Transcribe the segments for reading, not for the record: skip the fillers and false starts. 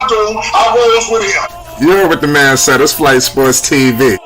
I rolls with him. You heard what the man said. It's Flight Sports TV.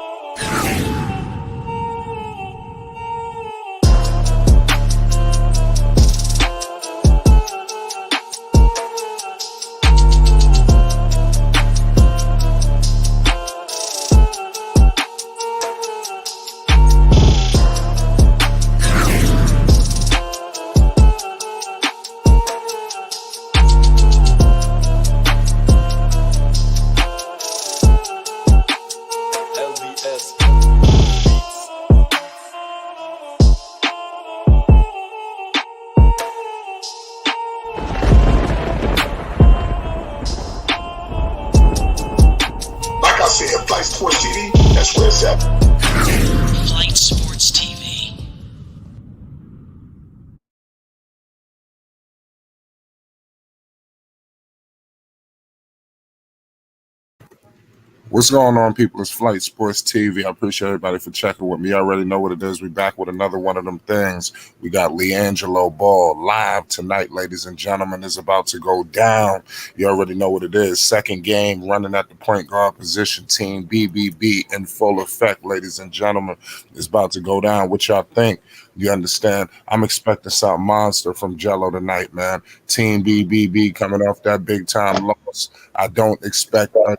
Like I said, Flight Sports TV, that's where it's at. Flight Sports TV. What's going on, people? It's Flight Sports TV. I appreciate everybody for checking with me. You already know what it is. We back with another one of them things. We got Liangelo Ball live tonight, ladies and gentlemen. It's about to go down. You already know what it is. Second game running at the point guard position. Team BBB in full effect, ladies and gentlemen. It's about to go down. What y'all think? You understand? I'm expecting something monster from Jello tonight, man. Team BBB coming off that big time loss. I don't expect a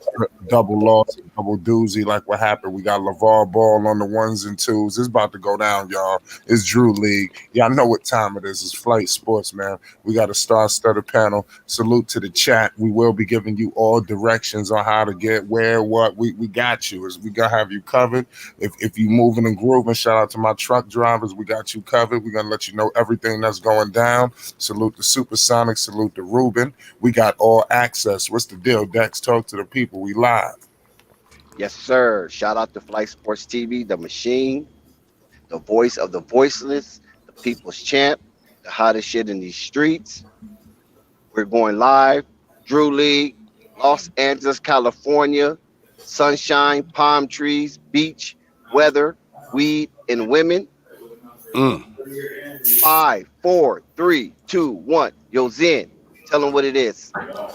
double loss, a double doozy like what happened. We got LeVar Ball on the ones and twos. It's about to go down, y'all. It's Drew League. Y'all know what time it is. It's Flight Sports, man. We got a star-studded panel. Salute to the chat. We will be giving you all directions on how to get where, what. We got you. We got to have you covered. If you moving and grooving, shout out to my truck drivers. We got you covered. We're going to let you know everything that's going down. Salute the Supersonic. Salute the Ruben. We got all access. What's the deal, Dex? Talk to the people. We live. Yes, sir. Shout out to Flight Sports TV, the machine, the voice of the voiceless, the people's champ, the hottest shit in these streets. We're going live. Drew League, Los Angeles, California. Sunshine, palm trees, beach, weather, weed, and women. 5, 4, 3, 2, 1. Yo, Zen, tell them what it is.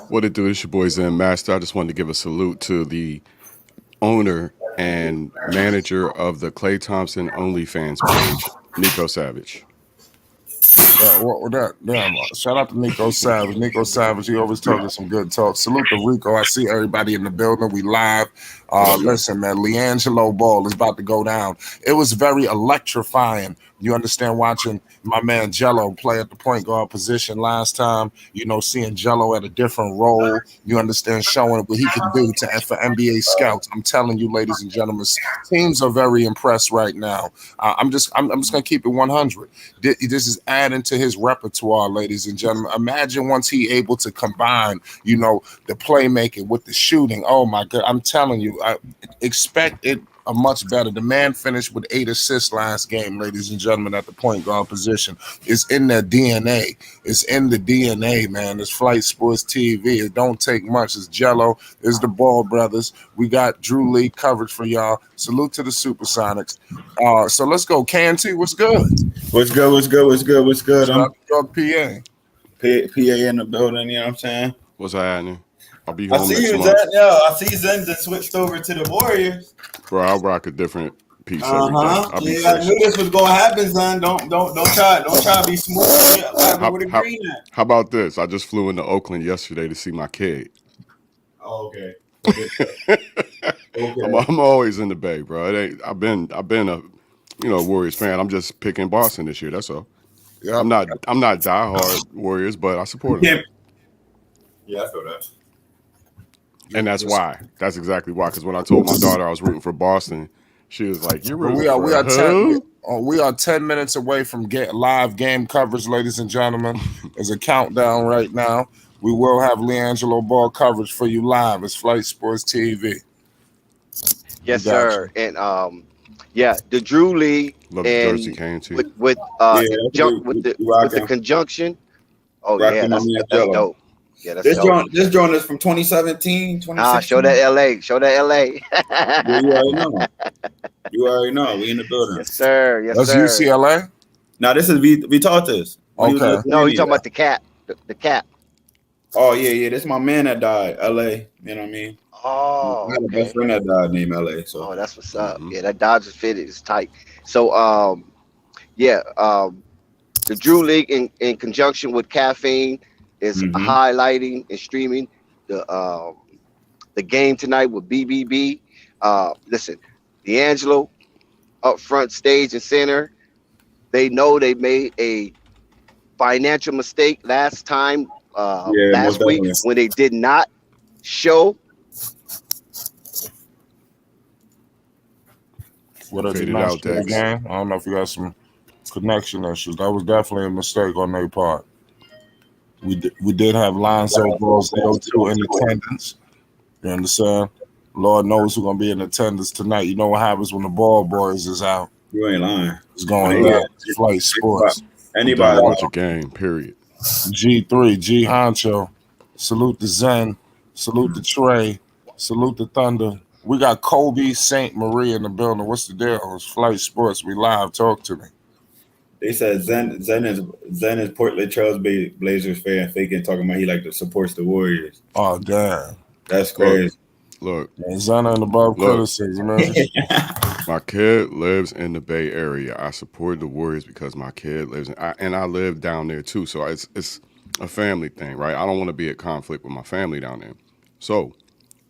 What it do? It's your boy Zen Master. I just wanted to give a salute to the owner and manager of the Klay Thompson OnlyFans page, Nico Savage. Shout out to Nico Savage. Nico Savage, he always talking some good talk. Salute to Rico. I see everybody in the building. We live. Listen, man, Liangelo Ball is about to go down. It was very electrifying. You understand, watching my man Jello play at the point guard position last time, seeing Jello at a different role, you understand, showing what he can do for NBA scouts. I'm telling you, ladies and gentlemen, teams are very impressed right now. I'm just gonna keep it 100. This is adding to his repertoire, ladies and gentlemen. Imagine once he able to combine, the playmaking with the shooting. Oh my God, I'm telling you, I expect it a much better. The man finished with 8 assists last game, ladies and gentlemen, at the point guard position. It's in their DNA. It's in the DNA, man. It's Flight Sports TV. It don't take much. It's Jello. It's the Ball brothers. We got Drew Lee coverage for y'all. Salute to the Supersonics. So let's go. Canty, what's good? What's good? I'm York, PA. PA in the building, you know what I'm saying? What's happening? I'll be I home see next you, month. Zen. Yo, I see Zen just switched over to the Warriors. Bro, I'll rock a different piece every day. I'll be I knew this was gonna happen, son. Don't try to be smooth. How about this? I just flew into Oakland yesterday to see my kid. Oh, okay. I'm always in the Bay, bro. I've been a Warriors fan. I'm just picking Boston this year. That's all. Yeah, I'm not diehard Warriors, but I support them. Yeah, I feel that. And that's why. That's exactly why. Because when I told my daughter I was rooting for Boston, she was like, "You're rooting for who?" We are 10 minutes away from live game coverage, ladies and gentlemen. There's a countdown right now. We will have Liangelo Ball coverage for you live. It's Flight Sports TV. Yes, sir. You. And the Drew League Love the Jersey cane too. With the conjunction. Oh yeah, that's dope. Yeah, that's dope. This joint is from 2017, 2016. Show that LA. You already know. We in the building. Yes, sir. Yes, that's sir. UCLA? Now this is Vitatis. Okay. No, you talking about the cap. The cap. Oh yeah. That's my man that died. L.A. You know what I mean? I Oh, had a best okay. friend that died named L.A. So Oh, that's what's up. Mm-hmm. Yeah, that Dodgers fit is tight. So, yeah, the Drew League in conjunction with Caffeine is hmm highlighting and streaming the game tonight with BBB. Listen, Liangelo up front, stage and center. They know they made a financial mistake yeah, most last week definitely. when they did not show. What did he Faded not out, show the Dex. game? I don't know if you got some connection issues. That was definitely a mistake on their part. We did have Lonzo Balls there too in attendance. You understand? Lord knows who's gonna be in attendance tonight. You know what happens when the ball boys is out. You ain't lying. It's I going mean, down. yeah, Flight Sports. I'm down to anybody watch a game. Period. G3, G Honcho. Salute the Zen. Salute the Trey. Salute the Thunder. We got Kobe St. Marie in the building. What's the deal? It's Flight Sports. We live. Talk to me. they said Zen is Portland Trails Blazers fan, faking talking about he like to supports the Warriors. Oh, damn. That's Look, crazy. look, Man, Zana and above look. criticism, man. My kid lives in the Bay Area. I support the Warriors because my kid lives and I live down there too. So it's a family thing, right? I don't want to be at conflict with my family down there. So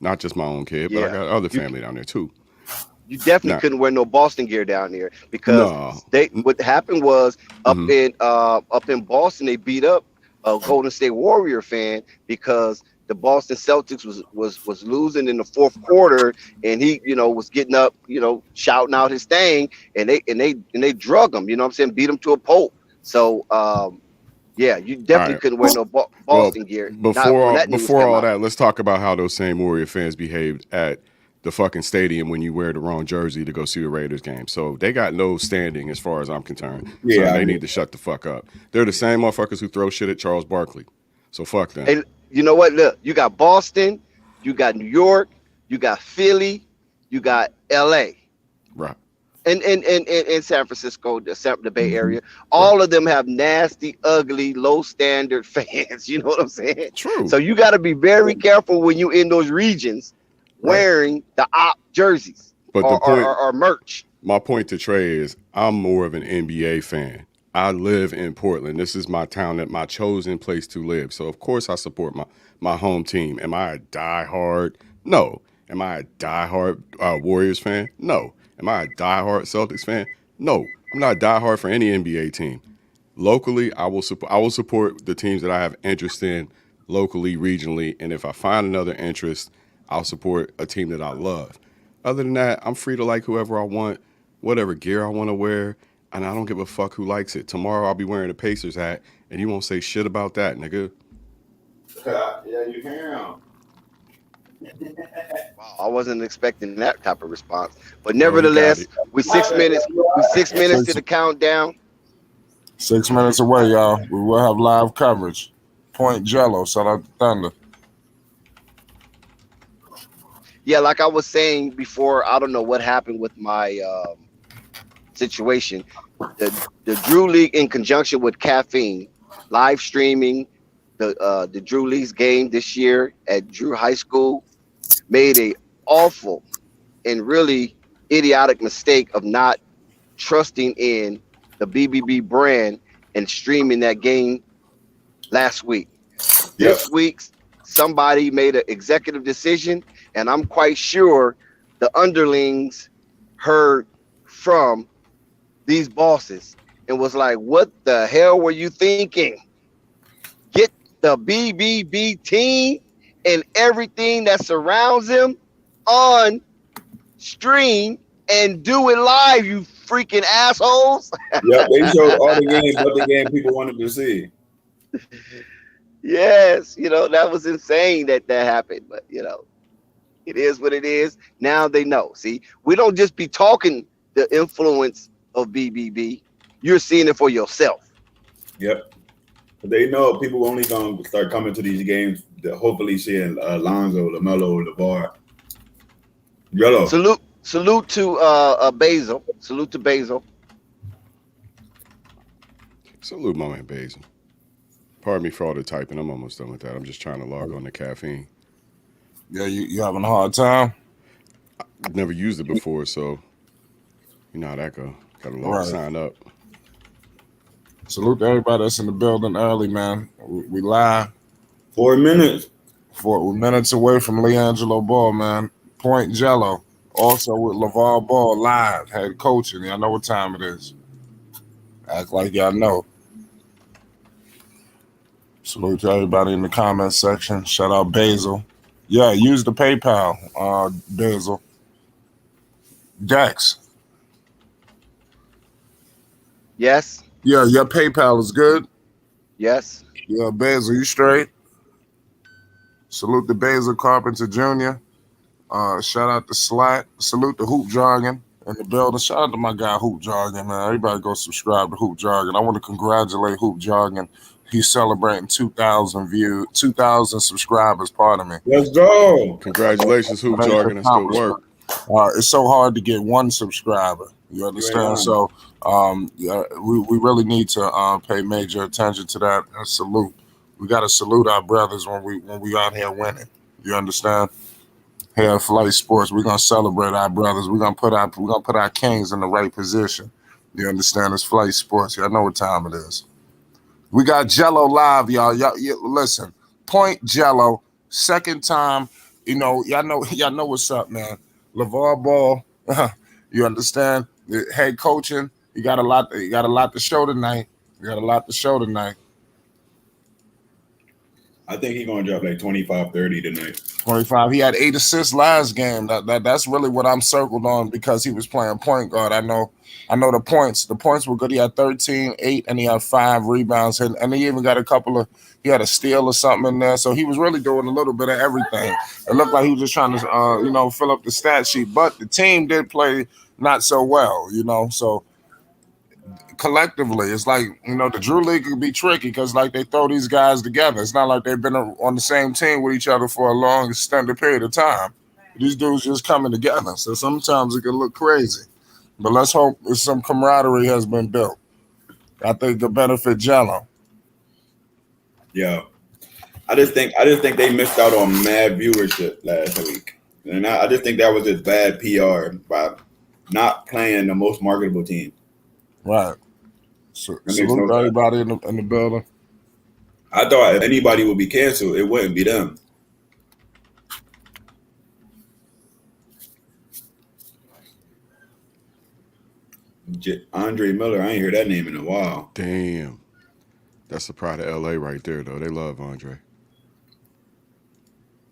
not just my own kid, but I Yeah, got other you family down there too. you definitely Now, couldn't wear no Boston gear down there because no, they what happened was mm-hmm. up in Boston they beat up a Golden State Warrior fan because the Boston Celtics was losing in the fourth quarter and he was getting up shouting out his thing and they drug him, you know what I'm saying, beat him to a pulp. So yeah, you All definitely right. couldn't wear no Well, Boston gear not before when all, that news before came all out. that, let's talk about how those same Warrior fans behaved at the fucking stadium when you wear the wrong jersey to go see the Raiders game. So they got no standing as far as I'm concerned. So Yeah, I they agree. need to shut the fuck up. They're the same motherfuckers who throw shit at Charles Barkley. So fuck them. And you know what? Look, you got Boston, you got New York, you got Philly, you got LA, Right. and San Francisco, the Bay Mhm. Area. Right. All of them have nasty, ugly, low standard fans. You know what I'm saying? True. So you got to be very careful when you in those regions Right. wearing the op jerseys But the point, or merch. my point to Trey is I'm more of an NBA fan. I live in Portland. This is my town, that my chosen place to live. So of course I support my home team. Am I a diehard? No. Am I a diehard Warriors fan? No. Am I a diehard Celtics fan? No. I'm not a diehard for any NBA team. Locally, I will support the teams that I have interest in locally, regionally, and if I find another interest, I'll support a team that I love. Other than that, I'm free to like whoever I want, whatever gear I want to wear, and I don't give a fuck who likes it. Tomorrow I'll be wearing a Pacers hat, and you won't say shit about that, nigga. Yeah, you can. Wow, I wasn't expecting that type of response. But Oh, he got nevertheless, it. we 6 minutes. We 6 minutes to the countdown. 6 minutes away, y'all. We will have live coverage. Point Jello. Shout out to Thunder. Yeah, like I was saying before, I don't know what happened with my situation. The Drew League in conjunction with Caffeine live streaming the Drew League's game this year at Drew High School made a awful and really idiotic mistake of not trusting in the BBB brand and streaming that game last week. Yep. This week, somebody made an executive decision, and I'm quite sure the underlings heard from these bosses and was like, what the hell were you thinking? Get the BBB team and everything that surrounds them on stream and do it live, you freaking assholes. Yep, they showed all the games, but the game people wanted to see. Yes, that was insane that happened, but it is what it is. Now they know. See, we don't just be talking the influence of BBB. You're seeing it for yourself. Yep. They know people only gonna start coming to these games. Hopefully, seeing Lonzo, LaMelo, LeVar, Yellow. Salute to Basil. Salute to Basil. Salute my man Basil. Pardon me for all the typing. I'm almost done with that. I'm just trying to log on to caffeine. Yeah, you having a hard time? I've never used it before, so you know how that go. Got to Right. sign up. Salute to everybody that's in the building early, man. We live. 4 minutes. We're minutes away from Liangelo Ball, man. Point Jello. Also with LeVar Ball live, head coaching. Y'all know what time it is. Act like y'all know. Salute to everybody in the comment section. Shout out Basil. Yeah, use the PayPal, Basil. Dex. Yes. Yeah, your PayPal is good. Yes. Yeah, Basil, you straight? Salute to Basil Carpenter Jr. Shout out to Slack. Salute to Hoop Jargon in the building. Shout out to my guy Hoop Jargon, man. Everybody go subscribe to Hoop Jargon. I want to congratulate Hoop Jargon. He's celebrating 2,000 subscribers, pardon me. Let's go. Congratulations, Hoop Major Jargon. That's good work. It's so hard to get one subscriber. You understand? So yeah, we really need to pay major attention to that and salute. We got to salute our brothers when we out here winning. You understand? Here at Flight Sports, we're gonna celebrate our brothers. We're gonna put our kings in the right position. You understand? It's Flight Sports. Y'all know what time it is. We got Jello live, y'all. Y'all listen. Point Jello, second time. Y'all know what's up, man. LeVar Ball, you understand? The head coaching. You got a lot to show tonight. I think he's gonna drop like 25, 30 tonight. 25. He had 8 assists last game. That's really what I'm circled on because he was playing point guard. I know the points. The points were good. He had 13, 8, and he had 5 rebounds. And he even got he had a steal or something in there. So he was really doing a little bit of everything. It looked like he was just trying to fill up the stat sheet. But the team did play not so well, so collectively, it's like, the Drew League could be tricky because like they throw these guys together. It's not like they've been on the same team with each other for a long extended period of time. These dudes just coming together. So sometimes it can look crazy. But let's hope some camaraderie has been built. I think the benefit Jello. Yeah. I just think they missed out on mad viewership last week. And I just think that was just bad PR by not playing the most marketable team. Right. So, salute everybody in the building. I thought if anybody would be canceled, it wouldn't be them. Andre Miller, I ain't heard that name in a while. Damn. That's the pride of LA right there, though. They love Andre.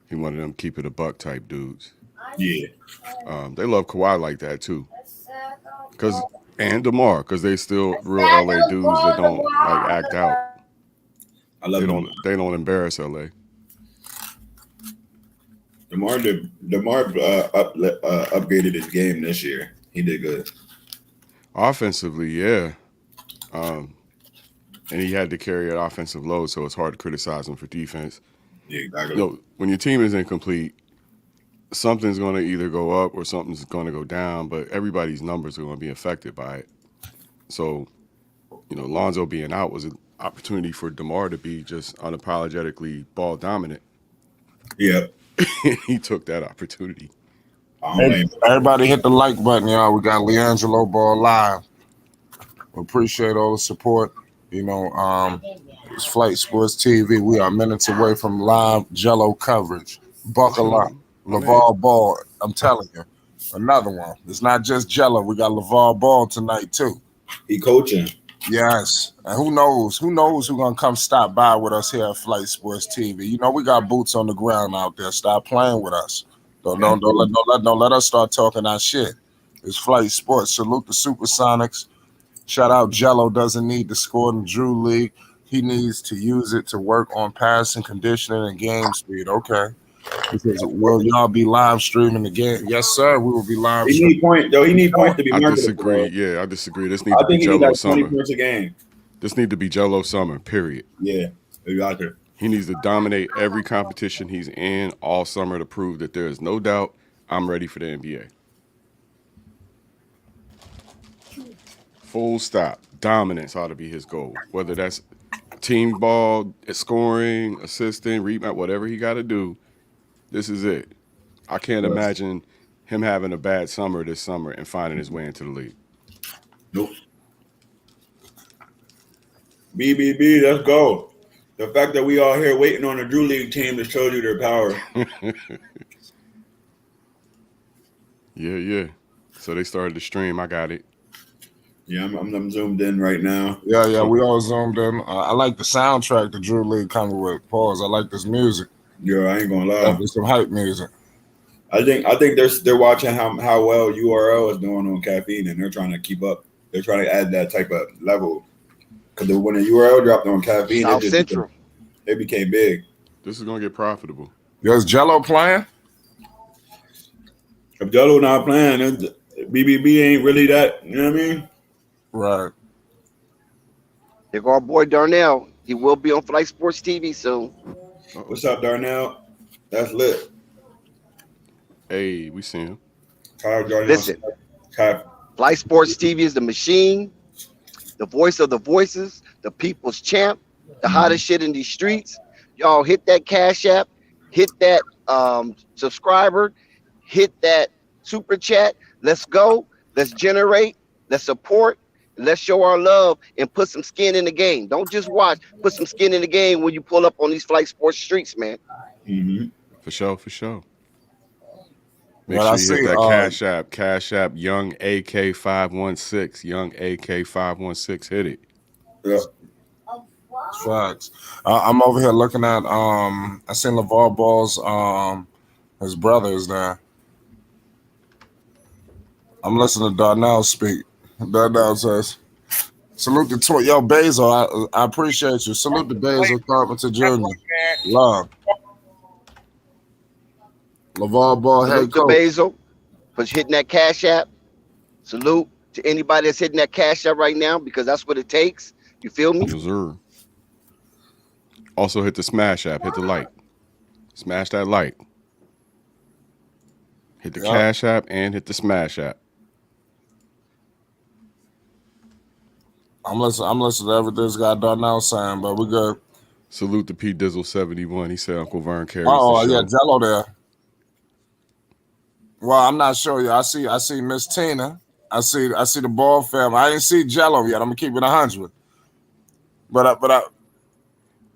He one of them keep it a buck type dudes. Yeah. They love Kawhi like that, too. And DeMar, because they still real LA dudes that don't like act out. I love them. They don't embarrass LA. DeMar upgraded his game this year. He did good. Offensively, yeah. And he had to carry an offensive load, so it's hard to criticize him for defense. Yeah, exactly. When your team is incomplete, something's going to either go up or something's going to go down, but everybody's numbers are going to be affected by it. So, Lonzo being out was an opportunity for DeMar to be just unapologetically ball dominant. Yeah. He took that opportunity. Everybody hit the like button, y'all. We got Liangelo Ball live. We appreciate all the support. It's Flight Sports TV. We are minutes away from live Jello coverage. Buckle up. LeVar Ball, I'm telling you. Another one. It's not just Jello. We got LeVar Ball tonight, too. He coaching. Yes. And who knows who's going to come stop by with us here at Flight Sports TV. We got boots on the ground out there. Stop playing with us. Don't let us start talking our shit. It's Flight Sports. Salute the Supersonics. Shout out Jello doesn't need to score in the Drew League. He needs to use it to work on passing, conditioning, and game speed. Okay. Because will y'all be live streaming the game? Yes, sir. We will be live streaming. He need points to be marketable. I disagree. Yeah, I disagree. This needs I to be think he need Jello like 20 summer. points a game. This need to be Jello summer, period. Yeah, exactly. He needs to dominate every competition he's in all summer to prove that there is no doubt I'm ready for the NBA. Full stop. Dominance ought to be his goal, whether that's team ball, scoring, assisting, rebound, whatever he got to do. This is it. I can't imagine him having a bad summer this summer and finding his way into the league. Nope. BBB, let's go. The fact that we all here waiting on the Drew League team to show you their power. Yeah. So they started the stream. I got it. Yeah, I'm zoomed in right now. Yeah, we all zoomed in. I like the soundtrack the Drew League coming with. Pause. I like this music. Yeah, I ain't gonna lie. There's some hype music. I think they're watching how well URL is doing on caffeine, and they're trying to keep up. They're trying to add that type of level. Because when the URL dropped on caffeine, South Central, they became big. This is gonna get profitable. Is Jello playing? If Jello not playing, BBB ain't really that. You know what I mean? Right. there go our boy Darnell. He will be on Flight Sports TV soon. What's up, Darnell? That's lit. Hey, we see him. Kyle Darnell. Listen, Flight Sports TV is the machine, the voice of the voices, the people's champ, the hottest shit in these streets. Y'all hit that Cash App, hit that subscriber, hit that super chat. Let's go. Let's generate. Let's support. Let's show our love and put some skin in the game. Don't just watch. Put some skin in the game when you pull up on these Flight Sports streets, man. Mm-hmm. For sure. Make Well, sure you hit that Cash App, Young AK516. Young AK516. Hit it. Yeah. Facts. I'm over here looking at I seen LeVar Ball's his brother is there. I'm listening to Darnell speak. Darnell says, salute to yo Basil. I appreciate you. Salute to Basil Carpenter Jr. Love. LeVar Ball, Salute head to coach. Basil for hitting that Cash App. Salute to anybody that's hitting that Cash App right now, because that's what it takes. You feel me? Yes, sir. Also hit the Smash app. Hit the like. Smash that like. Hit the Cash App and hit the Smash app. I'm listening to everything this guy Darnell saying, but we good. Salute to P Dizzle 71. He said Uncle Vern carries Oh the show. yeah, Jello there. Well, I'm not sure. I see Miss Tina. I see the Ball family. I didn't see Jello yet. I'm gonna keep it 100. But I.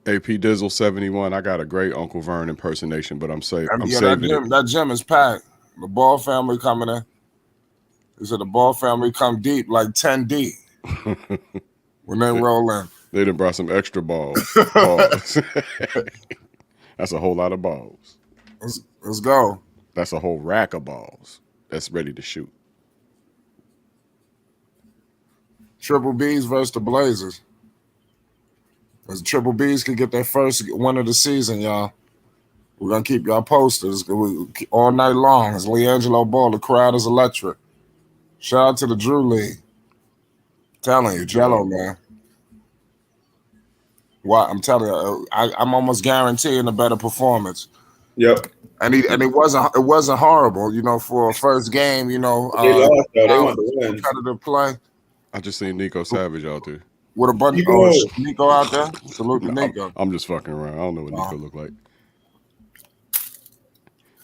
AP Dizzle 71. I got a great Uncle Vern impersonation, but I'm saving that gym is packed. The Ball family coming in. He said the Ball family come deep, like 10 deep when they roll in. They done brought some extra balls. That's a whole lot of balls. Let's go. That's a whole rack of balls that's ready to shoot. Triple B's versus the Blazers. As Triple B's could get their first win of the season, y'all. We're going to keep y'all posted all night long. It's Liangelo Ball. The crowd is electric. Shout out to the Drew League. Telling you, Jello, man. What I'm telling you, I'm almost guaranteeing a better performance. Yep. And it wasn't horrible, for a first game, they lost, though. They want to win. Competitive play. I just seen Nico Savage out there. With a bunch of Nico out there. Salute to Nico. I'm just fucking around. I don't know what Nico look like.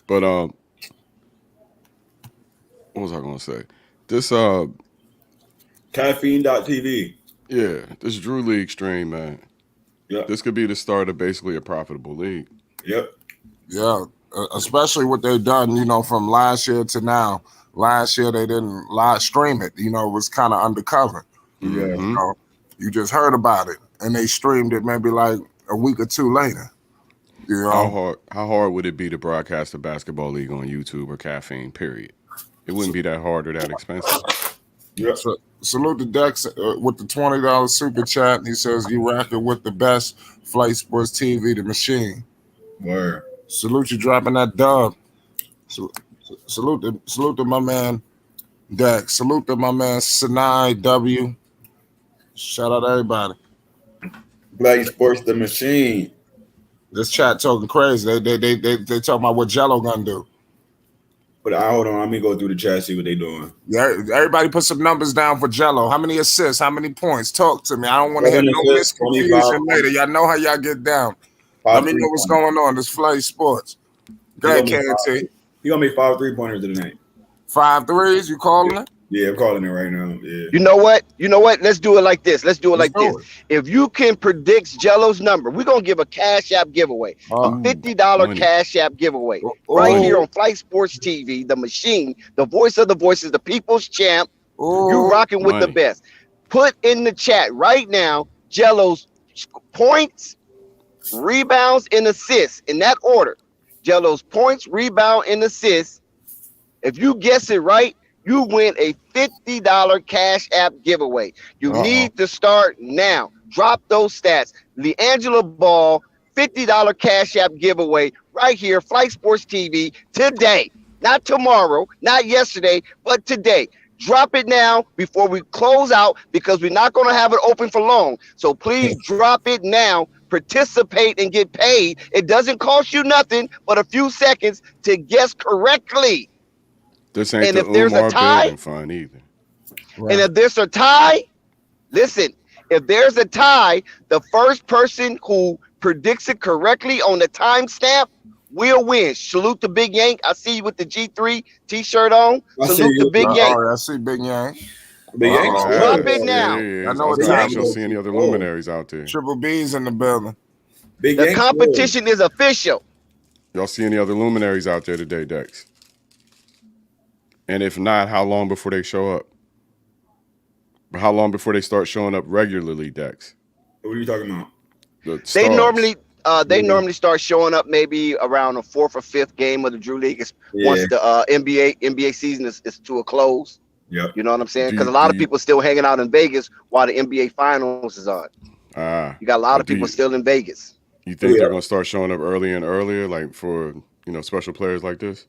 But what was I gonna say? This Caffeine.tv. Yeah, this Drew League stream, man. Yep. This could be the start of basically a profitable league. Yep. Yeah, especially what they've done, from last year to now. Last year they didn't live stream it. It was kind of undercover. Yeah. You just heard about it, and they streamed it maybe like a week or two later. How hard would it be to broadcast a basketball league on YouTube or Caffeine? Period. It wouldn't be that hard or that expensive. Yep. So, salute to Dex with the $20 super chat. He says you rocking with the best Flight Sports TV, the machine. Word. Salute you dropping that dub. Salute to my man Dex. Salute to my man Sinai W. Shout out to everybody. Flight Sports, the machine. This chat talking crazy. They talking about what Jello gonna do. But hold on, let me go through the chat, see what they doing. Yeah, everybody put some numbers down for Jello. How many assists? How many points? Talk to me. I don't want to hear 7 no assists, misconfusion 25 later. Y'all know how y'all get down. Let me know what's going on. This Flight Sports. Go ahead, KNT. He gonna make 5 3-pointers tonight. 5 threes, you calling it? Yeah, I'm calling it right now. Yeah. You know what? Let's do it like this. If you can predict Jello's number, we're gonna give a Cash App giveaway, a $50 Cash App giveaway, right here on Flight Sports TV, the machine, the voice of the voices, the people's champ. You rocking with the best. Put in the chat right now Jello's points, rebounds, and assists in that order. Jello's points, rebound, and assists. If you guess it right, you win a $50 Cash App giveaway. You need to start now. Drop those stats. Liangelo Ball, $50 Cash App giveaway right here, Flight Sports TV, today. Not tomorrow, not yesterday, but today. Drop it now before we close out because we're not going to have it open for long. So please drop it now. Participate and get paid. It doesn't cost you nothing but a few seconds to guess correctly. This ain't the Umar building fund either. Right. And if there's a tie, listen, if there's a tie, the first person who predicts it correctly on the timestamp will win. Salute to Big Yank. I see you with the G3 t-shirt on. Salute to Big Yank. I see Big Yank. Big Yank. Drop it now. I know what time. I don't see any other luminaries out there. Triple B's in the building. The competition is official. Y'all see any other luminaries out there today, Dex? And if not, how long before they show up? How long before they start showing up regularly, Dex? What are you talking about? They normally start showing up maybe around the 4th or 5th game of the Drew League. Once the NBA season is to a close. Yeah, you know what I'm saying? Because a lot of people still hanging out in Vegas while the NBA Finals is on. You got a lot of people still in Vegas. You think they're gonna start showing up earlier and earlier, like for special players like this?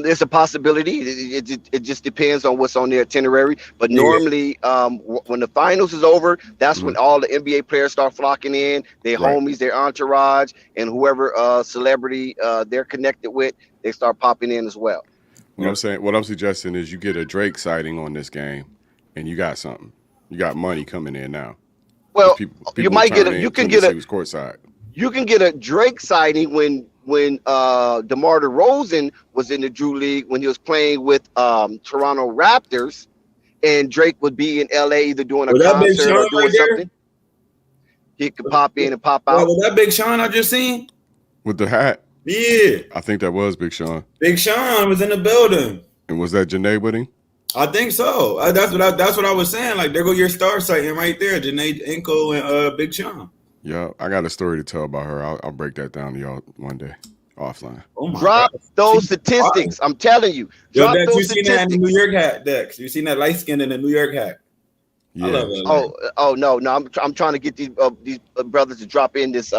There's a possibility. It just depends on what's on the itinerary. But normally, when the finals is over, that's when all the NBA players start flocking in. Their homies, their entourage, and whoever celebrity they're connected with, they start popping in as well. What I'm suggesting is you get a Drake sighting on this game, and you got something. You got money coming in now. Well, you might get a. You can get a. Courtside. You can get a Drake sighting when DeMar DeRozan was in the Drew League when he was playing with Toronto Raptors, and Drake would be in LA either doing a concert or doing something. He could pop in and pop out. Was that Big Sean I just seen? With the hat? Yeah. I think that was Big Sean. Big Sean was in the building. And was that Janae with him? I think so. That's what I was saying. Like, there go your star sighting right there. Janae Enko and Big Sean. Yeah, I got a story to tell about her. I'll break that down to y'all one day offline. Drop those statistics. I'm telling you. Drop Dex, those you statistics. seen that in the New York hat, Dex? You seen that light skin in the New York hat? Yeah. I love it. Oh no. I'm trying to get these brothers to drop in this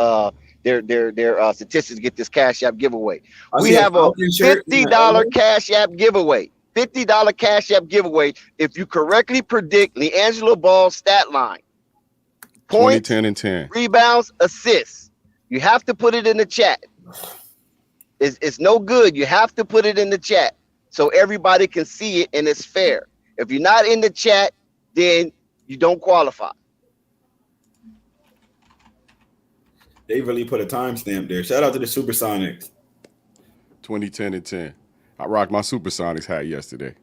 their statistics to get this Cash App giveaway. We have a $50 Cash App giveaway. $50 Cash App giveaway if you correctly predict Liangelo Ball's stat line. Points, 20, 10, and 10. Rebounds, assists. You have to put it in the chat. It's no good. You have to put it in the chat so everybody can see it and it's fair. If you're not in the chat, then you don't qualify. They really put a timestamp there. Shout out to the Supersonics. 20, 10, and 10. I rocked my Supersonics hat yesterday.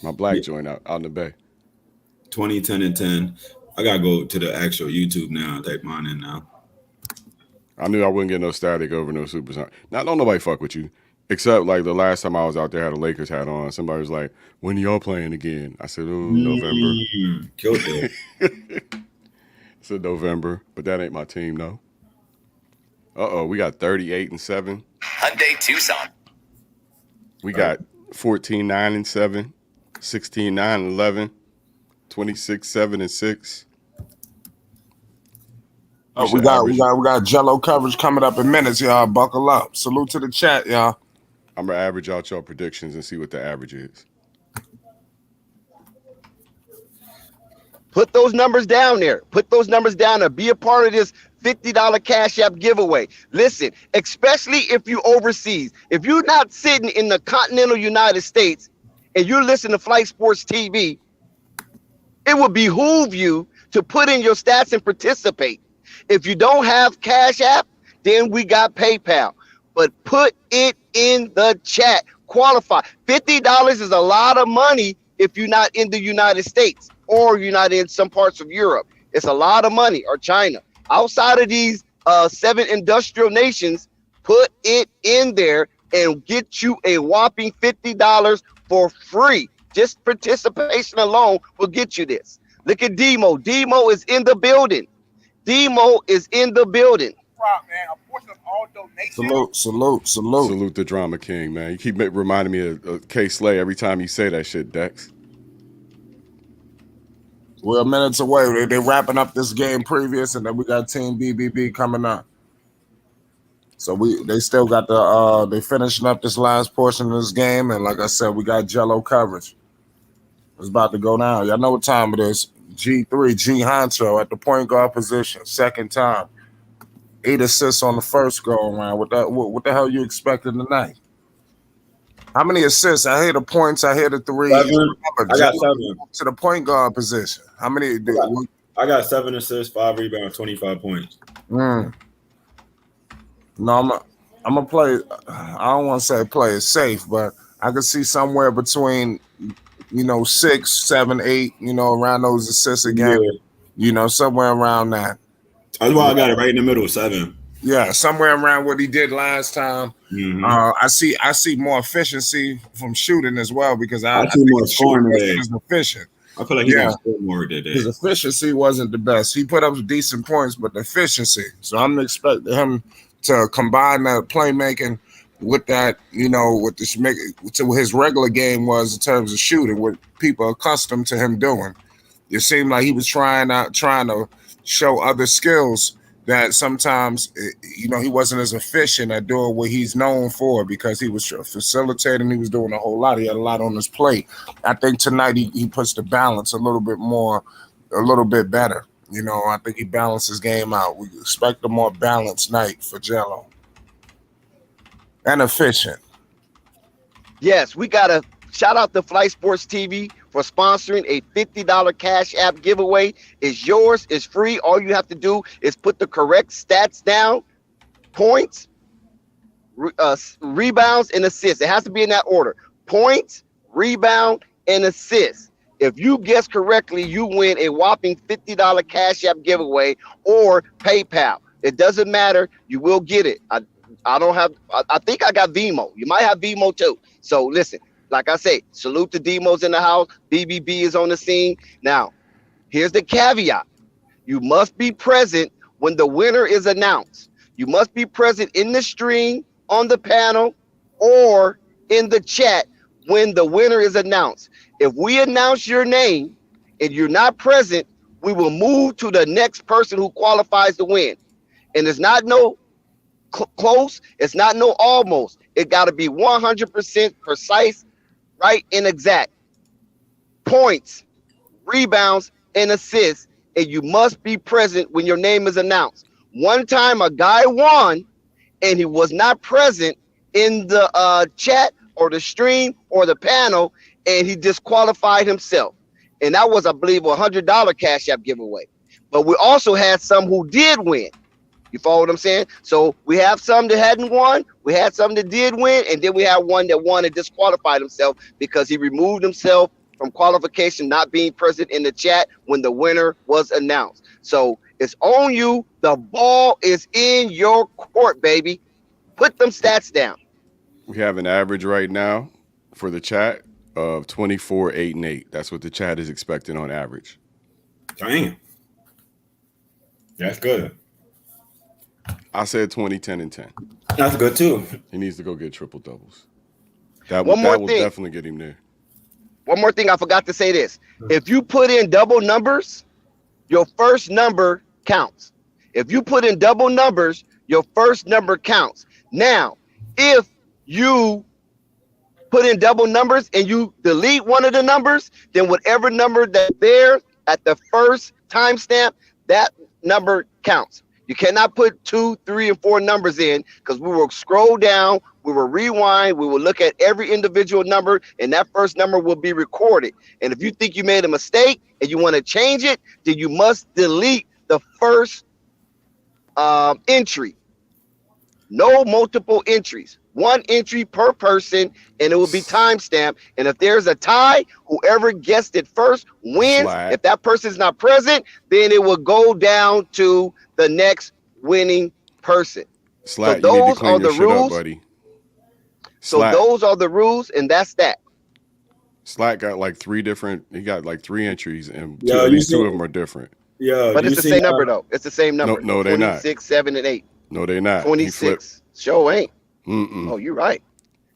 My black joint out in the Bay. 20, 10, and 10. I gotta go to the actual YouTube now and type mine in now. I knew I wouldn't get no static over no Supersonic. Now, don't nobody fuck with you. Except, like, the last time I was out there, I had a Lakers hat on. Somebody was like, when y'all playing again? I said, November. Killed it. I said November, but that ain't my team, no. We got 38-7. Hyundai Tucson. We got 14-9-7, 16-9-11, 26-7-6. We got Jello coverage coming up in minutes, y'all. Buckle up. Salute to the chat, y'all. I'm gonna average out y'all predictions and see what the average is. Put those numbers down there. Be a part of this $50 Cash App giveaway. Listen, especially if you overseas, if you're not sitting in the continental United States and you listen to Flight Sports TV, it would behoove you to put in your stats and participate. If you don't have Cash App, then we got PayPal. But put it in the chat. Qualify. $50 is a lot of money if you're not in the United States or you're not in some parts of Europe. It's a lot of money, or China. Outside of these 7 industrial nations, put it in there and get you a whopping $50 for free. Just participation alone will get you this. Look at Demo. Demo is in the building. Demo is in the building. Man, a portion of all donations. Salute. Salute the Drama King, man. You keep reminding me of K Slay every time you say that shit, Dex. We're minutes away. They're wrapping up this game previous, and then we got Team BBB coming up. So they still got they finishing up this last portion of this game, and like I said, we got Jello coverage. It's about to go down. Y'all know what time it is. G3, G Honcho at the point guard position, second time. 8 assists on the first go around. What the hell you expecting tonight? How many assists? I hear the points. I hear the 3. Seven. I got 7 to the point guard position. How many? I got 7 assists, 5 rebounds, 25 points. No, I'm gonna play. I don't want to say play it safe, but I could see somewhere between 6, 7, 8. Around those assists again. Yeah. Somewhere around that. That's why I got it right in the middle, 7. Yeah, somewhere around what he did last time. Mm-hmm. I see more efficiency from shooting as well because I see more scoring today. Is efficient. I feel like he's gonna score more today. His efficiency wasn't the best. He put up decent points, but the efficiency. So I'm expecting him to combine that playmaking with that, with this to what his regular game was in terms of shooting, what people are accustomed to him doing. It seemed like he was trying to show other skills that sometimes, he wasn't as efficient at doing what he's known for because he was facilitating. He was doing a whole lot. He had a lot on his plate. I think tonight he puts the balance a little bit better. I think he balanced his game out. We expect a more balanced night for Jello. And efficient. Yes, we got to shout out to Flight Sports TV for sponsoring a $50 Cash App giveaway. It's yours. It's free. All you have to do is put the correct stats down, points, rebounds, and assists. It has to be in that order. Points, rebound, and assists. If you guess correctly, you win a whopping $50 Cash App giveaway or PayPal. It doesn't matter. You will get it. I think I got Vimo. You might have Vimo too. So listen. Like I say, salute to Demos in the house. BBB is on the scene. Now, here's the caveat. You must be present when the winner is announced. You must be present in the stream, on the panel, or in the chat when the winner is announced. If we announce your name and you're not present, we will move to the next person who qualifies to win. And it's not no close. It's not no almost. It got to be 100% precise, right, and exact. Points, rebounds, and assists, and you must be present when your name is announced. One time a guy won, and he was not present in the chat or the stream or the panel, and he disqualified himself. And that was, I believe, a $100 Cash App giveaway. But we also had some who did win. You follow what I'm saying? So we have some that hadn't won. We had some that did win. And then we had one that won and disqualified himself because he removed himself from qualification, not being present in the chat when the winner was announced. So it's on you. The ball is in your court, baby. Put them stats down. We have an average right now for the chat of 24, 8, and 8. That's what the chat is expecting on average. Damn. That's good. I said 20, 10, and 10. That's good too. He needs to go get triple doubles. That will definitely get him there. One more thing, I forgot to say this. If you put in double numbers, your first number counts. If you put in double numbers, your first number counts. Now, if you put in double numbers and you delete one of the numbers, then whatever number that's there at the first timestamp, that number counts. You cannot put 2, 3, and 4 numbers in because we will scroll down, we will rewind, we will look at every individual number, and that first number will be recorded. And if you think you made a mistake and you want to change it, then you must delete the first entry. No multiple entries. 1 entry per person, and it will be timestamped. And if there's a tie, whoever guessed it first wins. Slide. If that person's not present, then it will go down to the next winning person. Slat, So you need to those clean are your the shit up, rules. buddy. So Slat, those are the rules, and that's that. Slat got like 3 different. He got like 3 entries, and Yo, at you least 2 see- of them are different. Yeah, But you it's the see, same number, though. It's the same number. No, they not. 26, 7, and 8. No, they not. He flipped. 26. Sure ain't. Mm-mm. Oh, you're right.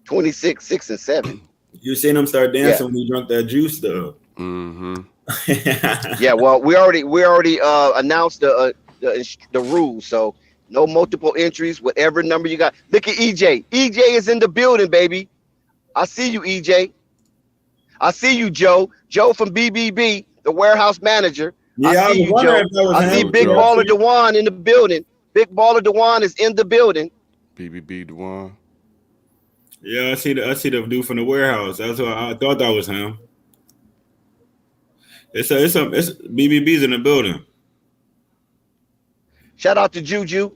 26, 6, and 7. you seen him start dancing Yeah. when he drunk that juice, though. Mm-hmm. Yeah, well, we already announced the rules. So no multiple entries. Whatever number you got. Look at EJ. EJ is in the building, baby. I see you, EJ. I see you, Joe. Joe from BBB, the warehouse manager. Yeah, I I see was you, wondering Joe. if that was I see him. Big Joe. Baller Dewan in the building. Big Baller Dewan is in the building. BBB Dewan. Yeah, I see the dude from the warehouse. That's what I thought that was him. It's BBB's in the building. Shout out to Juju.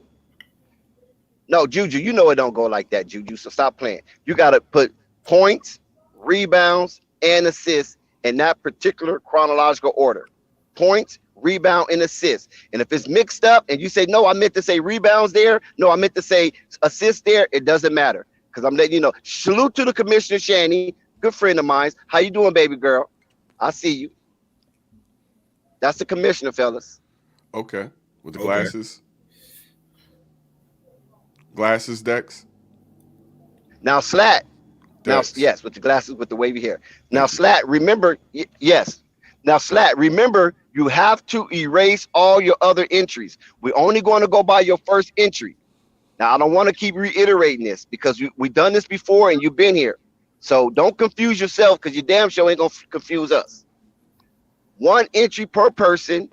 No, Juju, you know it don't go like that, Juju. So stop playing. You got to put points, rebounds, and assists in that particular chronological order. Points, rebound, and assists. And if it's mixed up and you say, no, I meant to say rebounds there. No, I meant to say assists there. It doesn't matter because I'm letting you know. Salute to the commissioner, Shani. Good friend of mine. How you doing, baby girl? I see you. That's the commissioner, fellas. Okay, with the Okay. glasses. Glasses, Dex. Now, Slat. Now, Dex. yes, with the glasses, with the wavy hair. Now, Slat, remember, yes. Now, Slat, remember, you have to erase all your other entries. We're only going to go by your first entry. Now, I don't want to keep reiterating this because we done this before and you've been here. So don't confuse yourself because your damn show ain't going to confuse us. 1 entry per person,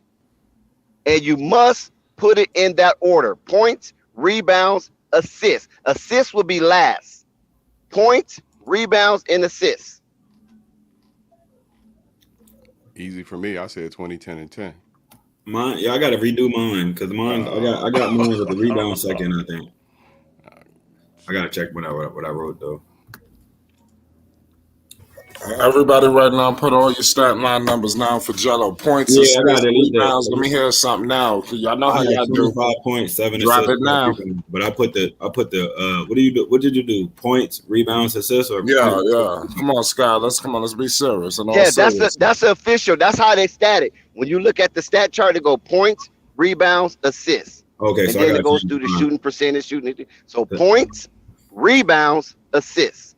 and you must put it in that order. Points, rebounds, assists. Assists will be last. Points, rebounds, and assists. Easy for me. I said 20, 10, and 10. Mine, yeah, I gotta redo mine because mine, I got mine with the rebound second. I think I gotta check what I wrote though. Everybody right now, put all your stat line numbers now for Jello. Points, Yeah, I assists, gotta delete that. rebounds. Let me hear something now. 'Cause y'all know how y'all do. 25.7. Drop it now. But I put the what do you do? What did you do? Points, rebounds, assists, or Yeah, yeah. Come on, Scott. Let's be serious. And all Yeah, serious. that's official. That's how they stat it. When you look at the stat chart, it go points, rebounds, assists. Okay, And so I then gotta it goes change through the mine. shooting percentage, shooting. So points, rebounds, assists.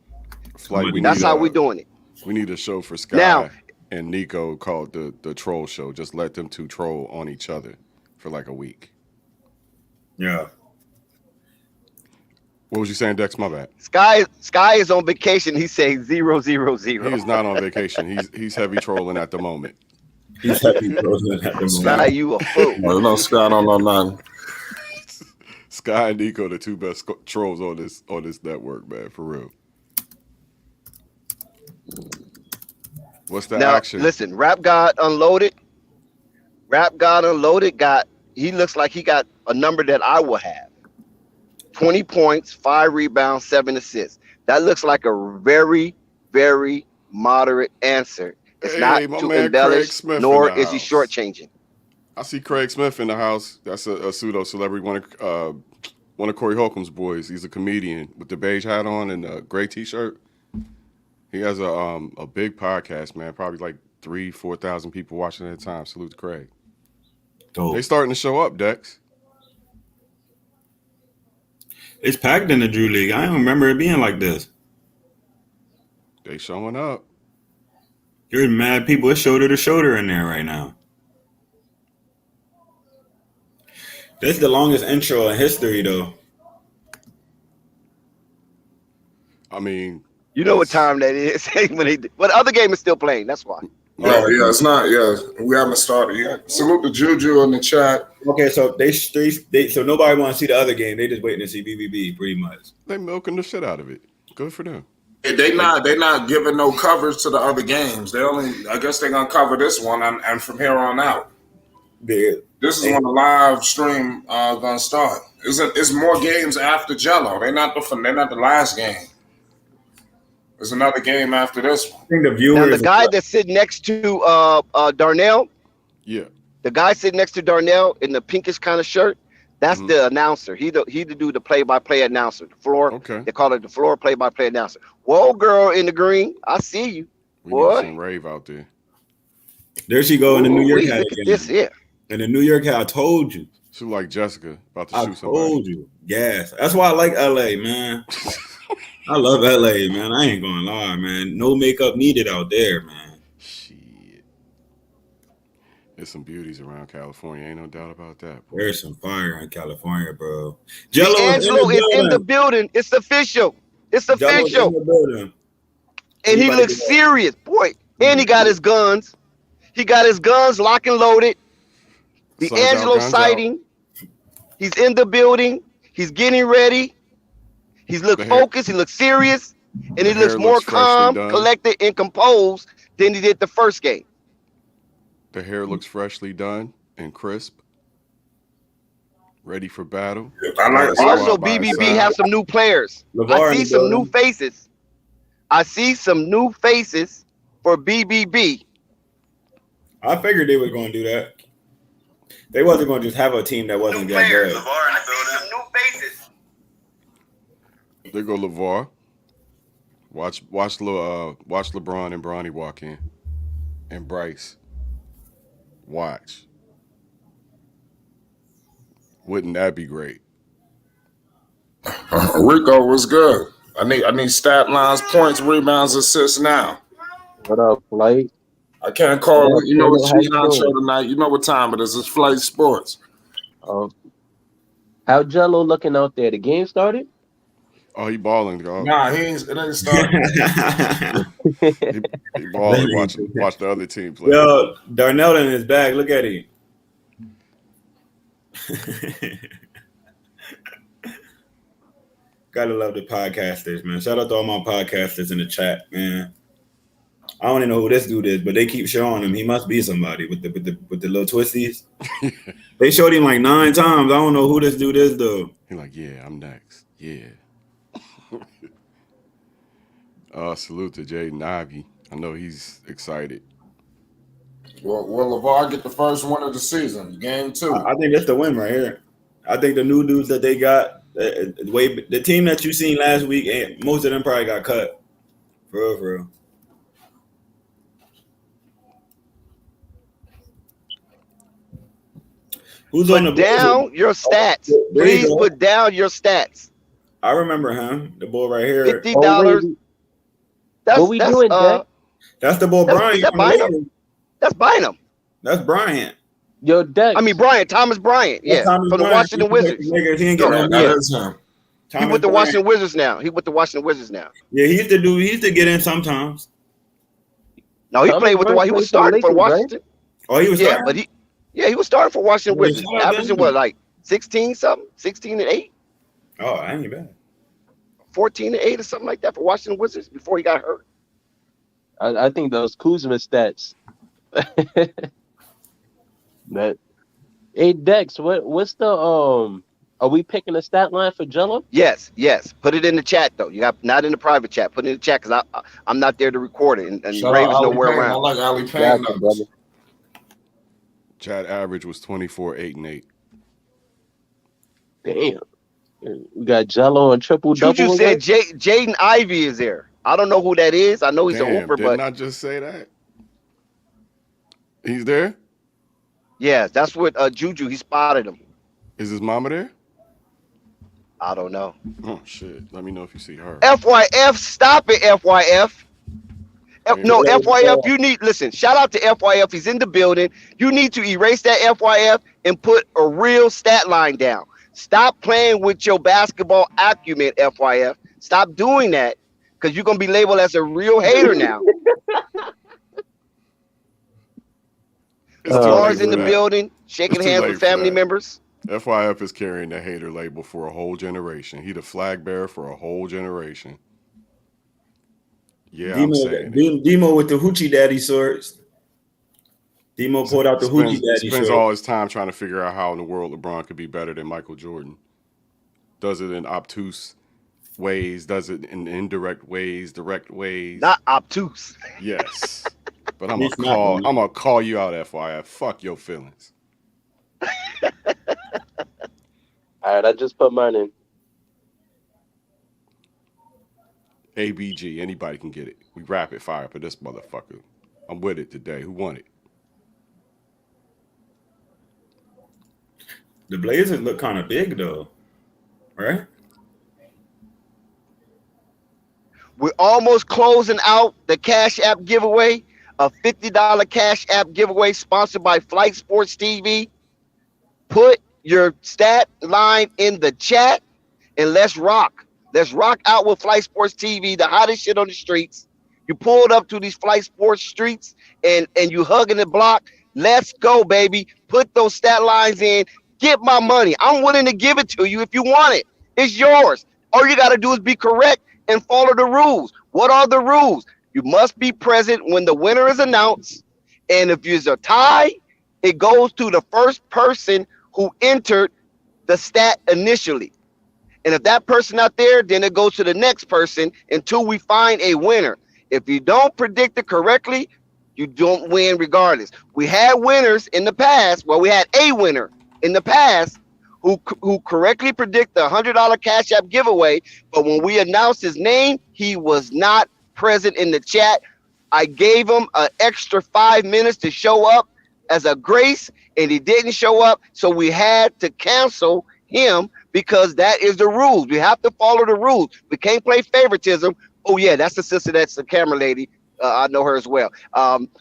Flight, we That's need how a- we doing it. We need a show for Sky Now- and Nico called the Troll Show. Just let them 2 troll on each other for like a week. Yeah. What was you saying, Dex? My bad. Sky is on vacation. He's saying 0, 0, 0. He is not on vacation. He's heavy trolling at the moment. He's happy frozen at the Sky, moment. you a fool. Well, no, Scott don't know nothing. Sky and Nico, the 2 best trolls on this network, man, for real. What's the Now, action? listen, Rap God Unloaded. He looks like he got a number that I will have. 20 points, 5 rebounds, 7 assists. That looks like a very, very moderate answer. It's Hey, not my to man Craig embellish, Smith nor in the is he house. shortchanging. I see Craig Smith in the house. That's a pseudo celebrity. One of Corey Holcomb's boys. He's a comedian with the beige hat on and a gray T-shirt. He has a big podcast, man. Probably like 3,000-4,000 people watching at a time. Salute to Craig. They starting to show up, Dex. It's packed in the Drew League. I don't remember it being like this. They showing up. There's mad people. It's shoulder to shoulder in there right now. This is the longest intro in history, though. I mean, You know what time that is. But the other game is still playing. That's why. Oh yeah, it's not. Yeah, we haven't started yet. Salute to Juju in the chat. Okay, so so nobody want to see the other game. They just waiting to see BBB, pretty much. They milking the shit out of it. Good for them. They not giving no coverage to the other games. They only, I guess they're gonna cover this one, and from here on out, this is when the live stream gonna start. It's more games after Jello. They're not the last game. There's another game after this one. I think the viewers. Now the guy that's sitting next to Darnell, Yeah. the guy sitting next to Darnell in the pinkish kind of shirt, that's the announcer. He do the play-by-play announcer. The floor. Okay. They call it the floor play-by-play announcer. Whoa, girl in the green, I see you. We Boy. need some rave out there. There she go in the New York hat Look at again. this here. In the New York hat, I told you. She like Jessica about to I shoot somebody. told you. Yes. That's why I like LA, man. I love LA, man. I ain't gonna lie, man. No makeup needed out there, man. Shit. There's some beauties around California. Ain't no doubt about that. Boy. There's some fire in California, bro. Liangelo is in the building. It's official. It's Jello's official. in the building. And he Anybody looks can go. serious, boy. And he got his guns. He got his guns locked and loaded. The Sun's out, Angelo guns sighting. He's in the building. He's getting ready. He's look The hair- focused. He looks serious. And he the looks hair more looks freshly calm, done. collected, and composed than he did the first game. The hair looks freshly done and crisp. Ready for battle. I like Also, by his BBB side. has some new players. LeVar I in see the some building. new faces. I see some new faces for BBB. I figured they was gonna do that. They wasn't gonna just have a team that wasn't that good. I see some new faces. There go LeVar. Watch LeBron and Bronny walk in. And Bryce. Watch. Wouldn't that be great? Rico was good. I need stat lines, points, rebounds, assists now. What up, Flight? I can't call What up, it. You know Jello? what How G you Honcho doing? tonight. You know what time it is. It's Flight Sports. How Jello looking out there? The game started? Oh, he balling, dog. Nah, it ain't started. He balling. Watch the other team play. Yo, Darnell in his bag. Look at him. Gotta love the podcasters, man. Shout out to all my podcasters in the chat, man. I don't even know who this dude is, but they keep showing him. He must be somebody with the little twisties. They showed him like 9 times. I don't know who this dude is though. He like, yeah, I'm next. Yeah. Salute to Jaden Ivey. I know he's excited. Will LeVar get the first win of the season? Game 2. I think that's the win right here. I think the new dudes that they got, the team that you seen last week, and most of them probably got cut. For real. Who's on the Put down your stats. There you Please go. put down your stats. I remember him, the boy right here. $50. That's What we doing, Jack? That's the boy Bryant. That's Bynum. That's Bynum. That's Bryant. Yo, Dex. I mean Bryant, Thomas Bryant. That's Yeah, Thomas from the Bryant. Washington Wizards. Niggas, he ain't getting no that money. is him. He Thomas with the Bryant. Washington Wizards now. He with the Washington Wizards now. Yeah, he used to get in sometimes. No, he Thomas played with the. Bryant He was played for starting for Lakers, right? Washington. Oh, he was Yeah, starting? but he was starting for Washington Yeah, Wizards, shout out to averaging him. what, like 16 something, 16 and 8, Oh, I ain't bad. 14 and 8 or something like that for Washington Wizards before he got hurt. I think those Kuzma stats. That. Hey, Dex, what's the Are we picking a stat line for Jello? Yes. Put it in the chat though. You got not in the private chat. Put it in the chat because I'm not there to record it, and Shout Ravens out Ali nowhere Payne. I around. like Ali Payne. Gotcha, brother. Chad average was 24, 8, and 8. Damn. We got Jello and triple double. Juju said Jaden Ivey is there. I don't know who that is. I know he's an Uber, Didn't but I just say that? He's there? yeah, that's what Juju. He spotted him. Is his mama there? I don't know. Oh, shit. Let me know if you see her. FYF, stop it, FYF. No, Yeah. FYF, you need, listen, shout out to FYF. He's in the building. You need to erase that FYF and put a real stat line down. Stop playing with your basketball acumen, FYF. Stop doing that because you're going to be labeled as a real hater now. It's too Mars late in for the that. building, shaking It's too hands late with for family that. members. FYF is carrying the hater label for a whole generation. He the flag bearer for a whole generation. Yeah, I'm saying it. Demo with the hoochie daddy shorts. Demo pulled out the hoochie daddy Spends shorts. all his time trying to figure out how in the world LeBron could be better than Michael Jordan. Does it in obtuse ways, does it in indirect ways, direct ways. Not obtuse. Yes. But I'm gonna He's not gonna. call you out, FYF. Fuck your feelings. All right, I just put mine in. ABG, anybody can get it. We rapid fire for this motherfucker. I'm with it today. Who won it? The Blazers look kind of big though, right? We're almost closing out the Cash App giveaway, a $50 Cash App giveaway sponsored by Flight Sports TV. Put your stat line in the chat and let's rock. Let's rock out with Flight Sports TV, the hottest shit on the streets. You pulled up to these Flight Sports streets and you hugging the block. Let's go, baby. Put those stat lines in. Get my money. I'm willing to give it to you if you want it. It's yours. All you got to do is be correct and follow the rules. What are the rules? You must be present when the winner is announced. And if there's a tie, it goes to the first person who entered the stat initially. And if that person not there, then it goes to the next person until we find a winner. If you don't predict it correctly, you don't win regardless. We had winners in the past. Well, we had a winner in the past who correctly predicted the $100 Cash App giveaway. But when we announced his name, he was not present in the chat. I gave him an extra 5 minutes to show up as a grace, and he didn't show up. So we had to cancel him because that is the rules. We have to follow the rules. We can't play favoritism. Oh, yeah, that's the sister. That's the camera lady. I know her as well.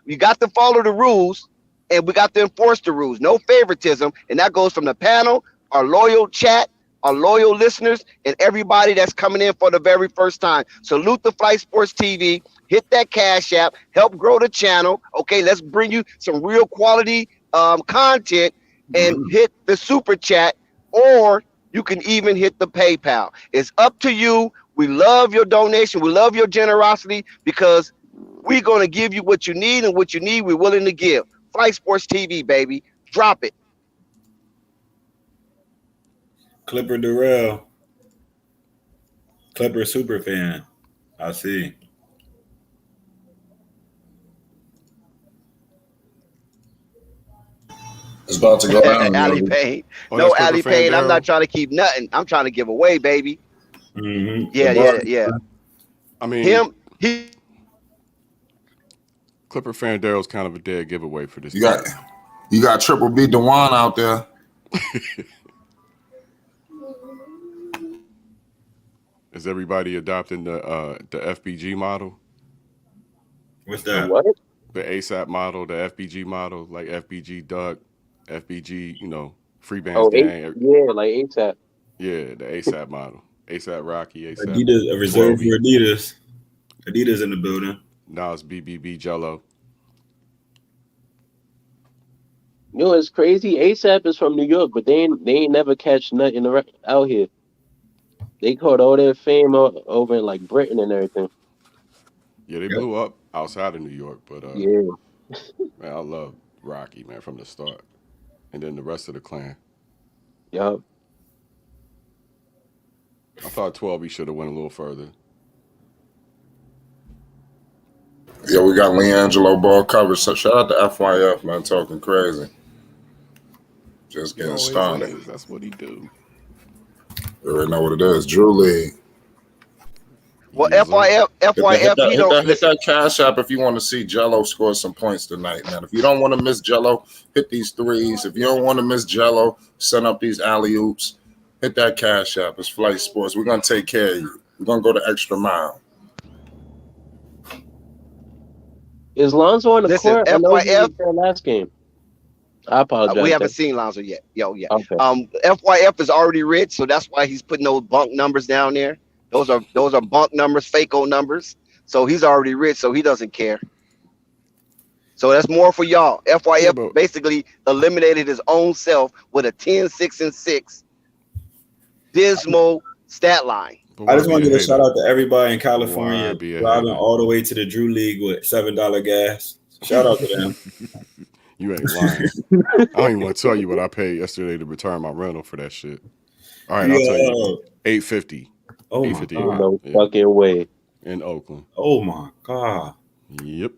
You got to follow the rules, and we got to enforce the rules. No favoritism, and that goes from the panel, our loyal chat, our loyal listeners, and everybody that's coming in for the very first time. Salute the Flight Sports TV. Hit that Cash App. Help grow the channel. Okay, let's bring you some real quality content, and hit the Super Chat, or you can even hit the PayPal. It's up to you. We love your donation. We love your generosity because we're going to give you what you need, and what you need, we're willing to give. Flight Sports TV, baby. Drop it. Clipper Durrell, Clipper super fan. I see. It's about to go down. Alley Payne. Oh, No, that's Clipper Alley fan Payne. I'm Daryl? not trying to keep nothing. I'm trying to give away, baby. Mm-hmm. Yeah. I mean, He Clipper fan Daryl's kind of a dead giveaway for this. You got Triple B Dewan out there. Is everybody adopting the FBG model? What's that? What? The ASAP model, the FBG model, like FBG Duck, FBG, free bands Oh, gang. yeah, like ASAP. Yeah, the ASAP model. ASAP Rocky, ASAP. Adidas, a reserve 12. for Adidas. Adidas in the building. Now it's BBB Jello. You know, it's crazy. ASAP is from New York, but they ain't never catch nothing out here. They caught all their fame over in like Britain and everything. Yeah, they blew up outside of New York, but Yeah. man, I love Rocky, man, from the start. And then the rest of the clan. Yup. I thought 12 should have went a little further. Yeah, we got Liangelo ball coverage. So shout out to FYF, man, talking crazy. Just getting started. That's what he do. You already know what it is. Drew League. well, Yes, sir. FYF, you know, Hit that Cash App if you want to see Jello score some points tonight, man. If you don't want to miss Jello, hit these threes. If you don't want to miss Jello, send up these alley-oops. Hit that Cash App. It's Flight Sports. We're going to take care of you. We're going to go the extra mile. Is Lonzo on the Listen, court? I know he was FYF there last game. I apologize. we haven't seen Lonzo yet. Yeah. Okay. FYF is already rich, so that's why he's putting those bunk numbers down there. Those are bunk numbers, fake old numbers. So he's already rich, so he doesn't care. So that's more for y'all. Yeah, FYF but basically eliminated his own self with a 10-6-6 dismal stat line. I why just be wanted a to shout hater? out to everybody in Why California be a driving hater? all the way to the Drew League with $7 gas. Shout out to them. You ain't lying. I don't even want to tell you what I paid yesterday to return my rental for that shit. All right, I'll tell you. Yo. $850. Oh my Ain't God. $858. no Yeah, fucking way. in Oakland. Oh my God. Yep.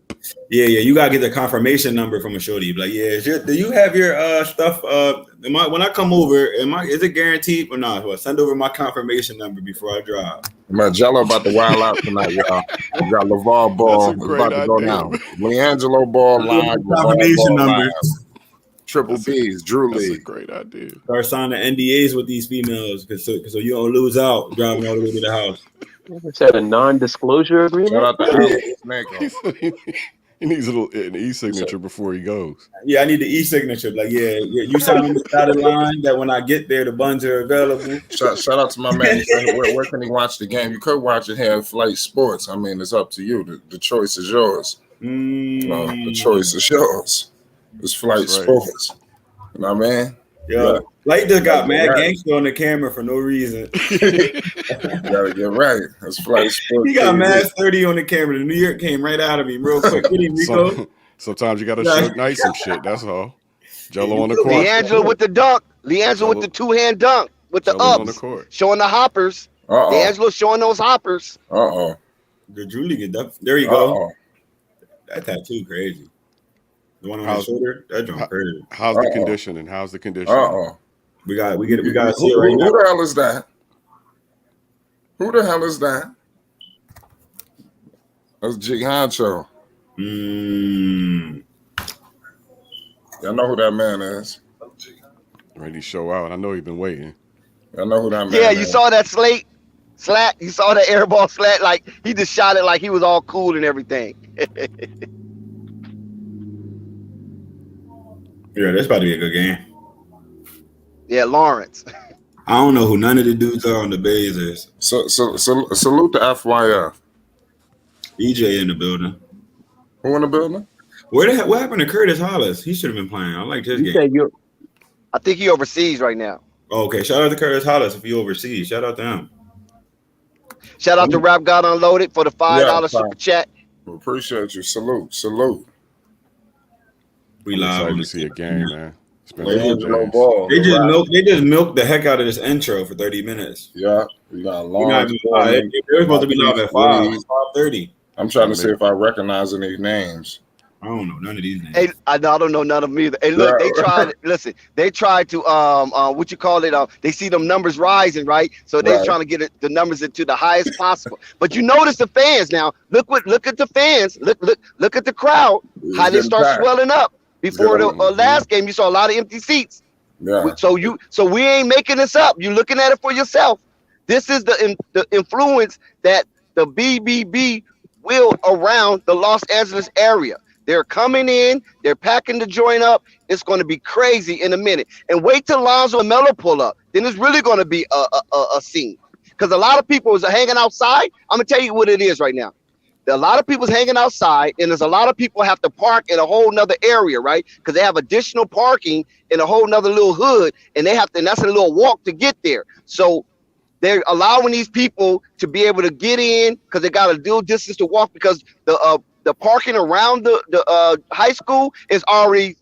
Yeah. You gotta get the confirmation number from a shorty. Like, yeah, do you have your stuff? When I come over, is it guaranteed or not? Well, send over my confirmation number before I drive. Man, Jello about to wild out tonight, y'all. We got LeVar That's a Ball. It's great about to go idea, down. man. Liangelo Ball Send over live. my LeVar confirmation Ball number. live. Triple That's a B's, Drew that's a League. great idea. Start signing NDAs with these females, so you don't lose out driving all the way to the house. Is that a non-disclosure Shout agreement? out to Alex Snako. He said he needs an e-signature before he goes. Yeah, I need the e-signature. Like, yeah, you sign on the dotted line that when I get there, the buns are available. Shout out to my man. He said, where can he watch the game? You could watch it here at Flight Sports. I mean, it's up to you. The choice is yours. The choice is yours. It's Flight That's right. Sports. You know what I mean? Yo, Light just got mad right. gangster on the camera for no reason. You gotta get right. It's Flight Sports. He got TV. mad 30 on the camera. The New York came right out of him real quick. Get him, Rico. Sometimes you got to Yeah. Suge Knight some shit. That's all. Jello on the court. Liangelo with the dunk. Liangelo with the two-hand dunk with the Jello on the ups, court. showing the hoppers. Uh-oh. Liangelo showing those hoppers. Uh-oh. The Drew League, there you go. Uh-oh. That tattoo crazy. The one on How's- his shoulder, that joint crazy. How's the Uh-oh. conditioning? How's the conditioning? Uh-oh. We got to see it Who right now. the hell is that? Who the hell is that? That's Jig Honcho. Y'all know who that man is. Ready to show out. I know you've been waiting. Y'all know who that man Yeah, is. you saw that slat. You saw that airball slat. Like he just shot it like he was all cool and everything. Yeah, that's about to be a good game. Yeah, Lawrence. I don't know who none of the dudes are on the Blazers. So salute to FYF. EJ in the building. Who in the building? What happened to Curtis Hollis? He should have been playing. I like his You game. said you I think he overseas right now. Oh, okay, shout out to Curtis Hollis if he overseas. Shout out to him. Shout out to Rap God Unloaded for the $5 super chat. We appreciate you. Salute. We I'm live excited on to the see a game, man. It's been Liangelo Ball. They just milked the heck out of this intro for 30 minutes. Yeah, we got a We're long. not even live. They're supposed to be live at 5:30. I'm trying to see if I recognize any names. I don't know none of these names. Hey, I don't know none of them either. Hey, look, they tried. Listen, they tried to what you call it? They see them numbers rising, right? So they're trying to get the numbers into the highest possible. But you notice the fans now. Look at the fans. Look at the crowd. How they start swelling up. Before the last game, you saw a lot of empty seats. Yeah. So we ain't making this up. You're looking at it for yourself. This is the influence that the BBB will around the Los Angeles area. They're coming in. They're packing the joint up. It's going to be crazy in a minute. And wait till Lonzo and Melo pull up. Then it's really going to be a scene. Because a lot of people is hanging outside. I'm going to tell you what it is right now. A lot of people's hanging outside, and there's a lot of people have to park in a whole nother area, right? Because they have additional parking in a whole nother little hood, and that's a little walk to get there. So they're allowing these people to be able to get in because they got a little distance to walk because the parking around the high school is already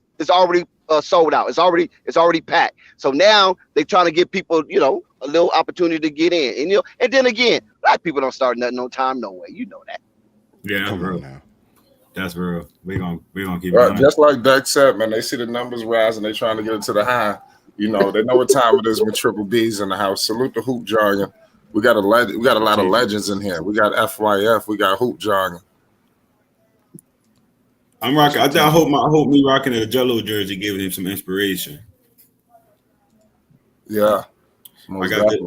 sold out. It's already packed. So now they're trying to give people, a little opportunity to get in. And then again, black people don't start nothing on time, no way. You know that. Yeah, Come real. on now. That's real. We're gonna keep Right, going. just like Dex said, man, they see the numbers rise and they trying to get it to the high. They know what time it is with Triple B's in the house. Salute the Hoop Jargon. We got a lot of legends in here. We got FYF. We got Hoop Jargon. I'm rocking. I hope me rocking a Jello jersey giving him some inspiration. Yeah, I got it.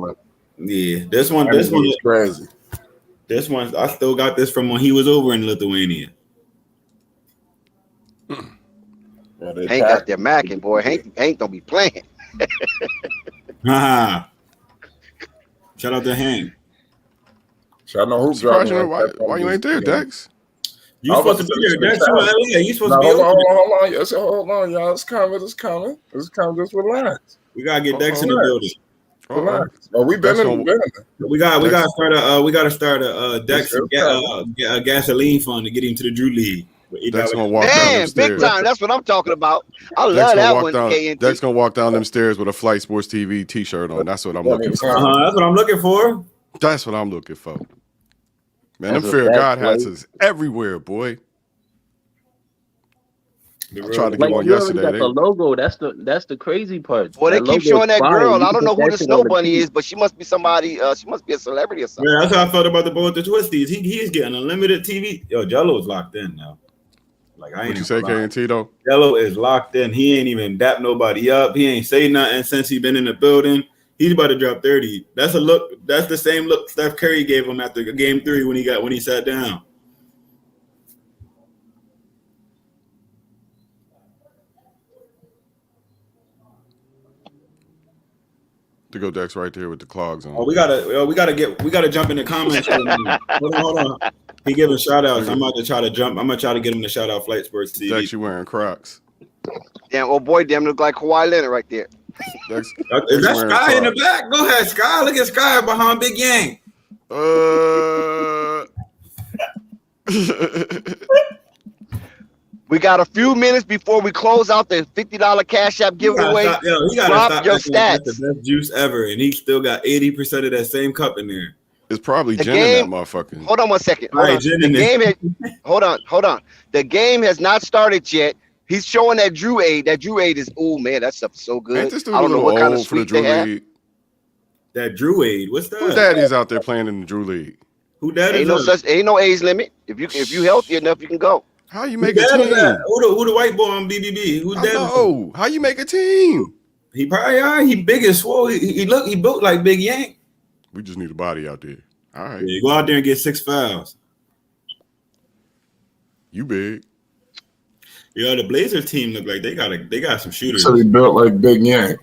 Yeah, this one is crazy. This one, I still got this from when he was over in Lithuania. Hank got there macking, boy. Hank don't be playing. Shout out to Hank. Shout out Hoop Jargon. Why you ain't there, Dex? You I was supposed about to to be say there. it's in That's the you in chat. LA. You supposed No, to be hold on, open. hold on. Yes, hold on, y'all. It's coming. It's coming. It's coming. Just relax. We gotta get Dex in the building. Relax. Oh, we've been in the building. We gotta start a Dex It's coming. a gasoline fund to get him to the Drew League. Dex gonna walk down them Man, big stairs. time. That's what I'm talking about. I Dex love gonna that walk one, down. KNT. Dex gonna walk down them stairs with a Flight Sports TV T-shirt on. That's what I'm looking for. That's what I'm looking for. That's what I'm looking for. Man, That's them a Fear of fact, God hats Flake. is everywhere, boy. The I real tried to Like get one you already yesterday. got the logo. That's the crazy part. Well, they That keep logo is showing that fire. girl. You I can don't know put who that the shit on snow the bunny tee. is, but she must be somebody. She must be a celebrity or something. Yeah, that's how I felt about the boy with the twisties. He's getting unlimited TV. Yo, Jello's locked in now. Like I ain't What you even say, gonna lie. KNT though? Jello is locked in. He ain't even dap nobody up. He ain't say nothing since he been in the building. He's about to drop 30. That's a look. That's the same look Steph Curry gave him after game 3 when he sat down. To go Dex right there with the clogs on. Oh, we gotta jump in the comments. Hold on. He giving shout outs. I'm about to try to jump. I'm gonna try to get him to shout out Flight Sports TV. Dex, you wearing Crocs. Damn, oh boy, damn, look like Kawhi Leonard right there. Dex, Is that wearing Sky in the Crocs. back? Go ahead, Sky. Look at Sky behind Big Yang. We got a few minutes before we close out the $50 Cash App giveaway. He gotta Drop stop your acting like stats. that's the best juice ever, and he still got 80% of that same cup in there. It's probably The gin in that game- motherfucker. Hold on one second. All right, The game hold on. The game has not started yet. He's showing that Drew Aid. That Drew Aid is, oh man, that stuff's so good. Ain't this dude I a don't know little what kind of old for the sweet Drew they have. League? That Drew Aid. What's that? Who daddy's out there playing in the Drew League? Who that Ain't is? no age limit. If you healthy enough, you can go. How you Who make a that is team? that? Who the white boy on BBB? Who I that is? know. How you make a team? He probably he big and swole. He built like Big Yank. We just need a body out there. All right. Yeah, go out there and get 6 fouls. You big. Yo, the Blazers team look like they got some shooters. So he built like Big Yang.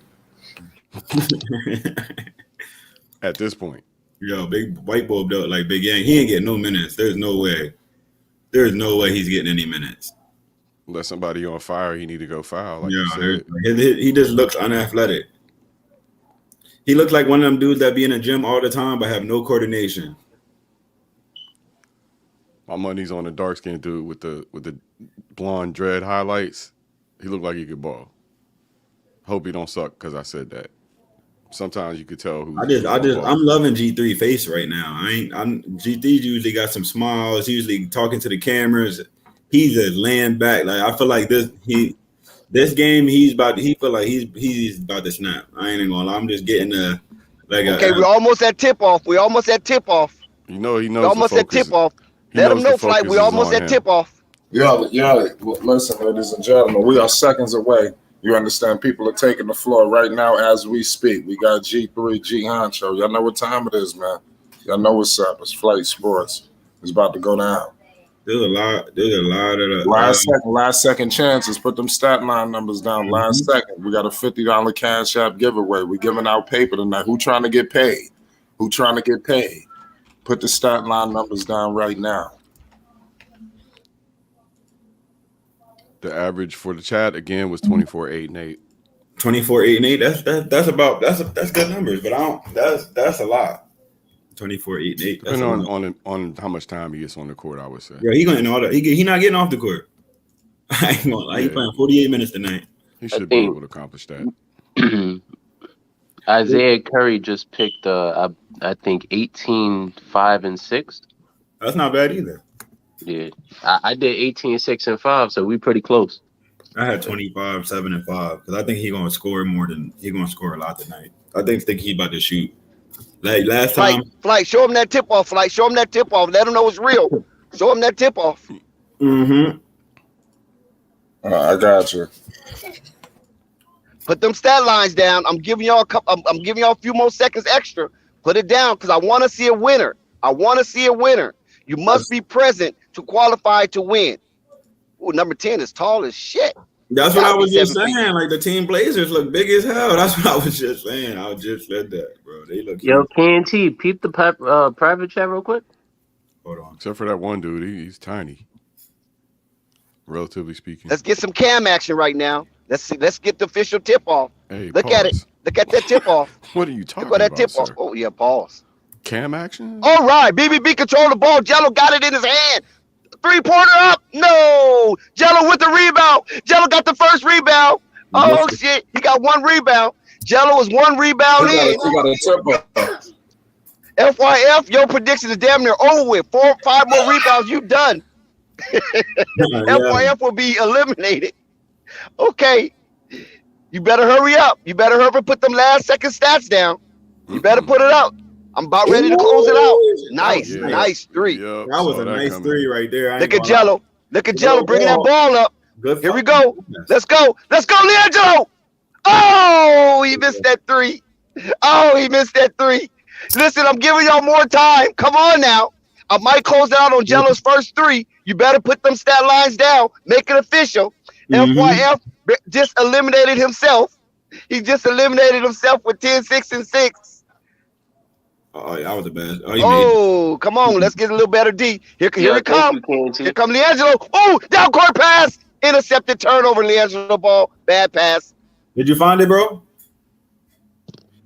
At this point. Yo, big white boy built like Big Yang. He ain't getting no minutes. There's no way. There's no way he's getting any minutes. Unless somebody on fire, he need to go foul. Like Yeah, you said. he just looks unathletic. He looks like one of them dudes that be in a gym all the time but have no coordination. My money's on the dark skinned dude with the blonde dread highlights. He looked like he could ball. Hope he don't suck because I said that. Sometimes you could tell who's I'm loving G3 face right now. G3 usually got some smiles, usually talking to the cameras. He's just laying back. Like I feel like this game he's about to snap. I ain't even gonna lie. I'm just getting We're almost at tip off. You know he knows. We're almost at tip off. Let him know, Flight. We're almost at tip off. Yeah. Listen, ladies and gentlemen, we are seconds away. You understand? People are taking the floor right now as we speak. We got G3, G Honcho. Y'all know what time it is, man. Y'all know what's up. It's Flight Sports. It's about to go down. There's a lot of last second chances. Put them stat line numbers down. Last second. We got a $50 Cash App giveaway. We're giving out paper tonight. Who trying to get paid? Put the stat line numbers down right now. The average for the chat again was 24, 8, and 8. 24, 8, and 8. That's good numbers, but that's a lot. 24, 8, and 8. Depending on how much time he gets on the court, I would say. Yeah, he going all that. He not getting off the court. I ain't gonna lie. He playing 48 minutes tonight. He should be able to accomplish that. Isaiah Curry just picked I think 18, 5, and 6. That's not bad either. Yeah, I did 18, 6, and 5, so we pretty close. I had 25, 7, and 5 because I think he's gonna score a lot tonight. I think he's about to shoot. Like last time, Flight, show him that tip off. Flight, show him that tip off. Let him know it's real. Show him that tip off. Mm-hmm. I got you. Put them stat lines down. I'm giving y'all I'm giving y'all a few more seconds extra. Put it down because I want to see a winner. You must be present to qualify to win. Ooh, number 10 is tall as shit. That's what I was just saying. Like the team Blazers look big as hell. That's what I was just saying. I just said that, bro. They look. Yo, KNT, peep the private chat real quick. Hold on. Except for that one dude, he's tiny. relatively speaking. Let's get some cam action right now. Let's see. Let's get the official tip off. Hey, Look at it. pause. Look at that tip off. What are you Look talking at that about, tip off. sir? Oh yeah, pause. Cam action? All right, BBB control the ball. Jello got it in his hand. 3-pointer up. No. Jello with the rebound. Jello got the first rebound. Oh shit, he got 1 rebound. Jello is 1 rebound in. He got a triple. FYF, your prediction is damn near over with. 4 or 5 more rebounds, you done. FYF will be eliminated. Okay. You better hurry up. You better hurry put them last second stats down. You better put it up. I'm about ready to close it out. Nice, Yeah. nice 3. Yep, That was saw a nice coming. 3 right there. I ain't Look at gonna lie. Jello. Look at Jello bringing that ball up. Good. Here we fucking go. business. Let's go. Let's go, Liangelo. Oh, he missed that 3. Oh, he missed that 3. Listen, I'm giving y'all more time. Come on now. I might close out on Jello's first 3. You better put them stat lines down. Make it official. FYF just eliminated himself. He just eliminated himself with 10, 6, and 6. Oh, that was the best. Oh, he made Oh, come on. Let's get a little better D. Here Yeah, it come. thank you, Here KNT. come Liangelo. Oh, down court pass. Intercepted turnover, Liangelo ball. Bad pass. it. Did you find it, bro?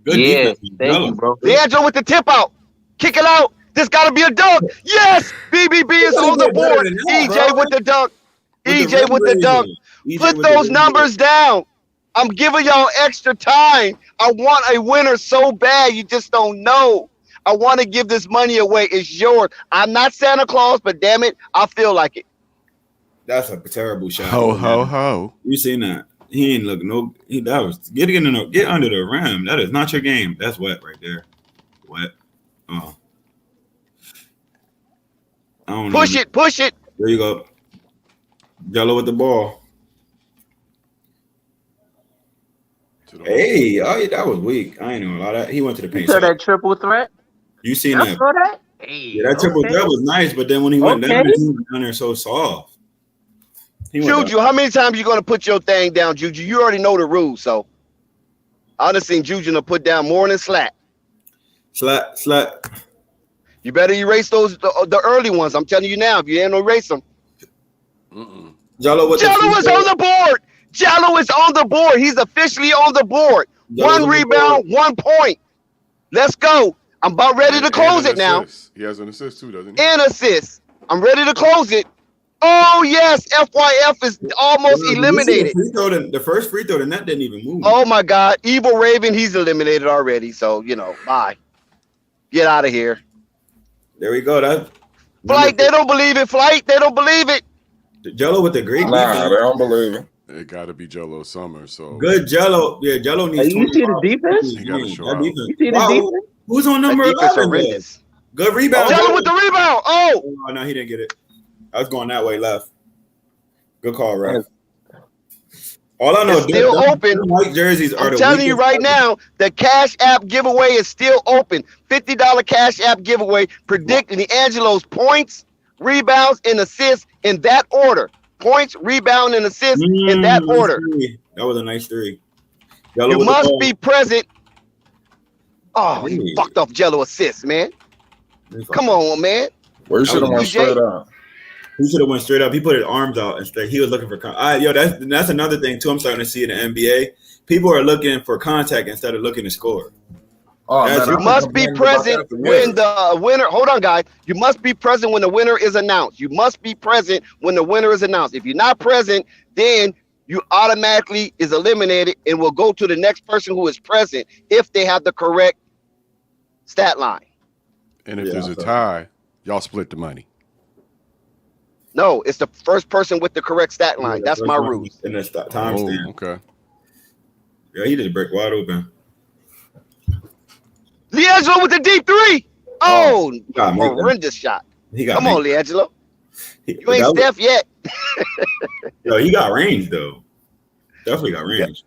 Good Yeah, defense. thank Jello. you, bro. Liangelo with the tip out. Kick it out. This got to be a dunk. Yes. BBB is gotta on the get better board. than that, EJ bro. with the dunk. With the EJ with the rim dunk. raising. EJ Put with the those rim numbers down. I'm giving y'all extra time. I want a winner so bad. You just don't know. I want to give this money away. It's yours. I'm not Santa Claus, but damn it, I feel like it. That's a terrible shot. Ho, ho, ho. You seen that? He ain't look no. That was get under the rim. That is not your game. That's wet right there. Wet. Oh. I don't know. Push it, push it. There you go. Jello with the ball. Hey, oh, yeah, that was weak. I ain't know a lot of that. He went to the You paint. saw side. that triple threat? You seen I that? saw that. Hey, Yeah, that triple threat was nice, but then when he went down, he was down there so soft. He went Juju, how many times you gonna put your thing down, Juju? You already know the rules, so I done seen Juju to put down more than slack. Slap. You better erase those the early ones. I'm telling you now. If you ain't erase them, Jello with Jello is the on the board. Jello is on the board. He's officially on the board. Jello's on 1 the rebound, 1 point. Let's go. I'm about ready to close it now. He has an assist too, doesn't he? And assist. I'm ready to close it. Oh yes, FYF is almost eliminated. The first free throw, the net didn't even move. Oh my God, Evil Raven, he's eliminated already. So bye. Get out of here. There we go. That Flight, they don't believe it. Flight, they don't believe it. Jello with the great Nah, defense. they don't believe it. It got to be Jello Summer. So Good Jello. Yeah, Jello needs. You see the defense? He gotta show That out. defense. You see the Wow, defense? who's on That number defense 11? There? horrendous. Good rebound. Jello with the rebound. Oh, Oh no, he didn't get it. I was going that way left. Good call, ref. All I know It's still open. White jerseys are I'm the telling you weakest right ever. now, the Cash App giveaway is still open. $50 Cash App giveaway. Predict Liangelo's points, rebounds, and assists in that order. Points, rebound, and assists in that nice order. three. That was a nice 3. Jello You with the must ball. be present. Oh, he Hey. fucked off Jello assist, man. Come on, man. We should have went EJ. straight up. He should have went straight up. He put his arms out and straight. He was looking for that's another thing too. I'm starting to see in the NBA. People are looking for contact instead of looking to score. Oh, That's- man, You I've must been be complaining about present that for when years. the winner. Hold on, guys. You must be present when the winner is announced. You must be present when the winner is announced. If you're not present, then you automatically is eliminated and will go to the next person who is present if they have the correct stat line. And if Yeah, there's a so- tie, y'all split the money. No, it's the first person with the correct stat line. That's my rule. In the time Oh, stamp. okay. Yeah, he just break wide open. Liangelo with the deep 3. Oh, God, make that. horrendous shot. He got Come on, Liangelo. He, You ain't that was- Steph yet. Yo, he got range though. Definitely got range.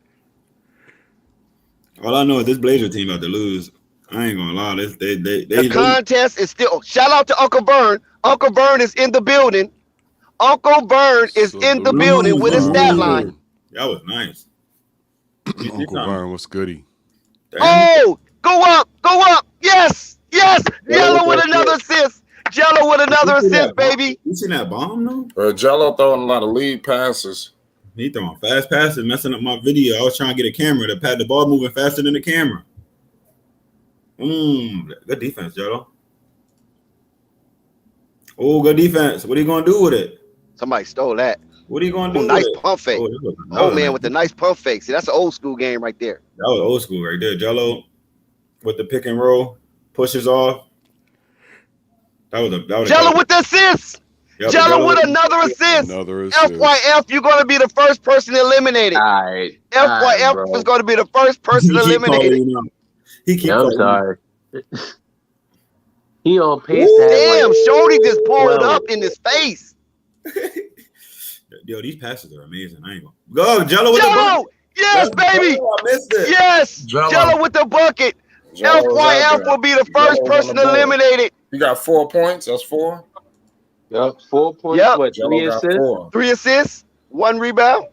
All I know is this Blazer team about to lose. I ain't gonna lie. The contest is still. Shout out to Uncle Vern. Uncle Vern is in the building. Uncle Vern is in the building with his stat line. That was nice. Uncle Vern, what's goody? Damn. Oh, go up, go up. Yes, yes. Yellow with another assist. Jello with another You see assist, that bomb? baby. You seen that bomb though? Jello throwing a lot of lead passes. He throwing fast passes, messing up my video. I was trying to get a camera to pad the ball moving faster than the camera. Good defense, Jello. Oh, good defense. What are you gonna do with it? Somebody stole that. What are you gonna do? Nice with it? pump fake. Man, with the nice pump fake. See, that's an old school game right there. That was old school right there. Jello with the pick and roll, pushes off. That was Jello with the assist. Yep, Jello with another assist. FYF, you're going to be the first person eliminated. All right. FYF is going to be the first person eliminated. He keeps I'm sorry. He on pace. Damn, Shorty just pulled up in his face. Yo, these passes are amazing. I ain't gonna go. Jello with the bucket. Yes, baby. I missed it. Yes, Jello with the bucket. FYF will be the first person eliminated. You got 4 points. That's 4. Yep, 4 points. Yep. What, 3 assists? 3 assists, 1 rebound.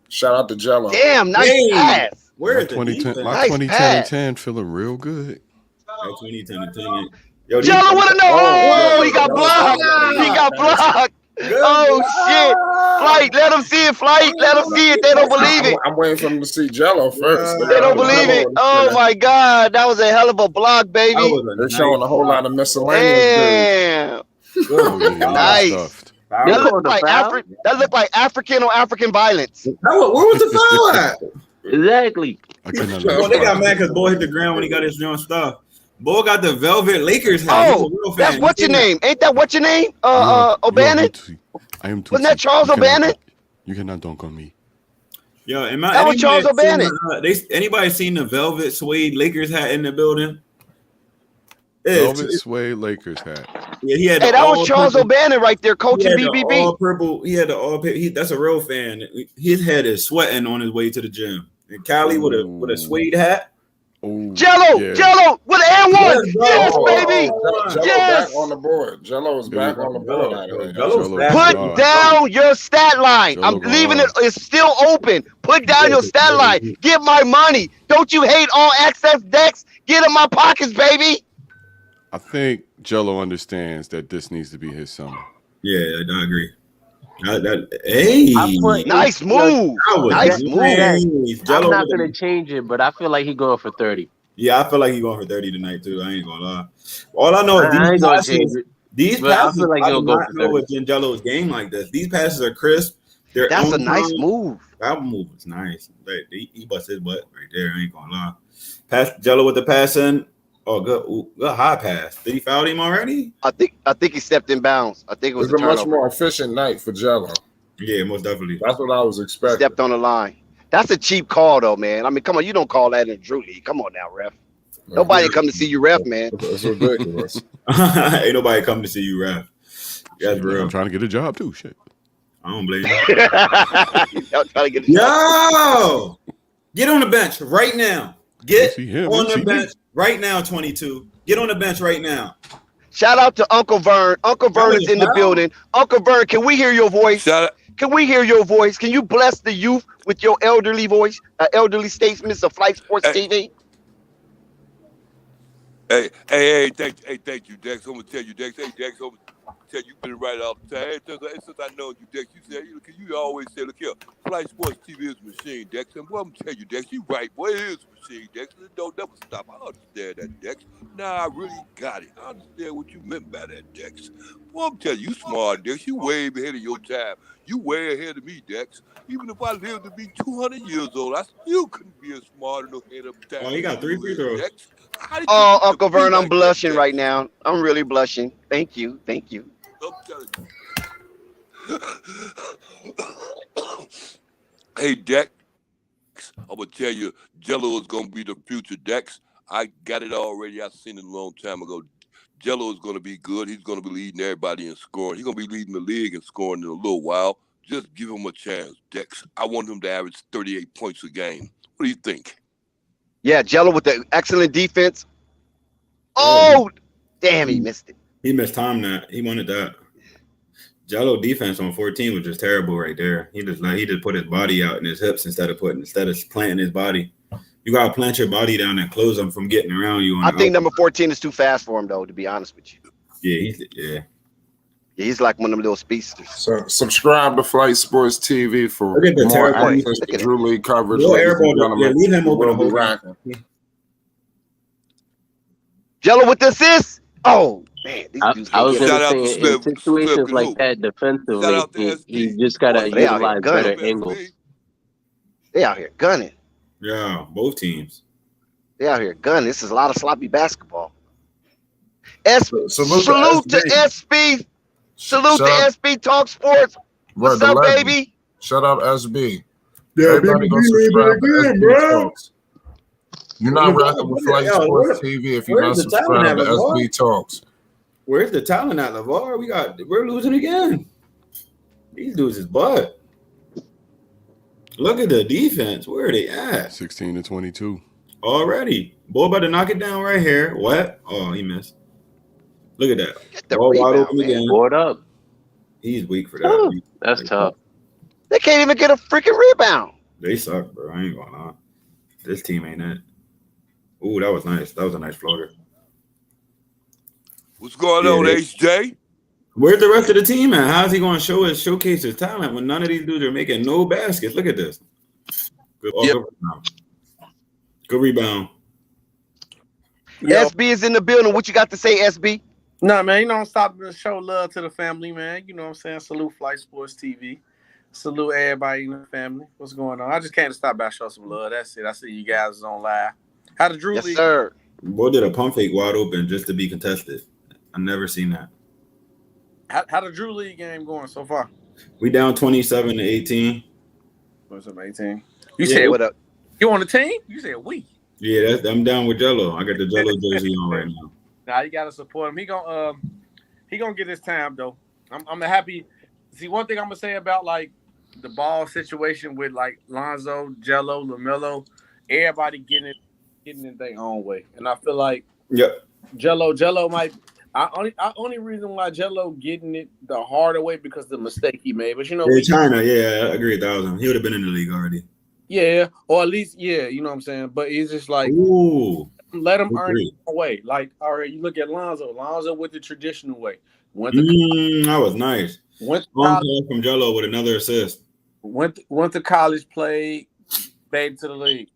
Shout out to Jello. Damn, nice pass. Where is my 2010 nice and 10 feeling real good. 2010 and 10. Yo, Jello with another. He got blocked. He got blocked. Oh shit! Flight, let them see it. Flight, let them see it. They don't believe it. I'm waiting for them to see Jello first. They don't believe it. Oh my God, that was a hell of a block, baby. They're showing a whole lot of miscellaneous. Damn. Nice. That looked like African on African violence. Where was the foul at? Exactly. Well, they got mad because Boy hit the ground when he got his own stuff. Boy got the Velvet Lakers hat. Oh, that's what's your name? Ain't that what's your name? O'Bannon? I am Wasn't that Charles O'Bannon? You cannot dunk on me. Yo, that was Charles O'Bannon. Anybody seen the Velvet Suede Lakers hat in the building? Velvet Suede Lakers hat. Yeah, he had. Hey, that was Charles O'Bannon right there, coaching BBB. All purple. He had the all. That's a real fan. His head is sweating on his way to the gym. And Cali with a suede hat. Jello with an and 1. Yes, baby. Jello back on the board. Jello is back on the board. Put down your stat line. I'm leaving it. It's still open. Put down your stat line. Get my money. Don't you hate all access decks? Get in my pockets, baby. I think Jello understands that this needs to be his summer. Yeah, I agree. Nice move. Nice move. I'm not going to change it, but I feel like he's going for 30. Yeah, I feel like he's going for 30 tonight, too. I ain't going to lie. All I know is these passes, I do not know what's in Jello's game like this. These passes are crisp. That's a nice move. That move is nice. He bust his butt right there. I ain't going to lie. Pass Jello with the pass in. Oh, good high pass. Did he foul him already? I think he stepped in bounds. I think it was a much more efficient night for Jello. Yeah, most definitely. That's what I was expecting. Stepped on the line. That's a cheap call, though, man. I mean, come on, you don't call that in Drew League. Come on now, ref. Nobody come to see you, ref, man. It's ridiculous. Ain't nobody come to see you, ref. That's real. I'm trying to get a job too. Shit. I don't blame you. Y'all trying to get a job. Yo, get on the bench right now. Get on the bench right now, 22. Get on the bench right now. Shout out to Uncle Vern. Uncle Vern is in the building. Uncle Vern, can we hear your voice? Can we hear your voice? Can you bless the youth with your elderly voice? Elderly statesman of Flight Sports TV? Thank you, Dex. I'm gonna tell you, Dex. Hey, Dex, I'm gonna tell you, you've been right all the time. Since I know you, Dex, you said you always say, look here, Flight Sports TV is a machine, Dex. And boy, I'm gonna tell you, Dex, you right, boy, it is a machine, Dex. Don't never stop. I understand that, Dex. Nah, I really got it. I understand what you meant by that, Dex. Boy, I'm telling you, smart, Dex. You way ahead of your time. You way ahead of me, Dex. Even if I lived to be 200 years old, I still couldn't be as smart enough ahead of time. Oh, he got 3 free throws. Dex. Oh, Uncle Vern, I'm blushing right now. I'm really blushing. Thank you. Thank you. I'm telling you. Hey, Dex, I'm going to tell you, Jello is going to be the future, Dex. I got it already. I seen it a long time ago. Jello is going to be good. He's going to be leading everybody in scoring. He's going to be leading the league in scoring in a little while. Just give him a chance, Dex. I want him to average 38 points a game. What do you think? Yeah, Jello with the excellent defense. Oh, damn, he missed it. He missed time that. He wanted that. Jello defense on 14 was just terrible right there. He just put his body out in his hips instead of planting his body. You gotta plant your body down and close him from getting around you. I think number 14 is too fast for him, though, to be honest with you. Yeah, He's like one of them little speedsters. So subscribe to Flight Sports TV for Look at the more terrible access Look to at it. Drew League coverage. Little Ladies and airball. Yeah, gentlemen, leave him we open will the be whole racking. game. Jello with the assist. Oh man, these dudes I can't was get gonna Shout it. out to say in Smith situations and like who? that Shout defensively, out to he SB. just Boy, gotta They out here utilize gunning. better SB. angles. They out here gunning. Yeah, both teams. They out here gunning. This is a lot of sloppy basketball. Salute Salute to to SB. Salute to Shout out, SB Talk Sports. What's the up, legend. baby? Shout out SB. Yeah, Everybody go subscribe to SB bro. Talks. You're not rocking with Flight Sports TV if you're not where's the talent subscribed to at, LeVar? SB Talks. Where's the talent at, LeVar? We're losing again. These dudes is butt. Look at the defense. Where are they at? 16-22. Already. Boy about to knock it down right here. What? Oh, he missed. Look at that. Get the Ball wide rebound, open man. again. Board up. He's weak for that. Ooh, that's tough. They can't even get a freaking rebound. They suck, bro. I ain't going on. This team ain't it. Ooh, that was nice. That was a nice floater. What's going on, HJ? Where's the rest of the team at? How's he going to showcase his talent when none of these dudes are making no baskets? Look at this. Good, good rebound. SB is in the building. What you got to say, SB? No, man, stop to show love to the family, man. You know what I'm saying? Salute Flight Sports TV. Salute everybody in the family. What's going on? I just came to stop by and show some love. That's it. I see you guys is on live. How the Drew Yes, League? sir. Boy did a pump fake wide open just to be contested. I've never seen that. How the Drew League game going so far? We down 27-18. 18. You said what up? You on the team? You said we. Yeah, I'm down with Jello. I got the Jello jersey on right now. Nah, you gotta support him. He gonna get his time though. I'm happy. See, one thing I'm gonna say about like the ball situation with like Lonzo, Jello, LaMelo, everybody getting it their own way, and I feel like Jello might. Only reason why Jello getting it the harder way because of the mistake he made. But you know, China, yeah, I agree 1,000. He would have been in the league already. Yeah, or at least you know what I'm saying. But it's just like let him earn it away. Like, all right, you look at Lonzo with the traditional way. That was nice. Went from Jello with another assist. Went to college, played, made to the league.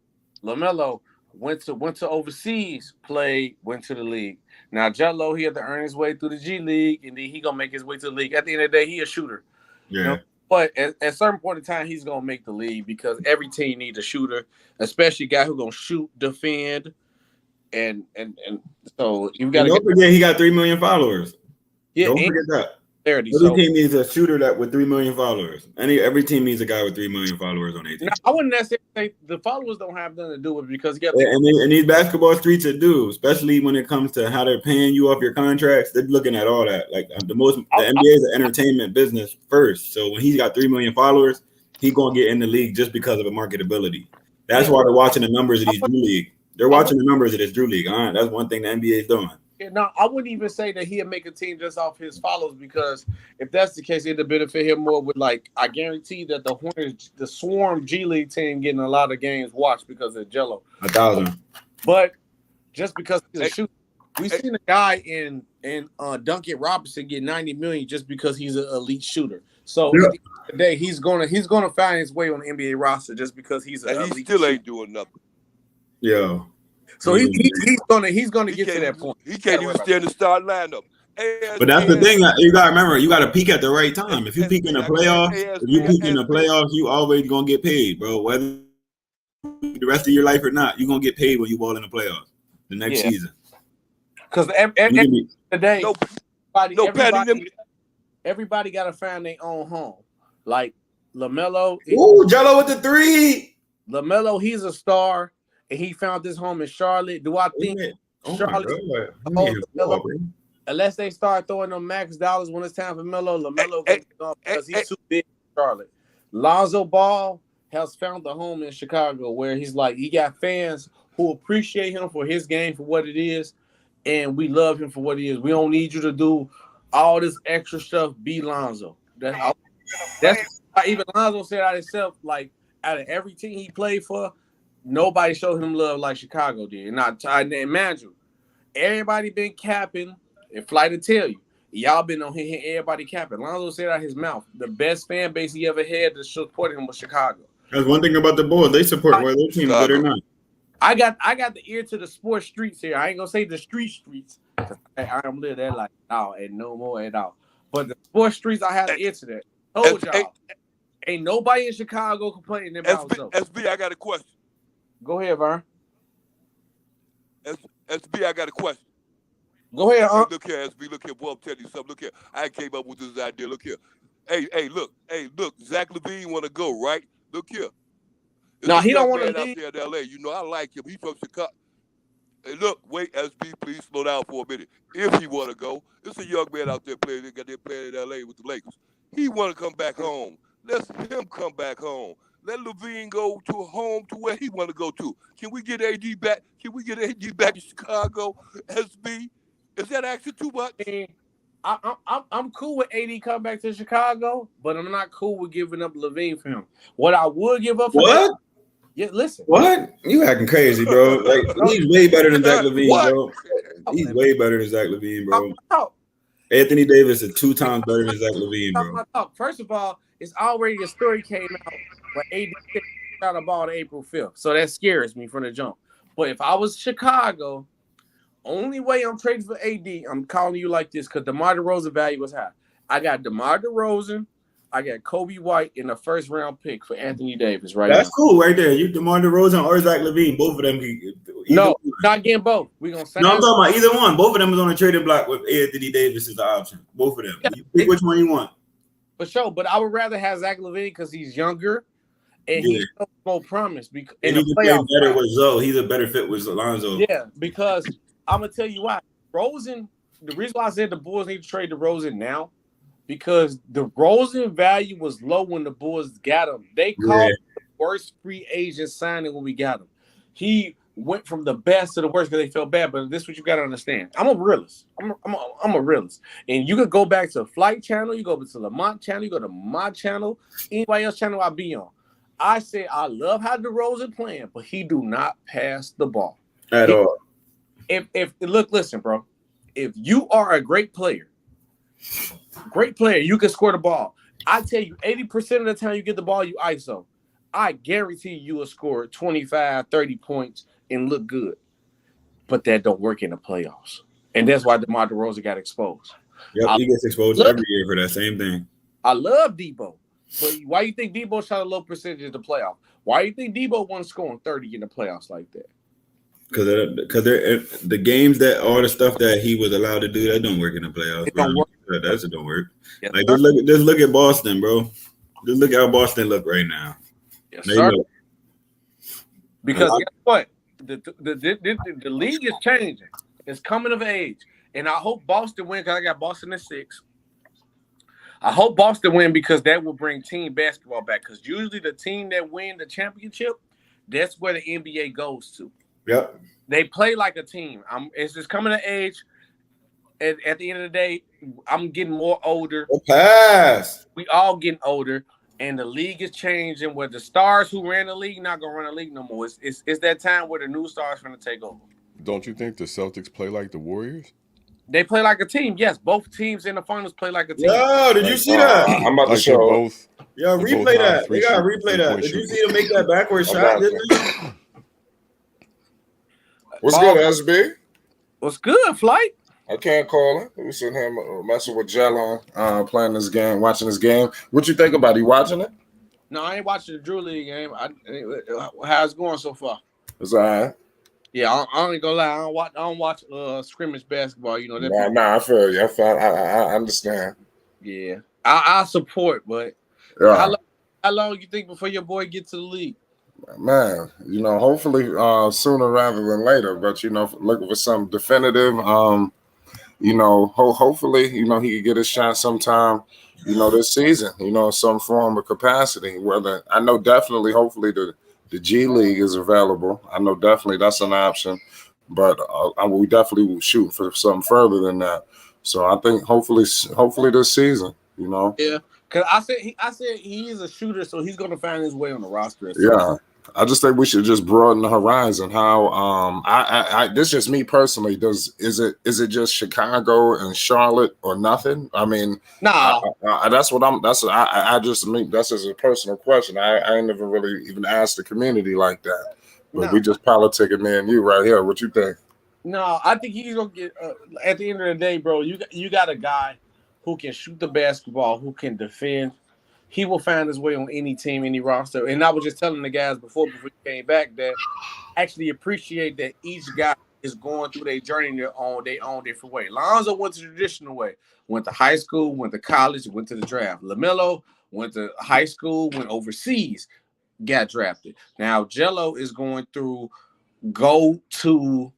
LaMelo went to overseas, played, went to the league. Now Jello, he had to earn his way through the G League, and then he gonna make his way to the league. At the end of the day, he a shooter. Yeah. You know? But at a certain point in time, he's gonna make the league because every team needs a shooter, especially a guy who's gonna shoot, defend, and so you got to don't forget he got 3 million followers. Yeah, don't forget that. Every team needs a shooter with 3 million followers. Every team needs a guy with 3 million followers on their team. Now, I wouldn't necessarily say the followers don't have nothing to do with it because and these basketball streets are do, especially when it comes to how they're paying you off your contracts. They're looking at all that. Like the NBA is an entertainment business first. So when he's got 3 million followers, he's gonna get in the league just because of the marketability. That's why they're watching the numbers of these Drew League. They're watching the numbers of this Drew League. All right, that's one thing the NBA is doing. Yeah, no, I wouldn't even say that he'd make a team just off his followers because if that's the case, it'd benefit him more with I guarantee that the Hornets, the Swarm G League team getting a lot of games watched because of Jello. 1,000. But just because he's a shooter, we've seen a guy in Duncan Robinson get 90 million just because he's an elite shooter. So at the end of the day, he's gonna find his way on the NBA roster just because he's an elite still shooter. ain't doing nothing. Yeah. So he's gonna get to that point. He can't even stand the start lineup. But that's the thing. You gotta remember, you gotta peak at the right time. If you peak in the playoffs, you always gonna get paid, bro. Whether the rest of your life or not, you're gonna get paid when you ball in the playoffs the next season. Because today, everybody got to find their own home. Like LaMelo. Jello with the 3. LaMelo, he's a star, and he found this home in Charlotte. Do I think Charlotte? Unless they start throwing them max dollars when it's time for LaMelo because he's too big for Charlotte. Lonzo Ball has found the home in Chicago where he got fans who appreciate him for his game for what it is, and we love him for what he is. We don't need you to do all this extra stuff. Be Lonzo. That's why even Lonzo said out himself, out of every team he played for, nobody showed him love like Chicago did. And I imagine everybody been capping, and Flight to tell you, Y'all been on here, everybody capping. Lonzo said out his mouth, the best fan base he ever had to support him was Chicago. That's one thing about the Bulls. They support whether their team good or not. I got the ear to the sports streets here. I ain't gonna say the streets. I don't live that like now and no more at all. But the sports streets, I had an ear to that. Told y'all, ain't nobody in Chicago complaining about those. SB, I got a question. Go ahead, Vern. SB, I got a question. Go ahead, Hey, look here, SB. Look here, boy. I'm telling you something. Look here. I came up with this idea. Look here. Hey, look. Zach LaVine want to go, right? Look here. No, he don't want to leave. leave. Out there in LA. You know, I like him. He's from Chicago. Hey, look, wait, SB, please slow down for a minute. If he want to go, it's a young man out there playing. They got their playing in LA with the Lakers. He want to come back home. Let him come back home. Let LaVine go to home to where he want to go to. Can we get AD back? Can we get AD back to Chicago? SB, is that actually too much? I'm cool with AD coming back to Chicago, but I'm not cool with giving up LaVine for him. What I would give up for what? him, yeah, listen. What? You acting crazy, bro. Like he's way better than Zach LaVine, bro. He's way better than Zach LaVine, bro. Anthony Davis is 2 times better than Zach LaVine, bro. First of all, it's already a story came out where AD got a ball on April 5th. So that scares me from the jump. But if I was Chicago, only way I'm trading for AD, I'm calling you like this because DeMar DeRozan value was high. I got DeMar DeRozan, I got Kobe White in the first round pick for Anthony Davis right That's now. cool right there. You DeMar DeRozan or Zach LaVine, both of them. Not getting both. We're gonna I'm talking about either one. Both of them is on the trading block with Anthony Davis is the option. Both of them. You pick which one you want. For sure, but I would rather have Zach LaVine because he's younger and he's more promise. And he can play better with Zoe. He's a better fit with Alonzo. Yeah, because I'm gonna tell you why. Rosen, the reason why I said the Bulls need to trade DeRozan now, because DeRozan value was low when the Bulls got him. They called him the worst free agent signing when we got him. He went from the best to the worst because they felt bad. But this is what you got to understand. I'm a realist. I'm a realist. And you could go back to Flight Channel. You go to the Lamont Channel. You go to my channel. Anybody else channel I be on. I say I love how DeRozan playing, but he do not pass the ball. At all. Listen, bro. If you are a great player, you can score the ball. I tell you, 80% of the time you get the ball, you ISO. I guarantee you will score 25, 30 points and look good. But that don't work in the playoffs. And that's why DeMar DeRozan got exposed. Yep, he gets exposed every year for that same thing. I love Debo. But why you think Debo shot a low percentage in the playoff? Why you think Debo wasn't scoring 30 in the playoffs like that? Because the games that all the stuff that he was allowed to do that don't work in the playoffs. It don't work. That don't work. Yes, like just look at Boston, bro. Just look at how Boston look right now. Yes, sir. Because guess what? The league is changing. It's coming of age, and I hope Boston win because I got Boston at 6. I hope Boston win because that will bring team basketball back. Because usually the team that win the championship, that's where the NBA goes to. Yep. They play like a team. It's just coming of age. At the end of the day, I'm getting more older. Pass. We all getting older, and the league is changing. Where the stars who ran the league not gonna run the league no more. It's that time where the new stars gonna take over. Don't you think the Celtics play like the Warriors? They play like a team. Yes, both teams in the finals play like a team. Yo, did you see that? I'm about to show both. Yo, replay that. They gotta replay that. Did you see them make that backward shot? What's good, SB? What's good, Flight? I can't call it. We sitting here messing with Jello, playing this game, watching this game. What you think about it? You watching it? No, I ain't watching the Drew League game. How's it going so far? It's all right. Yeah, I ain't gonna lie. I don't watch scrimmage basketball. You know that. Nah, I feel you. I understand. Yeah, I support, but how long you think before your boy get to the league? Man, hopefully sooner rather than later. But looking for something definitive. Hopefully, he could get a shot sometime. This season. Some form of capacity. Whether I know definitely, hopefully the G League is available. I know definitely that's an option, but we definitely will shoot for something further than that. So I think hopefully this season, Yeah, because I said he is a shooter, so he's gonna find his way on the roster. Yeah, I just think we should just broaden the horizon. How I this is just me personally. Is it just Chicago and Charlotte or nothing? I mean, Nah, that's what I'm. I just mean that's just a personal question. I ain't never really even asked the community like that. But we no, just politicking me and you right here. What you think? no. I think he's gonna get. At the end of the day, bro, you got a guy who can shoot the basketball, who can defend. He will find his way on any team, any roster. And I was just telling the guys before you came back that actually appreciate that each guy is going through their journey in their own different way. Lonzo went the traditional way, went to high school, went to college, went to the draft. LaMelo went to high school, went overseas, got drafted. Now Jello is going through go to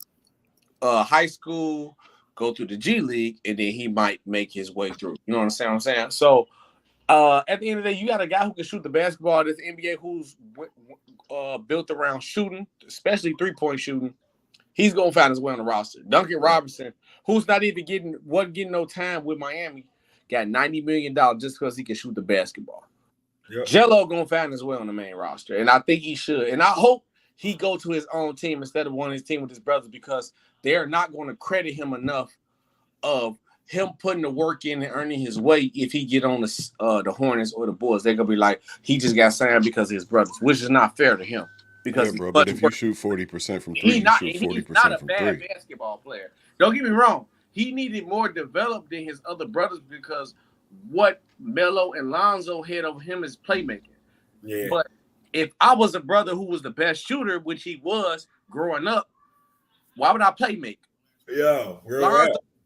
high school, go through the G League, and then he might make his way through. You know what I'm saying? So at the end of the day, you got a guy who can shoot the basketball. This NBA who's built around shooting, especially 3-point shooting. He's gonna find his way on the roster. Duncan Robinson, who's not even wasn't getting no time with Miami, got $90 million just because he can shoot the basketball. Yep. Jello gonna find his way on the main roster, and I think he should. And I hope he go to his own team instead of one of his team with his brothers, because they're not going to credit him enough of him putting the work in and earning his way. If he get on the Hornets or the Bulls, they're gonna be like, he just got signed because of his brothers, which is not fair to him. Because bro, but if you shoot 40% from three, he's you shoot 40% he's not a from bad three. basketball player. Don't get me wrong. He needed more developed than his other brothers, because what Melo and Lonzo had over him is playmaking. Yeah. But if I was a brother who was the best shooter, which he was growing up, why would I play make? Yeah,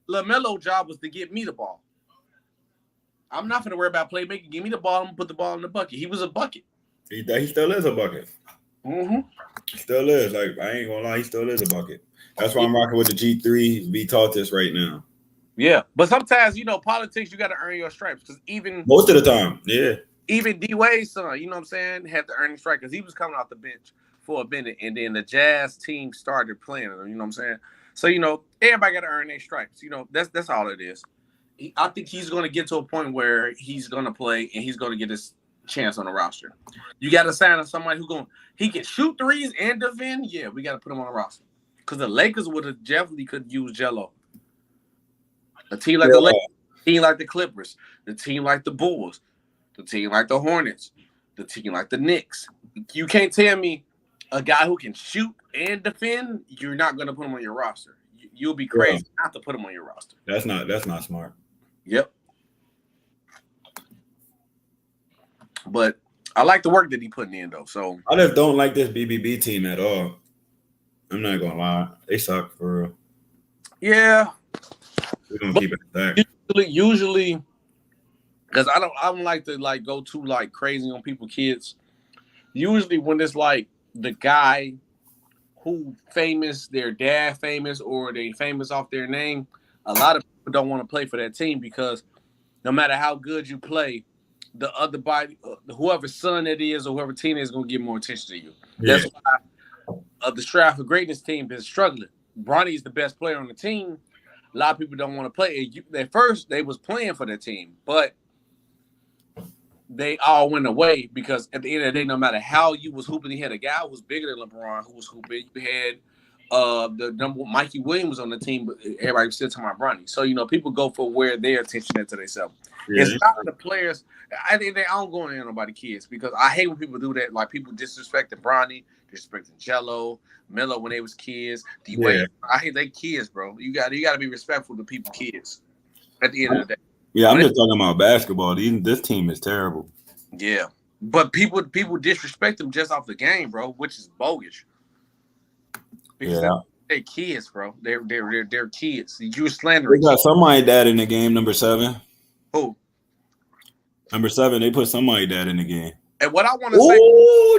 LaMelo job was to get me the ball. I'm not going to worry about playmaking. Give me the ball and put the ball in the bucket. He was a bucket. He still is a bucket. Mm-hmm. Still is. Like, I ain't gonna lie, he still is a bucket. That's why I'm rocking with the G3. We taught this right now. Yeah, but sometimes, politics, you got to earn your stripes, because even most of the time, yeah. Even D-Wade's son, you know what I'm saying, had to earn his strike, because he was coming off the bench for a minute, and then the Jazz team started playing him. You know what I'm saying? So everybody got to earn their stripes. That's all it is. I think he's going to get to a point where he's going to play and he's going to get his chance on the roster. You got to sign somebody he can shoot threes and defend. Yeah, we got to put him on the roster, because the Lakers definitely could use Jello. A team like the Lakers, a team like the Clippers, the team like the Bulls, the team like the Hornets, the team like the Knicks. You can't tell me a guy who can shoot and defend, you're not going to put him on your roster. You'll be crazy not to put him on your roster. That's not smart. Yep. But I like the work that he putting in, though. So I just don't like this BBB team at all. I'm not gonna lie, they suck for real. Yeah, we're gonna keep it back. Usually, because I don't like to go too crazy on people's kids. Usually, when it's the guy who famous, their dad famous, or they famous off their name, a lot of people don't want to play for that team, because no matter how good you play, the other body, whoever's son it is or whoever team is going to get more attention to you. Yeah. That's why the Strive for Greatness team is struggling. Bronny is the best player on the team. A lot of people don't want to play. At first, they was playing for the team, but they all went away, because at the end of the day, no matter how you was hooping, he had a guy who was bigger than LeBron who was hooping. You had the number Mikey Williams on the team, but everybody was still talking about Bronny. So people go for where their attention is to themselves. Yeah. It's not the players. I don't go in nobody's kids, because I hate when people do that. Like, people disrespecting Bronny, disrespecting Jello, Melo when they was kids. D-Wade, I hate they kids, bro. You got to be respectful to people's kids. At the end of the day. Yeah, I'm just talking about basketball. This team is terrible. Yeah, but people disrespect them just off the game, bro, which is bogus. Because they're kids, bro. They're kids. You slandering. They got somebody dad in the game, number 7. Who? Number 7. They put somebody dad in the game. And what I want to say,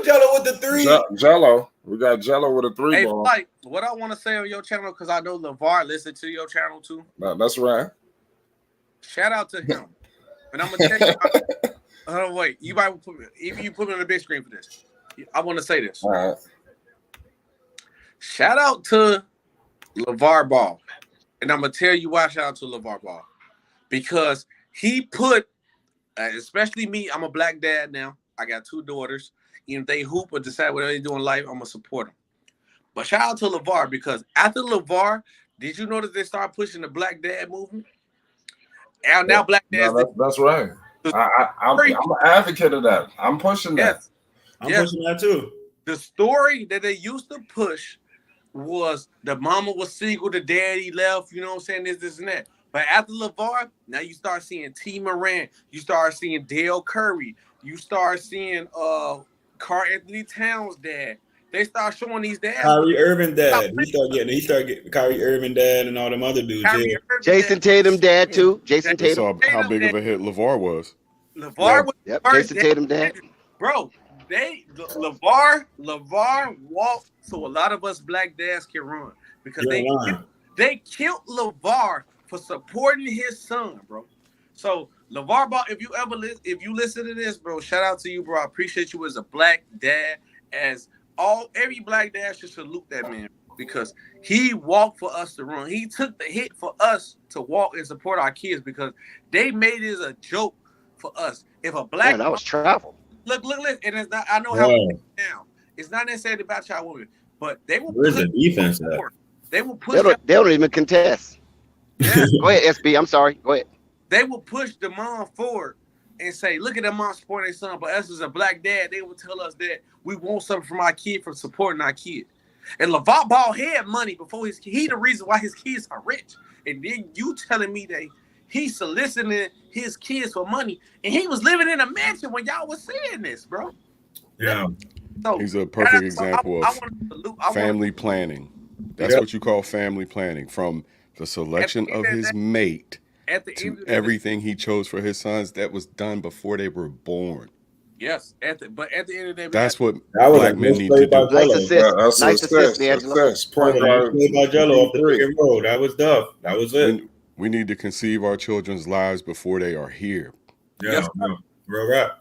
Jello with the 3. Jello, we got Jello with a 3 ball. What I want to say on your channel, because I know LeVar listened to your channel too. That's right. Shout out to him. And I'm gonna tell you. Wait, you might even you put me on the big screen for this. I want to say this. All right. Shout out to LeVar Ball, and I'm gonna tell you why. Shout out to LeVar Ball, because he put, especially me. I'm a black dad now. I got 2 daughters. Even if they hoop or decide what they do in life, I'm gonna support them. But shout out to LeVar, because after LeVar, did you notice they started pushing the Black Dad movement? And now Black Dads. No, that's right. I'm an advocate of that. I'm pushing that. Yes. I'm pushing that too. The story that they used to push was the mama was single, the daddy left, you know what I'm saying, this and that. But after LeVar, now you start seeing T. Moran, you start seeing Dale Curry, you start seeing Karl Anthony Towns' dad. They start showing these dads. Kyrie Irving dad. He started getting Kyrie Irving dad and all them other dudes. Yeah. Jason Tatum dad too. Jason We saw Tatum. how big of a hit LeVar was. LeVar was Yep. Jason Tatum dad. Bro, LeVar walked so a lot of us black dads can run, because they killed LeVar for supporting his son, bro. So LeVar Ball, if you listen to this, bro, shout out to you, bro. I appreciate you as a black dad. Every black dad should salute that man, because he walked for us to run. He took the hit for us to walk and support our kids, because they made it as a joke for us. If a black that was travel. Look, and it's not. I know how it's down. It's not necessarily about y'all women, but they will. Where's the defense at? They will push. They don't even contest. Yeah. Go ahead, SB. I'm sorry. Go ahead. They will push the mom forward and say, "Look at the mom supporting their son." But us as a black dad, they will tell us that we want something from our kid for supporting our kid. And LeVar Ball had money before he the reason why his kids are rich. And then you telling me that he's soliciting his kids for money, and he was living in a mansion when y'all was saying this, bro. Yeah. So, he's a perfect example of family planning. That's what you call family planning. From the selection of his mate to everything he chose for his sons, that was done before they were born. Yes, but at the end of the day, that's what black men need to do. Nice assist, nice assist, Liangelo. That was tough. That was it. We need to conceive our children's lives before they are here. Yeah, real rap.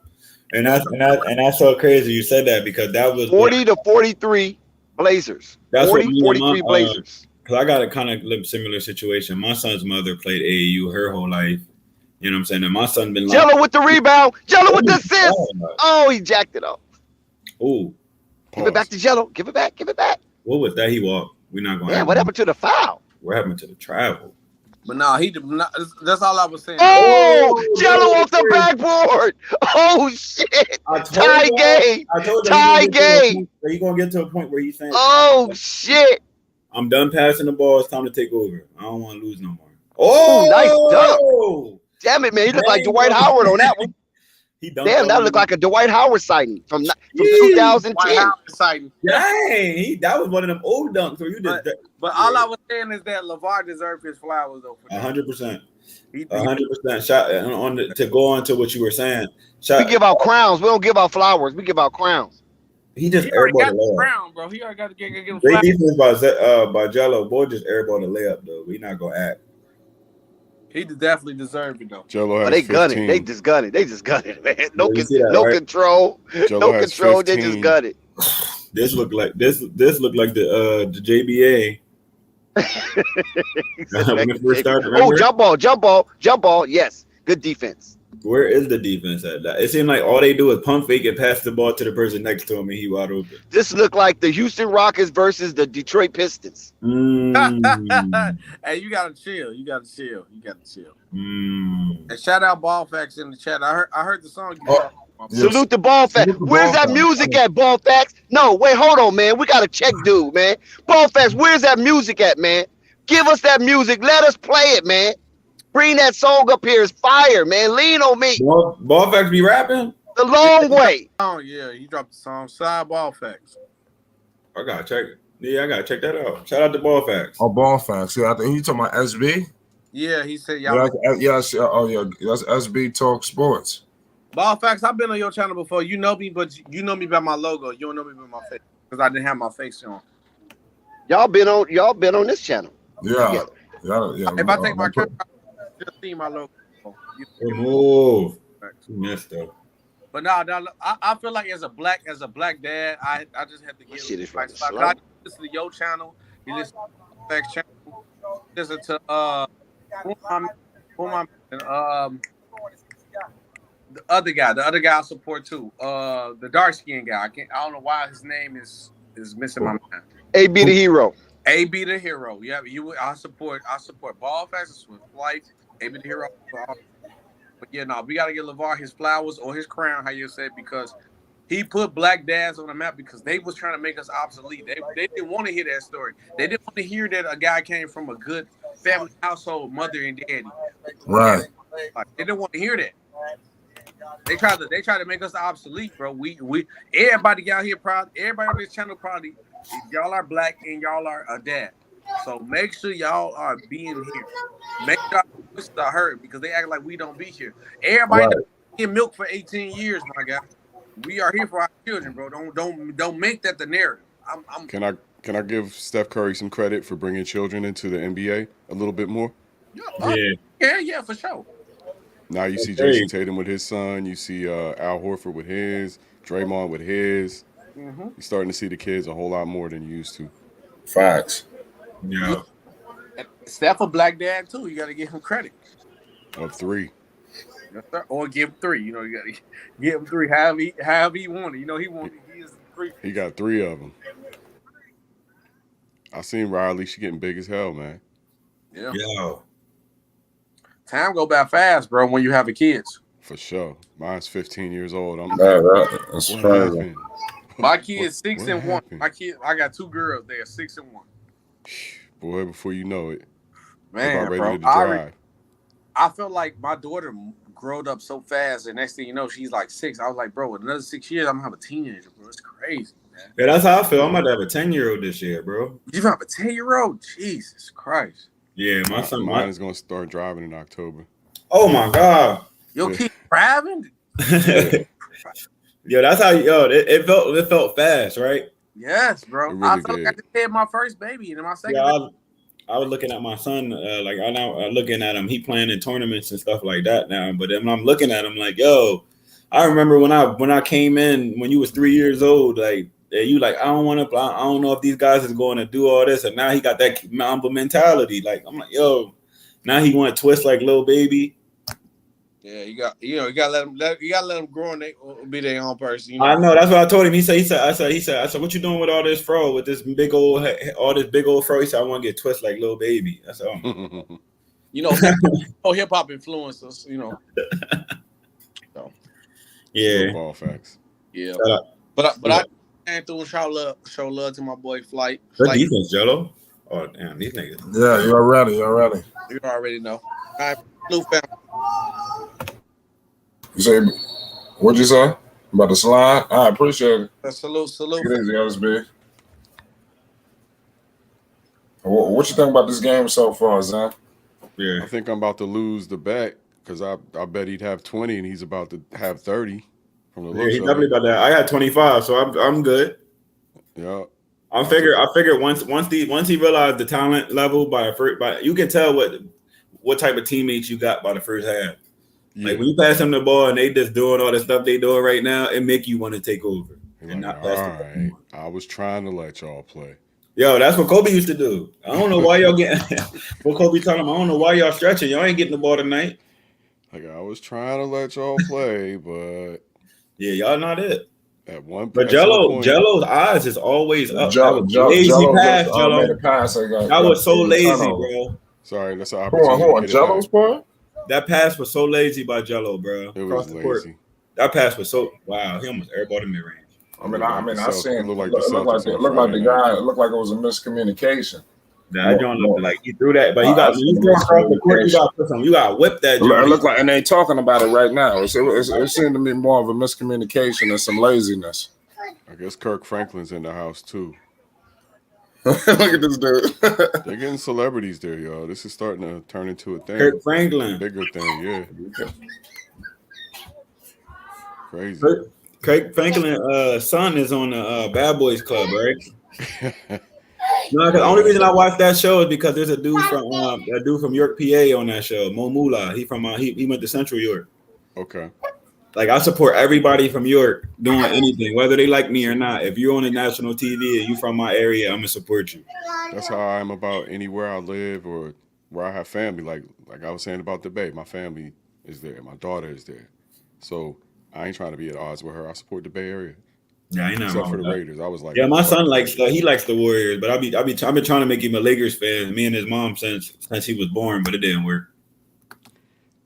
And that's so crazy you said that, because that was 40 to 43 Blazers. That's 43 Blazers. Because I got a kind of similar situation. My son's mother played AAU her whole life. You know what I'm saying? And my son been Jello with the rebound. Jello with the assist. Oh, he jacked it up. Oh. Give it back to Jello. Give it back. Give it back. What was that? He walked. We're not going to. Yeah, what happened to the foul? What happened to the travel? But no, he did not. That's all I was saying. Oh, Jello off the backboard. Oh, shit. Tie game. Tie game. Are you going to get to a point where he's saying, oh, shit. I'm done passing the ball. It's time to take over. I don't want to lose no more. Oh, nice dunk. Damn it, man. He looked like Dwight Howard on that one. Damn, that looked like a Dwight Howard sighting from 2010. Dang, that was one of them old dunks where you did. But all I was saying is that LeVar deserved his flowers, though. 100%. 100%. Shot to go on to what you were saying. We give out crowns. We don't give out flowers. We give out crowns. He just already got the crown, bro. He already got to give him flowers. Great defense by Jello. Boy, just airball the layup, though. We not going to act. He definitely deserved it, though. Jello has they 15. gun it. They just gun it. They just gun it, man. No right? control. Jello no control. 15. They just gun it. This looked like the JBA. When it first started, remember? Oh, jump ball. Yes, good defense. Where is the defense at that? It seemed like all they do is pump fake and pass the ball to the person next to him, and he wide open. This looked like the Houston Rockets versus the Detroit Pistons. Hey, you gotta chill. And shout out Ball Facts in the chat. I heard the song. Salute the Ball Facts. Where's that music at, Ball Facts? No, wait, hold on, man. We gotta check, dude, man. Ball Facts, where's that music at, man? Give us that music. Let us play it, man. Bring that song up here. It's fire, man. Lean on me. Ball Facts be rapping? The long way. Oh, yeah. He dropped the song. Side Ball Facts. I gotta check it. Yeah, I gotta check that out. Shout out to Ball Facts. Oh, Ball Facts. Yeah, I think he talking about SB. Yeah, he said, that's SB Talk Sports. Ball Facts, I've been on your channel before. You know me, but you know me by my logo. You don't know me by my face because I didn't have my face on. Y'all been on this channel. Yeah. If I take my camera, just see my logo. Move. Messed up. But no, I feel like as a black dad, I just have to give it. Like, I listen to your channel, you listen to Facts channel, listen to the other guy I support too. The dark skinned guy. I don't know why his name is missing my mind. AB the hero. AB the hero. Yeah, I support Ball Facts with Life. AB the hero. But yeah, no, we gotta get LeVar his flowers or his crown, how you said, because he put black dads on the map because they was trying to make us obsolete. They didn't want to hear that story. They didn't want to hear that a guy came from a good family household, mother and daddy. Right. Like, they didn't want to hear that. They tried to make us obsolete, bro. We everybody out here proud. Everybody on this channel probably y'all are black and y'all are a dad. So make sure y'all are being here. Make sure voices are heard because they act like we don't be here. Everybody Right. in milk for 18 years, my guy. We are here for our children, bro. Don't make that the narrative. Can I give Steph Curry some credit for bringing children into the NBA a little bit more? Yeah, for sure. Now you see Jason Tatum with his son. You see Al Horford with his. Draymond with his. Mm-hmm. You're starting to see the kids a whole lot more than you used to. Facts. Yeah. And Steph a black dad too. You got to give him credit. Of 3. Or give him 3. You know, you got to give him 3. However he wanted. You know, he is 3. He got 3 of them. I seen Riley. She getting big as hell, man. Yeah. Yo. Time go by fast, bro, when you have a kids. For sure. Mine's 15 years old. That's what crazy. happened? My kid's 6 what and 1. happened? I got 2 girls. They're 6 and 1. Boy, before you know it, Man, about ready bro, to drive. I felt like my daughter growed up so fast, and next thing you know, she's like 6. I was like, bro, in another 6 years, I'm gonna have a teenager, bro. It's crazy, man. Yeah, that's how I feel. I'm about to have a 10-year-old this year, bro. You have a 10-year-old? Jesus Christ. Yeah, my son. Mine is gonna start driving in October. Oh my God. Your kid driving? Yo, that's how it felt fast, right? Yes, bro. It really I felt like I did. just had my first baby and then my second Yeah, baby. I was looking at my son, like I'm now looking at him. He playing in tournaments and stuff like that now. But then when I'm looking at him, like, yo, I remember when I came in when you was 3 years old, like you like I don't want to, I don't know if these guys is going to do all this, and now he got that Mamba mentality. Like I'm like, yo, now he want to twist like little baby. Yeah, you got to let them grow and they be their own person. You know? I know that's what I told him. He said, I said, what you doing with all this fro, with this big old fro? He said, I want to get twisted like little baby. I said, oh. You know, hip hop influencers. You know. So. Yeah. Ball Facts. Yeah. But I came through and show love to my boy Flight. Good defense, Jello. Oh damn, these niggas. Yeah, you're ready. You already know. All right, Blue family. You say, what'd you say? About the slide? I appreciate it. Salute. It is, LSB. What you think about this game so far, Zach? Yeah. I think I'm about to lose the bet because I bet he'd have 20 and he's about to have 30 from the looks He's of definitely it. about that. I got 25, so I'm good. Yeah. I figured once he realized the talent level by you can tell what type of teammates you got by the first half. Yeah. Like when you pass them the ball and they just doing all the stuff they doing right now, it make you want to take over and not pass the ball. Right. I was trying to let y'all play. Yo, that's what Kobe used to do. I don't know why y'all getting what Kobe told him. I don't know why y'all stretching. Y'all ain't getting the ball tonight. Like I was trying to let y'all play, but yeah, y'all not it. At one But Jello's eyes is always up. Lazy pass, Jello. That was so lazy, bro. Sorry, that's an opportunity. Hold on, Jello's part? That pass was so lazy by Jello, bro. It was lazy. That pass was so wow. He almost airballed the mid range. I seen it looked like the guy. It looked like it was a miscommunication. I don't look like he threw that, but he got you throw across the court. You got to whip that. It looked like, and they talking about it right now. It seemed to me more of a miscommunication and some laziness. I guess Kirk Franklin's in the house too. Look at this dude. They're getting celebrities there, y'all. This is starting to turn into a thing. Kirk Franklin, bigger thing, yeah. Crazy. Kirk Franklin's son is on the Bad Boys Club, right? No, the only reason I watched that show is because there's a dude from York, PA on that show, Mo Mula. He went to Central York. Okay. Like I support everybody from York doing anything, whether they like me or not. If you're on the national TV and you from my area, I'm gonna support you. That's how I am about anywhere I live or where I have family. Like I was saying about the Bay, my family is there, my daughter is there. So I ain't trying to be at odds with her. I support the Bay Area, Yeah, ain't nothing except wrong for with the that. Raiders. I was like, Yeah, my fuck son the likes Raiders. he likes the Warriors, but I've been trying to make him a Lakers fan. Me and his mom since he was born, but it didn't work.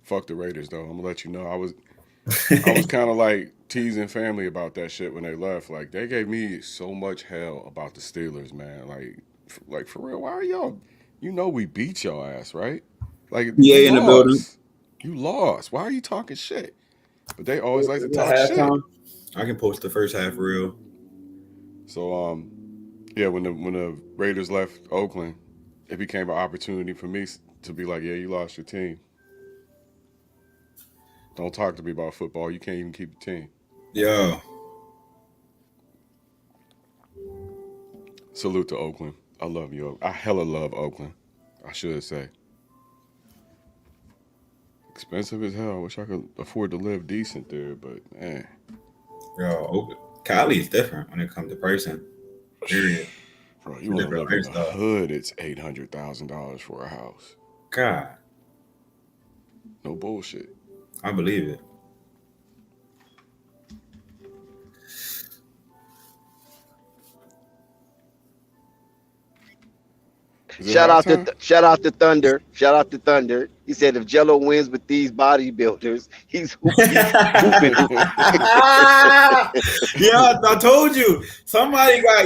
Fuck the Raiders though. I'm gonna let you know. I was kind of like teasing family about that shit when they left. Like they gave me so much hell about the Steelers, man. Like for real, why are y'all? You know we beat your ass, right? Like you PA in the building. lost. You lost. Why are you talking shit? But they always like to Is it talk shit. halftime? I can post the first half real. So yeah, when the Raiders left Oakland, it became an opportunity for me to be like, yeah, you lost your team. Don't talk to me about football. You can't even keep the team. Yo, Salute to Oakland. I love you. I hella love Oakland. I should say. Expensive as hell. I wish I could afford to live decent there, but man. Cali is different when it comes to pricing. Period. Bro, you want to Different live in the lifestyle. hood, it's $800,000 for a house. God, No bullshit. I believe it. Is it Shout out to halftime? shout out to Thunder. Shout out to Thunder. He said if Jello wins with these bodybuilders, he's hooping. Yeah, I told you. Somebody got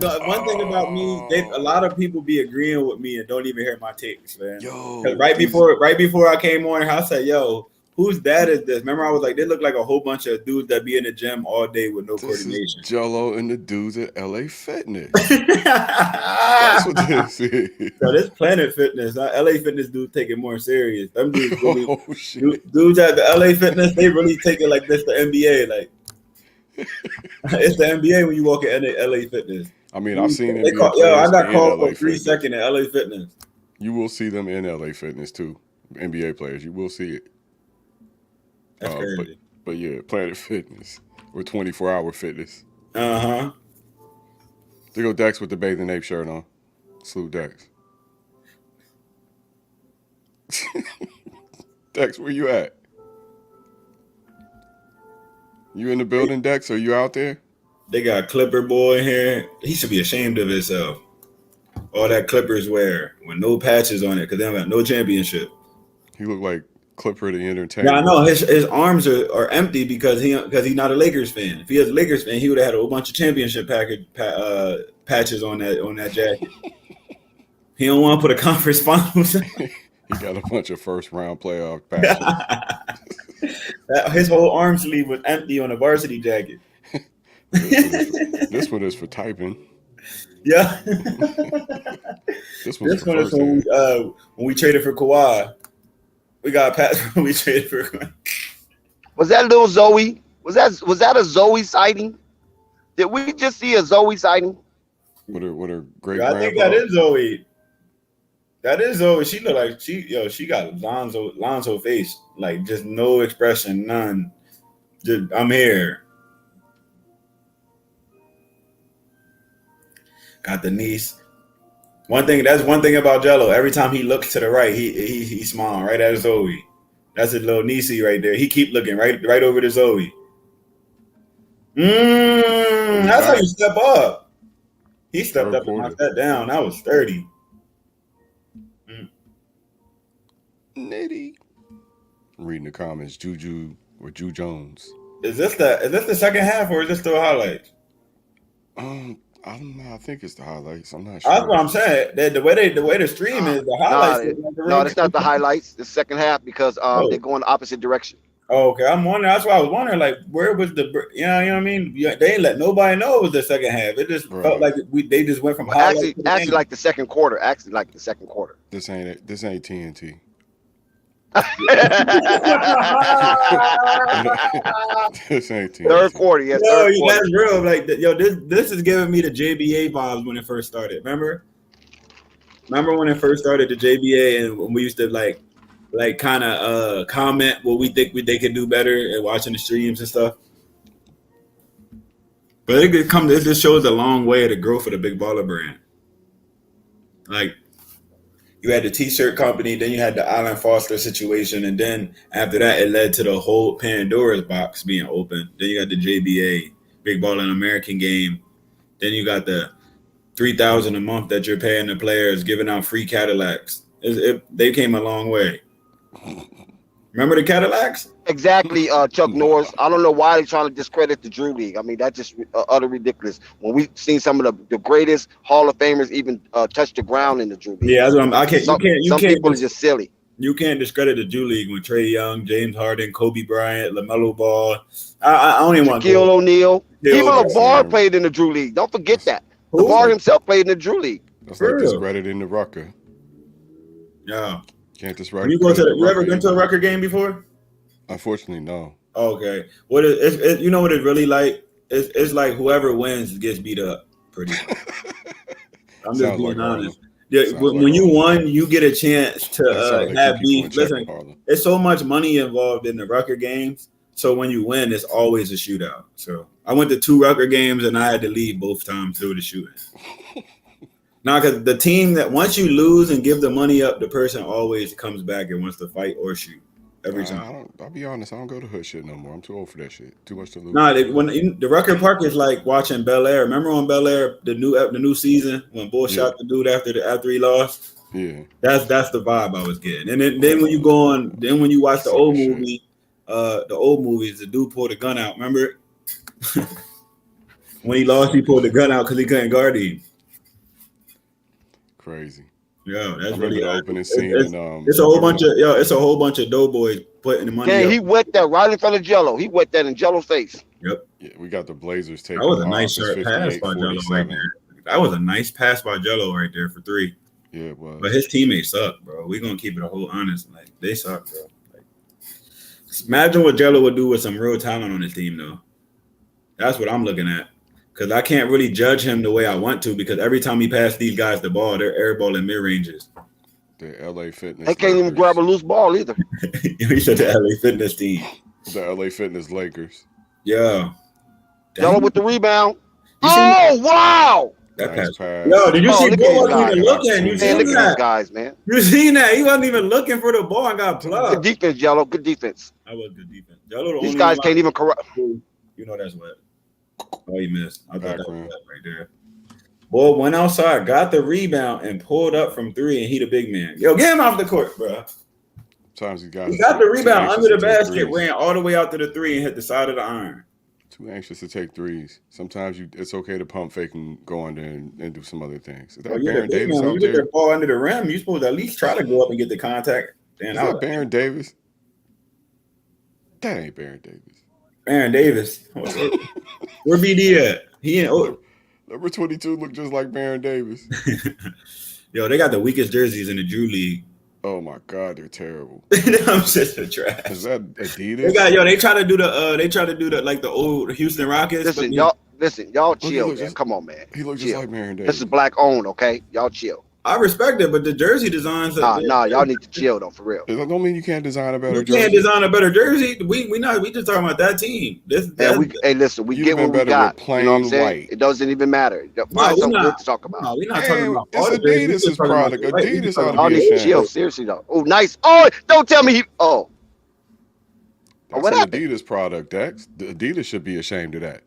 the one thing about me, a lot Oh, of people be agreeing with me and don't even hear my takes, man. Because yo, these right before I came on, I said, "Yo, whose dad is this?" Remember, I was like, "They look like a whole bunch of dudes that be in the gym all day with no this is coordination." Jello and the dudes at LA Fitness. That's what this is. So this Planet Fitness, LA Fitness dudes take it more serious. Them dudes really, Oh shit. dudes at the LA Fitness, they really take it like this. The NBA, like it's the NBA when you walk in LA Fitness. I mean, I've seen They NBA call, yo, I players got in called LA for 3 Fitness. seconds at LA Fitness. You will see them in LA Fitness too. NBA players, you will see it. That's But crazy. yeah, Planet Fitness or 24-hour fitness. Uh-huh. There go Dex with the bathing ape shirt on. Salute Dex. Dex, where you at? You in the building, Dex? Are you out there? They got Clipper boy here. He should be ashamed of himself. All that Clippers wear with no patches on it because they don't got no championship. He looked like Clipper the Yeah, Entertainer. I know his arms are empty because he's not a Lakers fan. If he was a Lakers fan, he would have had a whole bunch of championship patches on that jacket. He don't want to put a conference finals. He got a bunch of first round playoff patches. His whole arm sleeve was empty on a varsity jacket. This one is for typing. Yeah. This one's This for one is first hand. when we traded for Kawhi. We got Pat when we traded for Kawhi. Was that little Zoe? Was that a Zoe sighting? Did we just see a Zoe sighting? With her great I think grandpa. that is Zoe. That is Zoe. She look like she got Lonzo face. Like just no expression, none. Just, I'm here. Got the niece. One thing about Jello. Every time he looks to the right, he smiling right at Zoe. That's a little niecey right there. He keep looking right over to Zoe. That's how you step up. He stepped up and knocked that down. That was sturdy. Nitty. Reading the comments, Juju or Ju Jones. Is this the second half or is this still highlights? I don't know. I think it's the highlights. I'm not sure. That's what I'm saying. The way the stream is, the highlights. No, that's not the highlights. The second half because they're going the opposite direction. Oh, okay, I'm wondering. That's why I was wondering, like, where was the? You know what I mean? They didn't let nobody know it was the second half. It just felt like they just went from highlights. Actually, like the second quarter. This ain't TNT. This ain't TNT. Third quarter, yes. Yo, Third quarter. that's real. Like, yo, this is giving me the JBA vibes when it first started. Remember when it first started, the JBA, and when we used to like kind of comment what we think they could do better and watching the streams and stuff. But it just shows a long way of the growth of the Big Baller brand. Like You had the T-shirt company, then you had the Alan Foster situation, and then after that, it led to the whole Pandora's box being open. Then you got the JBA, Big Ball and American Game. Then you got the $3,000 a month that you're paying the players, giving out free Cadillacs. They came a long way. Remember the Cadillacs? Exactly, Chuck Norris. I don't know why they're trying to discredit the Drew League. I mean, that's just utter ridiculous. When we've seen some of the greatest Hall of Famers even touch the ground in the Drew League. Yeah, that's what I'm. I can't. Some people are just silly. You can't discredit the Drew League when Trae Young, James Harden, Kobe Bryant, LaMelo Ball. I don't even want Shaquille O'Neal. Even O'Neal. LeVar played in the Drew League. Don't forget that. LeVar himself played in the Drew League. That's like discrediting the Rucker. Yeah. Can't discredit. You ever been to a Rucker game before? Unfortunately, no. Okay. What is you know what it's really like? It's like whoever wins gets beat up. Pretty much. I'm just being honest. Yeah, when you won, you get a chance to have beef. Listen, it's so much money involved in the Rucker games. So when you win, it's always a shootout. So I went to 2 Rucker games and I had to leave both times due to shooting. Now, because the team that once you lose and give the money up, the person always comes back and wants to fight or shoot every time. I'll be honest, I don't go to hood shit no more. I'm too old for that shit. Too much to lose. The Rucker Park is like watching Bel Air. Remember on Bel Air the new season when Bull shot the dude after he lost? Yeah, that's the vibe I was getting. And then when you go on, then when you watch the old movie, the old movies, the dude pulled the gun out. Remember when he lost, he pulled the gun out because he couldn't guard him. Crazy. Yeah, that's really the opening scene. It's a whole bunch of doughboys putting the money. Yeah, he wet that right in front of Jello. He wet that in Jello's face. Yep. Yeah, we got the Blazers taking. That was a nice short pass by Jello right there. That was a nice pass by Jello right there for 3. Yeah, it was. But his teammates suck, bro. We're gonna keep it a whole honest. Like they suck, bro. Like, imagine what Jello would do with some real talent on his team, though. That's what I'm looking at. Because I can't really judge him the way I want to because every time he passes these guys the ball, they're airballing mid ranges. The LA Fitness. They can't even grab a loose ball either. He said the LA Fitness team. The LA Fitness Lakers. Yeah. Jello with the rebound. Oh, wow. That nice pass. Yo, did you see Bull wasn't even looking? You seen look at these guys, man. You seen that? He wasn't even looking for the ball and got plugged. Good defense, Jello. Good defense. That was good defense. Jello, these guys can't even corrupt. You know that's what. Oh, he missed. I thought that was right there. Boy went outside, got the rebound, and pulled up from 3, and he the big man. Yo, get him off the court, bro. Sometimes he got the rebound under the basket, ran all the way out to the 3, and hit the side of the iron. Too anxious to take threes. Sometimes it's okay to pump fake and go under and do some other things. Is that Baron Davis out there? You get the ball under the rim, you're supposed to at least try to go up and get the contact. Is that Baron Davis? That ain't Baron Davis. Baron Davis. Where BD at? He in Number 22 look just like Baron Davis. Yo, they got the weakest jerseys in the Drew League. Oh my God, they're terrible. I'm just a trash. Is that Adidas? They try to do the like the old Houston Rockets. Listen, y'all chill, man. Come on, man. He looks just like Baron Davis. This is black owned, okay? Y'all chill. I respect it, but the jersey designs. Nah, y'all need to chill though, for real. It don't mean you can't design a better jersey. You can't design a better jersey. We just talking about that team. Hey, listen, we get what we got. You know what I'm saying? White. It doesn't even matter. Find something good to talk about. No, we're not talking about it's Adidas' product. Adidas ought y'all to need to chill, seriously though. Oh, nice. Oh, don't tell me he. Oh. That's what an happened? Adidas product, Dex. The Adidas should be ashamed of that.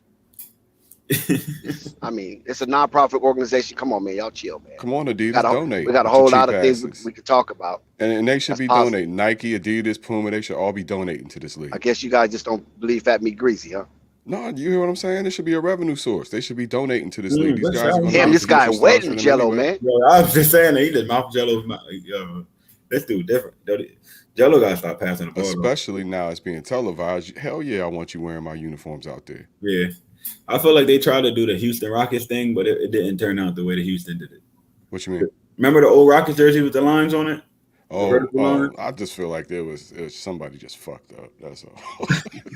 I mean, it's a non-profit organization. Come on, man, y'all chill, man. Come on, Adidas, donate. We got a whole lot of things we could talk about, and they should be donating. Nike, Adidas, Puma, they should all be donating to this league. I guess you guys just don't believe fat meat greasy, huh? No, you hear what I'm saying? It should be a revenue source. They should be donating to this league. These guys are damn, this guy wet in Jello, man. Yo, I was just saying that he just mouth Jello. Yo, this dude different. Jello gotta stop passing the ball. Especially now it's being televised. Hell yeah, I want you wearing my uniforms out there. Yeah. I feel like they tried to do the Houston Rockets thing, but it didn't turn out the way that Houston did it. What you mean? Remember the old Rockets jersey with the lines on it? I just feel like it was somebody just fucked up. That's all.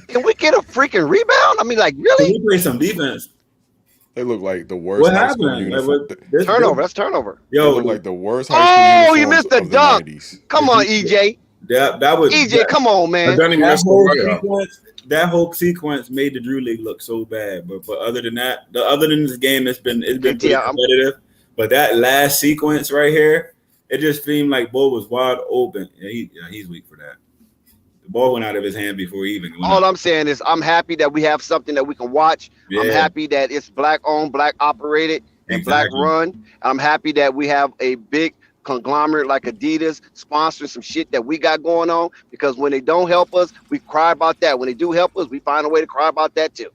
Can we get a freaking rebound? I mean, like, really? Can we play some defense? They look like the worst. What high happened? school uniform. Turnover. That's turnover. Yo, they look like the worst high school uniforms. You missed the dunk. Come on, EJ. That was EJ. Come on, man. That whole sequence made the Drew League look so bad, but other than this game, it's been pretty competitive. But that last sequence right here, it just seemed like Bo was wide open. He's weak for that. The ball went out of his hand before he even went All out. I'm saying is I'm happy that we have something that we can watch. Yeah. I'm happy that it's black owned, black operated, and black Exactly. run. I'm happy that we have a big conglomerate like Adidas sponsoring some shit that we got going on, because when they don't help us, we cry about that. When they do help us, we find a way to cry about that too.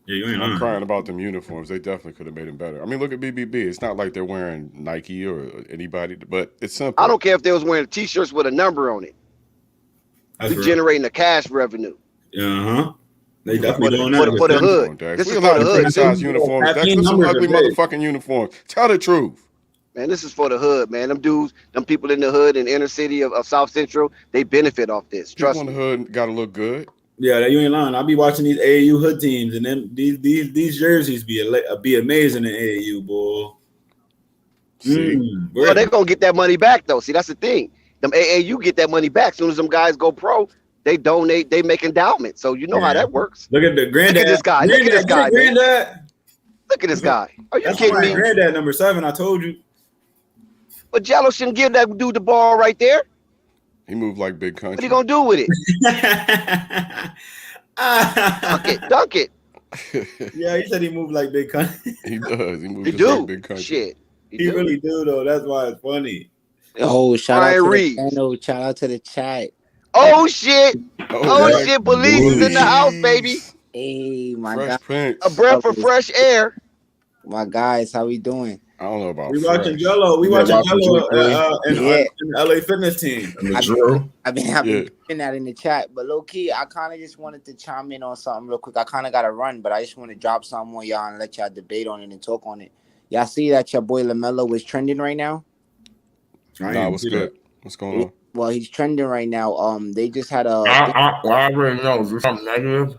Yeah, you ain't I'm lying. crying about them uniforms. They definitely could have made them better. I mean, look at BBB. It's not like they're wearing Nike or anybody, but it's simple. I don't care if they was wearing t-shirts with a number on it. That's We real. generating the cash revenue. Uh-huh. They For definitely doing that. for the hood. Uniform, Dex. This We is allowed for to the hood, criticize too. uniforms. Dex, Caffeine there's some numbers ugly are big. motherfucking uniforms. Tell the truth. Man, this is for the hood, man. Them dudes, them people in the hood and inner city of South Central, they benefit off this. People Trust in the me. hood got to look good. Yeah, you ain't lying. I be watching these AAU hood teams, and then these jerseys be amazing in AAU, boy. See? Well, they're gonna get that money back though. See, that's the thing. Them AAU get that money back. As soon as them guys go pro, they donate, they make endowments. So you know how that works. Look at the granddad. Look at this guy. Look at this guy, man. Granddad. Look at this guy. Are you That's kidding my me? granddad, number 7. I told you. But Jello shouldn't give that dude the ball right there. He moved like big country. What are you gonna do with it? Dunk it. Yeah, he said he moved like big country. He does. He moves He just like do. big country. Shit. He really do though. That's why it's funny. Oh, shout out Ryan to Reeves. the channel. Shout out to the chat. Oh shit. Oh yeah. shit. Police is in the house, baby. Hey, my Fresh guy, Prince. A breath of fresh air. my guys, how we doing? I don't know about We fresh. watching Jello. We Yeah, watching watching Jello Yeah. in the LA Fitness team. And the drill. I've been putting that in the chat, but low key, I kind of just wanted to chime in on something real quick. I kind of got to run, but I just want to drop something on y'all and let y'all debate on it and talk on it. Y'all see that your boy LaMelo is trending right now? Nah, what's good? What's going on? Well, he's trending right now. They just had a I already know. Is there something negative?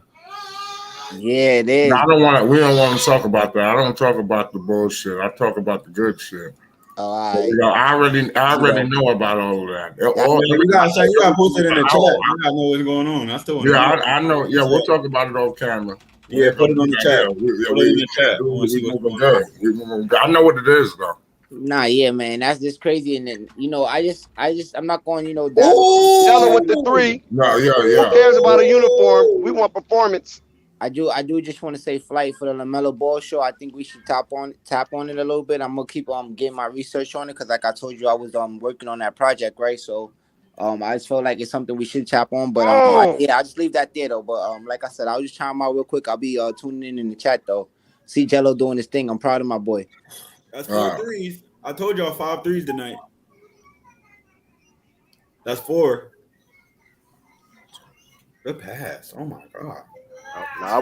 yeah, it is. No, I don't want to. We don't want to talk about that. I don't talk about the bullshit. I talk about the good shit. All You know, I already know about all of that. You gotta post it in the chat. You gotta know what's going on. I still want I know. Yeah, we'll talk about it on camera. Yeah, put it on the chat. Put it in the chat. I wanna see what's going on. I know what it is though. Nah, yeah, man, that's just crazy. And then I'm not going, down. Jello with the 3. No, yeah. Who cares about a uniform? We want performance. I do just want to say flight for the LaMelo Ball show. I think we should tap on it a little bit. I'm gonna keep getting my research on it because, like I told you, I was working on that project, right? So I just felt like it's something we should tap on. But I'll just leave that there though. But like I said, I'll just chime out real quick. I'll be tuning in the chat though. See Jello doing his thing. I'm proud of my boy. That's 4 threes. I told y'all 5 threes tonight. That's 4. Good pass. Oh my god.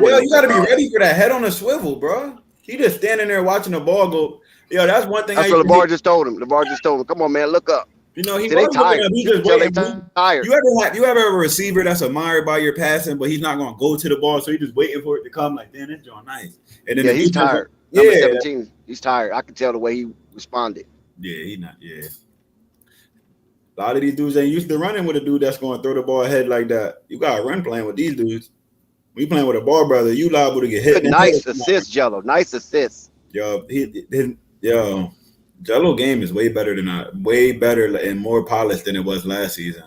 Well, you got to be ready for that head on a swivel, bro. He just standing there watching the ball go. Yo, that's one thing. That's what LeVar just told him. LeVar just told him, come on, man, look up. You know, they tired. He just They waiting. tired. You ever have a receiver that's admired by your passing, but he's not going to go to the ball, so he's just waiting for it to come. Like, damn, that's John nice. And then he's tired. Number 17, he's tired. I can tell the way he responded. Yeah, he's not. Yeah. A lot of these dudes ain't used to running with a dude that's going to throw the ball ahead like that. You got to run playing with these dudes. We playing with a ball brother. You liable to get hit. Nice assist, Jello. Nice assist. Yo, Jello game is way better and more polished than it was last season.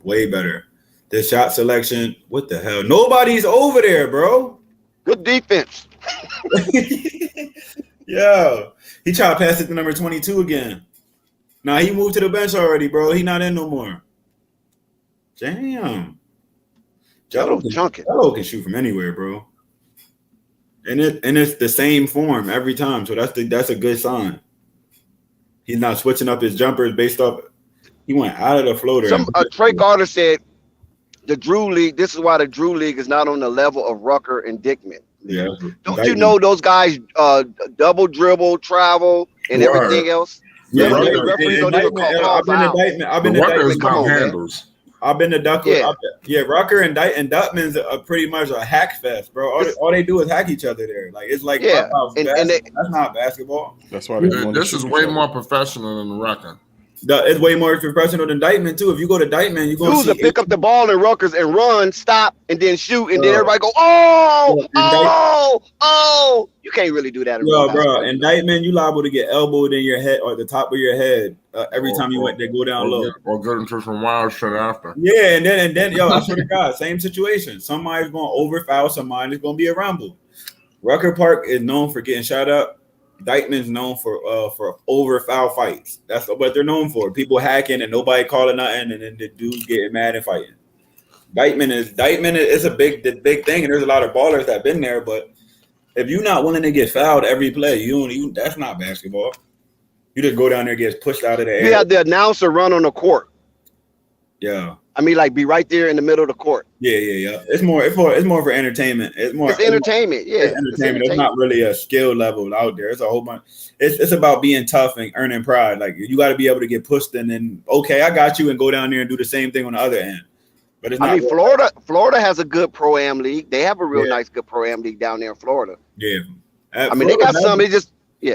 Way better. The shot selection, what the hell? Nobody's over there, bro. Good defense. Yo, he tried to pass it to number 22 again. Nah, he moved to the bench already, bro. He not in no more. Damn. Jello can shoot from anywhere, bro. And it's the same form every time. So that's a good sign. He's not switching up his jumpers based off. He went out of the floater. Trey Carter said the Drew League. This is why the Drew League is not on the level of Rucker and Dickman. Yeah. Don't you know those guys double dribble, travel, and everything else? Yeah, referees don't even call fouls. I've been to handles. I've been to Ducker. Yeah, Rucker and Dutman's are pretty much a hack fest, bro. All they do is hack each other there. Like it's like that's not basketball. That's why this is way more professional than the Rucker. It's way more professional than Dykeman too. If you go to Dykeman, you're gonna see pick up the ball in Rutgers and run, stop, and then shoot, and then everybody go, oh. You can't really do that in real Yo, bro, basketball. indictment, you liable to get elbowed in your head or the top of your head every time you went to go down low. Or get into some wild shit after. Yeah, and then, yo, I swear to God, same situation. Somebody's going to overfoul, somebody's going to be a rumble. Rucker Park is known for getting shot up. Dykeman's known for over foul fights. That's what they're known for. People hacking and nobody calling nothing, and then the dudes getting mad and fighting. Dykeman is a big thing, and there's a lot of ballers that been there. But if you're not willing to get fouled every play, you that's not basketball. You just go down there, get pushed out of the air. You have the announcer run on the court. Yeah. I mean, like be right there in the middle of the court. Yeah. It's more for entertainment. It's entertainment. It's entertainment. It's not really a skill level out there. It's a whole bunch. It's about being tough and earning pride. Like you got to be able to get pushed and then okay, I got you, and go down there and do the same thing on the other end. But it's not. I mean, Florida has a good pro am league. They have a real nice good pro am league down there in Florida. Yeah. I mean, they got some. They just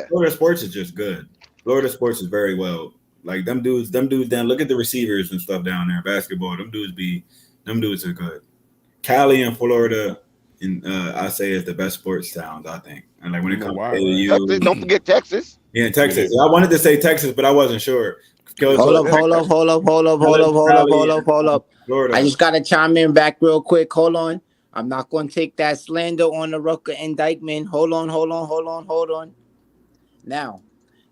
Florida sports is just good. Florida sports is very well. Like them dudes. Then look at the receivers and stuff down there. Basketball. Them dudes are good. Cali and Florida, I say is the best sports towns. I think. And like when it comes to AAU, don't forget Texas. Yeah, Texas. I wanted to say Texas, but I wasn't sure. Hold up. Florida. I just gotta chime in back real quick. Hold on. I'm not gonna take that slander on the Rucker and Dykeman. Hold on. Now,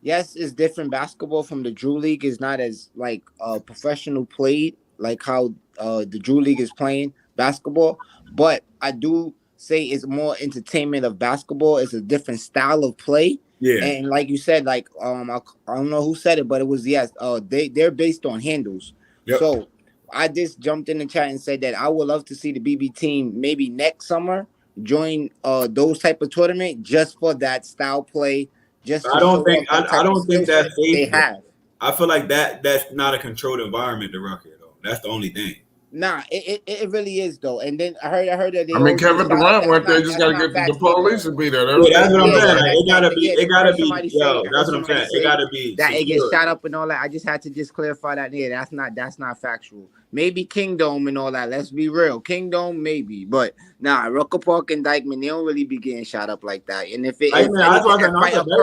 yes, it's different. Basketball from the Drew League is not as like professional played, like how the Drew League is playing basketball. But I do say it's more entertainment of basketball. It's a different style of play. Yeah. And like you said, like I don't know who said it, but it was they're based on handles. Yep. So I just jumped in the chat and said that I would love to see the BB team maybe next summer join those type of tournament just for that style play. Just I don't think that's safe. They have. I feel like that's not a controlled environment to Rucker though. That's the only thing. Nah, it really is though. And then I heard that Kevin Durant went there. Just got to get the police to be there. That's what I'm saying. It gotta be. That's what I'm saying. It gotta be that it gets shot up and all that. I just had to clarify that. Yeah, that's not factual. Maybe Kingdom and all that. Let's be real. Kingdom maybe, but nah, Rucker Park and Dykeman, they don't really be getting shot up like that. And if Dykeman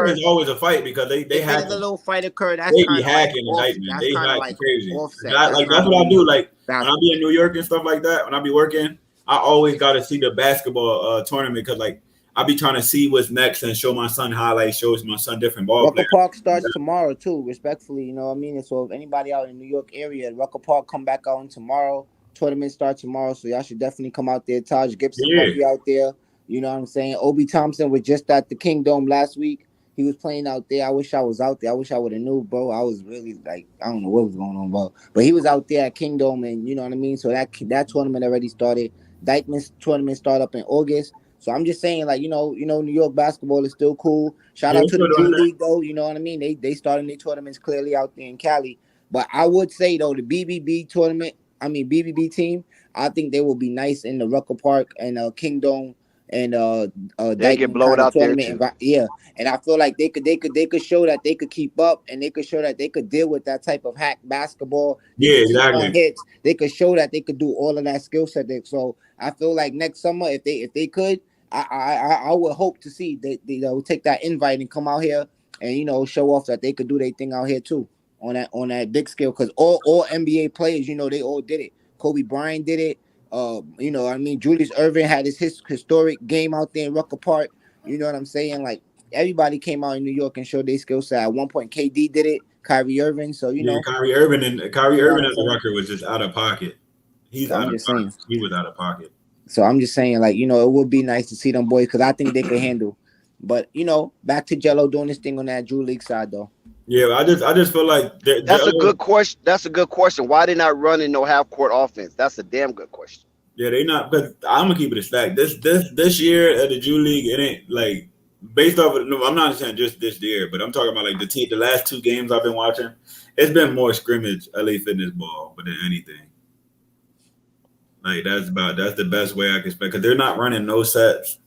is always a fight because they have a little fight occur. That's they be hacking Dykeman. They hack crazy. Like that's what I do. Like when I be in New York and stuff like that. When I be working, I always got to see the basketball tournament because like I be trying to see what's next and show my son highlights, shows my son different ball Rucker players. Park starts tomorrow too, respectfully, you know what I mean? So if anybody out in the New York area, Rucker Park come back out tomorrow. Tournament starts tomorrow, so y'all should definitely come out there. Taj Gibson might be out there. You know what I'm saying? Obi Thompson was just at the Kingdom last week. He was playing out there. I wish I was out there. I wish I would have knew, bro. I was really like, I don't know what was going on, bro. But he was out there at Kingdom, and you know what I mean? So that tournament already started. Dykeman's tournament started up in August. So I'm just saying, like, you know, New York basketball is still cool. Shout out to the Drew League, though. You know what I mean? They started their tournaments clearly out there in Cali. But I would say, though, the BBB team, I think they will be nice in the Rucker Park and Kingdom and they get blown out there too. Yeah, and I feel like they could show that they could keep up, and they could show that they could deal with that type of hack basketball. Yeah, exactly. Hits. They could show that they could do all of that skill set. So I feel like next summer, if they could, I would hope to see they will take that invite and come out here and show off that they could do their thing out here too on that big scale, because all NBA players, they all did it. Kobe Bryant did it. Julius Erving had his historic game out there in Rucker Park. You know what I'm saying? Like everybody came out in New York and showed their skill set. At one point, KD did it. Kyrie Irving. So Kyrie Irving at the Rucker was just out of pocket. He was out of pocket. So I'm just saying, like, it would be nice to see them boys because I think they could handle. But back to Jello doing this thing on that Drew League side though. Yeah, I just feel like that's a good question. That's a good question. Why they not running no half court offense? That's a damn good question. Yeah, they not. But I'm gonna keep it a stack. This year at the Drew League, it ain't like based off of. No, I'm not saying just this year, but I'm talking about like the last 2 games I've been watching. It's been more scrimmage LA Fitness ball, but than anything. Like that's the best way I can expect because they're not running no sets.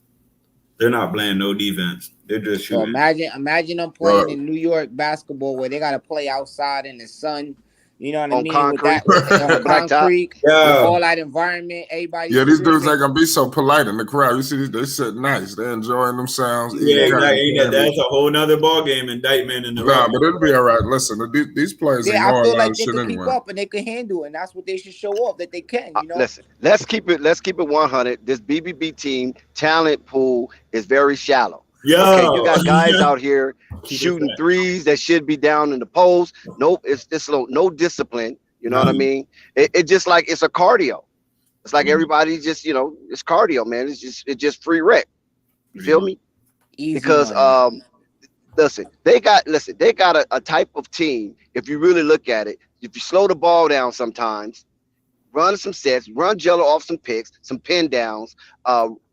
They're not playing no defense. They're just shooting. So imagine them playing in New York basketball where they got to play outside in the sun. You know what I on mean? With that, concrete, on the blacktop. concrete, with Yeah. all that environment, everybody. Yeah, these dudes screaming. ain't gonna be so polite in the crowd. You see, they sit nice. They enjoying themselves. Yeah, eating cotton exactly. candy. That's a whole nother ball game. Indictment in the Nah, rep. but it'll be all right. Listen, these players Yeah, ignore I a feel lot like of they shit could keep anyway. up and they could handle it, and that's what they should show off that they can. You know. Listen, let's keep it 100. This BBB team talent pool is very shallow. Yo. Okay, you got guys out here Keep it shooting that. threes that should be down in the post. Nope, it's no discipline. You know what I None. mean? It just like it's a cardio. It's like Mhm. everybody just it's cardio, man. It's just free rec. You feel me? Easy Because money. they got a type of team. If you really look at it, if you slow the ball down sometimes, run some sets, run Jello off some picks, some pin downs,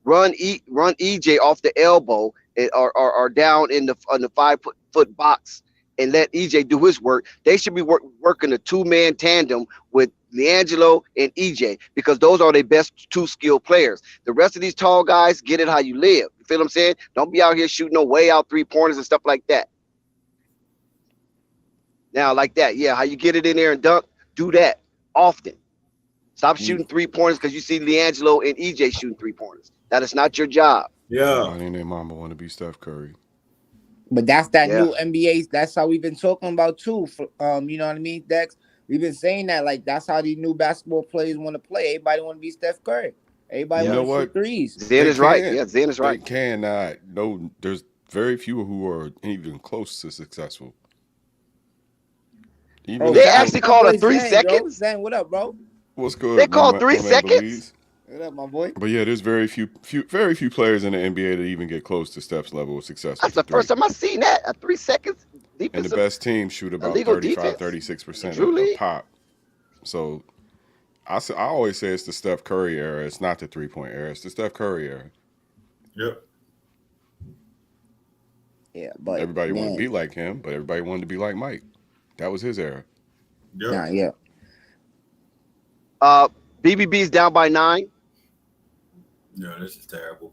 run EJ off the elbow or down in the 5 foot box and let EJ do his work. They should be working a 2-man tandem with Liangelo and EJ because those are their best 2 skilled players. The rest of these tall guys get it how you live. You feel what I'm saying? Don't be out here shooting no way out 3-pointers and stuff like that. Now, like that, yeah, how you get it in there and dunk, do that often. Stop shooting 3-pointers because you see Liangelo and EJ shooting 3-pointers. That is not your job. Yeah. Everybody and their mama want to be Steph Curry. But that's that Yeah. new NBA. That's how we've been talking about too. You know what I mean, Dex? We've been saying that like that's how these new basketball players want to play. Everybody want to be Steph Curry. Everybody You know want to what? shoot threes. Zen is right. Yeah, Zen is They right. cannot. No, there's very few who are even close to successful. Even Bro, They if- actually my called boy a 3 Zen, seconds. Zen, what up, bro? what's good? They called my 3 man seconds? Belize. What up, my boy? But yeah, there's very few players in the NBA that even get close to Steph's level of success. That's with the first three. time I've seen that. A 3 seconds And the defensive. best teams shoot about illegal 35, defense? 36% Drew a League? pop. So I always say it's the Steph Curry era. It's not the 3-point era. It's the Steph Curry era. Yep. Yeah, but Everybody wanted to man, be like him, but everybody wanted to be like Mike. That was his era. Yep. nah, yeah. BBB's down by 9. No, this is terrible.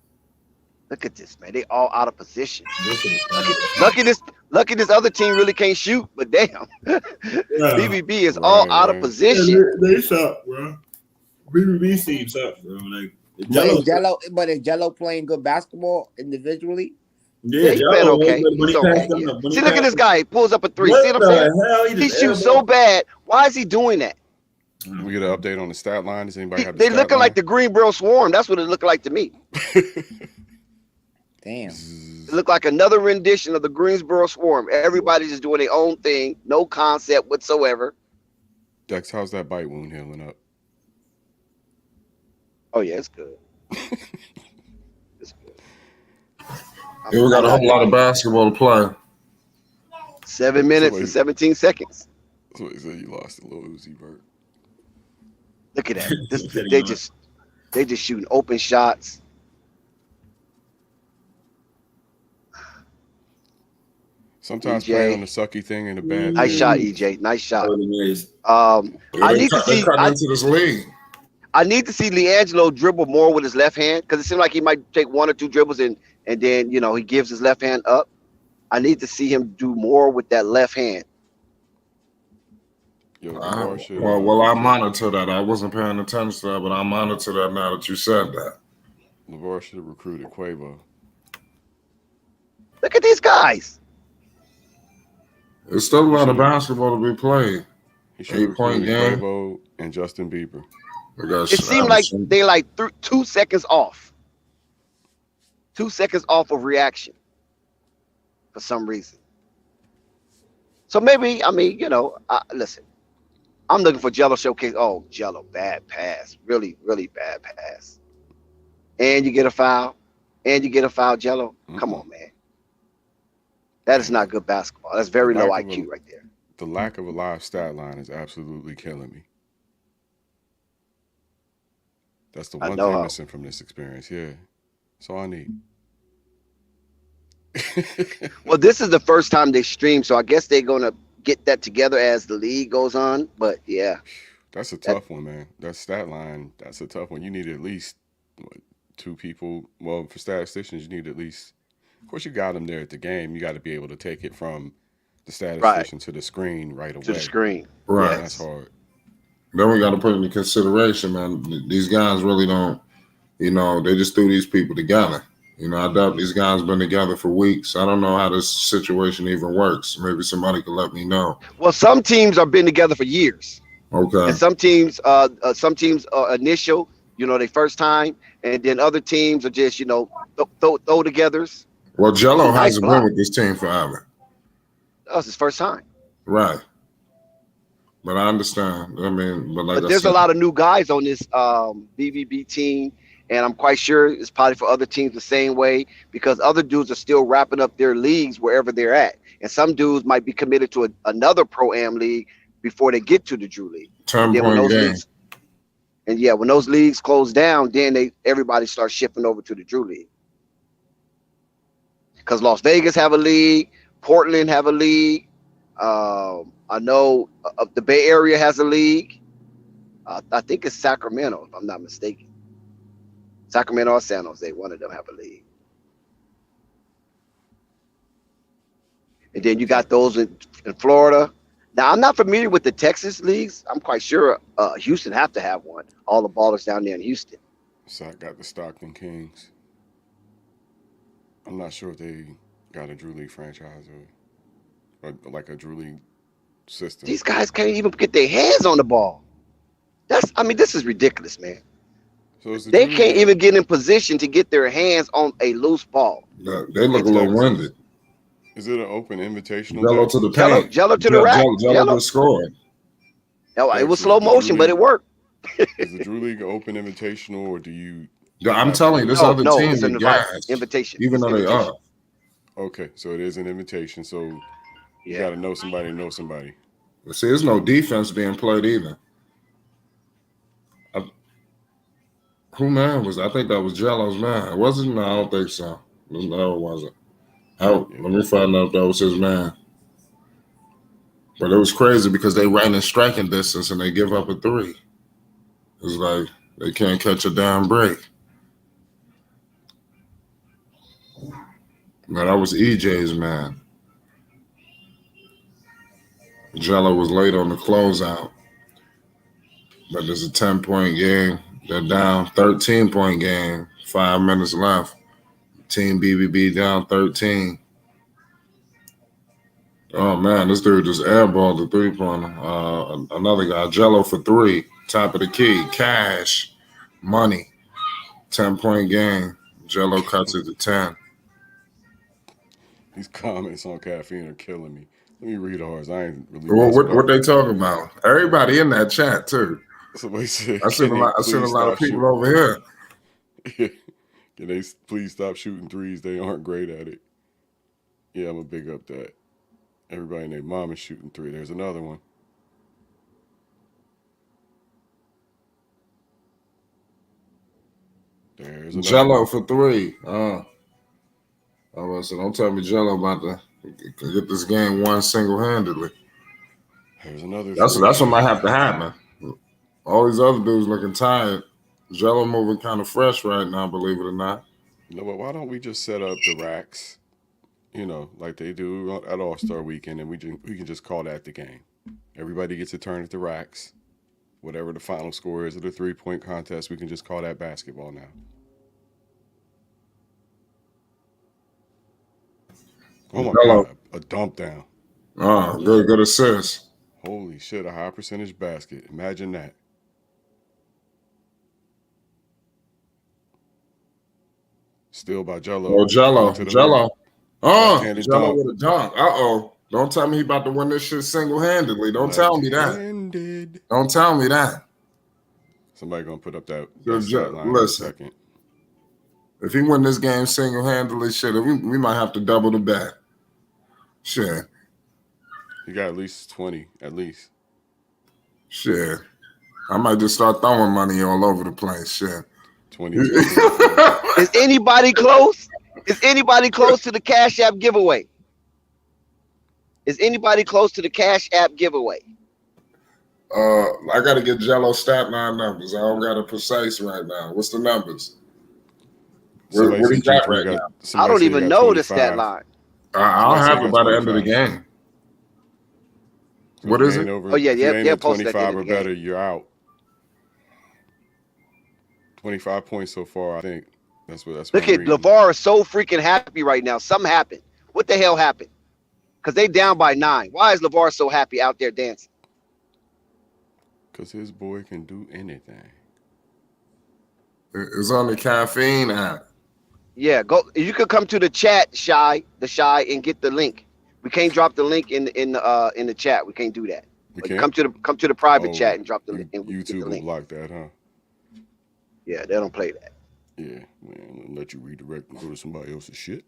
Look at this, man. They all out of position. This is terrible. Lucky this other team really can't shoot, but damn. BBB is all Right, out of right. position. They suck, bro. BBB team sucks, bro. Like But is Jello playing good basketball individually? yeah, He's playing okay. when He's he okay. passed them Yeah. up, when See, he look at passed this them- guy. He pulls up a 3. What See what I'm saying? the hell? He just shoots airball- so bad. Why is he doing that? We get an update on the stat line. Does anybody have the They stat looking line? like the Greenboro Swarm. That's what it looked like to me. Damn. It looked like another rendition of the Greensboro Swarm. Everybody's just doing their own thing, no concept whatsoever. Dex, how's that bite wound healing up? Oh yeah, it's good. It's good. Yeah, we got a whole lot of basketball to play. 7 minutes and 17 seconds. Somebody said you lost a little Uzi Vert. Look at that. He said he They lost. just shooting open shots. Sometimes EJ. playing on the sucky thing and the bad Nice thing. shot, EJ. Nice shot. Really nice. I Yeah, need to see. cut into this league. I need to see Liangelo dribble more with his left hand because it seems like he might take 1 or 2 dribbles and then he gives his left hand up. I need to see him do more with that left hand. Yo, LeVar should, Well, I monitor that. I wasn't paying attention to that, but I monitor that now that you said that. LeVar should have recruited Quavo. Look at these guys. There's still a lot of basketball to be played. He should have 8-point recruited game. Quavo and Justin Bieber. It seemed like they 2 seconds off. 2 seconds off of reaction for some reason. So maybe, listen, I'm looking for Jello showcase. Oh, Jello, bad pass. Really, really bad pass. And you get a foul. Jello. Come on, man. That is not good basketball. That's very low IQ right there. The lack of a live stat line is absolutely killing me. That's the one thing missing from this experience. Yeah. That's all I need. Well, this is the first time they stream, so I guess they're going to get that together as the league goes on. But, yeah. That's a tough one, man. That stat line, that's a tough one. You need at least 2 people. Well, for statisticians, you need at least, of course, you got them there at the game. You got to be able to take it from the Right. statistician to the screen right away. To the screen. Right. That's hard. Then we got to put into consideration, man. These guys really don't, they just threw these people together. I doubt these guys been together for weeks. I don't know how this situation even works. Maybe somebody could let me know. Well, some teams have been together for years, Okay. and some teams initial, their first time, and then other teams are just throw togethers. Well, Jello Nice hasn't block. been with this team forever. That was his first time. Right. But I understand. I mean, but there's a lot of new guys on this BBB team, and I'm quite sure it's probably for other teams the same way, because other dudes are still wrapping up their leagues wherever they're at, and some dudes might be committed to another Pro-Am league before they get to the Drew League. 10-point game. When those leagues close down, then everybody starts shifting over to the Drew League. Because Las Vegas have a league, Portland have a league. I know the Bay Area has a league. I think it's Sacramento, if I'm not mistaken. Sacramento or San Jose, one of them have a league. And then you got those in Florida. Now, I'm not familiar with the Texas leagues. I'm quite sure Houston have to have one. All the ballers down there in Houston. So I got the Stockton Kings. I'm not sure if they got a Drew League franchise or like a Drew League system. These guys can't even get their hands on the ball. This is ridiculous, man. So they can't even get in position to get their hands on a loose ball. They look a little winded. Is it an open invitational? Jello to the paint. Jello to the rack. Jello to score. No, it was slow motion, but it worked. Is the Drew League open invitational, or do you? I'm telling you, this other team is gas. Invitation. Even though they are. Okay, so it is an invitation. So you got to know somebody to know somebody. See, there's no defense being played either. Who man was? I think that was Jello's man. Was it? No, I don't think so. No, it wasn't. Let me find out if that was his man. But it was crazy because they ran in striking distance and they give up a three. It's like they can't catch a damn break. No, that was EJ's man. Jello was late on the closeout. But there's a 10-point game. They're down 13-point game. 5 minutes left. Team BBB down 13. Oh, man, this dude just airballed the three-pointer. Another guy, Jello for three. Top of the key. Cash. Money. 10-point game. Jello cuts it to 10. These comments on caffeine are killing me. Let me read ours. I ain't really. What they talking about? Everybody in that chat, too. Somebody said, I see a lot of people over here. Can they please stop shooting threes? They aren't great at it. Yeah, I'm going to big up that. Everybody and their mom is shooting three. There's another one. There's another Jello one. for three. So don't tell me Jello about to get this game won single-handedly. There's another. That's what might have to happen. All these other dudes looking tired. Jello moving kind of fresh right now, believe it or not. You know what? Why don't we just set up the racks, like they do at All-Star Weekend, and we can just call that the game. Everybody gets a turn at the racks. Whatever the final score is of the three-point contest, we can just call that basketball now. Oh my God, a dump down. Oh, good assist. Holy shit, a high percentage basket. Imagine that. Still by Jello. Oh, Jello. Oh, Left-handed Jello dunk. with a dunk. Uh-oh. Don't tell me he about to win this shit single-handedly. Don't tell me that. Don't tell me that. Somebody gonna put up that Listen, line in a second. If he win this game single-handedly, shit, we might have to double the bet. Shit. He got at least 20, at least. Shit. I might just start throwing money all over the place. Shit. 22. Is anybody close? Is anybody close to the Cash App giveaway? Is anybody close to the Cash App giveaway? I got to get Jello stat line numbers. I don't got it precise right now. What's the numbers? What do you got right now? I don't even know the stat line. I'll have it by the end of the game. So What if you is ain't it? over, Oh yeah, if you ain't they'll at post that at the end 25 of or the game. better, you're out. 25 points so far, I think. That's what Look I'm at reading. LeVar is so freaking happy right now. Something happened. What the hell happened? Because they down by 9. Why is LeVar so happy out there dancing? Because his boy can do anything. It's on the caffeine app. Yeah, go. You could come to the chat, the shy, and get the link. We can't drop the link in the chat. We can't do that. We But you can't? come to the private Oh, chat and drop the link, and we can get YouTube the will link. block that, huh? Yeah, they don't play that. Yeah, man. Let you redirect and go to somebody else's shit.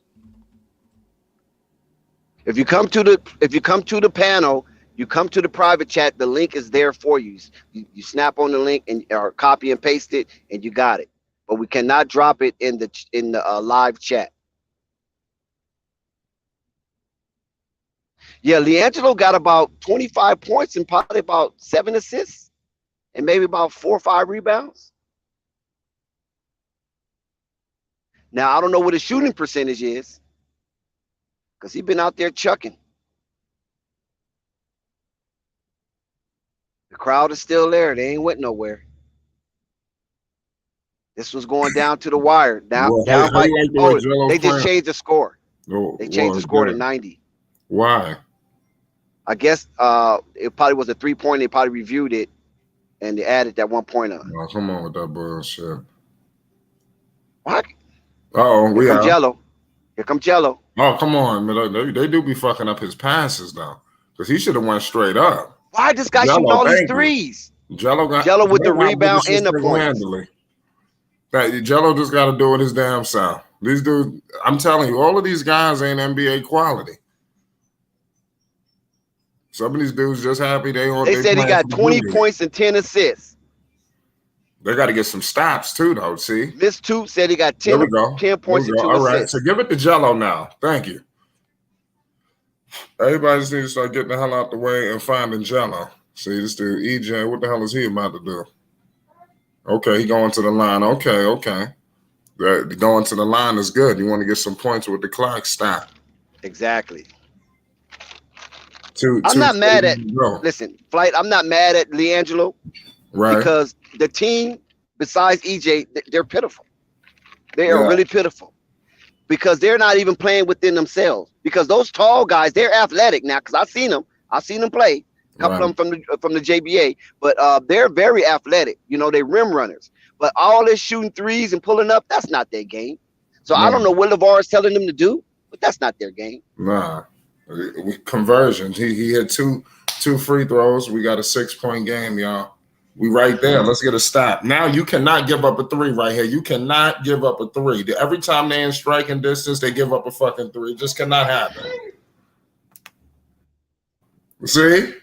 If you come to the panel, you come to the private chat. The link is there for you. You snap on the link and or copy and paste it, and you got it. But we cannot drop it in the live chat. Yeah, Liangelo got about 25 points and probably about 7 assists and maybe about 4 or 5 rebounds. Now I don't know what his shooting percentage is because he's been out there chucking. The crowd is still there. They ain't went nowhere. This was going down to the wire. Down How by. you like the way Oh, Jello's they just playing? changed the score. Oh, They changed the score to good. 90. Why? I guess it probably was a 3-point. They probably reviewed it and they added that 1 point on. Oh, come on with that bullshit. What? Oh, we Here come are. Jello. Here come Jello. Oh, come on, man. They do be fucking up his passes though, because he should have went straight up. Why this guy shooting Jello, all these thank you. threes? Jello with the got rebound this and the shit points. handily. Jello just got to do it his damn self. These dudes, I'm telling you, all of these guys ain't NBA quality. Some of these dudes just happy they said he playing got for 20 G League. points and 10 assists. They got to get some stops too, though. See, Miss Toop said he got 10, there we go. 10 points and 2 All right, assists. so give it to Jello now. Thank you. Everybody just needs to start getting the hell out the way and finding Jello. See, this dude EJ, what the hell is he about to do? Okay, he going to the line. Okay. Going to the line is good. You want to get some points with the clock stop. Exactly. I'm I'm not mad at Flight. I'm not mad at Liangelo, right? Because the team, besides EJ, they're pitiful. They are really pitiful because they're not even playing within themselves. Because those tall guys, they're athletic now. Because I've seen them play. A couple of them from the JBA, but they're very athletic. You know, they rim runners. But all this shooting threes and pulling up, that's not their game. So I don't know what LeVar is telling them to do, but that's not their game. Nah. Conversions. He hit two free throws. We got a 6-point game, y'all. We right there. Let's get a stop. Now you cannot give up a 3 right here. You cannot give up a 3. Every time they're in striking distance, they give up a fucking 3. It just cannot happen. See?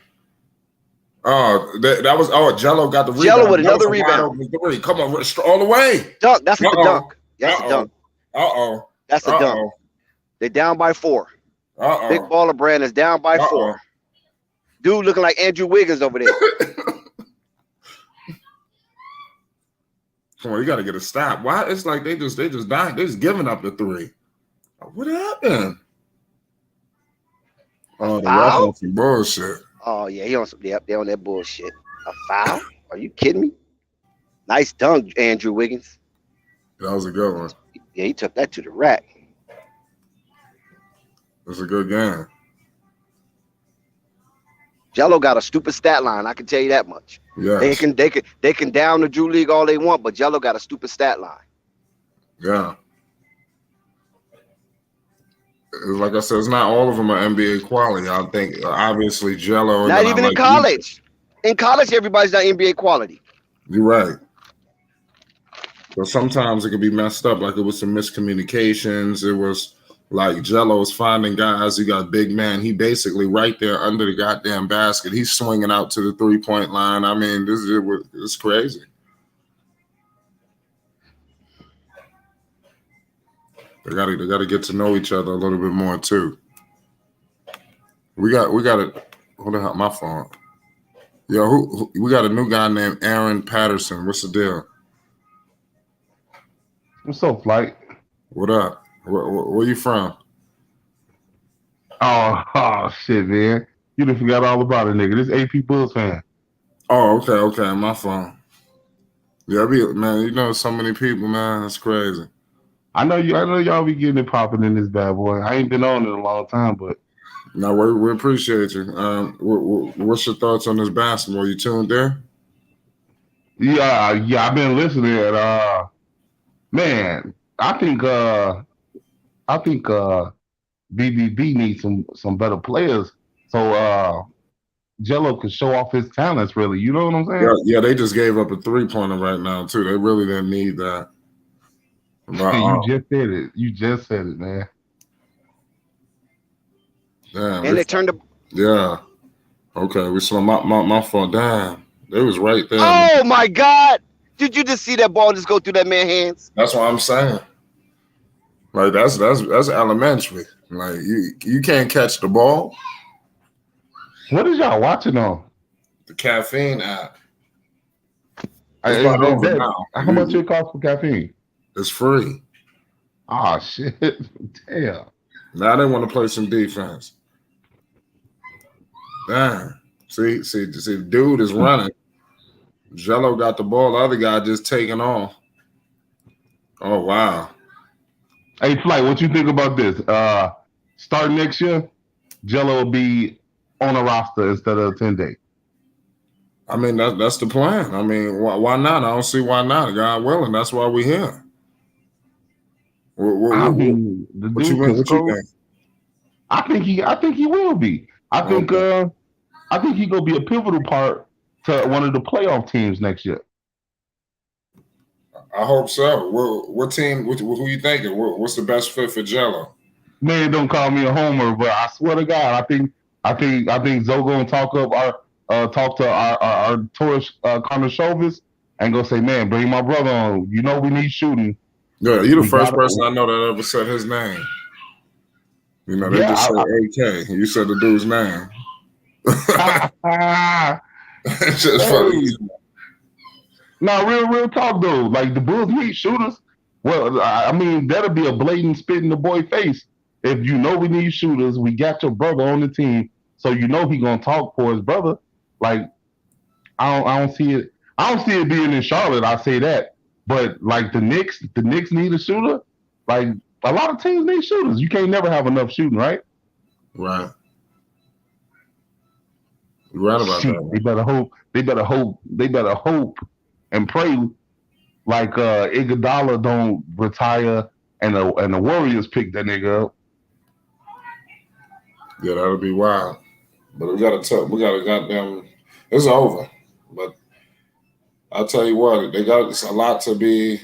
Oh, that was Jello got the rebound. Jello with another rebound. 3. Come on, all the way. Dunk. That's a dunk. That's a dunk. That's a dunk. They're down by 4. Big Baller Brand is down by 4. Dude looking like Andrew Wiggins over there. Come on, you got to get a stop. Why? It's like they just died. They're just giving up the 3. What happened? Oh, the ref on some bullshit. Oh yeah, he on some. Yep, they on that bullshit. A foul? Are you kidding me? Nice dunk, Andrew Wiggins. That was a good one. Yeah, he took that to the rack. It's a good game. Jello got a stupid stat line. I can tell you that much. Yeah. They can down the Drew League all they want, but Jello got a stupid stat line. Yeah. Like I said, it's not all of them are NBA quality. I think obviously Jello. Not even in college. In college, everybody's not NBA quality. You're right. But sometimes it could be messed up. Like it was some miscommunications. It was like Jello's finding guys. You got big man. He basically right there under the goddamn basket. He's swinging out to the 3-point line. I mean, it's crazy. They gotta get to know each other a little bit more too. We got it. What the hell? My phone. Yo, we got a new guy named Aaron Patterson. What's the deal? What's up, Flight? What up? Where you from? Oh shit, man. You done forgot all about it, nigga. This AP Bulls fan. Oh, okay, my phone. Yeah, man, you know so many people, man. That's crazy. I know y'all be getting it popping in this bad boy. I ain't been on it in a long time, but no, we appreciate you. What's your thoughts on this basketball? You tuned there? yeah, I've been listening. Man, I think BBB needs some better players so Jello can show off his talents. Really, you know what I'm saying? Yeah. They just gave up a 3-pointer right now too. They really didn't need that. But, You just said it. You just said it, man. Damn. And they turned the. Yeah. Okay. We saw my fault. Damn. They was right there. Oh my God! Did you just see that ball just go through that man's hands? That's what I'm saying. Like that's elementary. Like you can't catch the ball. What is y'all watching on? The caffeine app. It's about over now. How much it cost for caffeine? It's free. Oh shit! Damn. Now they want to play some defense. Damn. See, the dude is running. Jello got the ball. The other guy just taking off. Oh wow. Hey, Flight, what you think about this? Starting next year, Jello will be on a roster instead of 10-day. I mean, that's the plan. I mean, why not? I don't see why not. God willing, that's why we're here. I mean, the what dude you think? I think he will be. I think he gonna be a pivotal part to one of the playoff teams next year. I hope so. What team? Who you thinking? What's the best fit for Jello? Man, don't call me a homer, but I swear to God, I think Zoe gonna talk to our tourist Connor Shovis and go say, man, bring my brother on. You know we need shooting. Yeah, you're the first person I know that ever said his name. You know, they just said AK. You said the dude's name. It's just funny. No, real talk though. Like the Bulls need shooters. Well, I mean, that'll be a blatant spit in the boy face. If you know we need shooters, we got your brother on the team, so you know he gonna talk for his brother. Like, I don't see it. I don't see it being in Charlotte. I say that, but like the Knicks need a shooter. Like a lot of teams need shooters. You can't never have enough shooting, right? Right. You're right about that. They better hope and pray like Iguodala don't retire and the Warriors pick that nigga up. Yeah, that'll be wild. But we gotta goddamn. It's over. But I'll tell you what, it's a lot to be,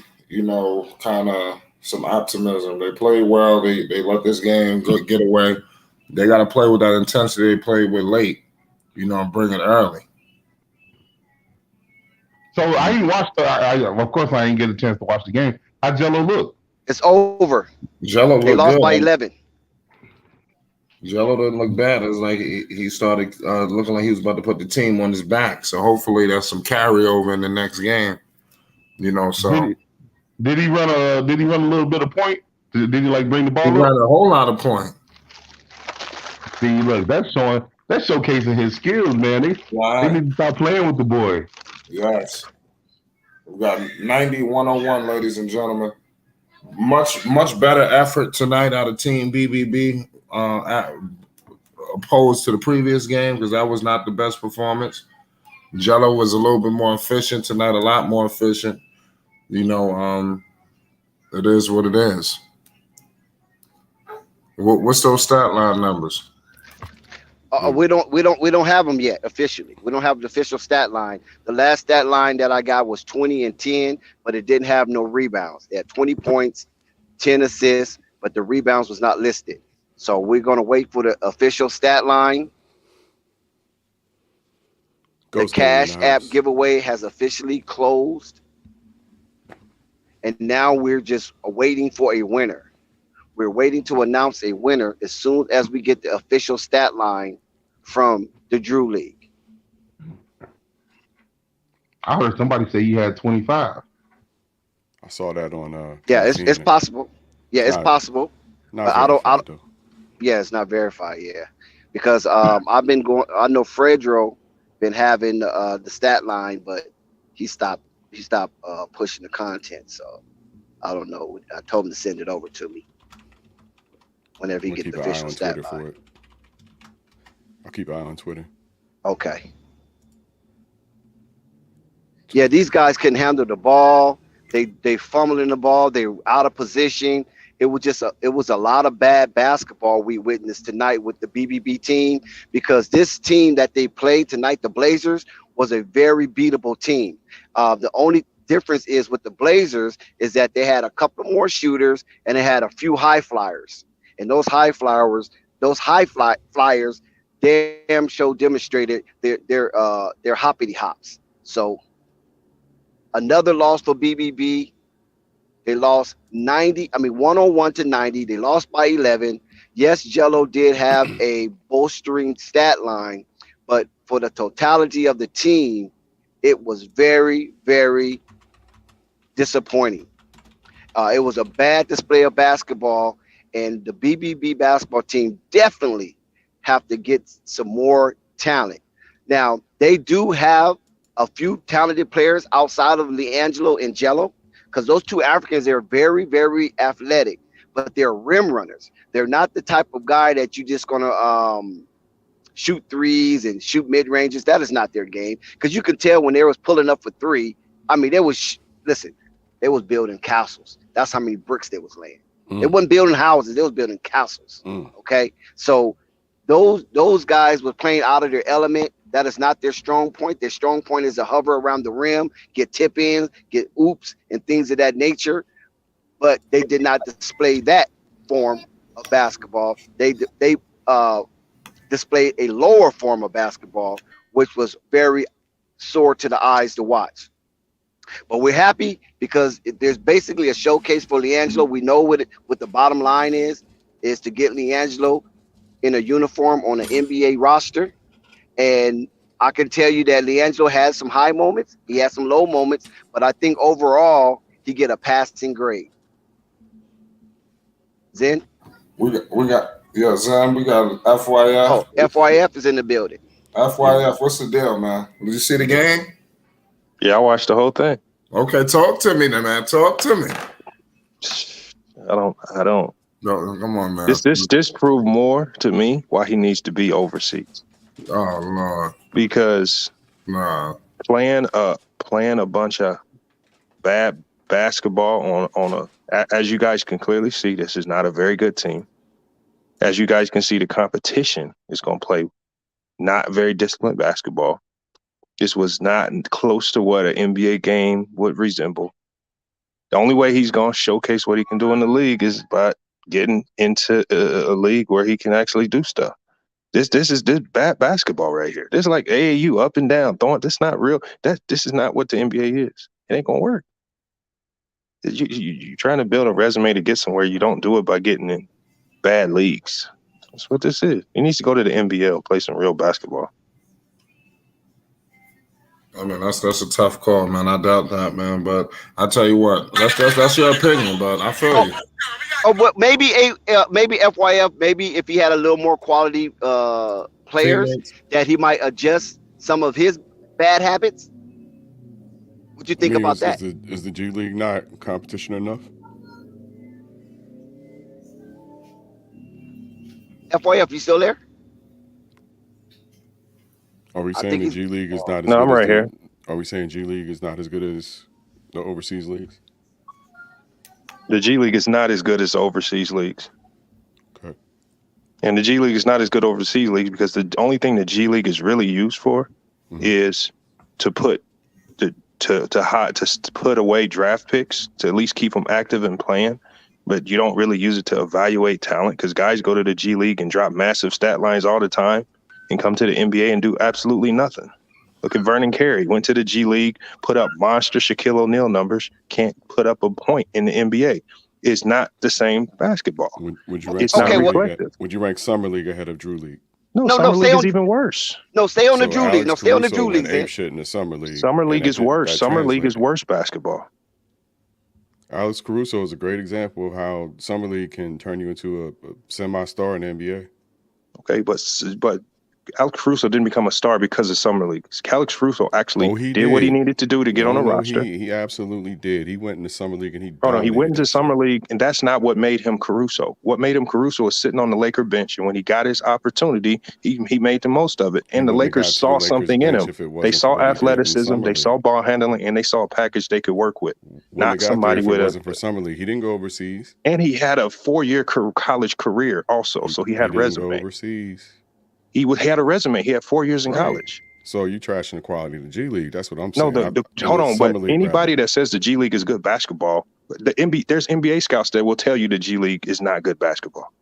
kind of some optimism. They played well. They let this game get away. They got to play with that intensity they played with late, and bring it early. So I ain't watched of course I ain't get a chance to watch the game. How Jello look? It's over. Jello they lost good. by 11. Jello didn't look bad. It's like he started looking like he was about to put the team on his back. So hopefully that's some carryover in the next game. So did he run a little bit of point? Did he like bring the ball? He ran a whole lot of point. See, look, that's showcasing his skills, man. They need to stop playing with the boy. Yes. We got 90-101, ladies and gentlemen. Much better effort tonight out of Team BBB opposed to the previous game because that was not the best performance. Jello was a little bit more efficient tonight, a lot more efficient. It is what it is. What's those stat line numbers? We don't have them yet officially. We don't have the official stat line. The last stat line that I got was 20 and 10, but it didn't have no rebounds. They had 20 points, 10 assists, but the rebounds was not listed. So we're gonna wait for the official stat line. The Cash App giveaway has officially closed, and now we're just waiting for a winner. We're waiting to announce a winner as soon as we get the official stat line from the Drew League. I heard somebody say you had 25. I saw that on yeah, it's possible. Yeah, it's possible. Not verified, though. Yeah, it's not verified, yeah. because I've been going. I know Fredro been having the stat line, but he stopped. He stopped pushing the content. So I don't know. I told him to send it over to me whenever I'm he gonna get keep the an eye official on stat Twitter line. for it. I'll keep an eye on Twitter. Okay. Yeah, these guys couldn't handle the ball. They fumbling the ball. They were out of position. It was a lot of bad basketball we witnessed tonight with the BBB team, because this team that they played tonight, the Blazers, was a very beatable team. The only difference is with the Blazers is that they had a couple more shooters and they had a few high flyers. And those flyers, damn show demonstrated their hoppity hops. So another loss for BBB. They lost 101 to 90. They lost by 11. Yes, Jello did have a bolstering stat line, but for the totality of the team, it was very, very disappointing. It was a bad display of basketball, and the BBB basketball team definitely have to get some more talent. Now, they do have a few talented players outside of Liangelo and Jello, because those two Africans, they're very, very athletic, but they're rim runners. They're not the type of guy that you just going to shoot threes and shoot mid ranges. That is not their game, because you can tell when they was pulling up for three. I mean, listen, they was building castles. That's how many bricks they was laying. They wasn't building houses. They was building castles. Okay, so those guys were playing out of their element. That is not their strong point. Their strong point is to hover around the rim, get tip ins, get oops, and things of that nature. But they did not display that form of basketball. They displayed a lower form of basketball, which was very sore to the eyes to watch. But we're happy because there's basically a showcase for Liangelo. We know what the bottom line is to get Liangelo in a uniform on an NBA roster. And I can tell you that Liangelo has some high moments. He has some low moments, but I think overall he get a passing grade. Zen? We got Zan, we got FYF. Oh, FYF is in the building. FYF, what's the deal, man? Did you see the game? Yeah, I watched the whole thing. Okay, talk to me then, man. Talk to me. I don't. No, come on, man. This proved more to me why he needs to be overseas. Oh Lord. Because playing a bunch of bad basketball on as you guys can clearly see, this is not a very good team. As you guys can see, the competition is going to play not very disciplined basketball. This was not close to what an NBA game would resemble. The only way he's going to showcase what he can do in the league is by getting into a league where he can actually do stuff. This is bad basketball right here. This is like AAU up and down throwing. This is not real. This is not what the NBA is. It ain't gonna work. You're trying to build a resume to get somewhere. You don't do it by getting in bad leagues. That's what this is. He needs to go to the NBL, play some real basketball. I mean, that's a tough call, man. I doubt that, man. But I tell you what, that's your opinion, but I feel you. Oh, but maybe FYF. Maybe if he had a little more quality players, Teammates. that he might adjust some of his bad habits. What do you think about that? Is the G League not competition enough? FYF, you still there? Are we saying the G League is not as No, good I'm right here. Are we saying G League is not as good as the overseas leagues? The G League is not as good as the overseas leagues. Okay. And the G League is not as good overseas leagues because the only thing the G League is really used for is to put to put away draft picks, to at least keep them active and playing. But you don't really use it to evaluate talent, because guys go to the G League and drop massive stat lines all the time and come to the NBA and do absolutely nothing. Look at Vernon Carey, went to the G League, put up monster Shaquille O'Neal numbers, can't put up a point in the NBA. It's not the same basketball. Would you rank It's not reflective. Would you rank Summer League ahead of Drew League? No, Summer League is even worse. No, stay on the So Drew League. Alex No, stay on the Caruso Drew League. went ape shit in the Summer League. Summer League and is worse. that Summer League is translated. worse basketball. Alex Caruso is a great example of how Summer League can turn you into a semi-star in the NBA. Okay, but Alex Caruso didn't become a star because of Summer League. Alex Caruso actually did what he needed to do to get on the roster. He absolutely did. He went in the Summer League and he Hold on, he went dominated into that Summer shit. League, and that's not what made him Caruso. What made him Caruso was sitting on the Laker bench, and when he got his opportunity, he made the most of it. He And the wouldn't have Lakers got to the saw Lakers something in bench him. if it They wasn't for saw what he did in the athleticism, Summer they League. saw ball handling, and they saw a package they could work with. Wouldn't Not have got somebody there if with it a. wasn't for Summer League. He didn't go overseas. And he had a 4-year college career also, so he had didn't go resume. overseas. He had a resume. He had 4 years in Right. college. So you trashing the quality of the G League. That's what I'm No, saying. hold on, but Summer League, anybody rather. that says the G League is good basketball, there's NBA scouts that will tell you the G League is not good basketball.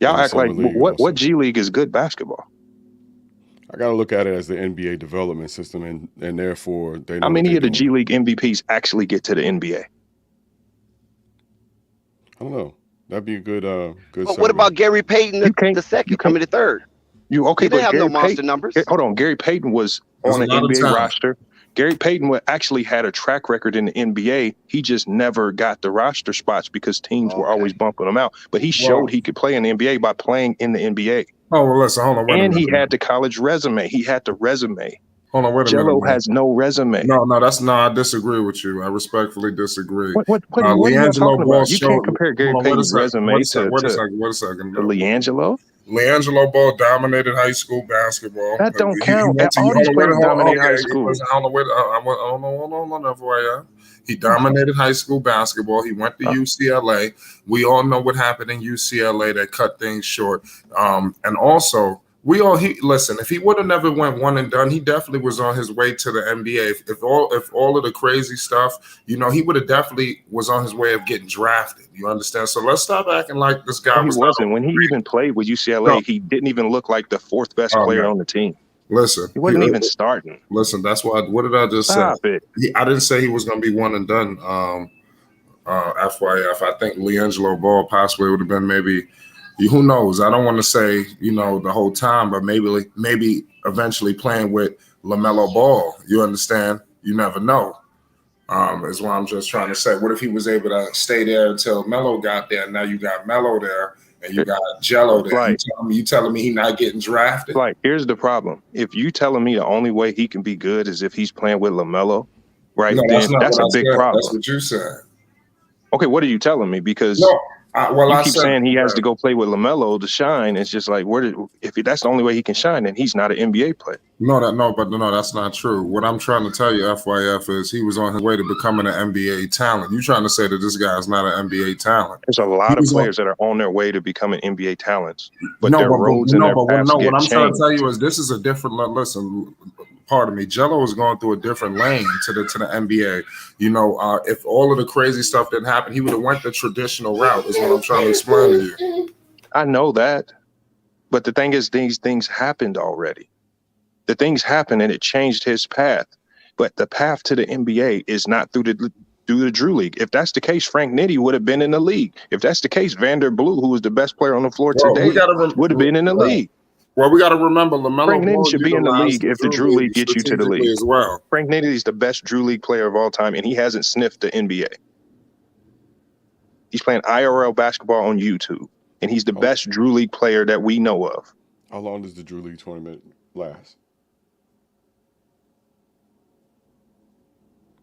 Y'all And the act like Summer League what also. G League is good basketball? I got to look at it as the NBA development system, and therefore they know How many what of the they're G doing. League MVPs actually get to the NBA? I don't know. That'd be a good But survey. what about Gary Payton You can't. the second? I mean the third. Okay, He didn't but have Gary no monster Payton. numbers. Hold on, Gary Payton was There's on a an lot of NBA talent. roster. Gary Payton actually had a track record in the NBA. He just never got the roster spots because teams were always bumping him out. But he showed he could play in the NBA by playing in the NBA. Oh, well, listen, hold on, wait a And minute. he had the college resume. He had the resume. Hold on, wait a Jello minute. has no resume. No, I disagree with you. I respectfully disagree. What are you Liangelo talking Ball about? You can't showed. compare Gary Hold on, Payton's resume wait a to second. Liangelo. Liangelo Ball dominated high school basketball. That don't He count. went to All these players dominated high okay. school. Listen, hold on, FYI. He dominated high school basketball. He went to UCLA. We all know what happened in UCLA that cut things short. And also, listen. If he would have never went one and done, he definitely was on his way to the NBA. If all of the crazy stuff, he would have definitely was on his way of getting drafted. You understand? So let's stop acting like this guy He wasn't. When he even played with UCLA, he didn't even look like the fourth best player on the team. Listen, he wasn't even starting. Listen, that's why. What did I just Stop say? it. I didn't say he was going to be one and done. FYF, I think Liangelo Ball possibly would have been maybe. Who knows? I don't want to say the whole time, but maybe eventually playing with LaMelo Ball. You understand? You never know. Is what I'm just trying to say. What if he was able to stay there until Melo got there? Now you got Melo there, and you got Jello there. Right. You telling me he's not getting drafted? Like, here's the problem. If you telling me the only way he can be good is if he's playing with LaMelo, right? No, then that's a big problem. That's what you said. Okay, what are you telling me? Because you keep saying he has to go play with LaMelo to shine. It's just like, if that's the only way he can shine, then he's not an NBA player. No, that's not true. What I'm trying to tell you, FYF, is he was on his way to becoming an NBA talent. You trying to say that this guy is not an NBA talent? There's a lot of players that are on their way to becoming NBA talents, but their roads and their paths get what I'm changed. trying to tell you is this is a different. Listen, pardon me. Jello is going through a different lane to the NBA. If all of the crazy stuff didn't happen, he would have went the traditional route. Is what I'm trying to explain to you. I know that, but the thing is, these things happened already. The things happened and it changed his path. But the path to the NBA is not through the Drew League. If that's the case, Frank Nitti would have been in the league. If that's the case, Vanderbilt, who was the best player on the floor today, would have been in the league. Well, we got to remember LaMelo Frank Ball Nitti should be in the league if the Drew League gets you to the league as well. Frank Nitti is the best Drew League player of all time, and he hasn't sniffed the NBA. He's playing IRL basketball on YouTube, and he's the best Drew League player that we know of. How long does the Drew League tournament last?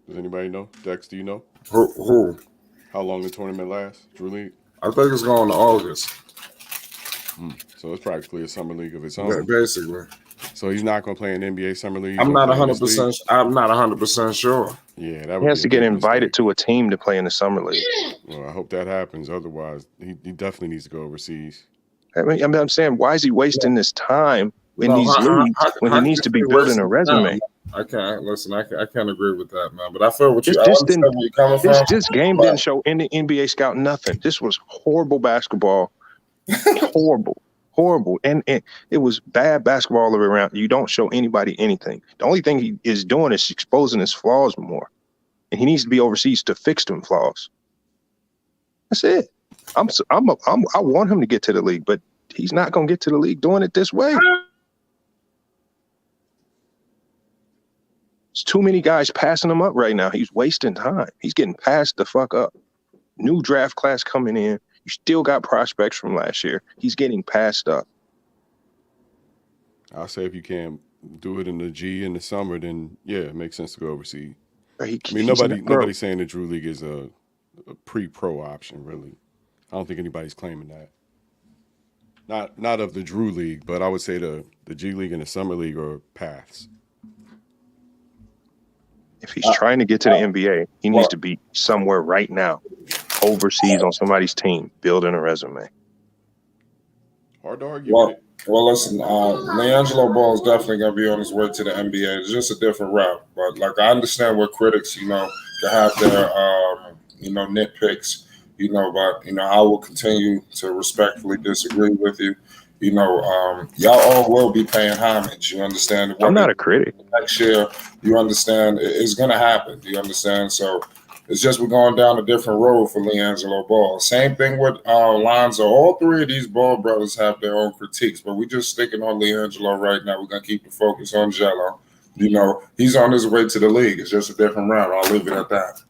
Does anybody know? Dex, do you know? Who? How long the tournament lasts, Drew League? I think it's going to August. So it's practically a summer league of its own. Basically. So he's not going to play in NBA summer league. I'm not 100%. I'm not 100% sure. Yeah, that would he has to get invited to a team to play in the summer league. Well, I hope that happens. Otherwise, he definitely needs to go overseas. I'm saying, why is he wasting this time in these leagues when he needs to be building a resume? I can't listen. I can't agree with that, man. But I feel what This game didn't show any NBA scout nothing. This was horrible basketball. Horrible. And it was bad basketball all the way around. You don't show anybody anything. The only thing he is doing is exposing his flaws more. And he needs to be overseas to fix them flaws. That's it. I want him to get to the league, but he's not going to get to the league doing it this way. There's too many guys passing him up right now. He's wasting time. He's getting passed the fuck up. New draft class coming in. You still got prospects from last year. He's getting passed up. I say if you can't do it in the G in the summer, then yeah, it makes sense to go overseas. I mean, nobody's saying the Drew League is a pre-pro option, really. I don't think anybody's claiming that. Not of the Drew League, but I would say the G League and the Summer League are paths. If he's trying to get to the NBA, he needs to be somewhere right now, overseas on somebody's team, building a resume. Hard to argue with it. Well, listen, Liangelo Ball is definitely going to be on his way to the NBA. It's just a different route. But, like, I understand where critics, can have their, nitpicks, but, I will continue to respectfully disagree with you. Y'all all will be paying homage. You understand? I'm not a critic. Next year, you understand, it's going to happen. You understand? So, it's just we're going down a different road for Liangelo Ball. Same thing with Lonzo. All three of these Ball brothers have their own critiques, but we're just sticking on Liangelo right now. We're going to keep the focus on Jello. He's on his way to the league. It's just a different route. I'll leave it at that.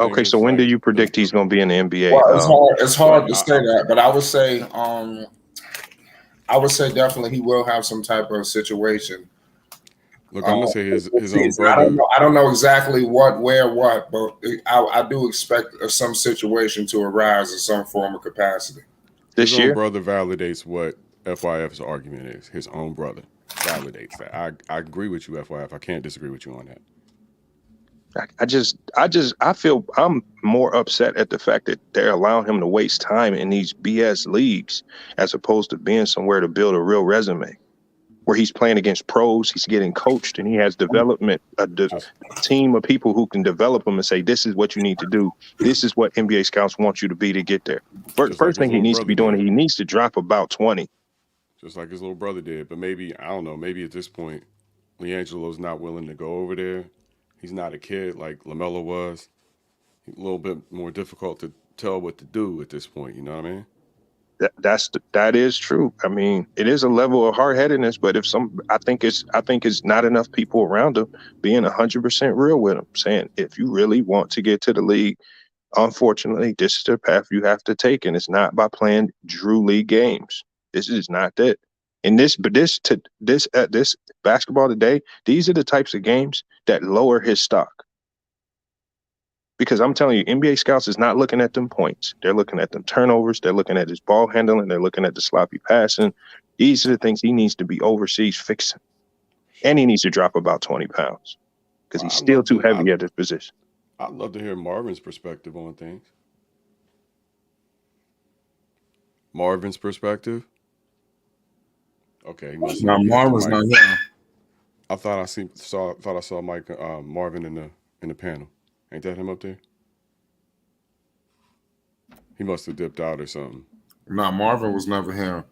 Okay, so when do you predict he's going to be in the NBA? Well, it's hard to say that, but I would say definitely he will have some type of situation. Look, I'm gonna say his own brother. I don't know exactly what, where, what, but I do expect some situation to arise in some form of capacity. This year, his own brother validates what FYF's argument is. His own brother validates that. I agree with you, FYF. I can't disagree with you on that. I feel I'm more upset at the fact that they're allowing him to waste time in these BS leagues as opposed to being somewhere to build a real resume, where he's playing against pros, he's getting coached, and he has development, a team of people who can develop him and say, this is what you need to do. This is what NBA scouts want you to be to get there. First thing he needs to be doing, he needs to drop about 20. Just like his little brother did. But maybe, I don't know, maybe at this point, Liangelo's not willing to go over there. He's not a kid like LaMelo was. He's a little bit more difficult to tell what to do at this point, you know what I mean? That is true. I mean, it is a level of hard-headedness, but I think it's not enough people around him being 100% real with him, saying if you really want to get to the league, unfortunately, this is the path you have to take, and it's not by playing Drew League games. This is not that. And this basketball today, these are the types of games that lower his stock. Because I'm telling you, NBA scouts is not looking at them points. They're looking at them turnovers. They're looking at his ball handling. They're looking at the sloppy passing. These are the things he needs to be overseas fixing. And he needs to drop about 20 pounds because he's still too heavy at his position. I'd love to hear Marvin's perspective on things. Marvin's perspective? Okay. Marvin's not here. I thought I saw Mike Marvin in the panel. Ain't that him up there? He must have dipped out or something. Nah, Marvin was never here.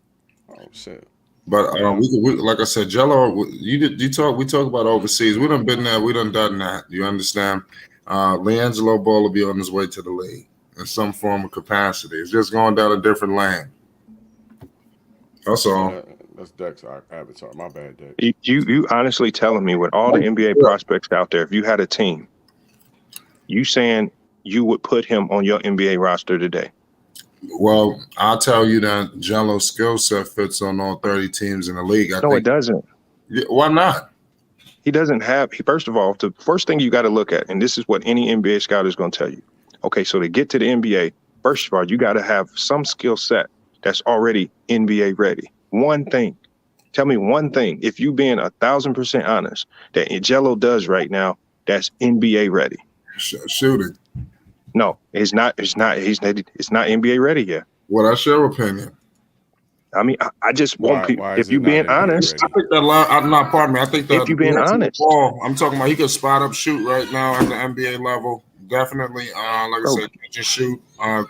Oh shit! But we like I said, Jello. We talk about overseas. We done been there. We done that. You understand? Liangelo Ball will be on his way to the league in some form of capacity. It's just going down a different lane. That's all. That's Dex avatar. My bad, Dex. You honestly telling me with all the NBA prospects out there, if you had a team, you saying you would put him on your NBA roster today? Well, I'll tell you that Jello's skill set fits on all 30 teams in the league. No, it doesn't. Why not? He doesn't have. First of all, the first thing you got to look at, and this is what any NBA scout is going to tell you. Okay, so to get to the NBA, first of all, you got to have some skill set that's already NBA ready. One thing. Tell me one thing. If you being 1,000% honest, that Jello does right now, that's NBA ready. Shooting. No, it's not. It's not NBA ready yet. Well, that's your opinion. I mean, I just want people. If you being honest, I think that. Not pardon me. I think that. If you being honest, I'm talking about he could spot up shoot right now at the NBA level. Definitely. Like I said, just shoot.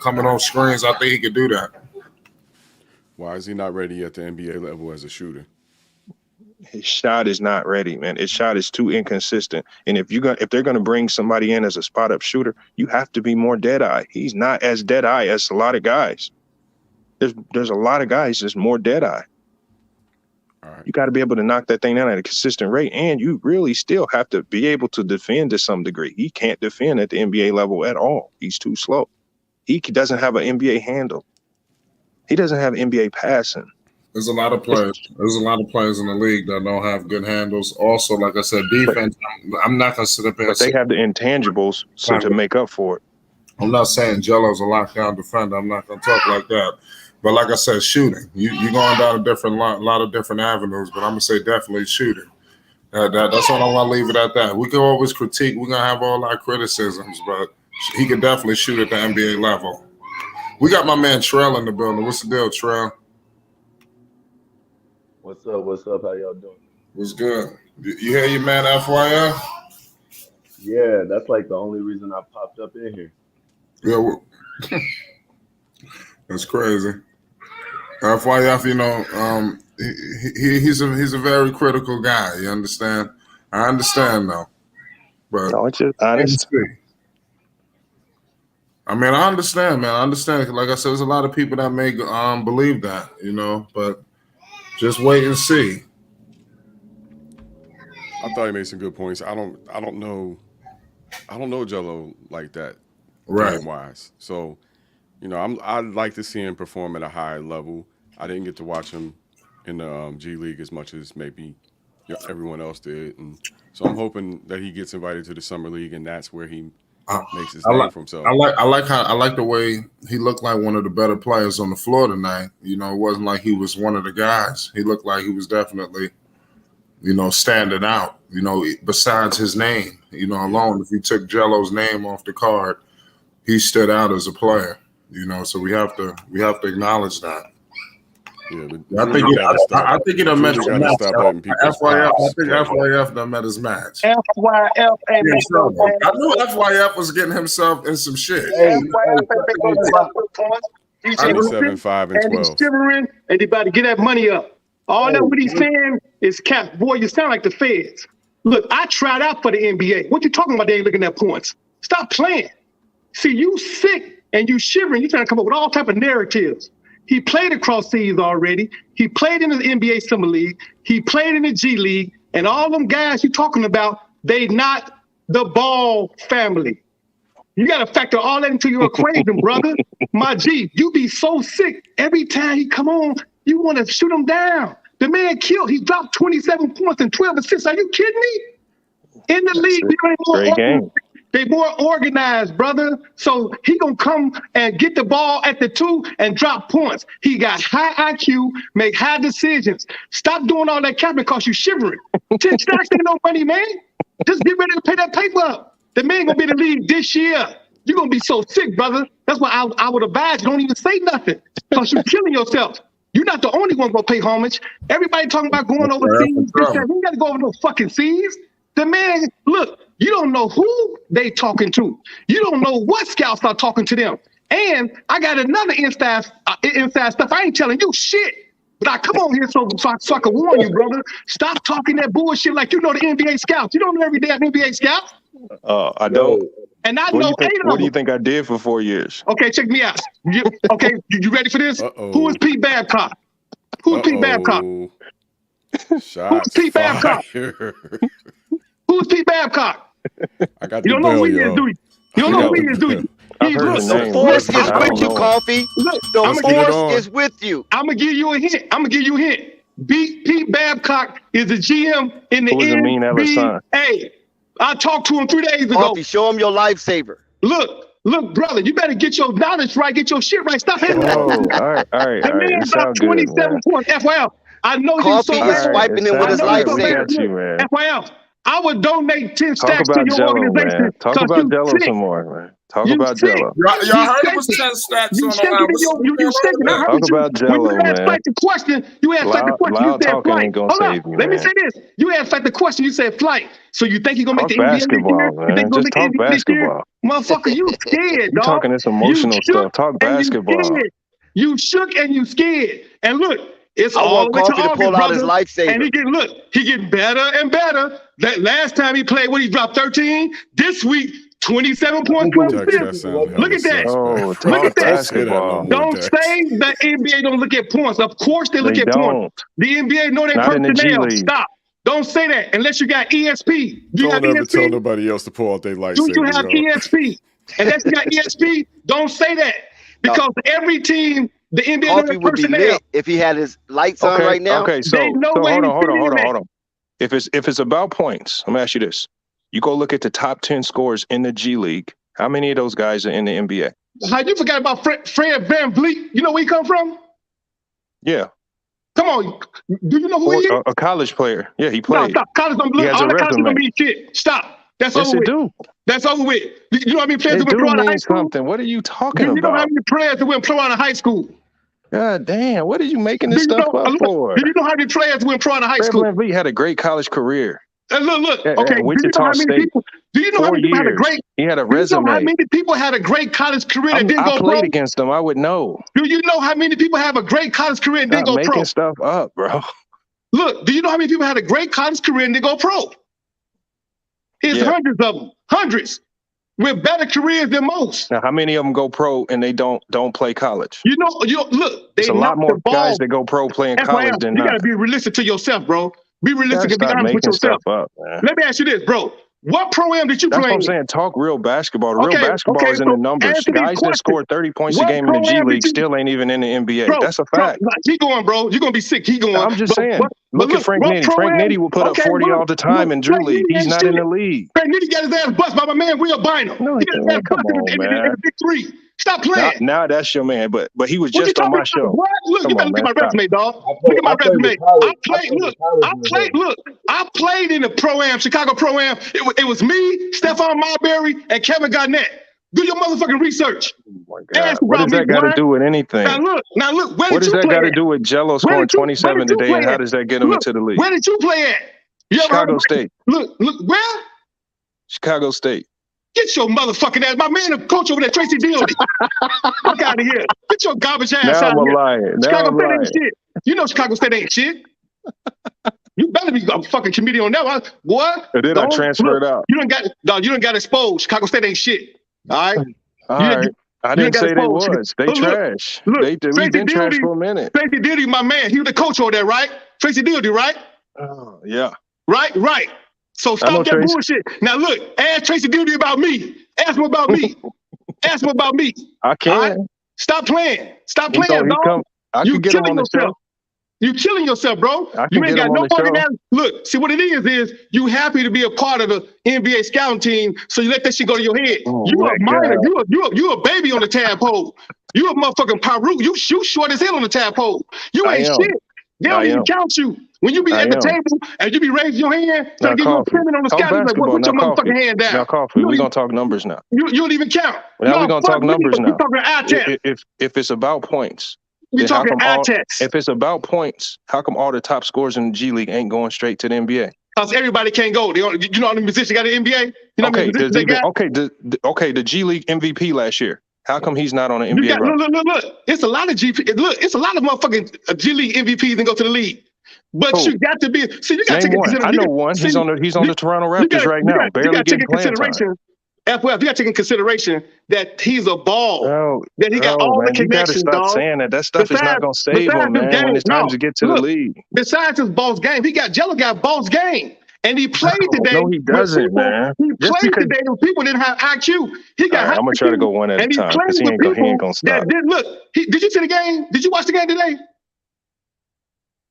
Coming off screens, I think he could do that. Why is he not ready at the NBA level as a shooter? His shot is not ready, man. His shot is too inconsistent. And if they're gonna bring somebody in as a spot up shooter, you have to be more dead eye. He's not as dead eye as a lot of guys. There's a lot of guys that's more dead eye. All right. You got to be able to knock that thing down at a consistent rate, and you really still have to be able to defend to some degree. He can't defend at the NBA level at all. He's too slow. He doesn't have an NBA handle. He doesn't have NBA passing. There's a lot of players. There's a lot of players in the league that don't have good handles. Also, like I said, defense. I'm not gonna sit up here. But they have the intangibles to make up for it. I'm not saying Jello's a lockdown defender. I'm not gonna talk like that. But like I said, shooting. You're going down a lot of different avenues. But I'm gonna say definitely shooting. That's all I'm gonna leave it at that. We can always critique. We're gonna have all our criticisms, but he can definitely shoot at the NBA level. We got my man Trell in the building. What's the deal, Trell? What's up? What's up? How y'all doing? What's good? You hear your man FYF? Yeah, that's like the only reason I popped up in here. Yeah, that's crazy. FYF, you know, he's a very critical guy. You understand? I understand though, but no, it's just honest. I mean, I understand, man. I understand. Like I said, there's a lot of people that may believe that, you know, but just wait and see. I thought he made some good points. I don't know Jello like that, right? Game wise, so you know, I'd like to see him perform at a high level. I didn't get to watch him in the G League as much as maybe everyone else did, and so I'm hoping that he gets invited to the summer league, and that's where he makes his name for himself. I like the way he looked like one of the better players on the floor tonight. You know, it wasn't like he was one of the guys. He looked like he was definitely, you know, standing out. You know, besides his name, you know, alone, if you took Jello's name off the card, he stood out as a player. You know, so we have to acknowledge that. Yeah, I think he done met his match. FYF, I think FYF done met his match. FYF ain't Yeah, no I knew FYF was getting himself in some shit. He's 27, 5, and 12. he's shivering, and he about to get that money up. All that what he's saying is cap. Boy, you sound like the feds. Look, I tried out for the NBA. What you talking about? They ain't looking at points. Stop playing. See, you sick and you shivering. You trying to come up with all type of narratives. He played across seas already. He played in the NBA Summer League. He played in the G League. And all them guys you talking about, they not the Ball family. You got to factor all that into your equation, brother. My G, you be so sick. Every time he come on, you want to shoot him down. The man killed. He dropped 27 points and 12 assists. Are you kidding me? In the league, they more organized, brother. So he gonna come and get the ball at the 2 and drop points. He got high IQ, make high decisions. Stop doing all that capping because you shivering. 10 stacks ain't no money, man. Just get ready to pay that paper up. The man gonna be in the league this year. You're gonna be so sick, brother. That's why I would advise you don't even say nothing because you're killing yourself. You're not the only one gonna pay homage. Everybody talking about going overseas. We gotta go over no fucking seas. The man, look, you don't know who they talking to. You don't know what scouts are talking to them. And I got another inside stuff. I ain't telling you shit. But I come on here so I can warn you, brother. Stop talking that bullshit like you know the NBA scouts. You don't know every damn NBA scout. I don't. And I know 8 of them. What do you think I did for 4 years? Okay, check me out. You ready for this? Who is Pete Babcock? Who's Pete Babcock? Shots Who's Pete Babcock? Who's Pete Babcock? I got you don't know who he is, do you? You don't know who he is, do you? The force is with you, Coffee. The force is with you. I'm gonna give you a hint. Pete Babcock is the GM in the NBA. I talked to him 3 days ago. Coffee, show him your lifesaver. Look, brother, you better get your knowledge right, get your shit right. Stop hitting all right. That man about 27 points. FYL. I know Coffee you so is swiping in with his lifesaver. FYL. I would donate 10 stacks to your organization. Man. Talk about Jello some more, man. Talk about Jello. Y'all heard it was 10 stacks on the Talk about Jello, man. You asked Flight the question. You said Flight. Hold on. Let me say this. You asked Flight the question. You said Flight. So you think he's going to make the NBA basketball, man. Just talk basketball. Motherfucker, you scared, dog. You talking this emotional stuff. Talk basketball. You shook and you scared. And look, it's I all want Coffee to pull out his lifesaver. And he getting better and better. That last time he played, he dropped 13. This week, 27 points. Look at that. Look at that. Don't say that NBA don't look at points. Of course they look at points. The NBA know their personnel. Stop. Don't say that unless you got ESP. Don't ever tell nobody else to pull out their lightsaber. Do you have ESP? Unless you got ESP, don't say that. Because every team, the NBA Coffee would be personnel, lit if he had his lights on right now. Okay, so they know where hold he's on. If it's about points, let me ask you this. You go look at the top 10 scorers in the G League. How many of those guys are in the NBA? How you forgot about Fred Van Vliet? You know where he come from? Yeah. Come on. Do you know who he is? A college player. Yeah, he No, played. stop. College don't He look. has All a the college don't resume. mean shit. Stop. That's Yes, over it with. do. That's over with. You know how many players It that went do pro out of high mean school? something. What are you talking Do you know how about? many players that went pro out of high school? God damn, what are you making Do this you stuff know? up for? Do you know how many players went pro out of high Fred school? VanVleet had a great college career. Look. At Okay. Do you know Wichita how many State, people? Do you know how 4 many people had a years. great? He had a Do you know how resume. many people had a great college career that didn't I go played pro? against him. I would know. Do you know how many people have a great college career and didn't Stop go pro? making stuff up, bro. Look, do you know how many people had a great college career and didn't go pro? It's hundreds of them. Hundreds. With better careers than most. Now, how many of them go pro and they don't play college? You know, look, they It's a lot knocked more the ball. guys that go pro playing college than you not. gotta be realistic to yourself, bro. Be realistic and be Stop honest with making yourself. stuff up, man. Let me ask you this, bro. What pro-am did you That's play what I'm in? saying. Talk real basketball. The real Okay, basketball is in so the numbers. answer these Guys that questions. score 30 points a What game in the G pro-am did League you- still ain't even in the NBA. Bro, That's a fact. Keep going, bro. You're gonna be sick. Keep going. I'm just saying. Look at Frank what Nitty. Frank pro-am- Nitty will put up 40 all the time in Drew Frank League. Nitty He's ain't not in the shit. league. Frank Nitty got his ass bust by my man Will Bynum. No, He got his ass come bust on, in man. the big three. Stop playing. Now that's your man, but he was What you just on talking my about? show. What? Look, Come you better on, look at my man, stop. resume, dog. Look at my resume. I played in the pro-am, Chicago pro-am. It was me, Stephon Marbury, and Kevin Garnett. Do your motherfucking research. Oh my God. Ask What about does me, that got to boy. do with anything? Now look. Where What did does you that play got to at? do with Jello Where scoring did you 27 play today? And how at? does that get him Look, into the league? Where did you play at? You ever heard Chicago of- State. Look, where? Chicago State. Get your motherfucking ass. My man, the coach over there, Tracy Dildy. Fuck out of here. Get your garbage ass Now out I'm of here. lying. Now Chicago I'm State lying. ain't shit. You know Chicago State ain't shit. You better be a fucking committee on that one. Boy, And then I transferred out. You don't got exposed. Chicago State ain't shit. All right? All right. I didn't say they was. They trash. We've been trash for a minute. Tracy Dildy, my man. He was the coach over there, right? Tracy Dildy, right? Oh, yeah. Right. So I know stop that Tracy. bullshit. Now look, ask Tracy Dildy about me. Ask him about me. Ask him about me. I can. All right? Stop playing. Stop He playing, dog. I You can get him killing on the show. yourself. You killing yourself, bro. I You can ain't get got him no on the money show. now. Look, see what it is you happy to be a part of the NBA scouting team, so you let that shit go to your head. Oh, You my a minor. God. You a baby on the tadpole. You a motherfucking Pyru. You shoot short as hell on the tadpole. You I ain't am. shit. They don't I even am. count you. When you be I at the am. table and you be raising your hand, Now, trying to give you a Coffee. payment on the Talk scouting, like, basketball. put your Now, motherfucking Coffee. hand down. Now, Coffee, we're going to talk numbers now. You don't even count. Now we're going to fuck talk numbers you. now. You talking eye test. If it's about points, You then how talking come eye all, test. if it's about points, how come all the top scorers in the G League ain't going straight to the NBA? Because everybody can't go. You know how many positions got in the NBA? You know how many positions they got? The G League MVP last year. How come he's not on an NBA roster? Look. It's a lot of it's a lot of motherfucking G League MVPs that go to the league. But Who? you got to be. See, you got to Name take one. I know one. He's on the Toronto Raptors right now, barely getting playing time. FF, you got to take in consideration that he's a ball. That he got Oh, all man, the connections, you gotta stop dog. saying that. That stuff is not gonna save him, man. When it's time to get to the league. Besides his boss game, Jello got boss game. And he played today. No, he doesn't, man. He played today when people didn't have IQ. He got I'm gonna try to go one at a time because he ain't gonna stop. Did you see the game? Did you watch the game today?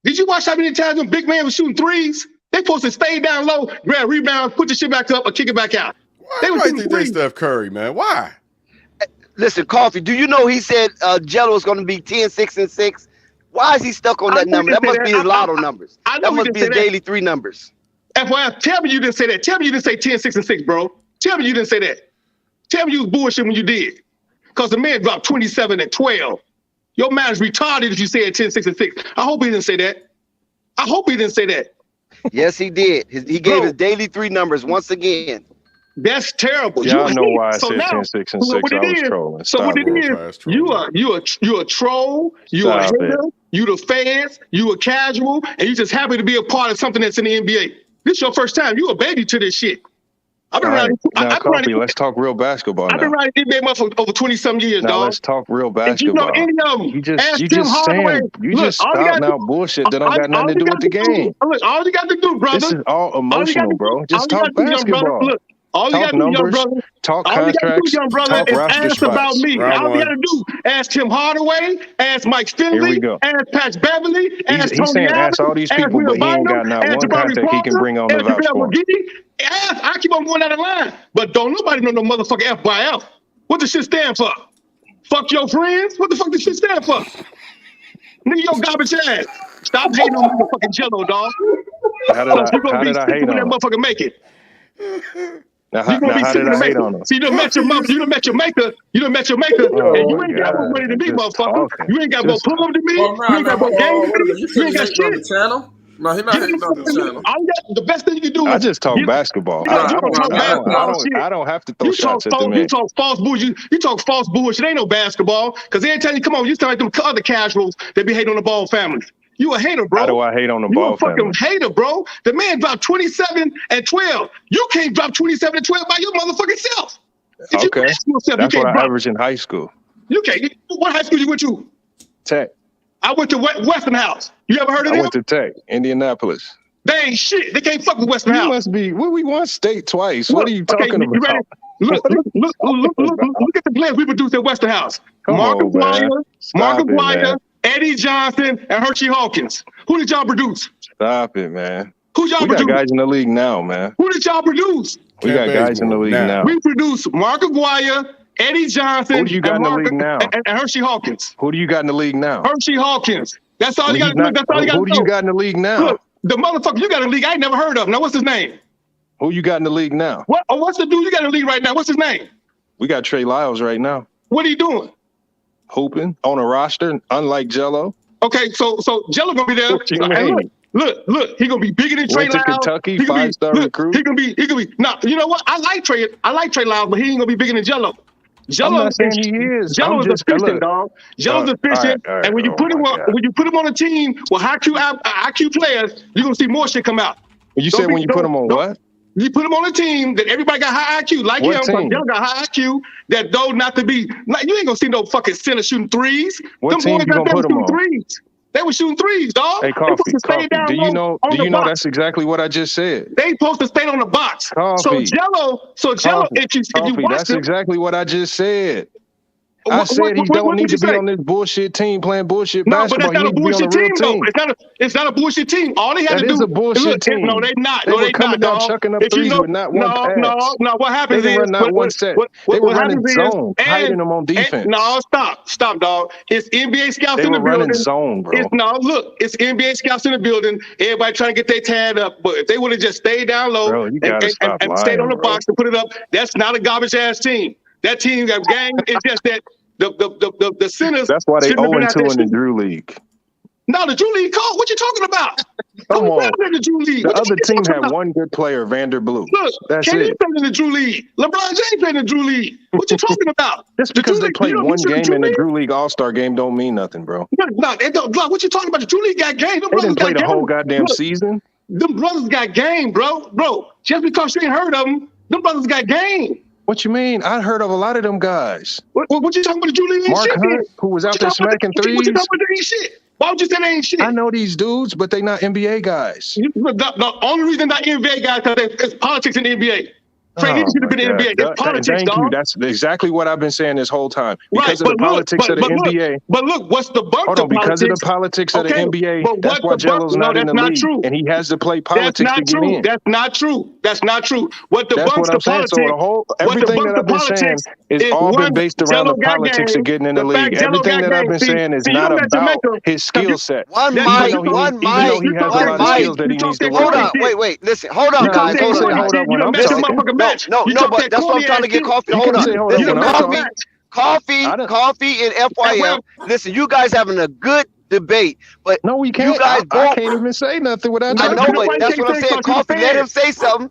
Did you watch how many times them big man was shooting threes? They supposed to stay down low, grab rebound, put the shit back up, or kick it back out. Why do I think they Steph Curry, man? Why? Listen, Coffee, do you know he said Jello is going to be 10, 6, and 6? Why is he stuck on that number? That must be his lotto numbers. That must be his daily 3 numbers. FYI, tell me you didn't say that. Tell me you didn't say 10, 6, and 6, bro. Tell me you didn't say that. Tell me you was bullshit when you did. Because the man dropped 27 and 12. Your man is retarded if you said 10, 6, and 6. I hope he didn't say that. I hope he didn't say that. Yes, he did. He gave his daily 3 numbers once again. That's terrible. Y'all know why I said 10, 6, and 6. I was trolling. So what it is, you a troll, you a hater, you the fans, you a casual, and you just happy to be a part of something that's in the NBA. This your first time. You a baby to this shit. I've been around. Let's talk real basketball now. I've been around NBA for over 20-some years, now dog. Let's talk real basketball. If you know any of them, you just spouting out bullshit that don't got nothing to do with the game. Look, all you got to do, brother. This is all emotional, bro. Just talk basketball. Look, All you Talk gotta do, young numbers, brother. talk All you gotta do, contracts, young brother, talk is roster ask about spots. me. Round All you one. gotta do, ask Tim Hardaway, ask Mike Here we Finley, go. ask Pat Beverly, ask He's Tony saying ask all Allen, these ask people, Will but he ain't Bynum, got not ask one Jabari contact he can Parker, bring on to ask vouch JaVale for him. McGee. Ask, I keep on going down the line, but don't nobody know no motherfucking F by F. What the shit stand for? Fuck your friends? What the fuck does shit stand for? Nigga, your garbage ass. Stop hating on motherfucking Jello, dog. How did You're gonna how be did I sick hate when that on him? motherfucker make it. Now You're gonna be how sick did when I it make hate it. on him? See, you done met your mother, you done met your maker, and Oh you my ain't got more God. money than me, Just motherfucker. talking. You ain't got more Just pull-up than me, Well, you ain't got more game than wait a me, minute. You you said ain't he got hating on shit. the channel? No, he not Get hating on the channel. all you got, the best thing you can do I is just talk basketball. you I don't talk basketball shit. I don't have to throw shots at the You man. talk false bullshit. You talk false bullshit. Ain't no basketball. Because every time you come on, you sound like them other casuals that be hating on the Ball family. You a hater, bro. How do I hate on the You a Ball fucking family? hater, bro. The man dropped 27 and 12. You can't drop 27 and 12 by your motherfucking self. If you Okay. ask yourself, That's you what can't I drop. averaged in high school. You can't. What high school you went to? Tech. I went to Western House. You ever heard of I them? went to Tech, Indianapolis. They ain't shit. They can't fuck with Western You House. must be. We won state twice. What Look, are you okay, talking you ready? about? Look What are you talking about? at the players we produced at Western House. Come Mark on, man. Aguirre, Stop it, man. Eddie Johnson, and Hershey Hawkins. Who did y'all produce? Stop it, man. Who y'all We got produce? guys in the league now, man. Who did y'all produce? We got guys in the league now. We produced Mark Aguirre, Eddie Johnson, Who do you got in the league now? and Hershey Hawkins. Who do you got in the league now? Hershey Hawkins. That's all you got to do. That's all you got to Who do you got in the league now? Look, the motherfucker you got in the league I ain't never heard of. Now, what's his name? Who you got in the league now? What's the dude you got in the league right now? What's his name? We got Trey Lyles right now. What are you doing? Hooping on a roster, unlike Jello. Okay, so Jello gonna be there. What you And mean? look, he gonna be bigger than Trey Went to Lyles. Kentucky, He gonna be- 5-star look, recruit. He gonna be. Now, you know what? I like Trey Lyles, but he ain't gonna be bigger than Jello. I'm not saying he is. Jello I'm is just efficient, look. dog. Jello's efficient, all right. and when you Oh put him my on, God. when you put him on a team with high IQ players, you're gonna see more shit come out. You said when you put him on what? You put him on a team that everybody got high IQ, like What him, because team? Jello got high IQ. That though not to be like you ain't gonna see no fucking center shooting threes. What Them team boys you out gonna there put 'em shooting on? threes. They were shooting threes, dog. Hey, They supposed to stay Coffee. down Do you low know? on Do the you know box. that's exactly what I just said? They supposed to stay on the box. Coffee. Jello, if you Coffee, watch that's them, exactly what I just said. I what said he did don't need you to be say? on this bullshit team playing bullshit No, but basketball. that's He not a needs to be on a bullshit real team, though. team. It's not a bullshit team. All they had That to is do a bullshit team. No, they not. They No, were they coming not, down dog. chucking up If you threes know, with not one pass. what happens They didn't is run not one set. They were running zone, hiding them on defense. No, stop, dog. It's NBA scouts They in the were running building. zone, bro. It's NBA scouts in the building. Everybody trying to get their tag up, but if they would have just stayed down low Bro, you gotta stop and stayed on lying, the bro. box and put it up, that's not a garbage ass team. That team got game. It's just that the centers. That's why they shouldn't have been out 0-2 there in the shooting. Drew League. No, the Drew League call. What you talking about? Come on. In the Drew League. The What other you team talking had about? one good player, Vanderblue. Look, That's KD it. played in the Drew League. LeBron James played in the Drew League. What you talking about? Just because they play one you game in the League? Drew League All-Star game don't mean nothing, bro. No, they don't. Look, what you talking about? The Drew League got game. Them They brothers didn't play got the game. whole goddamn Look, season. them brothers got game, bro. Bro, just because you ain't heard of them brothers got game. What you mean? I heard of a lot of them guys. What you talking about? The Drew League ain't Mark shit. Hunt, who was out there smacking What you threes. talking about? They ain't shit. Why would you say they ain't shit? I know these dudes, but they not NBA guys. The only reason not NBA guys because it's politics in the NBA. Trey Nix should have been in the NBA. It's politics, Thank dog. you. That's exactly what I've been saying this whole time. Because Right, of the politics of the NBA. But look, what's the bump Hold to on, because of the politics? politics of the NBA, that's why Jello's not in the league. True. And he has to play That's politics not to get true. in. That's not true. That's not true. What the That's bumps what I'm to saying. So politics? everything that I've been saying is all been based around the politics of getting in the league. Everything that I've been saying is not about his skill set. One mic. Even though he has a lot of skills that he needs to work on. Hold on. Wait. Listen. Hold on, guys. Hold up when I'm talking. No, but that's what I'm trying to get Coffee. Hold on. Listen, Coffee and FYL. Listen, you guys having a good debate, but no, we can't. You guys I can't even say nothing without. I know, but that's what I'm saying. Coffee, let him say something.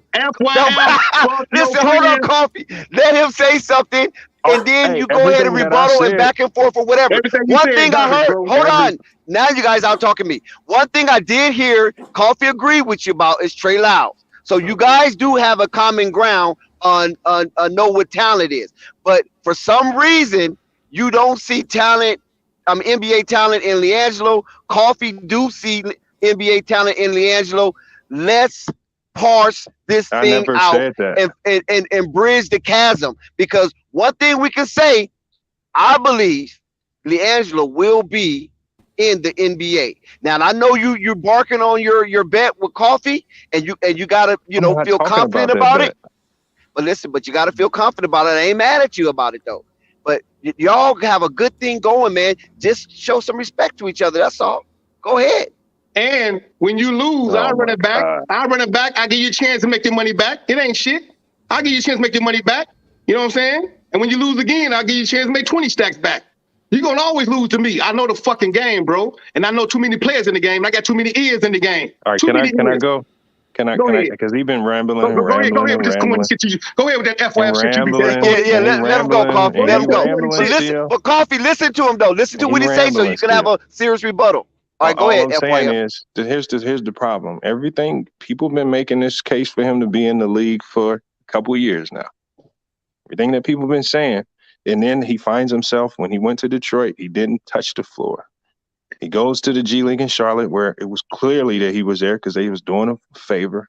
Listen, hold on, Coffee. Let him say something, and then you go ahead and rebuttal and back and forth or whatever. One thing I heard. Hold on. Now you guys out talking to me. One thing I did hear Coffee agree with you about is Trey Lyles. So you guys do have a common ground on know what talent is. But for some reason, you don't see talent, NBA talent in Liangelo. Coffee do see NBA talent in Liangelo. Let's parse this I thing never out said that. and bridge the chasm. Because one thing we can say, I believe Liangelo will be in the NBA. Now I know you're barking on your bet with Coffee, and you gotta I'm not feel talking confident about that about it. bet. But listen, but you gotta feel confident about it. I ain't mad at you about it though. But y'all have a good thing going, man. Just show some respect to each other. That's all. Go ahead. And when you lose, Oh I run my it back. God. I run it back. I give you a chance to make your money back. It ain't shit. I'll give you a chance to make your money back. You know what I'm saying? And when you lose again, I'll give you a chance to make 20 stacks back. You're gonna always lose to me. I know the fucking game, bro. And I know too many players in the game. I got too many ears in the game. All right, Too many can I ears. go? Can Go I? ahead. Because he's been rambling Go and ahead. Go rambling ahead and with this corny rambling shit. Go ahead with that and FYF shit you be saying. rambling Yeah, and he let him go, rambling Coffee. and Let he him go. rambling But listen, still. but Coffee, listen to him though. Listen to And he what he say, so rambling you can have still. a serious rebuttal. All right, go All ahead, I'm saying FYF. is that here's the problem. Everything people been making this case for him to be in the league for a couple of years now. Everything that people been saying, and then he finds himself when he went to Detroit, he didn't touch the floor. He goes to the G League in Charlotte, where it was clearly that he was there because they was doing a favor.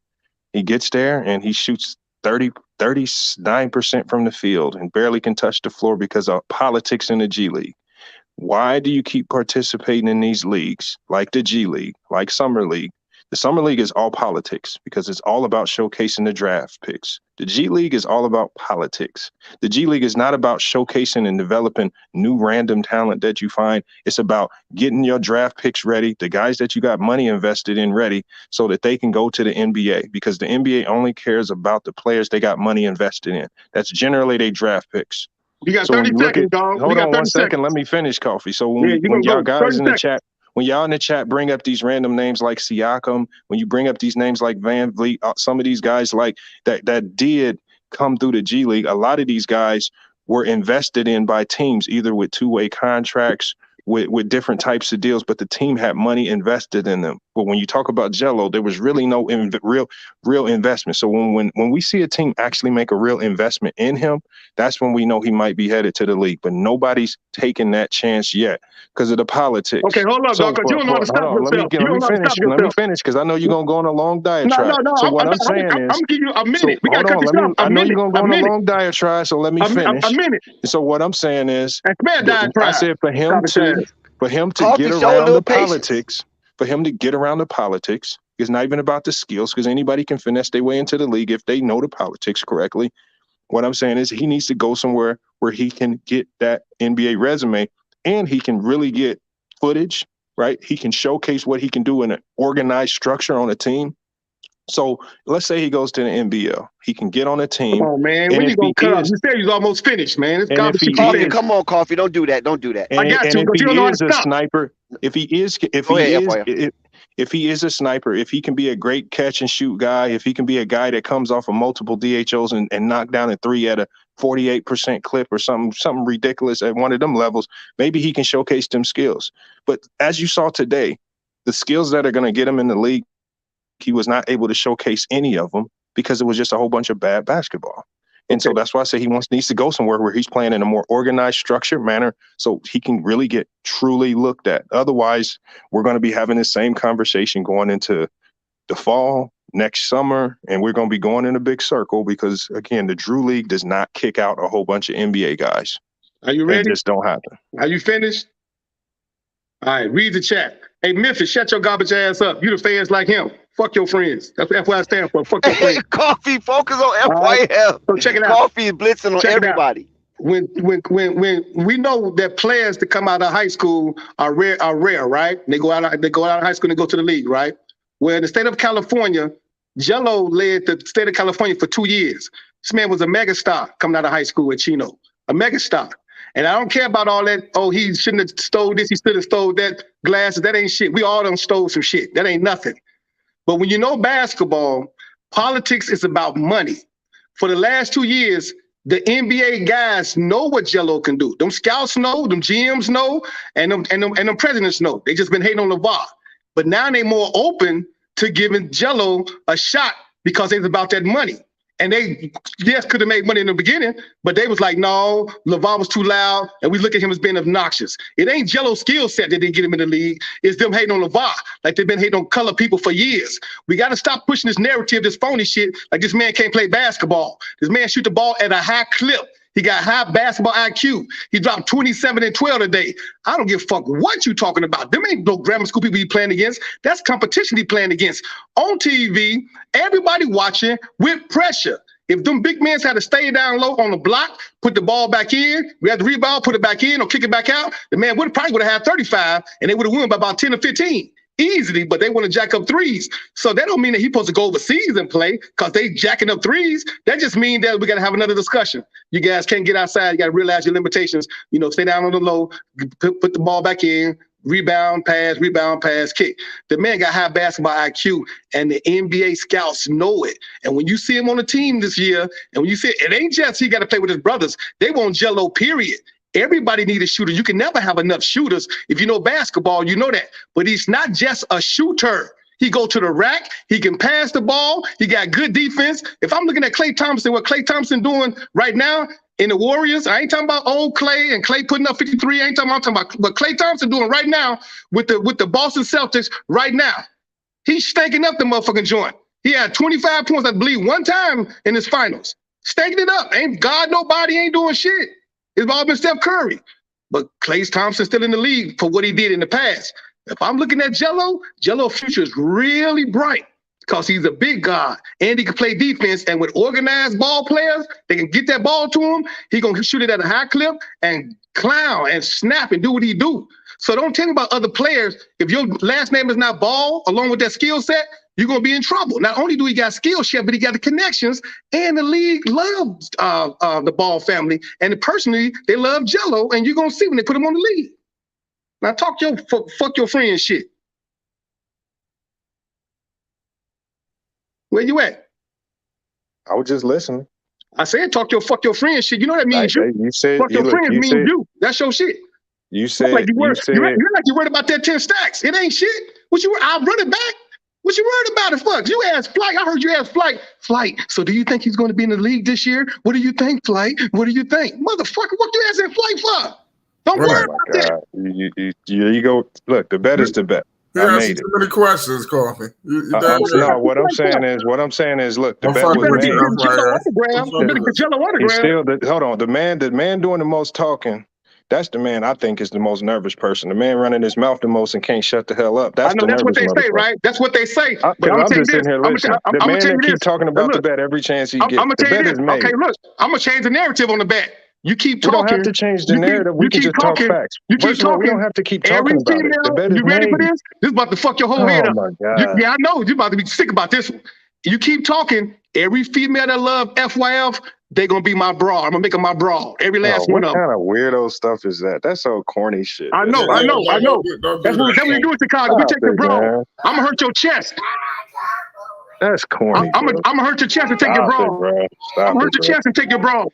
He gets there and he shoots 39% from the field and barely can touch the floor because of politics in the G League. Why do you keep participating in these leagues like the G League, like Summer League? The Summer League is all politics because it's all about showcasing the draft picks. The G League is all about politics. The G League is not about showcasing and developing new random talent that you find. It's about getting your draft picks ready, the guys that you got money invested in ready, so that they can go to the NBA, because the NBA only cares about the players they got money invested in. That's generally their draft picks. You got So 30 when you look seconds, at, dog. hold You got on 30 one second, seconds. let me finish, Coffee. So Yeah, you're when gonna y'all go. guys 30 in the seconds. chat, when y'all in the chat bring up these random names like Siakam, when you bring up these names like Van Vliet, some of these guys like that did come through the G League, a lot of these guys were invested in by teams, either with two-way contracts, with different types of deals, but the team had money invested in them. But when you talk about Jello, there was really no real investment. So when we see a team actually make a real investment in him, that's when we know he might be headed to the league. But nobody's taken that chance yet because of the politics. Okay, hold up, So dog, because you don't know how to hold stop on, yourself. You let don't me know how to finish. stop Let me yourself. finish because I know you're gonna go on a long No, diatribe. So what I'm saying I'm is, gonna give you a minute. so We gotta hold cut on, this off. I know you're gonna go on a long diatribe, so let me A finish. minute. So what I'm saying is, And spare I diatribe. said for him to Coffee, get show a around little the patience. politics, for him to get around the politics, it's not even about the skills, because anybody can finesse their way into the league if they know the politics correctly. What I'm saying is he needs to go somewhere where he can get that NBA resume and he can really get footage, right? He can showcase what he can do in an organized structure on a team. So let's say he goes to the NBL. He can get on a team. Come on, man. And When if you gonna he cut up? is, You said you was almost finished, man. It's and if garbage he shit you Coffee, said. is, come on, Coffee. Don't do that. Don't do that. I got you, if but you don't know how to a stop. sniper, if he is Go ahead, FYF. if he is a sniper, if he can be a great catch and shoot guy, if he can be a guy that comes off of multiple DHOs and knock down a three at a 48% clip or something ridiculous at one of them levels, maybe he can showcase them skills. But as you saw today, the skills that are going to get him in the league, he was not able to showcase any of them because it was just a whole bunch of bad basketball. And so that's why I say he needs to go somewhere where he's playing in a more organized, structured manner so he can really get truly looked at. Otherwise, we're going to be having the same conversation going into the fall, next summer, and we're going to be going in a big circle because, again, the Drew League does not kick out a whole bunch of NBA guys. Are you That ready? just don't happen. Are you finished? All right, read the chat. Hey, Memphis, shut your garbage ass up. You the fans like him. Fuck your friends. That's what I stand for. Fuck your friends. Coffee, focus on right. FYF. So check it out. Coffee is blitzing on everybody. When we know that players that come out of high school are rare, right? They go out of high school and they go to the league, right? Well, in the state of California, Jello led the state of California for 2 years. This man was a megastar coming out of high school at Chino, a megastar. And I don't care about all that, oh, he shouldn't have stole this, he should have stole that, glasses, that ain't shit. We all done stole some shit. That ain't nothing. But when you know basketball, politics is about money. For the last 2 years, the NBA guys know what Jello can do. Them scouts know, them GMs know, and them presidents know. They just been hating on LeVar. But now they more open to giving Jello a shot because it's about that money. And they, yes, could have made money in the beginning, but they was like, no, LeVar was too loud, and we look at him as being obnoxious. It ain't Jello's skill set that didn't get him in the league. It's them hating on LeVar. like they've been hating on color people for years. We got to stop pushing this narrative, this phony shit, like this man can't play basketball. This man shoot the ball at a high clip. He got high basketball IQ. He dropped 27 and 12 today. I don't give a fuck what you talking about. Them ain't no grammar school people he playing against. That's competition he playing against. On TV, everybody watching with pressure. If them big men had to stay down low on the block, put the ball back in, we had the rebound, put it back in or kick it back out, the man probably would have had 35 and they would have won by about 10 or 15 easily, but they want to jack up threes. So that don't mean that he's supposed to go overseas and play because they jacking up threes. That just means that we got to have another discussion. You guys can't get outside. You got to realize your limitations. You know, stay down on the low, put the ball back in, rebound, pass, kick. The man got high basketball IQ, and the NBA scouts know it. And when you see him on the team this year, and when you see it ain't just he got to play with his brothers. They want Jello, period. Everybody need a shooter. You can never have enough shooters. If you know basketball, you know that. But he's not just a shooter. He go to the rack. He can pass the ball. He got good defense. If I'm looking at Klay Thompson, what Klay Thompson doing right now in the Warriors, I ain't talking about old Klay and Klay putting up 53. I'm talking about what Klay Thompson doing right now with the Boston Celtics right now. He's stanking up the motherfucking joint. He had 25 points, I believe, one time in his finals. Stanking it up. Ain't God nobody ain't doing shit. It's all been Steph Curry. But Klay Thompson's still in the league for what he did in the past. If I'm looking at Jello's future is really bright because he's a big guy and he can play defense. And with organized ball players, they can get that ball to him. He gonna shoot it at a high clip and clown and snap and do what he do. So don't tell me about other players. If your last name is not Ball, along with that skill set, you're going to be in trouble. Not only do he got skill set, but he got the connections, and the league loves the Ball family. And personally, they love Jello, and you're going to see when they put him on the league. Now talk your fuck your friend shit. Where you at? I was just listening. I said talk your fuck your friend shit. You know that means you. You said fuck your friends means you. That's your shit. You said you're like you worried about that 10 stacks. It ain't shit. What you? I'll run it back. What you worried about it for? You asked Flight. I heard you ask Flight. So do you think he's going to be in the league this year? What do you think, Flight? What do you think? Motherfucker, what you asking Flight for? Don't worry about that. You go. Look, the bet is the bet. I made it. Too many questions, Coffee. No, what I'm saying is, look, the bet was made. Hold on, the man doing the most talking. That's the man I think is the most nervous person. The man running his mouth the most and can't shut the hell up. That's what they say, right? That's what they say. But I'm just sitting here listening. The man that keep talking about the bet every chance he gets. The bet is made. Okay, look, I'm gonna change the narrative on the bet. You keep talking. We don't have to change the narrative. We can just talk facts. You keep talking. We don't have to keep talking about it. The bet is you ready for made. this? This is about to fuck your whole head up. Oh my God. Yeah, I know. You're about to be sick about this one. You keep talking. Every female that love FYF, they gonna be my bra. I'm gonna make them my bra. Every last one of them. What kind of weirdo stuff is that? That's so corny shit. I know. That's what we do in Chicago. We take your bra. I'm gonna hurt your chest. That's corny. I'm gonna hurt your chest and take your bra. I'm gonna hurt your chest and take your bra.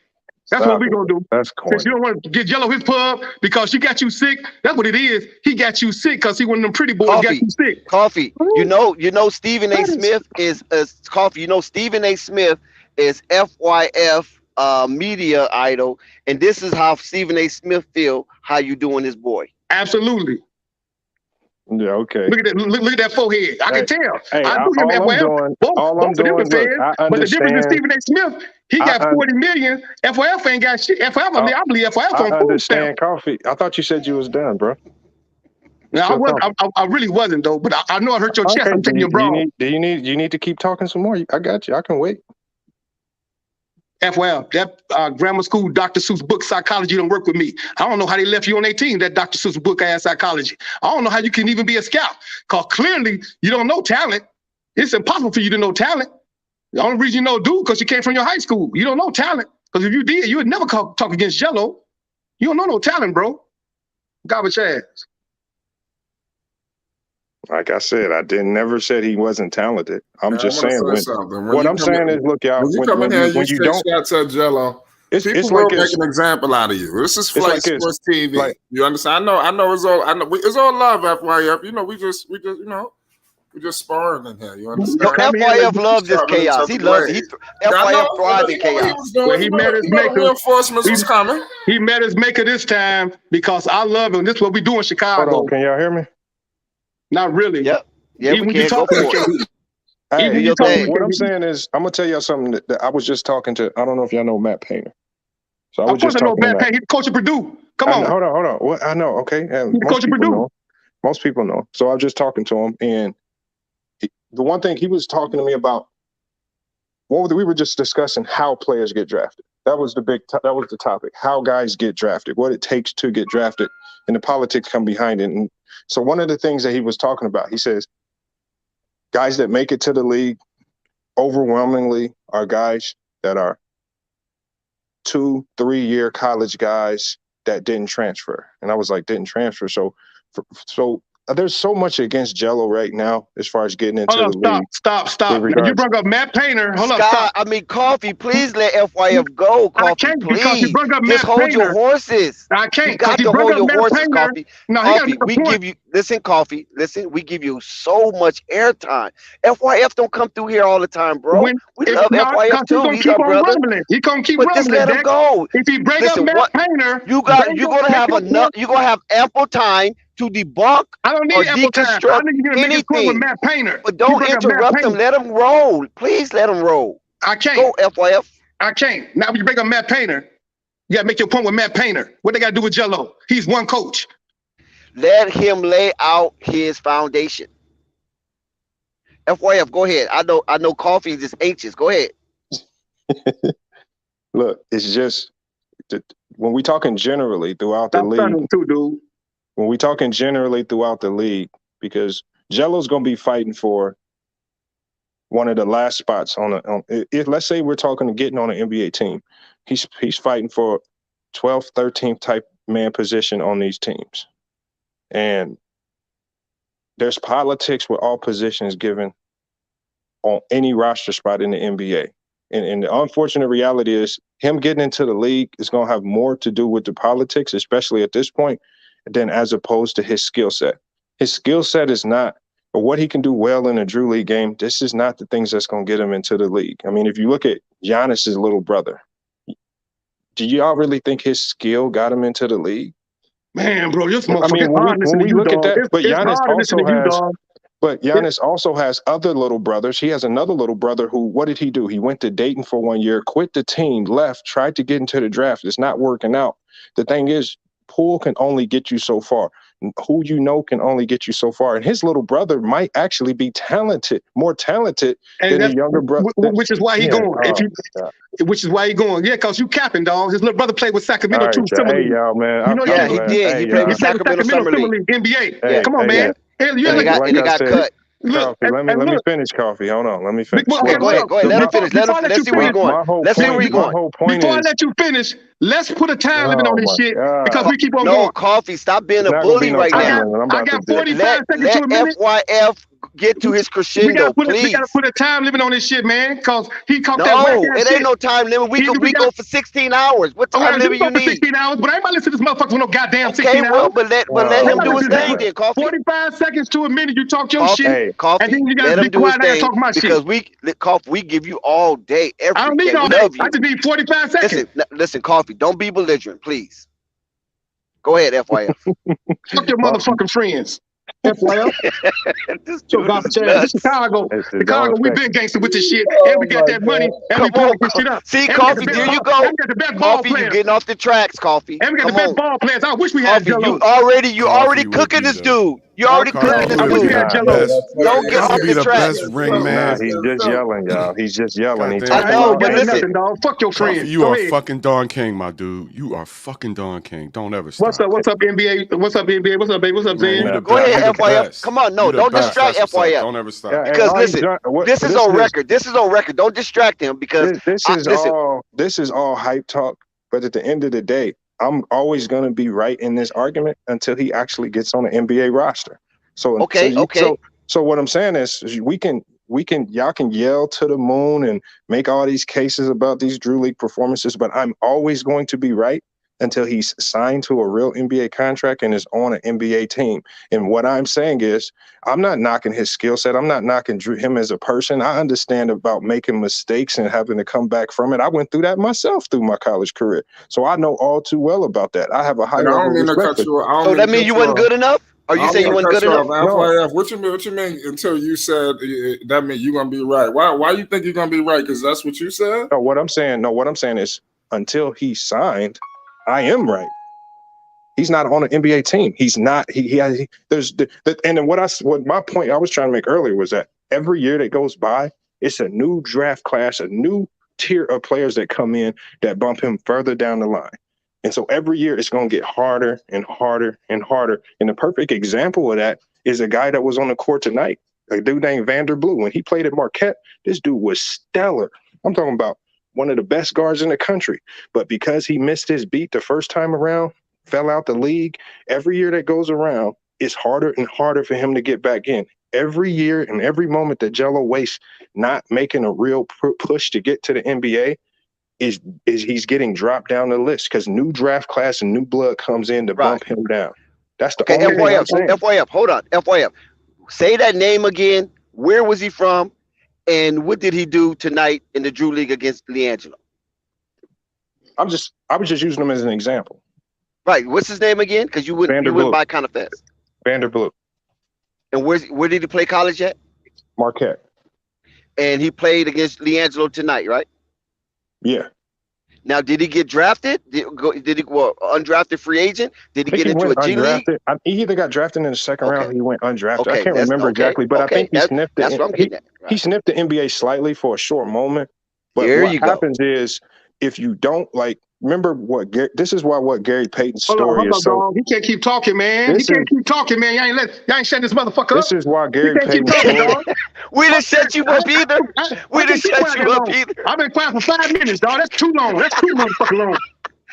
That's what we gonna do. That's corny. Since you don't want to get Jello his pub because she got you sick. That's what it is. He got you sick because he one of them pretty boys got you sick. Coffee. You know Stephen A. Smith is Coffee. You know Stephen A. Smith is FYF media idol, and this is how Stephen A. Smith feel. How you doing, this boy? Absolutely. Yeah, okay. Look at that forehead. I can tell. Hey, I do him FYF. All I'm doing, but the difference is Stephen A. Smith, he got 40 million. FYF ain't got shit. FYF, I believe FYF on food understand, Coffee. I thought you said you was done, bro. No, I really wasn't though. But I know I hurt your chest. I'm taking your bra. You need to keep talking some more. I got you. I can wait. FYF, that grammar school Dr. Seuss book psychology don't work with me. I don't know how they left you on their team, that Dr. Seuss book ass psychology. I don't know how you can even be a scout. Because clearly you don't know talent. It's impossible for you to know talent. The only reason you know dude because you came from your high school. You don't know talent. Because if you did, you would never talk against Jello. You don't know no talent, bro. Garbage ass. Like I said, I never said he wasn't talented. I'm just saying. What I'm saying is, look, y'all. When you come in here, you don't shots at Jello. People will make an example out of you. This is Flight Sports TV. Like, you understand? I know. It's all love, FYF. You know, we just sparring in here. You understand? No, FYF loves this chaos. He loves it. FYF thrives in chaos. Well, he met his maker. Reinforcements was coming. He met his maker this time because I love him. This is what we do in Chicago. Hold on, can y'all hear me? Not really. Yep. Yeah, Even we when you can go talking to for it. KD. Hey, Even when you your talking thing. to what I'm KD. saying is, I'm gonna tell y'all something that I was just talking to. I don't know if y'all know Matt Painter. So I Of was course just I know talking to Matt Matt. Payne. He's the coach of Purdue. Come on. Hold on. What I know, okay, and He's the most coach of people Purdue. know. Most people know. So I was just talking to him, and the one thing he was talking to me about, we were just discussing how players get drafted. That was that was the topic. How guys get drafted, what it takes to get drafted, and the politics come behind it. And so one of the things that he was talking about, he says, guys that make it to the league overwhelmingly are guys that are 2-3 year college guys that didn't transfer. And I was like, didn't transfer. So there's so much against Jello right now as far as getting into Hold the up, league. stop. With Now you regards, brought up Matt Painter. Hold up, Scott, stop. Coffee, please let FYF go. I Coffee, can't because you please. brought up Just Matt hold your Painter. horses. I You can't because got you to brought hold up your Matt horses, Painter. Coffee. No, he got to Coffee, make a we point. give you, listen, Coffee, listen, we give you so much airtime. FYF don't come through here all the time, bro. We love Because FYF he's too. gonna He's keep our on brother. rumbling. He gonna keep But just rumbling, let him Dex. go. If he break up Listen, Matt what Painter, you're then gonna make have your point. you're gonna have ample time to debunk I don't or need ample time. I deconstruct need you to make his point with anything. Matt Painter. But He don't brought up Matt interrupt them. Painter. Let him roll. Please let him roll. I can't. Go, FYF. I can't. Now when you break up Matt Painter, you gotta make your point with Matt Painter. What they gotta do with Jello? He's one coach. Let him lay out his foundation. FYF, go ahead. I know Coffee is just anxious. Go ahead. look, it's just when we talking generally throughout the Stop league. stuttering too, dude. When we talking generally throughout the league, because Jello's going to be fighting for one of the last spots if let's say we're talking getting on an NBA team, he's fighting for 12th, 13th type man position on these teams. And there's politics with all positions given on any roster spot in the NBA. And the unfortunate reality is him getting into the league is going to have more to do with the politics, especially at this point, than as opposed to his skill set. His skill set is not, or what he can do well in a Drew League game, this is not the things that's going to get him into the league. I mean, if you look at Giannis's little brother, do y'all really think his skill got him into the league? Man, bro, this motherfucker. I mean, when we look at that, but it's Giannis hard to listen also to you, has. dog. But Giannis also has other little brothers. He has another little brother who, what did he do? He went to Dayton for 1 year, quit the team, left, tried to get into the draft. It's not working out. The thing is, pool can only get you so far. Who you know can only get you so far. And his little brother might actually be talented, more talented than the younger brother. Which is why he going. Which is why he going. Yeah, because you capping, dog. His little brother played with Sacramento too. Hey, y'all, man. You know, yeah, he did. He played with Sacramento Summer League. NBA. Yeah. Come on, man. And they got cut. Look, let me finish, Coffee. Hold on, let me finish. Okay, go ahead. Let him finish. Let's see where he's going. Let's see where he's going. My whole point Before I is, let you finish, let's put a time limit on this shit because we keep on no, going. Coffee, stop being a bully right now. I got 45 seconds to a minute. FYF get to his crescendo, please. We gotta put a time limit on this shit, man, because he caught that No, whack-ass it shit. ain't no time limit. We go for 16 hours. What time limit you need? 16 hours, but everybody listen to this motherfucker for no goddamn 16 hours. Okay, well, but let him do his thing then, Coffee. 45 seconds to a minute, you talk your shit, Coffee, and then you let gotta him be do his quiet and thing talk my shit. because we give you all day, every day. I don't need all we that. love you. I just need 45 seconds. Listen, Coffee, don't be belligerent, please. Go ahead, FYF. Fuck your motherfucking friends. FYF. So garbage ass. This Chicago. Chicago, we been gangster with this shit. And we got that money. And we pulling this shit up. See, Coffee, there you go. And we got the best ball Coffee, players. you getting off the tracks, Coffee. And we got the best ball players. I wish we Coffee, had Jello. you already cooking this dude. You already cooking this I wish we had dude. Jello. Don't get off the tracks. Nah, he's just yelling, y'all. He's just yelling. I know, but listen. Nothing, dog. Fuck your friends. Coffee, you are fucking Don King, my dude. You are fucking Don King. Don't ever stop. What's up, NBA? What's up, NBA? What's up, baby? What's up, Zan? Go ahead, FYF. Come on, no, don't distract FYF. Don't ever stop. Because listen, this is on record. This is on record. Don't distract him because this is all hype talk. But at the end of the day, I'm always going to be right in this argument until he actually gets on the NBA roster. So what I'm saying is y'all can yell to the moon and make all these cases about these Drew League performances, but I'm always going to be right until he's signed to a real NBA contract and is on an NBA team. And what I'm saying is, I'm not knocking his skill set. I'm not knocking him as a person. I understand about making mistakes and having to come back from it. I went through that myself through my college career. So I know all too well about that. I have a high level of respect. So that means you wasn't good enough? Are you I'm saying you gonna weren't cut good you off. enough? FYF, what you mean? What you mean? Until you said that means you're gonna be right. Why you think you're gonna be right? Because that's what you said. No, what I'm saying is until he signed, I am right. He's not on an NBA team. He's not. There's and then what my point I was trying to make earlier was that every year that goes by, it's a new draft class, a new tier of players that come in that bump him further down the line. And so every year it's going to get harder and harder and harder. And the perfect example of that is a guy that was on the court tonight, a dude named Vanderbilt. When he played at Marquette, this dude was stellar. I'm talking about one of the best guards in the country. But because he missed his beat the first time around, fell out the league, every year that goes around, it's harder and harder for him to get back in. Every year and every moment that Jello wastes not making a real push to get to the NBA is he's getting dropped down the list because new draft class and new blood comes in to bump him down. That's the only thing I'm saying. FYF, hold on. FYF. Say that name again. Where was he from? And what did he do tonight in the Drew League against Liangelo? I was just using him as an example. Right. What's his name again? Because you went by kind of fast. Vanderbilt. And where did he play college at? Marquette. And he played against Liangelo tonight, right? Yeah. Now, did he get drafted? Did he go undrafted free agent? Did he get into a G League? He either got drafted in the second round or he went undrafted. Okay, I can't remember exactly, but I think he sniffed that's what I'm getting at. Right. He sniffed the NBA slightly for a short moment. But There what you go. happens is if you don't remember this is what Gary Payton's story is. So dog. He can't keep talking, man. He can't keep talking, man. Y'all ain't shutting this motherfucker up. This is why Gary Payton's story. We didn't shut you up either. We didn't shut you up either. I've been quiet for 5 minutes, dog. That's too long. That's too motherfucking long.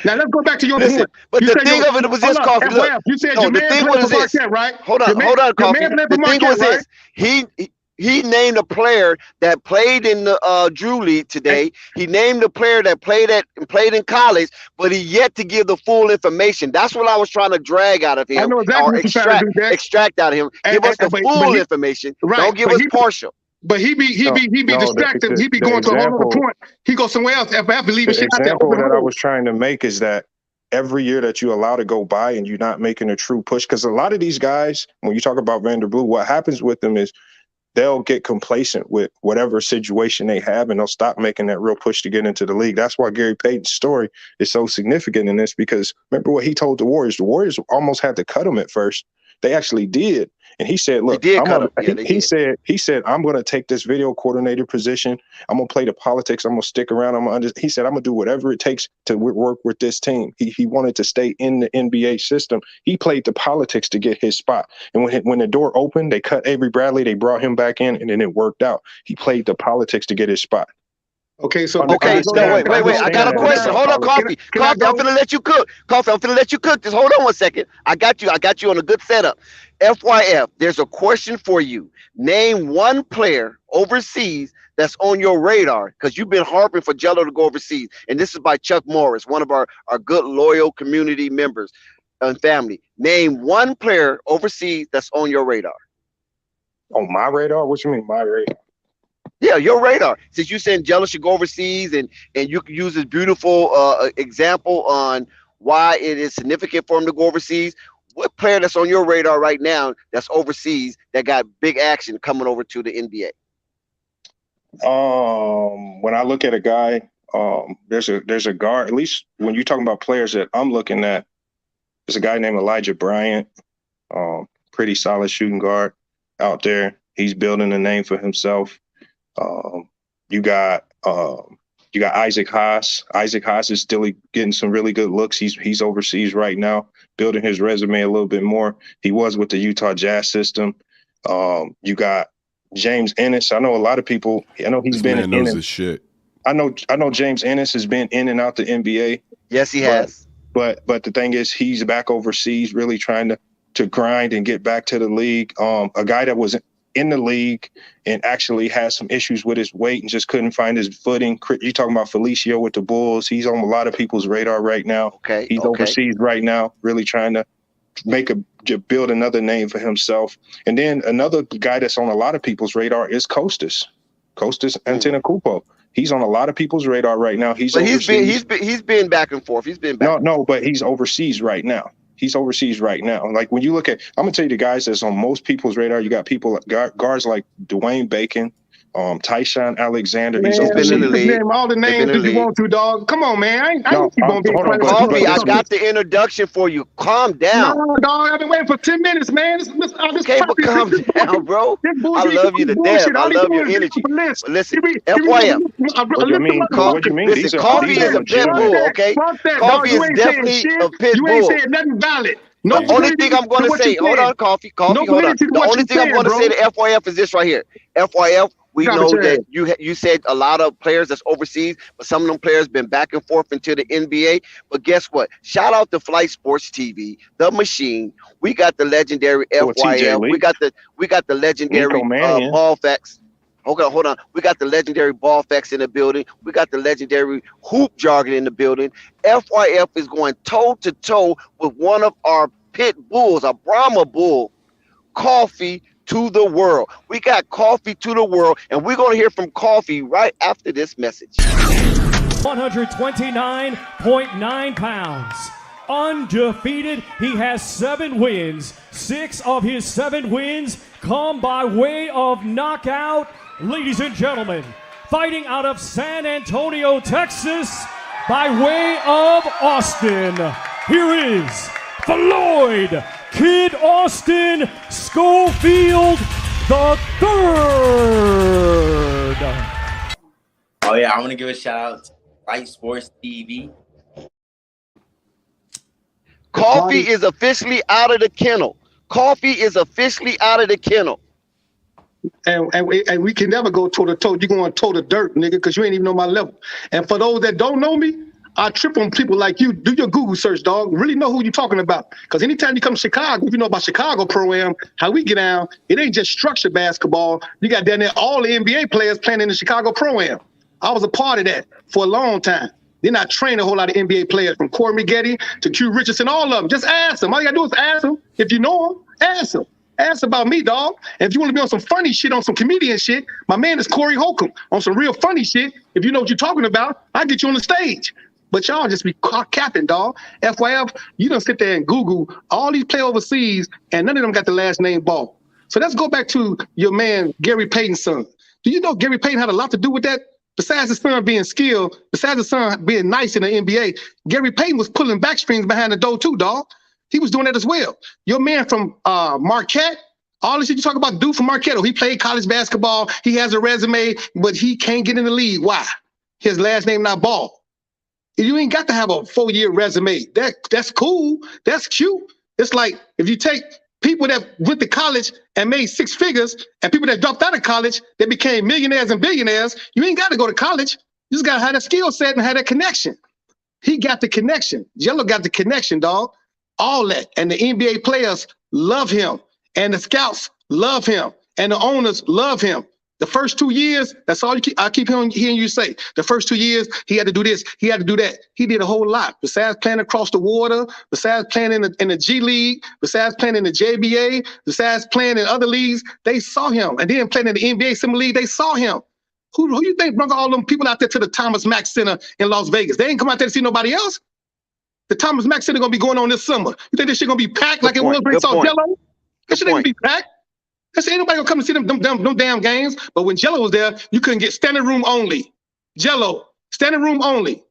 Now let's go back to your point. But the thing of it was this, Coffee. Look, you said your man played for Marquette, right? Hold on, Coffee. The thing was this. He named a player that played in the Drew League today. He named a player that played in college, but he yet to give the full information. That's what I was trying to drag out of him. I know exactly what you're trying to do, extract out of him. Give us the full information. Right, don't give us partial. But he be distracted. He be going to a whole other point. He goes somewhere else. After leaving shit out there. The example that I was trying to make is that every year that you allow to go by and you're not making a true push, because a lot of these guys, when you talk about Vanderbilt, what happens with them is they'll get complacent with whatever situation they have and they'll stop making that real push to get into the league. That's why Gary Payton's story is so significant in this, because remember what he told the Warriors. The Warriors almost had to cut him at first. They actually did. And he said, look, he said, I'm going to take this video coordinator position. I'm going to play the politics. I'm going to stick around. He said, I'm going to do whatever it takes to work with this team. He wanted to stay in the NBA system. He played the politics to get his spot. And when the door opened, they cut Avery Bradley. They brought him back in, and then it worked out. He played the politics to get his spot. Okay, so wait. I got a question. Hold on, Coffee. Coffee, I'm finna let you cook. Coffee, I'm finna let you cook. Just hold on 1 second. I got you on a good setup. FYF, there's a question for you. Name one player overseas that's on your radar, because you've been harping for Jello to go overseas. And this is by Chuck Morris, one of our good, loyal community members and family. Name one player overseas that's on your radar. On my radar? What you mean, my radar? Yeah, your radar. Since you saying Jello should go overseas, and you can use this beautiful example on why it is significant for him to go overseas. What player that's on your radar right now that's overseas that got big action coming over to the NBA? When I look at a guy, there's a guard. At least when you're talking about players that I'm looking at, there's a guy named Elijah Bryant, pretty solid shooting guard out there. He's building a name for himself. You got Isaac Haas. Isaac Haas is still getting some really good looks. He's overseas right now, building his resume a little bit more. He was with the Utah Jazz system. You got James Ennis. I know a lot of people. I know he's been in his shit. I know James Ennis has been in and out the NBA. Yes, he has. But the thing is, he's back overseas, really trying to grind and get back to the league. A guy that was in the league and actually had some issues with his weight and just couldn't find his footing. You're talking about Felicio with the Bulls. He's on a lot of people's radar right now. He's overseas right now, really trying to build another name for himself. And then another guy that's on a lot of people's radar is Kostas Antetokounmpo. He's on a lot of people's radar right now. He's been back and forth. He's been back. No, but he's overseas right now. He's overseas right now. Like when you look at, I'm gonna tell you the guys that's on most people's radar. You got guards like Dwayne Bacon, Tyshawn Alexander. Man, He's He's been in the overseas. league. name all the He's been names in the that you league. want to, dog. Come on, man. I No, ain't keep on being hold on, quiet. but Coffee, I listen. got the introduction for you. Calm down. No, dog. I've been waiting for 10 minutes, man. This Okay, but calm down, bro. I love you to death. I love your energy. But listen, FYF. What you mean? Listen, Coffee is a pit bull, okay? Coffee is definitely a pit You bull. ain't saying nothing valid. No The only thing I'm going to say, hold on, Coffee, hold on. The only thing I'm going to say to FYF is this right here. FYF, we know that you said a lot of players that's overseas, but some of them players been back and forth into the NBA. But guess what? Shout out to Flight Sports TV, The Machine. We got the legendary FYF. We got the legendary ball facts. Hold on. We got the legendary ball facts in the building. We got the legendary hoop jargon in the building. FYF is going toe to toe with one of our pit bulls, a Brahma bull, Coffee to the world. We got Coffee to the world, and we're going to hear from Coffee right after this message. 129.9 pounds. Undefeated. He has 7 wins. 6 of his 7 wins come by way of knockout. Ladies and gentlemen, fighting out of San Antonio, Texas, by way of Austin, here is Floyd Kid Austin Schofield the third. Oh yeah, I want to give a shout out to Light Sports TV. Coffee is officially out of the kennel. Coffee is officially out of the kennel. And we can never go toe to toe. You're going toe to dirt, nigga, because you ain't even know my level. And for those that don't know me, I trip on people like you. Do your Google search, dog. Really know who you're talking about. Because anytime you come to Chicago, if you know about Chicago Pro-Am, how we get down, it ain't just structured basketball. You got down there all the NBA players playing in the Chicago Pro-Am. I was a part of that for a long time. Then I trained a whole lot of NBA players, from Corey Maggette to Q Richardson, all of them. Just ask them. All you got to do is ask them. If you know them, ask them. Ask about me, dog. And if you want to be on some funny shit, on some comedian shit, my man is Corey Holcomb. On some real funny shit, if you know what you're talking about, I'll get you on the stage. But y'all just be capping, dog. FYF, you don't sit there and Google all these play overseas, and none of them got the last name Ball. So let's go back to your man, Gary Payton's son. Do you know Gary Payton had a lot to do with that? Besides his son being skilled, besides his son being nice in the NBA, Gary Payton was pulling backstrings behind the door too, dog. He was doing that as well. Your man from Marquette, all the shit you talk about, dude from Marquette, he played college basketball, he has a resume, but he can't get in the league. Why? His last name not Ball. You ain't got to have a 4-year resume. That's cool. That's cute. It's like if you take people that went to college and made 6 figures and people that dropped out of college that became millionaires and billionaires, you ain't got to go to college. You just got to have that skill set and have that connection. He got the connection. Jello got the connection, dog. All that. And the NBA players love him. And the scouts love him. And the owners love him. The first 2 years, that's all I keep hearing you say. The first 2 years, he had to do this, he had to do that. He did a whole lot. Besides playing across the water, besides playing in the G League, besides playing in the JBA, besides playing in other leagues, they saw him. And then playing in the NBA Summer League, they saw him. Who you think brought all them people out there to the Thomas Mack Center in Las Vegas? They ain't come out there to see nobody else. The Thomas Mack Center gonna be going on this summer. You think this shit gonna be packed like it was when they saw Jello? This shit ain't gonna be packed. Ain't nobody gonna come and see them damn games. But when Jello was there, you couldn't get standing room only. Jello, standing room only.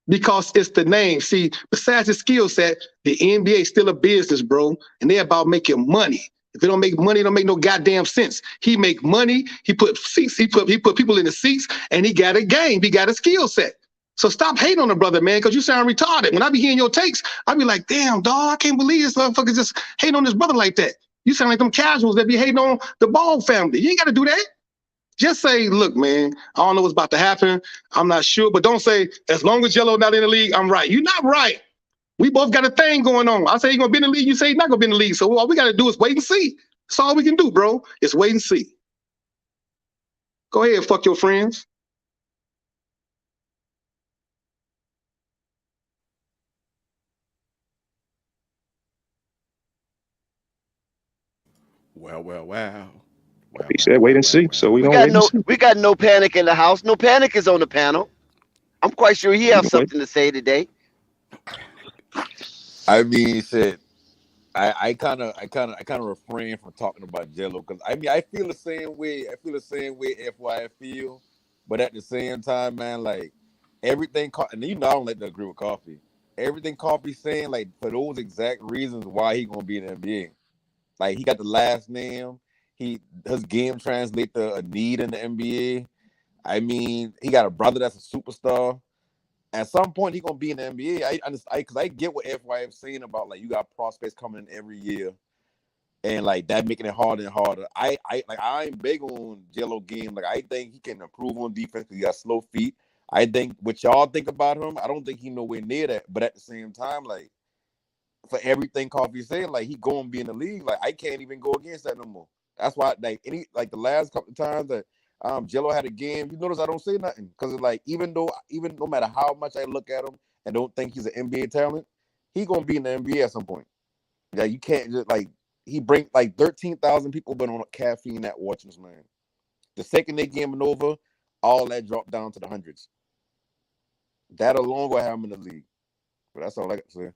Because it's the name. See, besides the skill set, the NBA is still a business, bro. And they're about making money. If it don't make money, it don't make no goddamn sense. He make money, he put seats, he put people in the seats, and he got a game, he got a skill set. So stop hating on the brother, man, because you sound retarded. When I be hearing your takes, I be like, damn, dog, I can't believe this motherfucker just hating on this brother like that. You sound like them casuals that be hating on the Ball family. You ain't got to do that. Just say, look, man, I don't know what's about to happen. I'm not sure. But don't say, as long as Jello not in the league, I'm right. You're not right. We both got a thing going on. I say you're going to be in the league. You say you're not going to be in the league. So all we got to do is wait and see. That's all we can do, bro. Is wait and see. Go ahead, fuck your friends. Wow. He said wait and see. So we got no panic in the house. No panic is on the panel. I'm quite sure he has something to say today. I mean, shit. I kind of refrain from talking about Jello because I mean I feel the same way. I feel the same way FYI feel, but at the same time, man, like everything. And you know I don't like to agree with Coffee. Everything Coffee saying, like for those exact reasons why he gonna be in the NBA. Like he got the last name. His game translate to a need in the NBA. I mean, he got a brother that's a superstar. At some point, he gonna be in the NBA. I understand because I get what FYF saying about like you got prospects coming in every year, and like that making it harder and harder. I ain't big on Jello game. Like I think he can improve on defense because he got slow feet. I think what y'all think about him, I don't think he nowhere near that. But at the same time, like for everything Coffee said, like he gonna be in the league. Like I can't even go against that no more. That's why like the last couple of times that Jello had a game, you notice I don't say nothing because it's like even no matter how much I look at him and don't think he's an NBA talent, he gonna be in the NBA at some point. Yeah, you can't just like he bring like 13,000 people been on caffeine at watching this man. The second they game it over, all that dropped down to the hundreds. That alone will have him in the league. But that's all I got to say.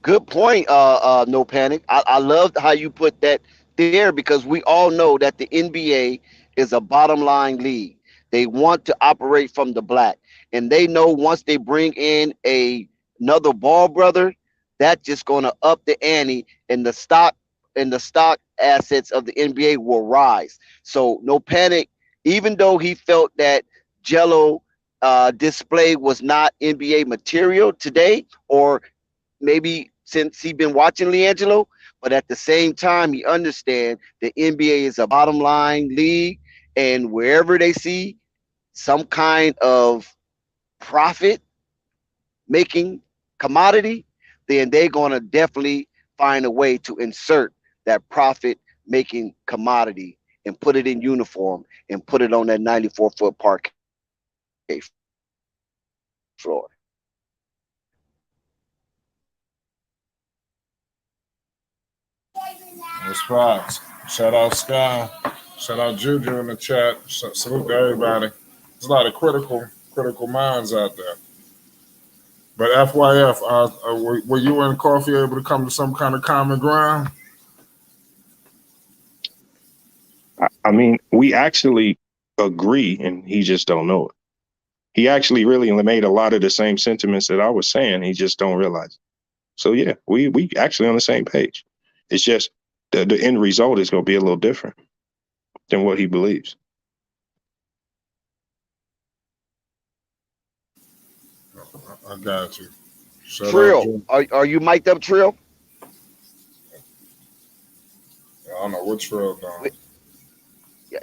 Good point. No panic. I loved how you put that there because we all know that the NBA is a bottom line league. They want to operate from the black, and they know once they bring in another ball brother, that's just going to up the ante, and the stock assets of the NBA will rise. So no panic. Even though he felt that Jello display was not NBA material today, or maybe since he been watching Liangelo, but at the same time, he understand the NBA is a bottom line league, and wherever they see some kind of profit making commodity, then they're gonna definitely find a way to insert that profit making commodity and put it in uniform and put it on that 94-foot parquet floor. That's Fox. Shout out Sky. Shout out Juju in the chat. Salute to everybody. There's a lot of critical minds out there. But FYF, were you and Coffee able to come to some kind of common ground? I mean, we actually agree, and he just don't know it. He actually really made a lot of the same sentiments that I was saying. He just don't realize. So yeah, we actually on the same page. It's just the end result is going to be a little different than what he believes. I got you. Shout Trill, are you mic'd up, Trill? I don't know what Trill doing.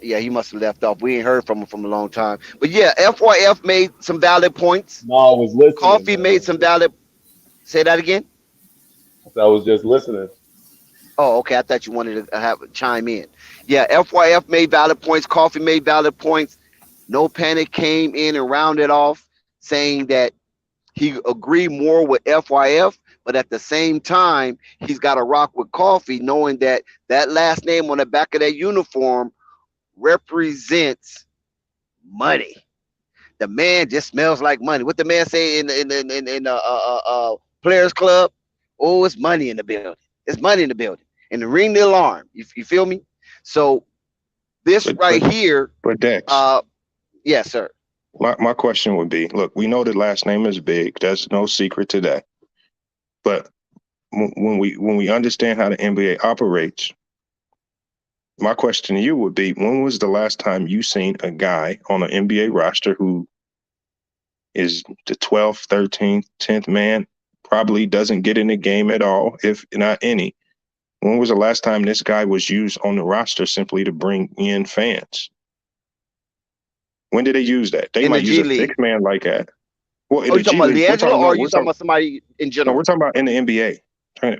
Yeah, he must have left off. We ain't heard from him from a long time. But yeah, FYF made some valid points. No, I was listening. Coffee made some valid. Say that again. I was just listening. Oh, okay. I thought you wanted to chime in. Yeah, FYF made valid points. Coffee made valid points. No Panic came in and rounded off, saying that he agreed more with FYF, but at the same time, he's got to rock with Coffee, knowing that that last name on the back of that uniform represents money. The man just smells like money. What the man say in Players Club? Oh, it's money in the building. It's money in the building. And ring the alarm. You feel me? So this here. But Dex. Yes, sir. My question would be: look, we know the last name is big. There's no secret to that. But when we understand how the NBA operates, my question to you would be: when was the last time you seen a guy on an NBA roster who is the 12th, 13th, 10th man, probably doesn't get in the game at all, if not any? When was the last time this guy was used on the roster simply to bring in fans? When did they use that? They might use a six man like that. Well, in you the talking G about League, Liangelo, or are you talking about somebody in no, general? we're talking about in the NBA.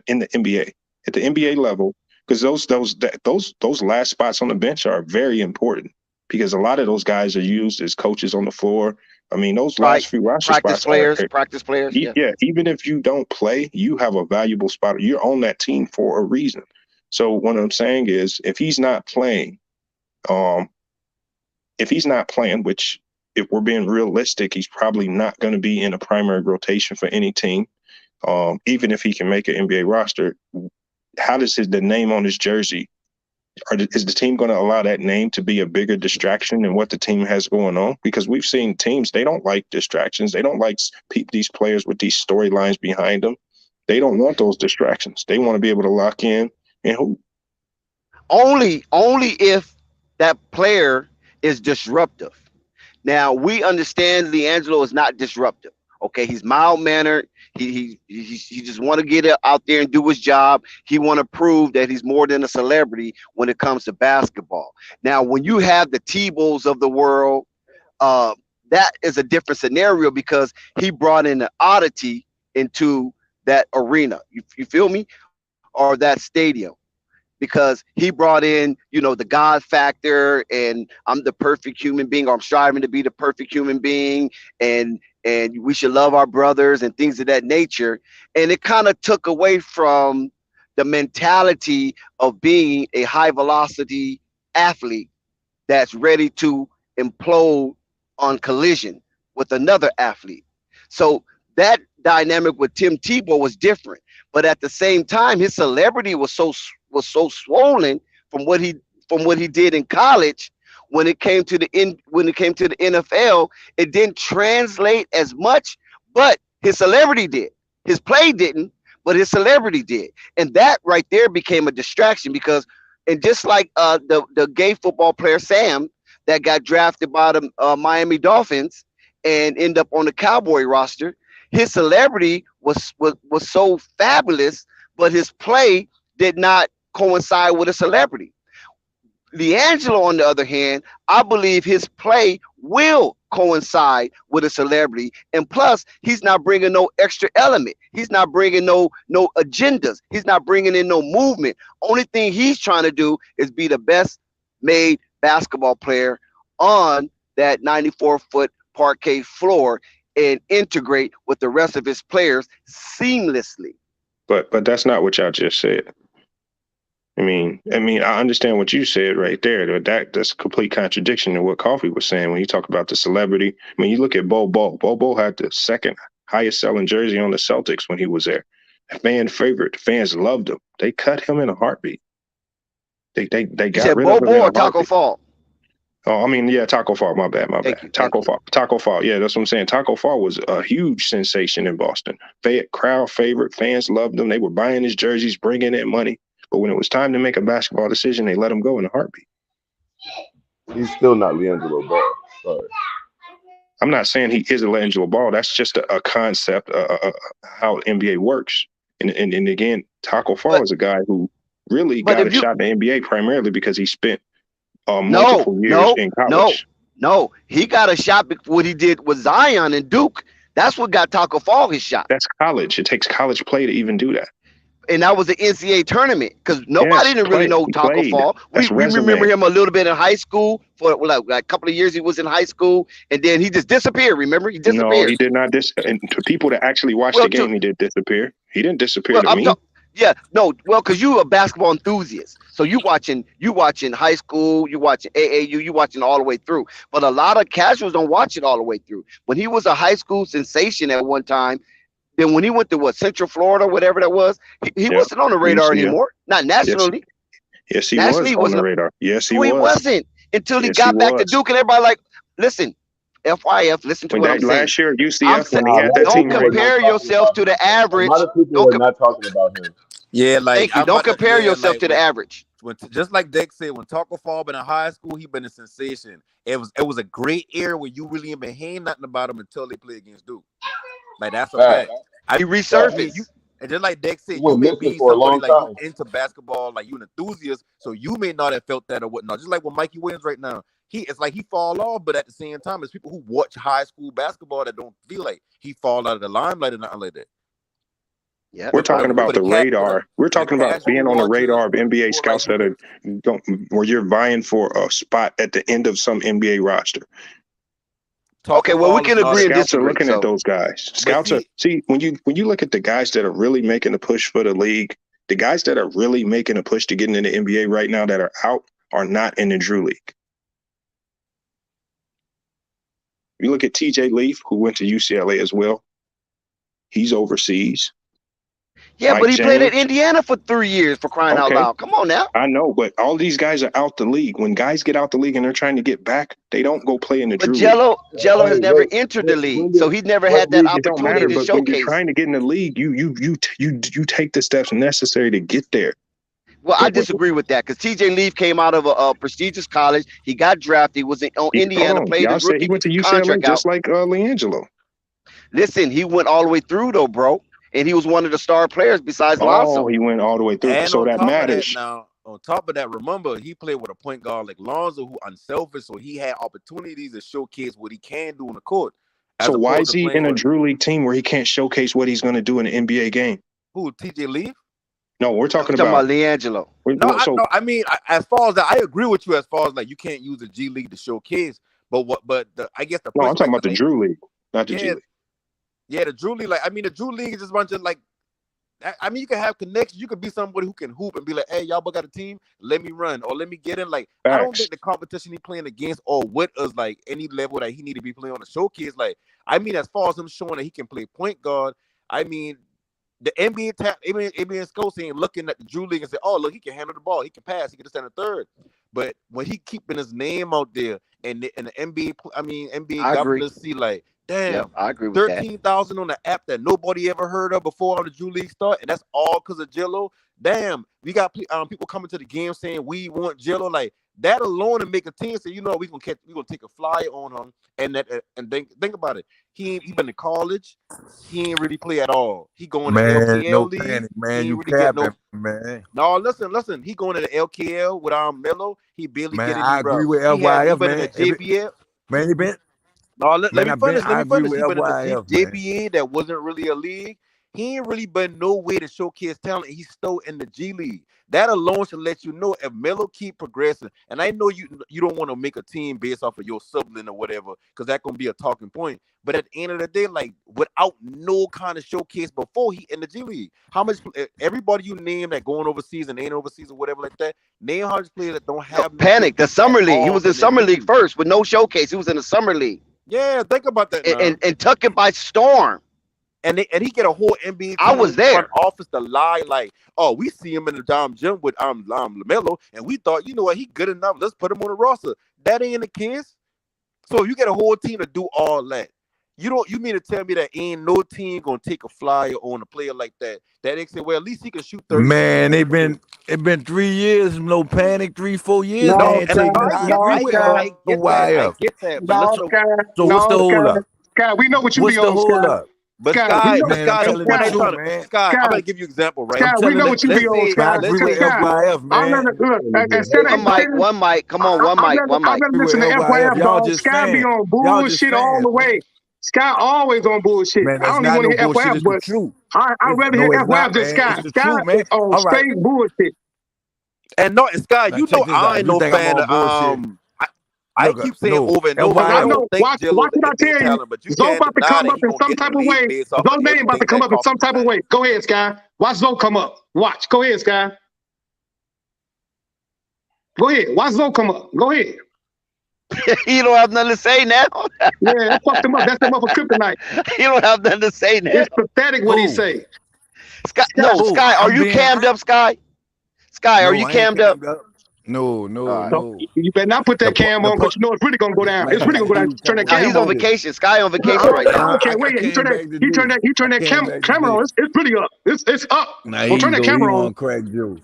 In the NBA, at the NBA level, because those last spots on the bench are very important because a lot of those guys are used as coaches on the floor. I mean, those last few roster spots practice players. Yeah, even if you don't play, you have a valuable spot. You're on that team for a reason. So what I'm saying is, if he's not playing, which if we're being realistic, he's probably not going to be in a primary rotation for any team. even if he can make an NBA roster, how does the name on his jersey, is the team going to allow that name to be a bigger distraction than what the team has going on? Because we've seen teams, they don't like distractions. They don't like these players with these storylines behind them. They don't want those distractions. They want to be able to lock in and hoop. Only if that player is disruptive. Now we understand Liangelo is not disruptive. Okay, he's mild mannered. He just want to get out there and do his job. He want to prove that he's more than a celebrity when it comes to basketball. Now, when you have the Tebows of the world, that is a different scenario because he brought in an oddity into that arena. You feel me? Or that stadium. Because he brought in, the God factor, and I'm the perfect human being, or I'm striving to be the perfect human being, and we should love our brothers and things of that nature. And it kind of took away from the mentality of being a high velocity athlete that's ready to implode on collision with another athlete. So that dynamic with Tim Tebow was different, but at the same time, his celebrity was so swollen from what he did in college. When it came to the NFL, it didn't translate as much, but his celebrity did. His play didn't, but his celebrity did, and that right there became a distraction because, and just like the gay football player Sam that got drafted by the Miami Dolphins and end up on the Cowboy roster, his celebrity was so fabulous, but his play did not coincide with a celebrity. Liangelo, on the other hand, I believe his play will coincide with a celebrity, and plus, he's not bringing no extra element. He's not bringing no agendas. He's not bringing in no movement. Only thing he's trying to do is be the best made basketball player on that 94-foot parquet floor and integrate with the rest of his players seamlessly. But that's not what y'all just said. I mean, I understand what you said right there. That's a complete contradiction to what Coffee was saying when you talk about the celebrity. I mean, you look at Bo Bo. Bo Bo had the second highest selling jersey on the Celtics when he was there. A fan favorite. Fans loved him. They cut him in a heartbeat. They got rid Bo of him Bo in a or Taco heartbeat. Fall? Oh, I mean, yeah, Taco Fall. My bad. Taco Fall. Yeah, that's what I'm saying. Taco Fall was a huge sensation in Boston. Crowd favorite. Fans loved him. They were buying his jerseys, bringing in money. But when it was time to make a basketball decision, they let him go in a heartbeat. He's still not Liangelo Ball. Sorry. I'm not saying he is a Liangelo Ball. That's just a concept, how NBA works. And again, Taco Fall is a guy who really got a shot in the NBA primarily because he spent multiple years in college. No, he got a shot because what he did with Zion and Duke. That's what got Taco Fall his shot. That's college. It takes college play to even do that. And that was the NCAA tournament because nobody didn't really know Taco Fall. We remember him a little bit in high school for like a couple of years. He was in high school and then he just disappeared. Remember, he disappeared. No, he did not. And to people that actually watched the game, he did disappear. He didn't disappear to me. Because you a basketball enthusiast, so you watching high school, you watching AAU, you watching all the way through. But a lot of casuals don't watch it all the way through. When he was a high school sensation at one time. Then when he went to Central Florida, whatever that was, he wasn't on the radar anymore. Not nationally. Yes, he was on the radar. Yes, he was. He wasn't until he got back to Duke, and everybody like, listen, FYF, listen to what I'm saying. Last year at UCF, when he had that team, don't compare yourself to the average. A lot of people are not talking about him. Yeah, like thank you. Don't compare yourself to the average. Just like Dex said, when Taco Fall been in high school, he been a sensation. It was a great era where you really ain't been hearing nothing about him until they play against Duke. Like that's a fact. He resurfaced. And just like Dex said, you may be for a long somebody time. You into basketball, like you an enthusiast, so you may not have felt that or whatnot. Just like with Mikey Williams right now, it's like he fall off, but at the same time, there's people who watch high school basketball that don't feel like he fall out of the limelight or nothing like that. Yeah, we're talking about the radar. We're talking about being on the radar of NBA scouts that are where you're vying for a spot at the end of some NBA roster. Okay, well, we can agree and disagree. Scouts are looking at those guys. Scouts are when you look at the guys that are really making a push for the league, the guys that are really making a push to get into the NBA right now that are out are not in the Drew League. You look at TJ Leaf, who went to UCLA as well. He's overseas. Yeah, Mike but he played at James. Indiana for 3 years, for crying out Okay. loud. Come on now. I know, but all these guys are out the league. When guys get out the league and they're trying to get back, they don't go play in the But Drew League. Jello has Hey, never wait, entered the when league, did so he's never what had that league? It don't opportunity matter, to but when you're showcase. trying to get in the league, you take the steps necessary to get there. Well, I But when disagree with that because TJ Leaf came out of a prestigious college. He got drafted, was on hold Indiana, on, played y'all his said he rookie went to UCLA contract out. just like Liangelo. Listen, he went all the way through though, bro, and he was one of the star players besides Oh, Lonzo. he went all the way through, And so on that top of that, matters. now on top of that, remember he played with a point guard like Lonzo, who unselfish, so he had opportunities to showcase what he can do on the court. As So why opposed is to he playing in a with Drew League team where he can't showcase what he's going to do in an NBA game? who? TJ Leaf? No, we're I was talking talking about about. Liangelo. No, I mean, as far as that, I agree with you. As far as like you can't use the G League to showcase, but I guess the No, I'm pushback talking about the like, Drew League, not the G yeah, League. yeah, the Drew League. Like, I mean, the Drew League is just a bunch of like. I mean, you can have connections. You could be somebody who can hoop and be like, "Hey, y'all both got a team. Let me run or let me get in." Like, I don't Facts. think the competition he playing against or with us like any level that he need to be playing on the showcase. Like, I mean, as far as him showing that he can play point guard, I mean, the NBA scouts ain't looking at the Drew League and say, "Oh, look, he can handle the ball. He can pass. He can stand a third." But when he keeping his name out there and the NBA, NBA I agree. governors see like, damn, Yep, I agree with that. 13,000 on the app that nobody ever heard of before on the Drew League start, and that's all because of Jello. Damn, we got people coming to the game saying we want Jello. Like that alone and make a team say, you know, we're gonna take a flyer on him, and think about it. He been to college, he ain't really play at all. He going to Man, LKL no league, panic, he man. ain't You really get no. capping, man. No, listen. He going to the LKL with Melo. He barely Man, get any I agree rub. with He FYF, been in the man. JBL. Man, you been, No, let man, me finish. Let I me agree finish. with He been in the FYF, man. JBA that wasn't really a league. He ain't really been no way to showcase talent. He's still in the G League. That alone should let you know if Melo keep progressing. And I know you don't want to make a team based off of your sibling or whatever, because that's gonna be a talking point. But at the end of the day, like without no kind of showcase before he in the G League, how much everybody you name that going overseas and ain't overseas or whatever like that, name how much players that don't have no Panic, the showcase summer at league. He all was in in the summer G league League. first with no showcase. He was in the summer league Yeah, think about that now. and took it by storm. And he get a whole NBA I team was front there. office to lie like, oh, we see him in the gym with LaMelo, and we thought, you know what, he good enough. Let's put him on the roster. That ain't the case. So you get a whole team to do all that. You mean to tell me that ain't no team gonna take a flyer on a player like that? That they say, well, at least he can shoot 30. Man, it been 3 years, no panic, 3-4 years. They No, ain't and I, taking. no, I I get, agree I, with I get that, I get that. But No, listen, Sky. So what's the No, hold Sky. up? Sky, we know what you What's be the on, hold Sky. up? But Sky, Sky, we know. Man, I'm the telling point the I'm truth, trying to, man. Sky, Sky, I'm gonna give you an example, right? Sky, I'm we telling know the, what you Let's be on, say, Sky. man, I let's agree Cause with say, Sky, FYF, I'd man. rather look instead of One mic. Come on, one mic. I'd rather Agree with listen to FYF. FYF, Y'all dog. just Sky be fans. on Y'all just bullshit all fans, the man. way. Sky always on bullshit. Man, I that's don't even not want no to hear bullshit. FYF, It's the but truth. I'd rather hear No, it's FYF not, than man. Sky. It's the Sky truth, man. is on All right. straight bullshit. and no, Sky, Now you know check this I out. ain't If you no think I'm fan on of bullshit, I look, keep saying no. over and over. Cause I I FYF. don't know, think watch Jello's what I an NBA tell you. talent, but you Zoe can't about to deny come that up he in gonna some get in type the of league way. based off of Zoe's name about to everything come that up in comes some from the type of man. way. Go ahead, Sky. Watch Zoe come up. Watch. Go ahead, Sky. Go ahead. Watch Zoe come up. Go ahead. You don't have nothing to say now. Yeah, that fucked him up. That's him up for kryptonite. You don't have nothing to say now. It's pathetic what he Who? say. Sky, Sky, no, Who? Sky, are I'm you being cammed up, Sky? Sky, are no, you I ain't cammed up? cammed up. No, All right. so you better not put that cam the on because point, you know it's really gonna go down. It's really man. gonna go down. You Turn that Now came he's cam on on. vacation. Sky on I vacation right don't, I now. don't care. I Wait, he came turn that. back He turn today. that. He turn I that came back camera today. on. It's really up. It's up. Now Don't he turn that go. He camera on. want crack Joe.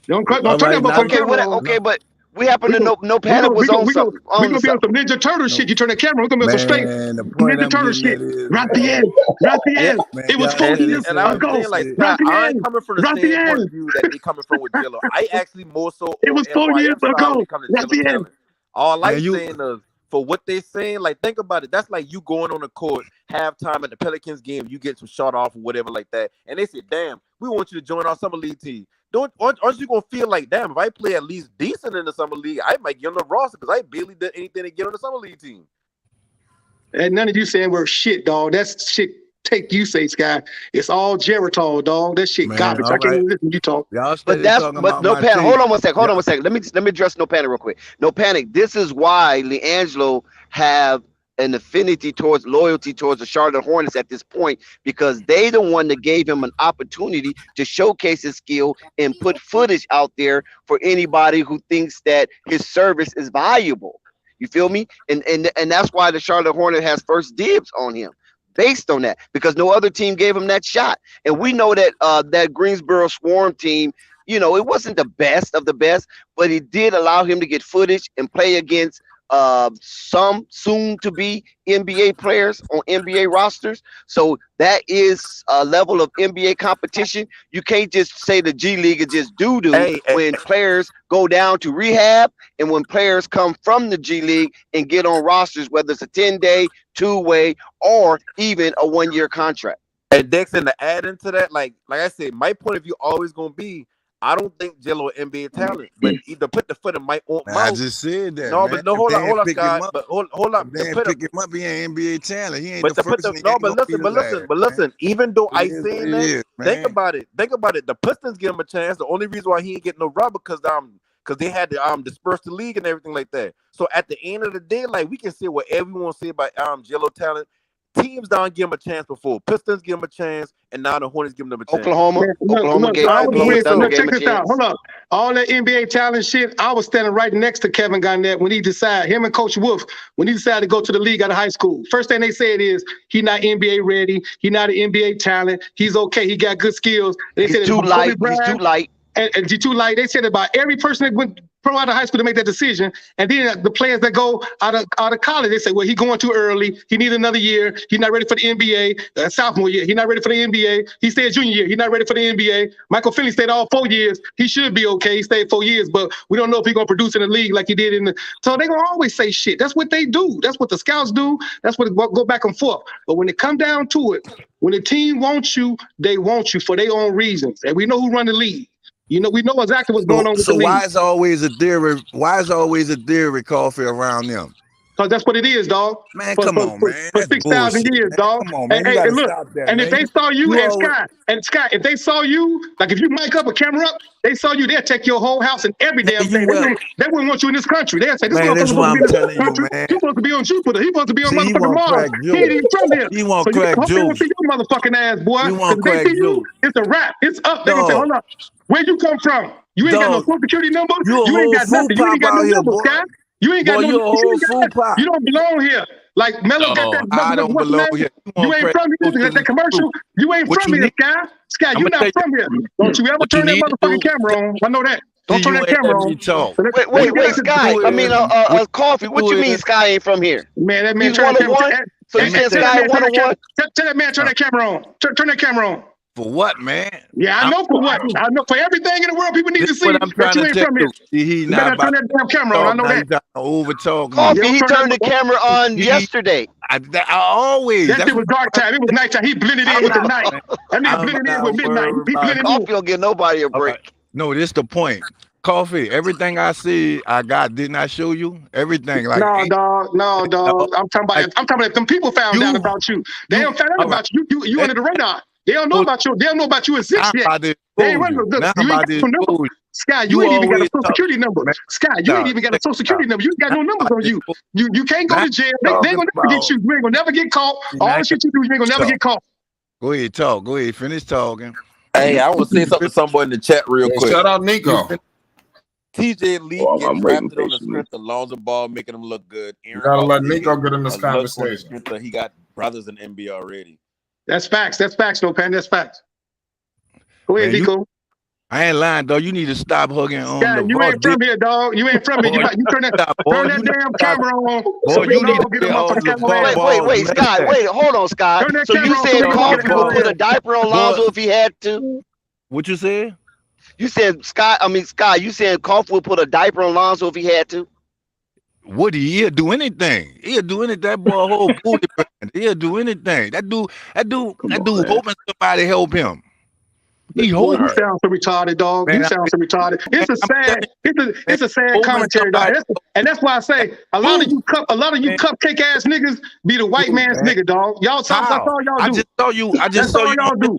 Don't All turn that right, now motherfucking Okay, camera what? on. Okay, no, but we happen We to gonna know no we panic gonna we was gonna on we gonna something we on gonna be on some something. Ninja Turtle shit. no. You turn that camera. We're gonna be on some straight Man, the point Ninja I'm Turtle getting shit. at is, Raphael, man, Yeah, Raphael. man, It was y'all 4 say the years and I'm same ago. saying like shit. Sky, I Raphael, ain't coming from the same point Raphael. of view that they coming from with Jello. I actually more so It on was 4 years FYF side when ago. it comes to Jello Raphael. talent. All I Man, you saying is for what they saying, like think about it. That's like you going on the court halftime at the Pelicans game, you get some shot off or whatever like that, and they say, "Damn, we want you to join our summer league team." Aren't you gonna feel like, damn, if I play at least decent in the summer league, I might get on the roster because I barely did anything to get on the summer league team. And none of you saying we're shit, dog. That's shit. Take you say, Sky. It's all Geritol, dog. That shit man, garbage. I all can't right. even listen to you talk. Y'all But steady talking about no my panic. team. Hold on one sec. Hold Yeah. on one sec. Let me address no panic real quick. No panic. This is why Liangelo have an affinity towards loyalty towards the Charlotte Hornets at this point because they the one that gave him an opportunity to showcase his skill and put footage out there for anybody who thinks that his service is valuable. You feel me? And that's why the Charlotte Hornet has first dibs on him based on that because no other team gave him that shot. And we know that that Greensboro Swarm team, you know, it wasn't the best of the best, but it did allow him to get footage and play against some soon to be NBA players on NBA rosters. So that is a level of NBA competition. You can't just say the G League is just doo-doo when players go down to rehab and when players come from the G League and get on rosters, whether it's a 10-day, two-way, or even a one-year contract. And Dex, and to add into that, like I said, my point of view always gonna be, I don't think Jello NBA talent, but either put the foot in my own mouth. I just said that. No, man. but no, hold on, Scott. But hold on. Then pick him up. He ain't NBA talent. He ain't But the to put first. the but listen. Even though I is what saying it that, is, think man. about it. The Pistons give him a chance. The only reason why he ain't getting no rub because they had to disperse the league and everything like that. So at the end of the day, like we can say whatever we want to say about Jello talent. Teams don't give him a chance before. Pistons give him a chance, and now the Hornets give him a chance. Oklahoma gave Look, check him a this out. chance. Hold up. All that NBA talent shit, I was standing right next to Kevin Garnett when he decided, him and Coach Wolf, when he decided to go to the league out of high school. First thing they said is, he not NBA ready. He not an NBA talent. He's okay. He got good skills. They He's said too light. He's too light. And he's too light. They said about every person that went pro out of high school to make that decision. And then the players that go out of college, they say, well, he going too early. He needs another year. He's not ready for the NBA. Sophomore year, he's not ready for the NBA. He stayed junior year. He's not ready for the NBA. Michael Finley stayed all 4 years. He should be okay. He stayed 4 years, but we don't know if he's going to produce in the league like he did in the. So they're going to always say shit. That's what they do. That's what the scouts do. That's what go back and forth. But when it come down to it, when the team wants you, they want you for their own reasons. And we know who run the league. You know, we know exactly what's going on with the league. Why is always a theory? Why is always a theory, Coffee, around them? Because that's what it is, dog. Man, come on, man. For 6,000 years, dog. Come on, man. Hey, You gotta look, stop that, and man. if they saw you, You and Scott, if they saw you, like if you mic up a camera up, they saw you, they'll take your whole house and every damn thing. They wouldn't want you in this country. They'll say, this Man, that's what I'm telling you, man. You're supposed to be on Jupiter. He's supposed to be on See, he motherfucking want Mars. crack He ain't even from here. He want so crack you hope they don't juice. see your motherfucking ass, boy. He want If they crack see you, juice. it's a wrap. It's up. They're going to say, hold up. Where you come from? You ain't got no social security number. You ain't got nothing. You ain't got no number, Scott. You ain't got no. You don't belong here. Like Melo got that. I don't belong here. You ain't from here. Look at that commercial. You ain't from here, Scott. Scott, you're not from here. Don't you ever turn that motherfucking camera on? I know that. Don't turn that camera on. Wait, Sky. I mean, Coffee. What you mean, Sky ain't from here? Man, that man He's turn that camera on. So you said Sky 101? Tell that man turn that camera on. Turn that camera on. For what, man? Yeah, I know for what. I know for everything in the world people need to see. What I'm trying that you to ain't from here. He You better turn that damn camera on. I know that. Over talk. Coffee, he turned the camera on yesterday. I always. That shit was dark time. It was nighttime. He blended in with the night. That nigga blended in with midnight. He blended in. Coffee don't give nobody a break. No, this the point. Coffee, everything I see, I got. Didn't I show you everything? Like no, dog. I'm talking about them people found out about you. They don't find out about you. You under the radar. They don't know about you. They don't know about you as six yet. They ain't running. You ain't got no number. Sky, you ain't even got a social security number. Sky, you ain't even got a social security number. You ain't got no numbers on you. You can't go to jail. They ain't gonna never get you. You ain't gonna never get caught. All the shit you do, you ain't gonna never get caught. Go ahead, talk. Go ahead, finish talking. Hey, I want to say something to somebody in the chat real quick. Shout out Nico. TJ Lee getting drafted on the strength of Lonzo Ball, making him look good. You gotta let Nico get in this conversation. He got brothers in NBA already. That's facts. That's facts, no Pan. That's facts. Go ahead, Nico. I ain't lying, dog. You need to stop hugging on the you ain't from here, dog. You ain't from here. You turn that damn camera on. Boy, you need to get on the Wait, Sky. Wait, hold on, Sky. So you said Coffee would put a diaper on Lonzo if he had to? What you said? You said Sky. You said Coffee would put a diaper on Lonzo if he had to? Would he'll do anything. He'll do anything. That boy whole booty brand. He'll do anything. That dude hoping somebody help him. You sound so retarded, dog. Man, you sound so retarded. It's a sad commentary, dog. And that's why I say a lot of you cupcake ass niggas be the white man's nigga, dog. Y'all talk. That's all y'all do. I just saw you.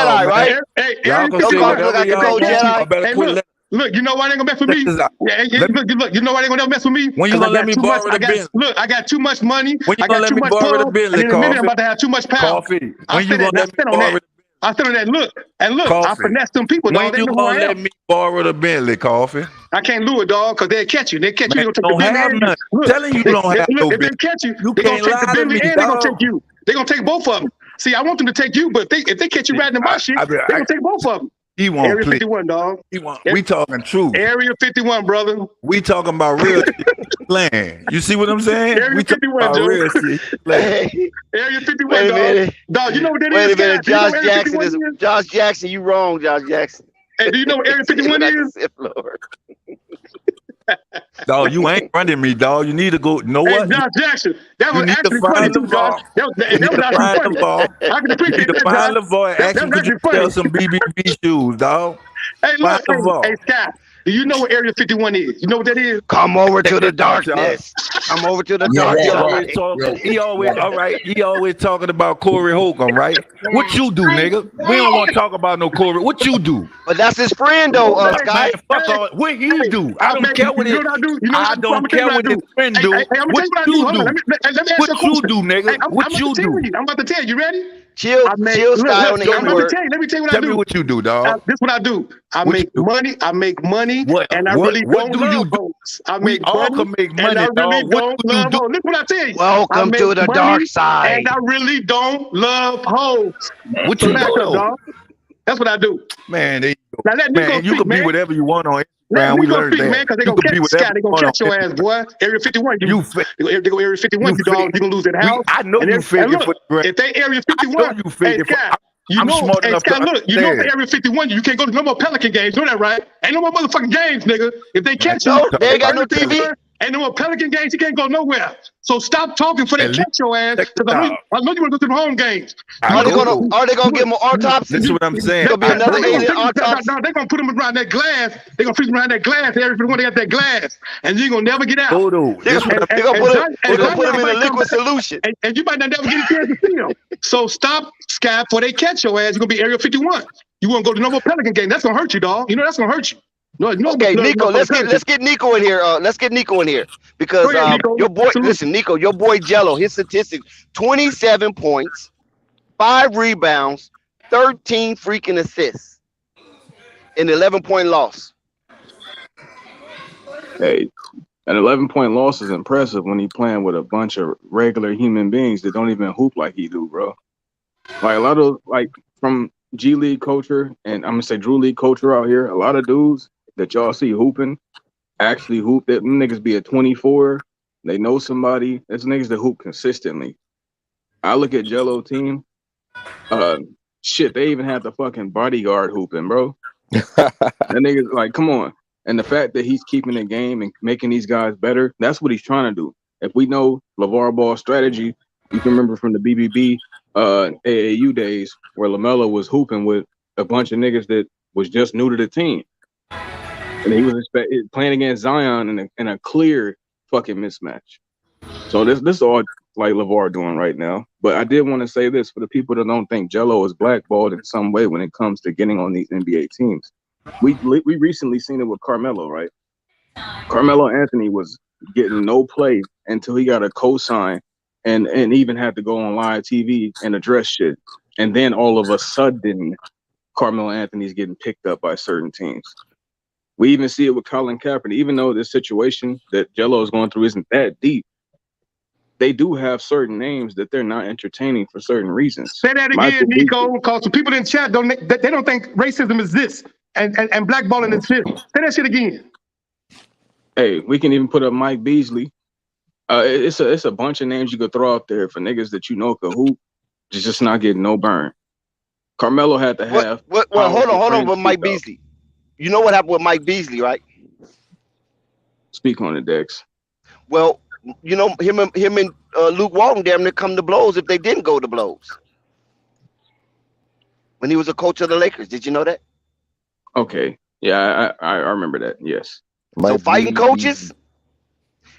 Jedi, man. right? Hey, Y'all Area can Your say 51. car look whatever like a y'all cold want. Jedi. Y'all better Hey, quit. look, you know why they ain't gonna mess with me? Check this out. Look, you know why they gonna mess with me? When you Because I gonna let got me too much. borrow the Bentley? I got too much money. When you I gonna got let too me much borrow the pull, Bentley, and in a minute I'm Coffee? about to have too much power. Coffee. I When you stand gonna let me on borrow that. the I stand on that. Look, I Coffee? finesse them people, When dog. They you know who I gonna let am. me borrow the Bentley, Coffee? I can't lure, dog, because they'll catch you. They catch you, Man, they're gonna take you the don't Bentley have and you. none. Look, Telling you don't have no if they Bentley. catch you, You they're gonna can't take the lie to Bentley me, and they're gonna take dog. you. They're gonna take both of them. See, I want them to take you, but if they catch you riding in my shit, they're gonna take both of them. He won't Area play. 51, dog. He won't. We talking truth. Area 51, brother. We talking about real shit. Land. You see what I'm saying? Area We talking 51, about Joe. real shit. Land. Area 51, Wait a dog. minute. Dog, you know what that Wait is, a minute. Scott? Do you know Josh what Area Jackson 51 is is? Josh Jackson. You wrong, Josh Jackson. Hey, do you know what Area 51 like a is? Sith Lord. Dog, you ain't running me, dog. You need to go. Know Hey, what? Josh Jackson. That You was need to actually funny find too, Josh. LeVar. That You need was to actually find funny. LeVar. I can You appreciate need to that, find Josh. LeVar. That Ask him, was could you actually sell funny. some BBB shoes, dog? Hey, Find look, LeVar. hey, Scott. Do you know what Area 51 is? You know what that is? Come over to the Check this out, y'all. darkness. Come over to the He dark always side. talk. He always all right. He always talking about Corey Holcomb, right? What you do, nigga? We don't want to talk about no Corey. What you do? But that's his friend, though, Man, Scott. fuck all. What he do? I don't care what you know it. what I do? You know what I I do? I'm don't gonna tell you care what I what his do. friend Hey, do. I'm gonna tell What you what I do. you Hold on. do? Let me ask What you a you question. do, nigga? Hey, I'm What about to you tell do? you. I'm about to tell you. You ready? Chill, chill Sky on the Show N me. word. Let me tell you what I Tell me do. what you do, dog. This is what I do. I What you make do? money. I make money, What? and I What? really What don't do you love do? hoes. I We make all money, can make and I money, really dog. What don't do you love do? hoes. Look what I tell you. I Welcome make to the money, dark side. and I really don't love hoes. What So you back do up, though? dog. That's what I do. Man, there you go. Now let Nico Man, you speak, can be man. whatever you want on Let Instagram. We Nico learned speak, man, that. because they're You gonna can catch be whatever Scott. They're you gonna want on catch your ass, Instagram. boy. Area 51, You fit. they go Area 51, You you dog. fit. You're gonna lose that house. I know And, you and faking look, for the gram. if they Area I 51, know you hey faking for. Scott, you I'm know, smart hey enough to Scott, look, you know for understand. Area 51, you can't go to no more Pelican games. You know that, right? Ain't no more motherfucking games, nigga. If they Man, catch you, No, they ain't got Area no TV. 51, ain't no more Pelican games. You can't go nowhere. So stop talking for they at least catch your ass. check this Because out. I know you want to go to the home games. I You Are they know gonna though. are they gonna give him an autopsy? Listen what I'm saying. Gonna be I another No, they're know. alien autopsy. gonna put them around that glass. They're gonna freeze them around that glass. Area 51, they got that glass, and you're gonna never get out. No, though. They This gonna what I'm they gonna And put him Zion, they and gonna put him Zion in a might come liquid back, solution. and you might not never get a chance to see him. So stop, Sky, before they catch your ass. You're gonna be Area 51. You won't go to no more Pelican game. That's gonna hurt you, dog. You know that's gonna hurt you. No, you know Okay, no Nico, motherfucking Pelican. let's get Nico in here. Let's get Nico in here Go because ahead, Nico. your boy, Salute. listen, Nico, your boy Jello, his statistics: 27 points, 5 rebounds, 13 freaking assists, an 11-point loss. Hey, an 11-point loss is impressive when he playing with a bunch of regular human beings that don't even hoop like he do, bro. Like a lot of from G League culture and I'm gonna say Drew League culture out here, a lot of dudes that y'all see hooping actually hoop. That them niggas be at 24. They know somebody. That's niggas that hoop consistently. I look at Jello team. Uh, shit, they even had the fucking bodyguard hooping, bro. That nigga's like, come on. And the fact that he's keeping the game and making these guys better, that's what he's trying to do. If we know LeVar Ball's strategy, you can remember from the BBB AAU days where LaMelo was hooping with a bunch of niggas that was just new to the team. And he was playing against Zion in a clear fucking mismatch. So this is all like LeVar doing right now. But I did want to say this for the people that don't think Jello is blackballed in some way when it comes to getting on these NBA teams. We recently seen it with Carmelo, right? Carmelo Anthony was getting no play until he got a cosign and even had to go on live TV and address shit. And then all of a sudden, Carmelo Anthony's getting picked up by certain teams. We even see it with Colin Kaepernick. Even though this situation that Jello is going through isn't that deep, they do have certain names that they're not entertaining for certain reasons. Say that again, Nico, because the people in chat don't think racism is this and blackballing is this. Say that shit again. Hey, we can even put up Mike Beasley. It's a bunch of names you could throw out there for niggas that you know could hoop, just not getting no burn. Carmelo had to have. Well, hold on with Mike Beasley. You know what happened with Mike Beasley, right? Speak on it, Dex. Well, you know him and Luke Walton damn near come to blows if they didn't go to blows. When he was a coach of the Lakers, did you know that? Okay, yeah, I remember that. Yes. So fighting coaches,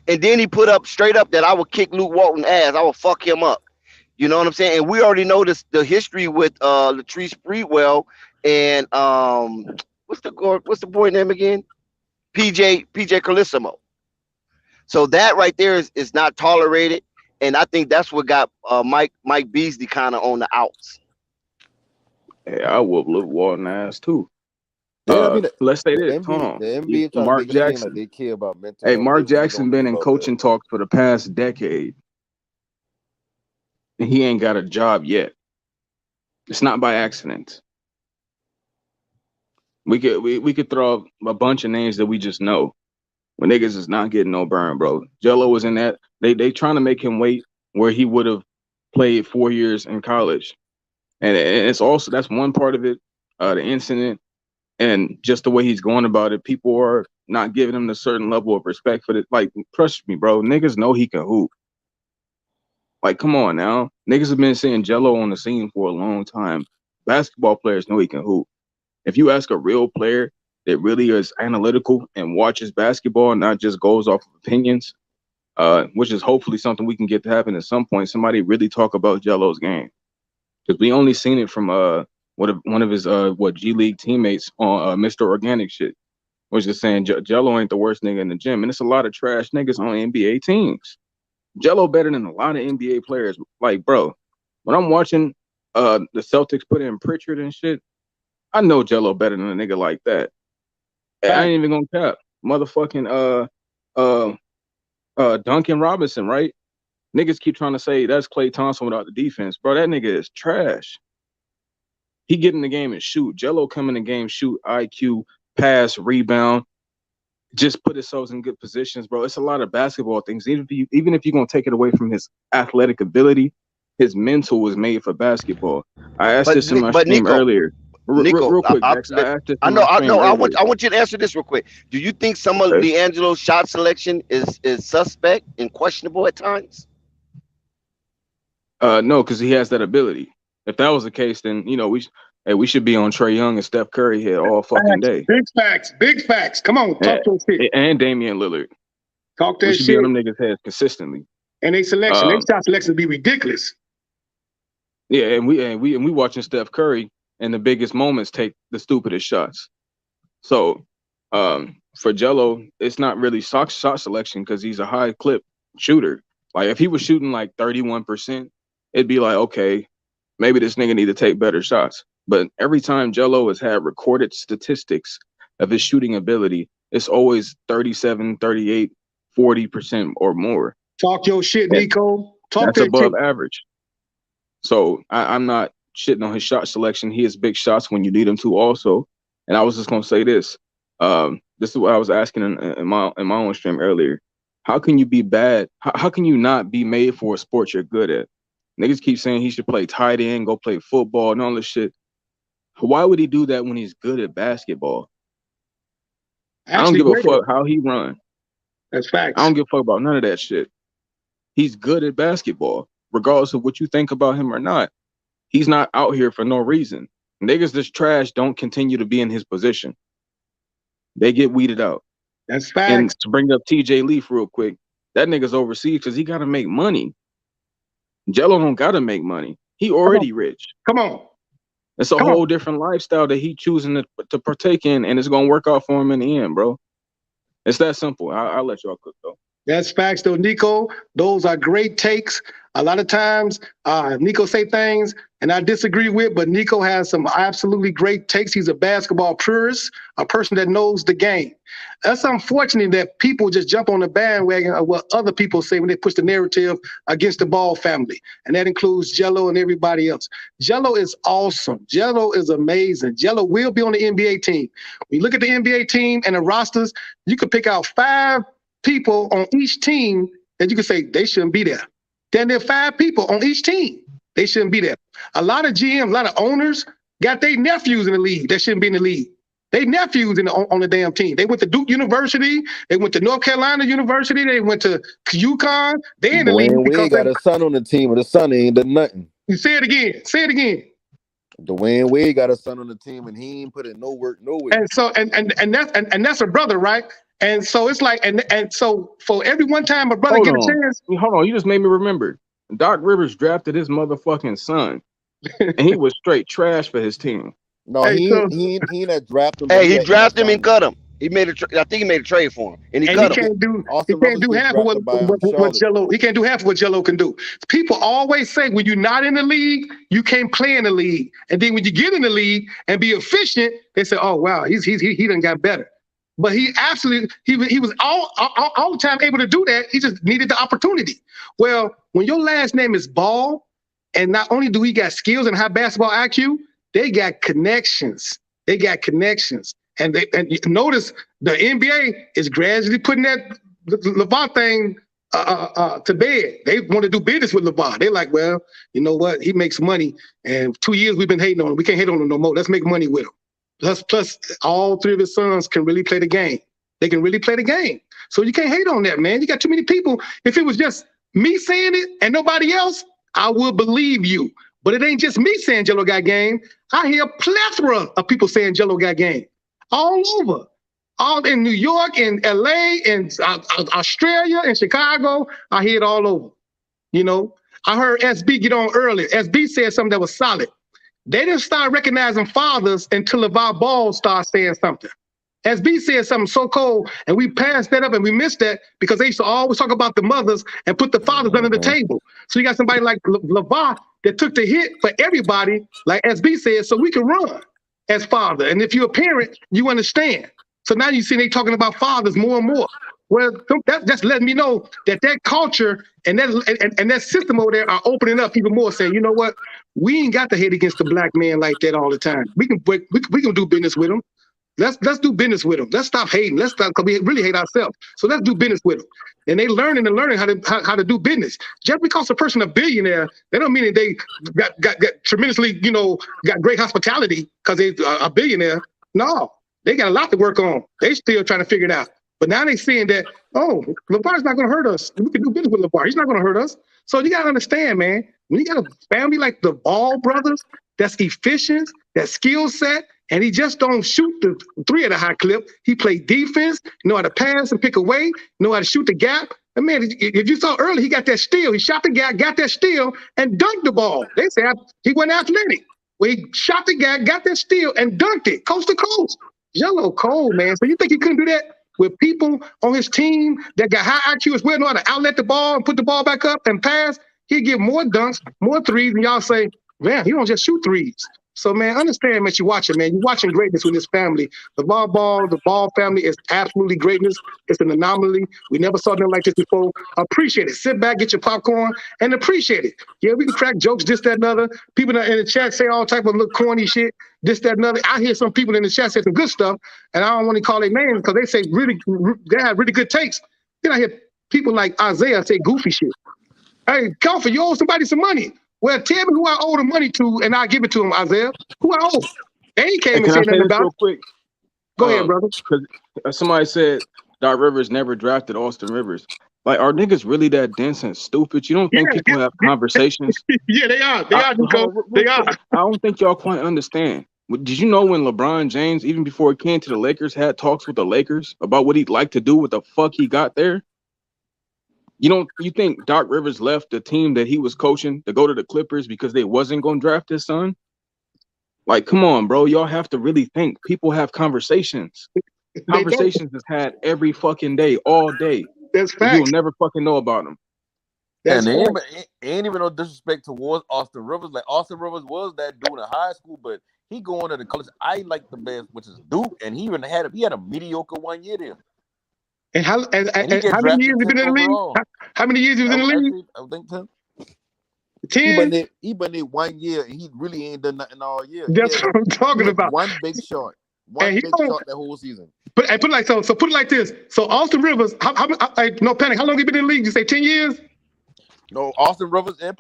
and then he put up straight up that I would kick Luke Walton's ass. I will fuck him up. You know what I'm saying? And we already know the history with Latrice Freewell and what's the boy name again? PJ Carlissimo. So that right there is not tolerated, and I think that's what got Mike Beasley kind of on the outs. Hey, I whoop Luke Walton ass too. Yeah, I mean, let's say this. NBA, Hold on. the NBA trying Mark to make it seem Jackson. like they care about mental Hey, health. Mark They really Jackson don't been care in about coaching talks for the past decade, and he ain't got a job yet. It's not by accident. We could throw up a bunch of names that we just know. When niggas is not getting no burn, bro. Jello was in that. They trying to make him wait where he would have played 4 years in college, and it's also that's one part of it. The incident and just the way he's going about it, people are not giving him a certain level of respect for it. Like, trust me, bro. Niggas know he can hoop. Like, come on now. Niggas have been seeing Jello on the scene for a long time. Basketball players know he can hoop. If you ask a real player that really is analytical and watches basketball, not just goes off of opinions, which is hopefully something we can get to happen at some point. Somebody really talk about Jello's game, because we only seen it from one of his G League teammates on Mr. Organic shit, was just saying Jello ain't the worst nigga in the gym, and it's a lot of trash niggas on NBA teams. Jello better than a lot of NBA players. Like, bro, when I'm watching the Celtics put in Pritchard and shit, I know Jello better than a nigga like that. I ain't even gonna cap. Motherfucking Duncan Robinson, right? Niggas keep trying to say that's Klay Thompson without the defense. Bro, that nigga is trash. He get in the game and shoot. Jello come in the game, shoot, IQ, pass, rebound, just put himself in good positions, bro. It's a lot of basketball things. Even if you're gonna take it away from his athletic ability, his mental was made for basketball. I asked this in my stream earlier. Real quick, Dex. I asked this in my stream earlier. I want you to answer this real quick. Do you think some of Liangelo's shot selection is suspect and questionable at times? No, because he has that ability. If that was the case, then we should be on Trae Young and Steph Curry here all fucking day. Big facts. Come on, talk to us here. And Damian Lillard. Talk that shit. We should be on them niggas' heads consistently. And they selection, they shot selection be ridiculous. Yeah, and we watching Steph Curry in the biggest moments take the stupidest shots. So for Jello, it's not really shot selection because he's a high clip shooter. Like if he was shooting like 31%, it'd be like, okay, maybe this nigga need to take better shots. But every time Jello has had recorded statistics of his shooting ability, it's always 37, 38, 40% or more. Talk your shit, Nico. That's above average. So I'm not shitting on his shot selection. He has big shots when you need him to also. And I was just gonna say this. This is what I was asking in my own stream earlier. How can you be bad? How can you not be made for a sport you're good at? Niggas keep saying he should play tight end, go play football and all this shit. Why would he do that when he's good at basketball? I don't give a fuck how he run. That's facts. I don't give a fuck about none of that shit. He's good at basketball, regardless of what you think about him or not. He's not out here for no reason. Niggas that's trash don't continue to be in his position. They get weeded out. That's facts. And to bring up TJ Leaf real quick, that nigga's overseas because he got to make money. Jello don't got to make money. He already rich. Come on. It's a whole different lifestyle that he choosing to partake in, and it's going to work out for him in the end, bro. It's that simple. I'll let y'all cook, though. That's facts, though, Nico. Those are great takes. A lot of times, Nico say things and I disagree with, but Nico has some absolutely great takes. He's a basketball purist, a person that knows the game. That's unfortunate that people just jump on the bandwagon of what other people say when they push the narrative against the Ball family, and that includes Jello and everybody else. Jello is awesome. Jello is amazing. Jello will be on the NBA team. When you look at the NBA team and the rosters, you can pick out 5 people on each team that you can say they shouldn't be there. Then there are 5 people on each team. They shouldn't be there. A lot of GMs, a lot of owners got their nephews in the league that shouldn't be in the league. They nephews on the damn team. They went to Duke University. They went to North Carolina University. They went to UConn. They in the league. Dwayne Wade got a son on the team, and the son ain't done nothing. You say it again. Say it again. Dwayne Wade got a son on the team, and he ain't put in no work nowhere. And so and that's a brother, right? And so it's like and so for every one time a brother get a chance. Hold on, you just made me remember. Doc Rivers drafted his motherfucking son, and he was straight trash for his team. No, he ain't drafted him. Hey, he drafted him and cut him. He made I think he made a trade for him, and he cut him. He can't do half of what Jello. He can't do half of what Jello can do. People always say when you're not in the league, you can't play in the league, and then when you get in the league and be efficient, they say, "Oh wow, he done got better." But he absolutely he was all the time able to do that. He just needed the opportunity. Well, when your last name is Ball, and not only do he got skills and high basketball IQ, they got connections. They got connections. And you notice the NBA is gradually putting that LeVar thing to bed. They want to do business with LeVar. They're like, well, you know what? He makes money. And 2 years we've been hating on him. We can't hate on him no more. Let's make money with him. Plus, all 3 of his sons can really play the game. They can really play the game. So you can't hate on that, man. You got too many people. If it was just me saying it and nobody else, I would believe you. But it ain't just me saying Jello got game. I hear a plethora of people saying Jello got game. All over. All in New York, in LA, in Australia, in Chicago. I hear it all over. You know, I heard SB get on earlier. SB said something that was solid. They didn't start recognizing fathers until LeVar Ball started saying something. SB said something so cold, and we passed that up and we missed that because they used to always talk about the mothers and put the fathers under the table. So you got somebody like LeVar, that took the hit for everybody, like SB said, so we can run as father. And if you're a parent, you understand. So now you see they talking about fathers more and more. Well, that just letting me know that culture and that system over there are opening up even more, saying, you know what, we ain't got to hate against the black man like that all the time. We can do business with them. Let's do business with them. Let's stop hating. Let's stop, because we really hate ourselves. So let's do business with them. And they learning how to do business. Just because a person a billionaire, they don't mean that they got tremendously, got great hospitality because they a billionaire. No, they got a lot to work on. They still trying to figure it out. But now they seeing that, oh, LeVar's not going to hurt us. We can do business with LeVar. He's not going to hurt us. So you got to understand, man, when you got a family like the Ball brothers, that's efficient, that skill set, and he just don't shoot the three at a high clip. He play defense, know how to pass and pick away, know how to shoot the gap. And man, if you saw early, he got that steal. He shot the gap, got that steal, and dunked the ball. They say he wasn't athletic. Well, he shot the gap, got that steal, and dunked it coast to coast. Jello cold, man. So you think he couldn't do that with people on his team that got high IQ as well, know how to outlet the ball and put the ball back up and pass? He'd get more dunks, more threes, and y'all say, man, he don't just shoot threes. So, man, understand, man, you're watching, man. You're watching greatness with this family. The Ball family is absolutely greatness. It's an anomaly. We never saw nothing like this before. Appreciate it. Sit back, get your popcorn, and appreciate it. Yeah, we can crack jokes, this, that, and other. People in the chat say all type of little corny shit, this, that, and other. I hear some people in the chat say some good stuff, and I don't want to call their names because they say they have really good takes. Then I hear people like Isaiah say goofy shit. Hey, Comfort, you owe somebody some money. Well, tell me who I owe the money to, and I'll give it to him, Isaiah. Who I owe? They ain't came and Can I said say nothing this about real it. quick? Go ahead, brother. Because somebody said Doc Rivers never drafted Austin Rivers. Like, are niggas really that dense and stupid? You don't think people have conversations? Yeah, they are. They are, Nico. They are. I don't think y'all quite understand. Did you know when LeBron James, even before he came to the Lakers, had talks with the Lakers about what he'd like to do with the fuck he got there? You think Doc Rivers left the team that he was coaching to go to the Clippers because they wasn't going to draft his son? Like, come on, bro. Y'all have to really think. People have conversations. Conversations is had every fucking day, all day. That's facts. You'll never fucking know about them. And ain't even no disrespect towards Austin Rivers. Like, Austin Rivers was that dude in high school, but he going to the college I like the best, which is Duke, and he had a mediocre 1 year there. And how many years he been in the league? How many years he was in the league? I think 10. 10? He been there 1 year, and he really ain't done nothing all year. That's what I'm talking about. One big shot. One big shot that whole season. Put it like so. So put it like this. So Austin Rivers, no panic. How long he been in the league? You say 10 years? No, Austin Rivers, he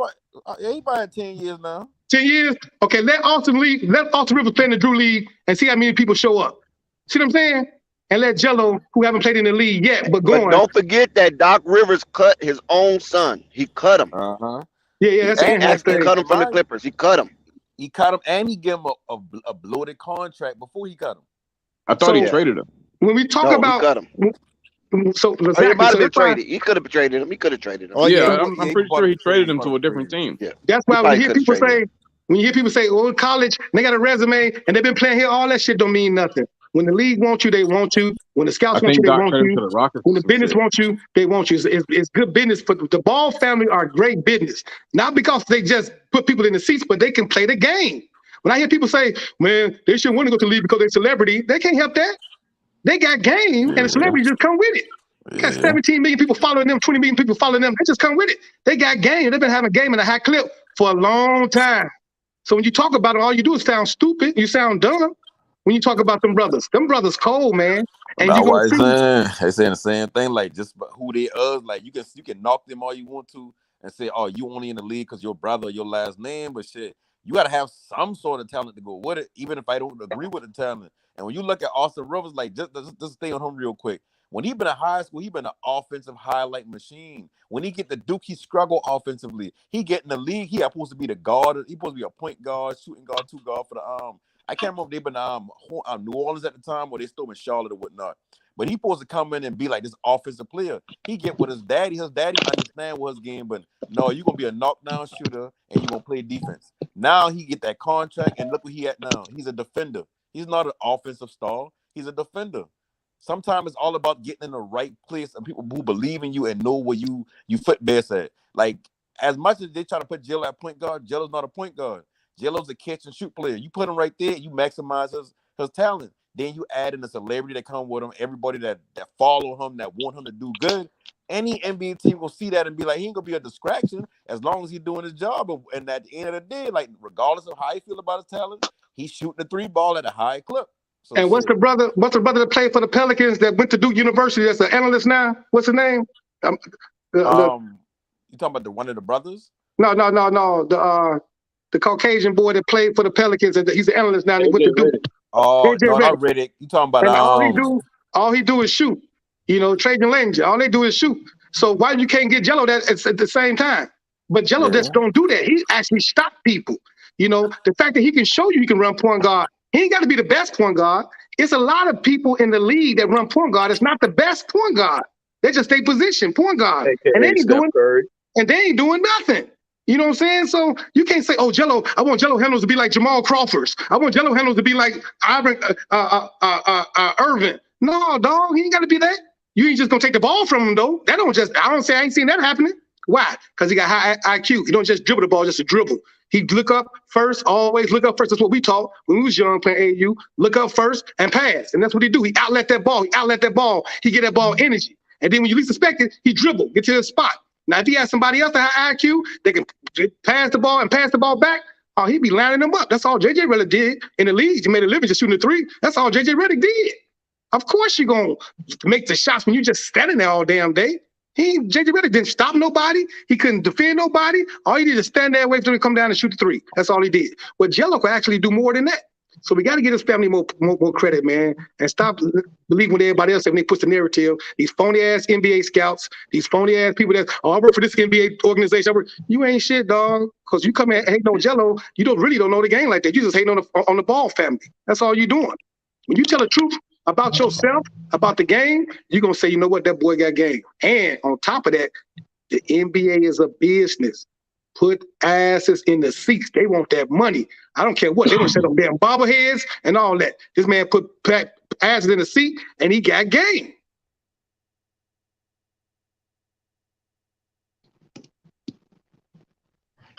probably 10 years now. 10 years? Okay, let Austin Rivers play in the Drew League and see how many people show up. See what I'm saying? And let Jello, who haven't played in the league yet, but going. But don't forget that Doc Rivers cut his own son. He cut him. Yeah, that's he actually cut him from the Clippers. He cut him. He cut him, and he gave him a bloated contract before he cut him. I thought he traded him. When we talk about, he cut him. So he might have been traded. He could have traded him. He could have traded him. Oh, yeah, I'm pretty sure he traded him to a different team. Yeah, that's why when you hear people say, "Oh, college, they got a resume and they've been playing here," all that shit don't mean nothing. When the league wants you, they want you. When the scouts want you, they want you. When the business wants you, they want you. It's good business. For the Ball family are great business, not because they just put people in the seats, but they can play the game. When I hear people say, "Man, they shouldn't want to go to the league because they're celebrity," they can't help that. They got game, and the celebrities just come with it. They got 17 million people following them, 20 million people following them. They just come with it. They got game. They've been having game in a high clip for a long time. So when you talk about it, all you do is sound stupid. You sound dumb when you talk about them brothers. Them brothers cold, man. And That's you why gonna they saying the same thing. Like, just who they are. Like, you can knock them all you want to and say, "Oh, you only in the league because your brother, your last name," but shit. You got to have some sort of talent to go with it, even if I don't agree with the talent. And when you look at Austin Rivers, like, just stay on him real quick. When he been in high school, he been an offensive highlight machine. When he get the Duke, he struggle offensively. He get in the league, he supposed to be the guard. He supposed to be a point guard, shooting guard, two guard for the I can't remember if they been New Orleans at the time or they still in Charlotte or whatnot. But he supposed to come in and be like this offensive player. He get with his daddy. His daddy understand what his game, but no, you're gonna be a knockdown shooter and you're gonna play defense. Now he get that contract and look what he at now. He's a defender. He's not an offensive star. He's a defender. Sometimes it's all about getting in the right place and people who believe in you and know where you foot best at. Like as much as they try to put Jello at point guard, Jello's not a point guard. Jello's a catch and shoot player. You put him right there, you maximize his talent. Then you add in the celebrity that come with him, everybody that follow him, that want him to do good. Any NBA team will see that and be like, he ain't gonna be a distraction as long as he's doing his job. And at the end of the day, like regardless of how he feel about his talent, he's shooting the 3 ball at a high clip. So and what's the brother that played for the Pelicans that went to Duke University that's an analyst now? What's his name? You talking about the one of the brothers? No. The Caucasian boy that played for the Pelicans, and he's an analyst now. And he went to Duke. Oh, JJ no, Redick. not Riddick. You talking about And all he do is shoot. Trajan Langell. All they do is shoot. So why you can't get Jello that at the same time? But Jello just don't do that. He actually stop people. The fact that he can show you he can run point guard. He ain't got to be the best point guard. It's a lot of people in the league that run point guard. It's not the best point guard. They just stay position point guard, and they ain't doing nothing. You know what I'm saying? So you can't say, "Oh, Jello, I want Jello handles to be like Jamal Crawford. I want Jello handles to be like Ivan Irvin." No, dog, he ain't got to be that. You ain't just gonna take the ball from him though. I ain't seen that happening. Why? Because he got high IQ. He don't just dribble the ball, just a dribble. He look up first, always look up first. That's what we taught when we was young playing AAU. Look up first and pass, and that's what he do. He outlet that ball. He get that ball energy, and then when you least expect it, he dribble, get to the spot. Now, if he has somebody else that has IQ, they can pass the ball and pass the ball back. Oh, he'd be lining them up. That's all JJ Redick did in the league. He made a living just shooting the 3. That's all JJ Redick did. Of course you're going to make the shots when you're just standing there all damn day. JJ Redick didn't stop nobody. He couldn't defend nobody. All he did is stand there and wait for him to come down and shoot the 3. That's all he did. But Jello could actually do more than that. So we got to give his family more credit, man, and stop believing what everybody else says when they push the narrative. These phony-ass NBA scouts, these phony-ass people that, I work for this NBA organization. You ain't shit, dog, because you come in hating on Jello. You don't know the game like that. You just hating on the Ball family. That's all you're doing. When you tell the truth about yourself, about the game, you're going to say, you know what, that boy got game. And on top of that, the NBA is a business. Put asses in the seats. They want that money. I don't care what. They want to set up damn bobbleheads and all that. This man put asses in the seat and he got game.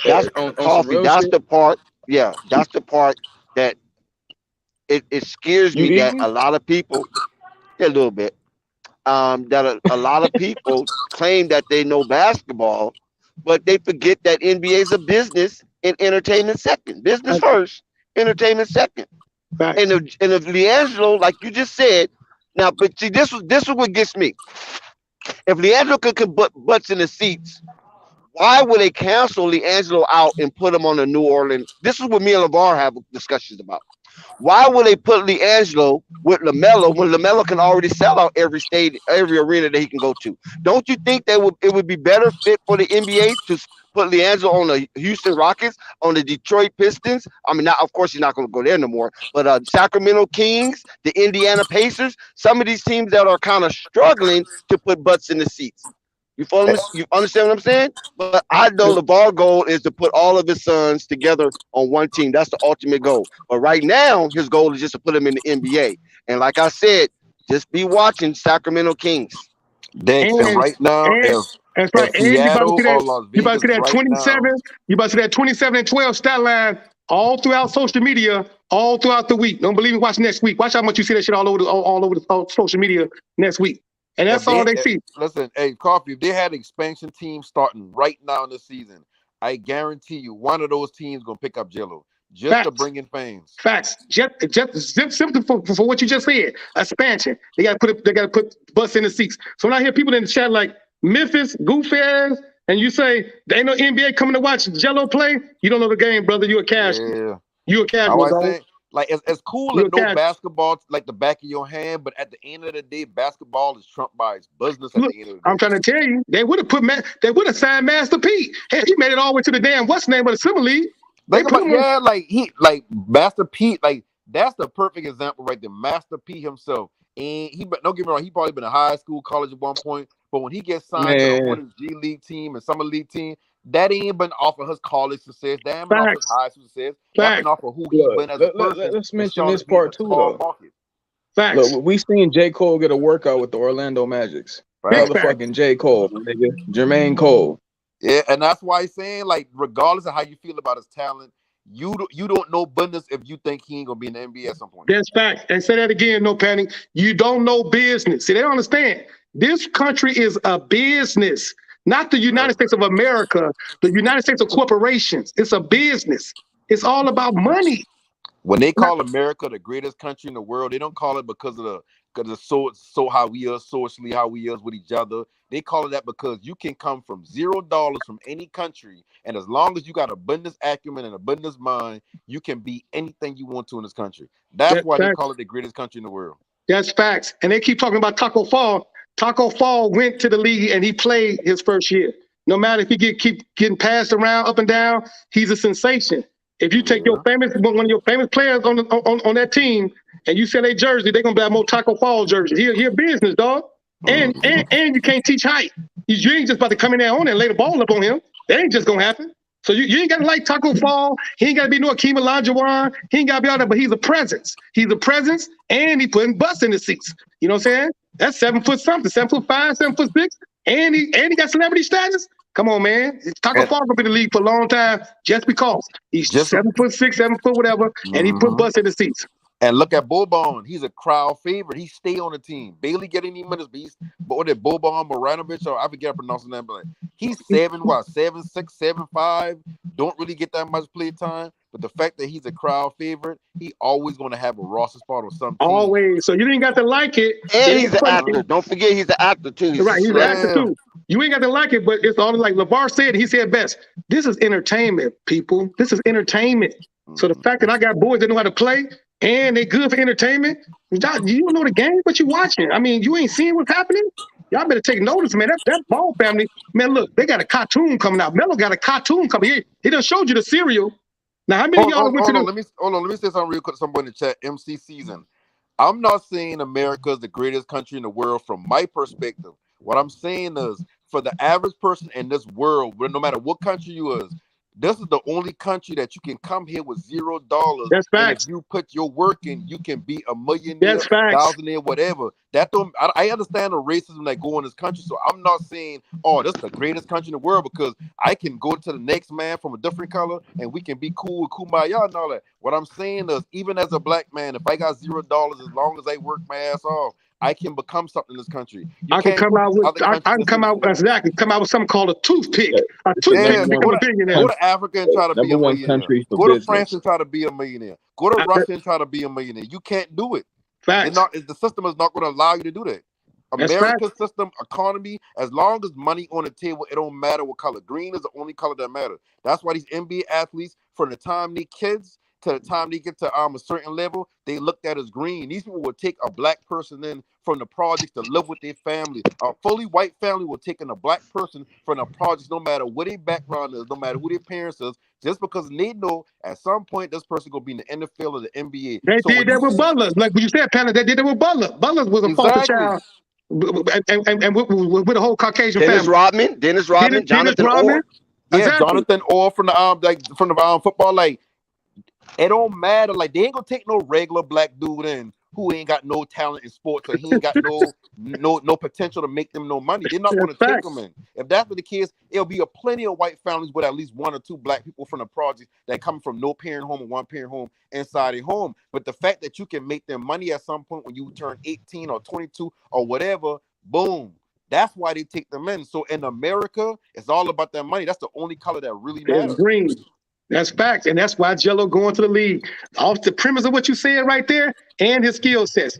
That's the part. Yeah, that's the part that it scares me that a lot of people, a little bit, that a lot of people claim that they know basketball, but they forget that NBA is a business and entertainment second. Business first, entertainment second. And if Liangelo, like you just said, now, but see, this is what gets me. If Liangelo could put butts in the seats, why would they cancel Liangelo out and put him on the New Orleans? This is what me and LeVar have discussions about. Why would they put Liangelo with LaMelo when LaMelo can already sell out every arena that he can go to? Don't you think it would be better fit for the NBA to put Liangelo on the Houston Rockets, on the Detroit Pistons? I mean, of course he's not going to go there no more. But Sacramento Kings, the Indiana Pacers, some of these teams that are kind of struggling to put butts in the seats. You follow me? You understand what I'm saying? But I know LeVar's goal is to put all of his sons together on one team. That's the ultimate goal. But right now, his goal is just to put them in the NBA. And like I said, just be watching Sacramento Kings. And right now, that's right. And Seattle or Las you about to see that Vegas 27. You about to see that 27 and 12 stat line all throughout social media, all throughout the week. Don't believe me? Watch next week. Watch how much you see that shit all over the social media next week. And that's all they see. Listen, hey, Coffee, if they had an expansion team starting right now in the season, I guarantee you one of those teams going to pick up Jello just to bring in fans. Facts. Just simply for what you just said. Expansion. They got to put butts in the seats. So when I hear people in the chat like Memphis, goofy ass, and you say there ain't no NBA coming to watch Jello play, you don't know the game, brother. You a casual. Yeah. You a casual. Like it's cool to know basketball like the back of your hand, but at the end of the day, basketball is trumped by its business. At the end of the day, I'm trying to tell you, they would have signed Master P. Hey, he made it all the way to the damn what's name of the Summer League. Like Master P, like that's the perfect example right there. Master P himself, and don't get me wrong, he probably been in high school, college at one point, but when he gets signed to a Women's G League team and Summer League team. That ain't been off of his college success. That ain't been off his high school success. That been off of who he's been as a person. Let's mention this part too, though. Facts. Look, we seen J. Cole get a workout with the Orlando Magics. Motherfucking J. Cole, nigga. Jermaine Cole. Yeah, and that's why he's saying, like, regardless of how you feel about his talent, you don't know business if you think he ain't gonna be in the NBA at some point. That's fact. And say that again, no panic. You don't know business. See, they don't understand. This country is a business, not the United States of America, the United States of corporations. It's a business. It's all about money. When they call America the greatest country in the world, they don't call it because of so how we are socially, how we are with each other. They call it that because you can come from $0 from any country, and as long as you got a business acumen and a business mind, you can be anything you want to in this country. That's why they call it the greatest country in the world. That's facts. And they keep talking about Taco Fall. Taco Fall went to the league and he played his first year. No matter if he keep getting passed around up and down, he's a sensation. If you take your one of your famous players on that team and you sell a jersey, they're gonna buy more Taco Fall jerseys. He a business, dog. And you can't teach height. You ain't just about to come in there on and lay the ball up on him. That ain't just gonna happen. So you ain't gotta like Taco Fall. He ain't gotta be no Akeem Olajuwon. He ain't gotta be all that, but he's a presence. He's a presence, and he putting butts in the seats. You know what I'm saying? That's 7 foot something, 7'5", 7'6", and he got celebrity status. Come on, man. Taco Fall gonna be in the league for a long time just because he's 7'6", 7 foot whatever, and he put butts in the seats. And look at Boban. He's a crowd favorite. He stay on the team. Bailey getting any minutes, but what did Boban Marjanovic, or I forget how to pronounce his name, but he's 7'6", 7'5". Don't really get that much play time. But the fact that he's a crowd favorite, he always going to have a roster spot on some team. Always. So you didn't got to like it. And he's an actor. Don't forget he's an actor too. Right, he's an actor too. You ain't got to like it, but it's all like LeVar said. He said best. This is entertainment, people. This is entertainment. So the fact that I got boys that know how to play and they good for entertainment, you don't know the game, but you watching. I mean, you ain't seeing what's happening. Y'all better take notice, man. That Ball family, man. Look, they got a cartoon coming out. Melo got a cartoon coming. He done showed you the cereal. Now, how many of y'all went to the? Let me say something real quick. Someone in the chat. MC Season. I'm not saying America is the greatest country in the world from my perspective. What I'm saying is, for the average person in this world, no matter what country you is, this is the only country that you can come here with $0. That's facts. And if you put your work in, you can be a millionaire, That's facts. thousandaire, whatever. I understand the racism that go in this country. So I'm not saying, oh, this is the greatest country in the world, because I can go to the next man from a different color and we can be cool with kumbaya and all that. What I'm saying is, even as a black man, if I got $0, as long as I work my ass off, I can become something in this country. I can come out with something called a toothpick. A toothpick become a billionaire. Go to Africa and try to be a millionaire. Go to France and try to be a millionaire. Go to Russia and try to be a millionaire. You can't do it. The system is not going to allow you to do that. America's system, economy, as long as money on the table, it don't matter what color. Green is the only color that matters. That's why these NBA athletes, from the time they kids to the time they get to a certain level, they looked at as green. These people will take a black person in from the projects to live with their family. A fully white family will take in a black person from the projects, no matter what their background is, no matter who their parents is, just because they know at some point this person gonna be in the NFL or the NBA. They did that with Butler. Like when you said, Panda, they did that with Butler. Butler was a foster child. And with a whole Caucasian family. Dennis Rodman, Jonathan Orr. Yeah, Exactly. Jonathan Orr from the football. Like, it don't matter. Like, they ain't gonna take no regular black dude in who ain't got no talent in sports, or he ain't got no potential to make them no money. They're not gonna take them in. If that's the case, it'll be a plenty of white families with at least 1 or 2 black people from the project that come from no parent home or 1 parent home inside a home. But the fact that you can make them money at some point when you turn 18 or 22 or whatever, boom. That's why they take them in. So in America, it's all about that money. That's the only color that really matters. It's green. That's facts, and that's why Jello going to the league. Off the premise of what you said right there, and his skill set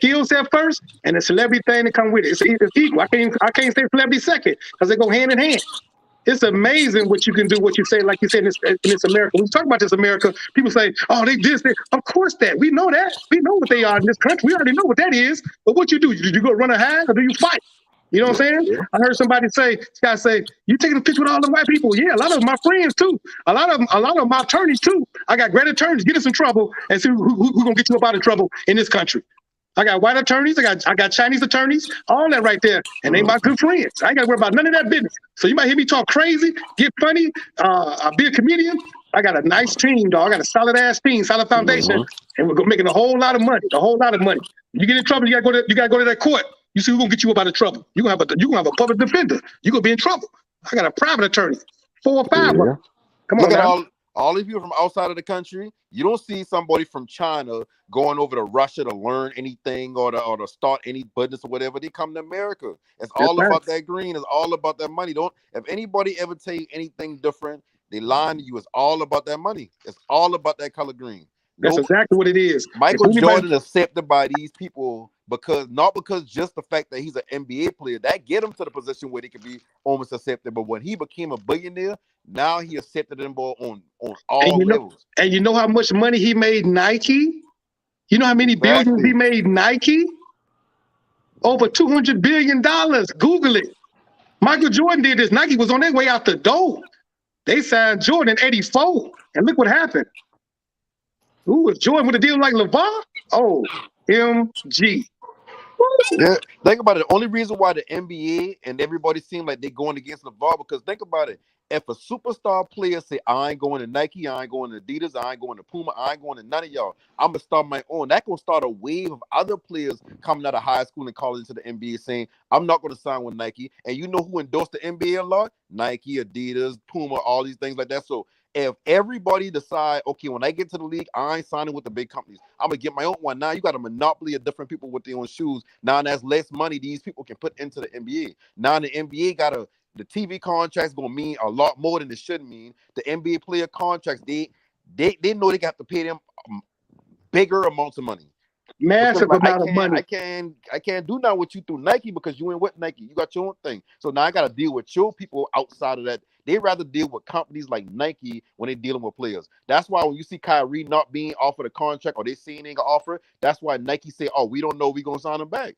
first, and the celebrity thing that come with it. It's equal. I can't say celebrity second, because they go hand in hand. It's amazing what you can do. What you say, like you said, in this America. When we talk about this America, people say, "Oh, they this." Of course, that we know that. We know what they are in this country. We already know what that is. But what you do? Do you go run a hag or do you fight? You know what I'm saying? I heard somebody say, "You taking a picture with all the white people?" Yeah, a lot of them my friends too. A lot of my attorneys too. I got great attorneys. Get us in trouble and see who gonna get you up out of trouble in this country. I got white attorneys. I got Chinese attorneys. All that right there, and they my good friends. I ain't got to worry about none of that business. So you might hear me talk crazy, get funny, be a comedian. I got a nice team, dog. I got a solid ass team, solid foundation, and we're making a whole lot of money. A whole lot of money. You get in trouble, you gotta go to that court. You see who's gonna get you up out of trouble. You gonna have a public defender. You gonna be in trouble. I got a private attorney. 4 or 5 of them. Come Look on at now. all these people from outside of the country. You don't see somebody from China going over to Russia to learn anything or to start any business or whatever. They come to America. It's all about that green. It's all about that money. If anybody ever tell you anything different, they lying to you. It's all about that money. It's all about that color green. That's exactly what it is. Michael Jordan is accepted by these people not because just the fact that he's an NBA player that get him to the position where they could be almost accepted. But when he became a billionaire, now he accepted them on all levels. And you know how much money he made Nike? You know how many billions he made Nike? Over $200 billion. Google it. Michael Jordan did this. Nike was on their way out the door. They signed Jordan in '84, and look what happened. Ooh, if Jordan would have deal like LeVar, OMG. Yeah, think about it. The only reason why the NBA and everybody seem like they're going against LeVar, because think about it. If a superstar player say, I ain't going to Nike, I ain't going to Adidas, I ain't going to Puma, I ain't going to none of y'all, I'm going to start my own. That going to start a wave of other players coming out of high school and calling into the NBA saying, I'm not going to sign with Nike. And you know who endorsed the NBA a lot? Nike, Adidas, Puma, all these things like that. So if everybody decide, okay, when I get to the league, I ain't signing with the big companies. I'm going to get my own one. Now you got a monopoly of different people with their own shoes. Now that's less money these people can put into the NBA. Now the NBA got the TV contracts going to mean a lot more than it should mean. The NBA player contracts, they know they got to pay them bigger amounts of money. Massive amount of money. I can't do nothing with you through Nike because you ain't with Nike. You got your own thing. So now I got to deal with your people outside of that. They rather deal with companies like Nike when they're dealing with players. That's why when you see Kyrie not being offered a contract or they saying they ain't gonna offer it, that's why Nike say, oh, we don't know we gonna sign him back.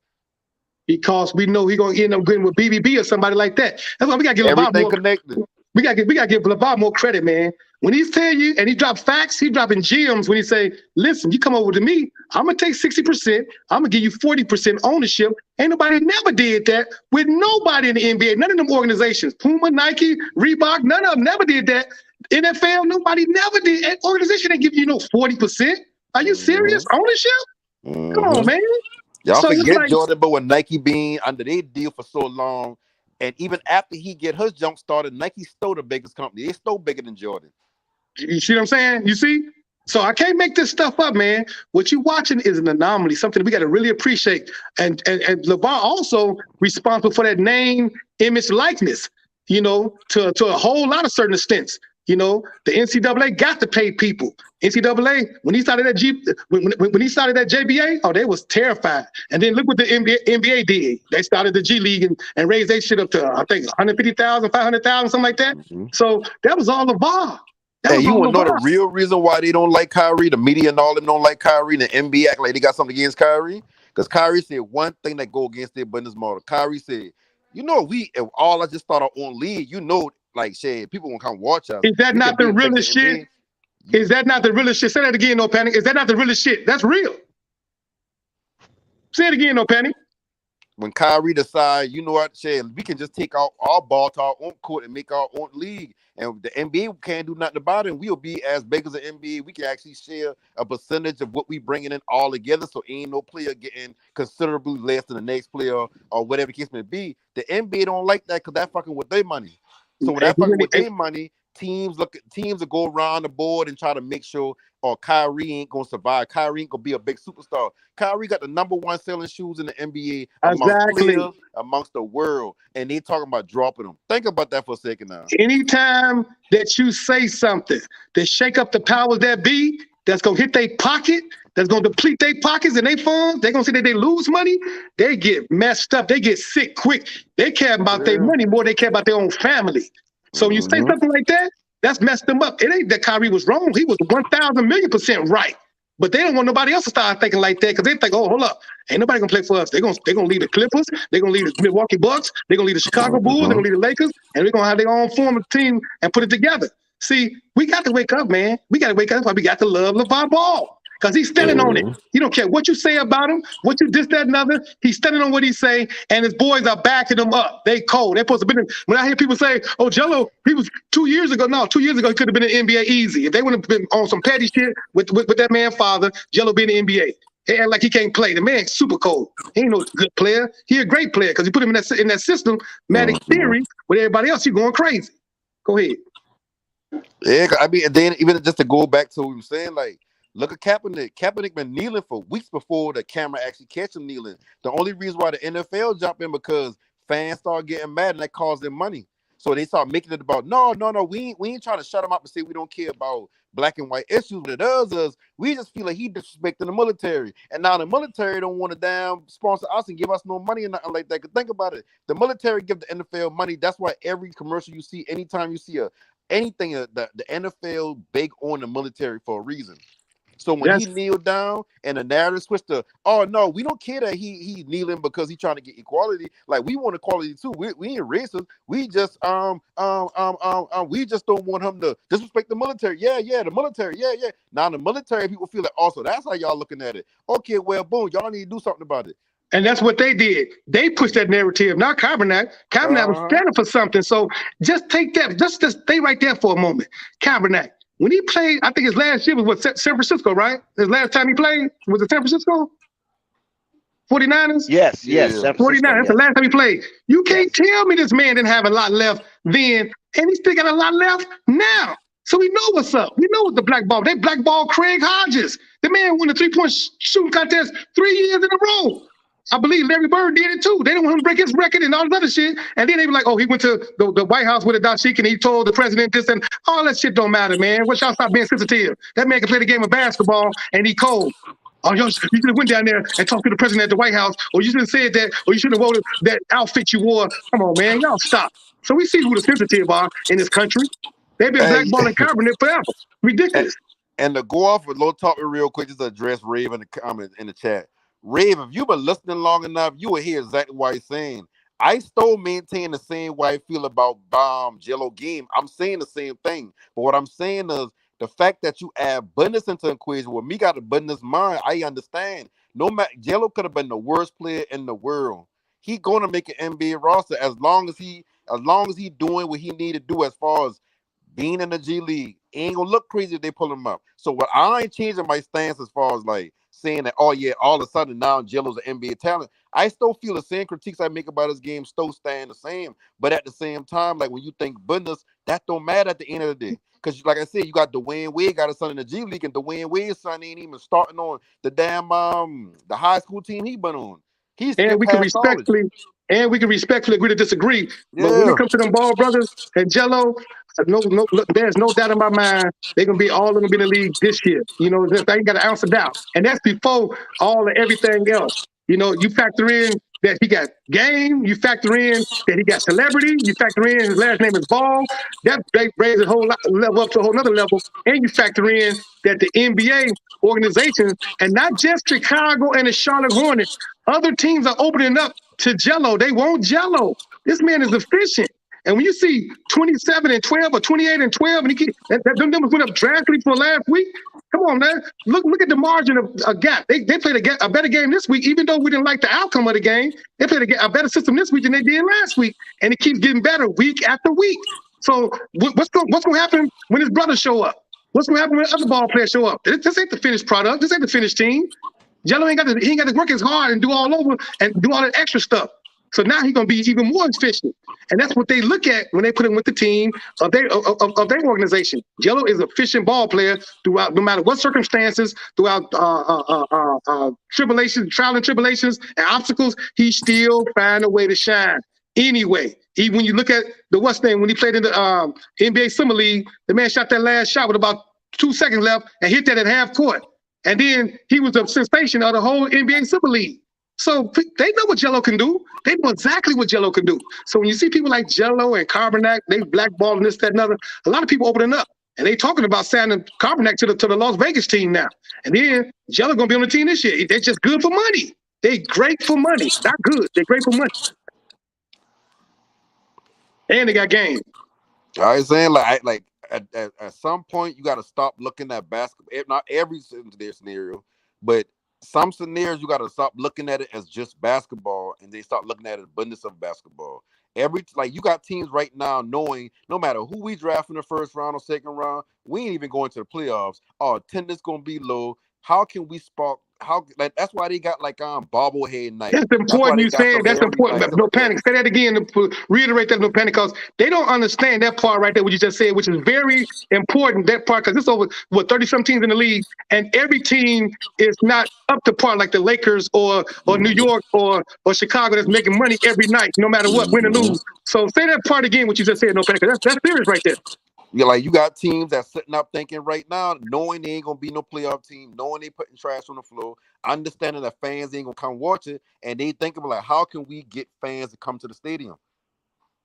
Because we know he's gonna end up getting with BBB or somebody like that. That's why we gotta give everything LeVar connected. We gotta give LeVar more credit, man. When he's telling you and he drops facts, he dropping gems when he say, listen, you come over to me, I'm gonna take 60%, I'm gonna give you 40% ownership. Ain't nobody never did that with nobody in the NBA, none of them organizations, Puma, Nike, Reebok, none of them never did that. NFL, nobody never did. An organization ain't give you no 40%. Are you serious? Ownership? Come on, man. Y'all So forget Jordan, but with Nike being under their deal for so long, and even after he get his jump started, Nike still the biggest company. They still bigger than Jordan. You see what I'm saying? You see? So I can't make this stuff up, man. What you watching is an anomaly, something we got to really appreciate. And LeVar also responsible for that name, image, likeness, you know, to a whole lot of certain extents. You know, the NCAA got to pay people. NCAA, when he started that when he started that JBA, oh, they was terrified. And then look what the NBA did. They started the G League and raised their shit up to, I think, 150,000, 500,000, something like that. So that was all LeVar. Hey, you want to know the real reason why they don't like Kyrie? The media and all of them don't like Kyrie. And the NBA act like they got something against Kyrie. Because Kyrie said one thing that go against their business model. Kyrie said, you know, if all I just start our own league, you know, like, shit, people gonna come watch us. Is that not the realest shit? Is that not the realest shit? Say that again, no panic. Is that not the realest shit? That's real. Say it again, no panic. When Kyrie decide, you know what, shit, we can just take our ball to our own court and make our own league. And the NBA can't do nothing about it. And we'll be as big as the NBA. We can actually share a percentage of what we bringing in all together. So ain't no player getting considerably less than the next player or whatever the case may be. The NBA don't like that because that's fucking with their money. So when that fucking with their money, teams will go around the board and try to make sure, Kyrie ain't gonna survive. Kyrie ain't gonna be a big superstar. Kyrie got the #1 selling shoes in the NBA amongst players, amongst the world, and they talking about dropping them. Think about that for a second now. Anytime that you say something that shake up the powers that be, that's gonna hit their pocket, that's gonna deplete their pockets and their funds, they're gonna say that they lose money, they get messed up, they get sick quick. They care about their money more than they care about their own family. So when you say something like that, that's messed them up. It ain't that Kyrie was wrong. He was 1,000,000,000% right. But they don't want nobody else to start thinking like that because they think, oh, hold up, ain't nobody gonna play for us. They're gonna lead the Clippers, they're gonna lead the Milwaukee Bucks, they're gonna lead the Chicago Bulls, they're gonna lead the Lakers, and we're gonna have their own form of team and put it together. See, we got to wake up, man. We got to wake up. That's why we got to love LeVar Ball. Because he's standing on it. You don't care what you say about him, what you this, that, and other. He's standing on what he say, and his boys are backing him up. They cold. They're supposed to be. When I hear people say, "Oh, Jello, he was 2 years ago." No, 2 years ago he could have been in the NBA easy. If they would have been on some petty shit with that man's father, Jello being in the NBA. They act like he can't play. The man's super cold. He ain't no good player. He a great player because you put him in that system, Matic theory, with everybody else. He going crazy. Go ahead. Yeah, I mean, and then even just to go back to what we were saying, like, look at Kaepernick. Kaepernick been kneeling for weeks before the camera actually catch him kneeling. The only reason why the NFL jumped in because fans started getting mad and that caused them money. So they start making it about no, we ain't trying to shut him up and say we don't care about black and white issues. What it does is we just feel like he disrespecting the military, and now the military don't want to damn sponsor us and give us no money and nothing like that. 'Cause think about it, the military give the NFL money. That's why every commercial you see, anytime you see anything, the NFL big on the military for a reason. So when he That's kneeled down and the narrative switched to, oh no, we don't care that he kneeling because he's trying to get equality. Like we want equality too. We ain't racist. We just don't want him to disrespect the military. Yeah, the military. Yeah. Now the military people feel like also that's how y'all looking at it. Okay, well, boom, y'all need to do something about it. And that's what they did. They pushed that narrative, not Kaepernick. Kaepernick was Uh-huh. standing for something. So just take that. Just stay right there for a moment. Kaepernick, when he played, I think his last year was what, San Francisco, right? His last time he played was it San Francisco 49ers? Yes, Yeah. San 49. Francisco. That's the Yes, last time he played. You can't yes. tell me this man didn't have a lot left then, and he still got a lot left now. So we know what's up. We know what the blackball. They blackball Craig Hodges. The man won the 3-point shooting contest 3 years in a row. I believe Larry Bird did it too. They didn't want him to break his record and all this other shit. And then they were like, oh, he went to the White House with a dashik and he told the president this and all that shit don't matter, man. What y'all stop being sensitive? That man can play the game of basketball and he cold. Oh, you should have went down there and talked to the president at the White House, or you should have said that, or you should have worn that outfit you wore. Come on, man, y'all stop. So we see who the sensitive are in this country. They've been Hey, blackballing Kaepernick forever. Ridiculous. and to go off with low topic real quick, just to address Rave in the comment in the chat. Rave, if you've been listening long enough, you will hear exactly what he's saying. I still maintain the same way I feel about Jello game. I'm saying the same thing. But what I'm saying is the fact that you add Business into the equation, with me got a Business mind, I understand. No matter Jello could have been the worst player in the world. He gonna make an NBA roster as long as he doing what he need to do as far as being in the G League. Ain't gonna look crazy if they pull him up. So what I ain't changing my stance as far as like saying that, oh yeah, all of a sudden now Jello's an NBA talent. I still feel the same critiques I make about his game still stand the same. But at the same time, like when you think Business, that don't matter at the end of the day. Because like I said, you got Dwayne Wade got a son in the G League, and Dwayne Wade's son ain't even starting on the damn the high school team he been on. He And skipped we can past college. respectfully agree to disagree. But when Yeah. it comes to them Ball brothers and Jello, there's no doubt in my mind they're gonna be all of them be in the league this year. You know, I ain't got an ounce of doubt. And that's before all of everything else. You know, you factor in that he got game, you factor in that he got celebrity, you factor in his last name is Ball. That brings a whole level up to a whole nother level. And you factor in that the NBA organizations, and not just Chicago and the Charlotte Hornets, other teams are opening up to Jello. They want Jello. This man is efficient. And when you see 27 and 12 or 28 and 12, and them numbers went up drastically for last week. Come on, man. Look at the margin of a gap. They played a better game this week, even though we didn't like the outcome of the game. They played a better system this week than they did last week, and it keeps getting better week after week. So what's going to happen when his brothers show up? What's going to happen when other ball players show up? This ain't the finished product. This ain't the finished team. Jello ain't got to work as hard and do all over and do all that extra stuff. So now he's gonna be even more efficient, and that's what they look at when they put him with the team of their organization. Jello is an efficient ball player throughout, no matter what circumstances, throughout tribulations, trial and tribulations, and obstacles. He still find a way to shine. Anyway, even when you look at the what's name when he played in the NBA Summer League, the man shot that last shot with about 2 seconds left and hit that at half court. And then he was a sensation of the whole NBA Super League. So they know what Jello can do. They know exactly what Jello can do. So when you see people like Jello and Carbonac, they blackballing this, that, and other, a lot of people opening up. And they talking about signing Carbonac to the Las Vegas team now. And then Jello gonna be on the team this year. They're just good for money. They great for money. Not good. They're great for money. And they got game. I was saying like at some point you got to stop looking at basketball. Not every scenario, but some scenarios you got to stop looking at it as just basketball, and they start looking at it abundance of basketball. You got teams right now knowing no matter who we draft in the first round or second round, we ain't even going to the playoffs. Our attendance gonna be low. How can we spark how like that's why they got like bobblehead night. That's That's why important. they You got saying that's celebrity important. night, But stuff no like that. panic. Say that again. Reiterate that, no panic, because they don't understand that part right there. What you just said, which is very important. That part, because it's over 30 some teams in the league, and every team is not up to par like the Lakers or New York or Chicago that's making money every night, no matter what, win or lose. So say that part again. What you just said, no panic. 'Cause that's serious right there. Yeah, like you got teams that's sitting up thinking right now, knowing they ain't gonna be no playoff team, knowing they putting trash on the floor, understanding that fans ain't gonna come watch it, and they think about like, how can we get fans to come to the stadium?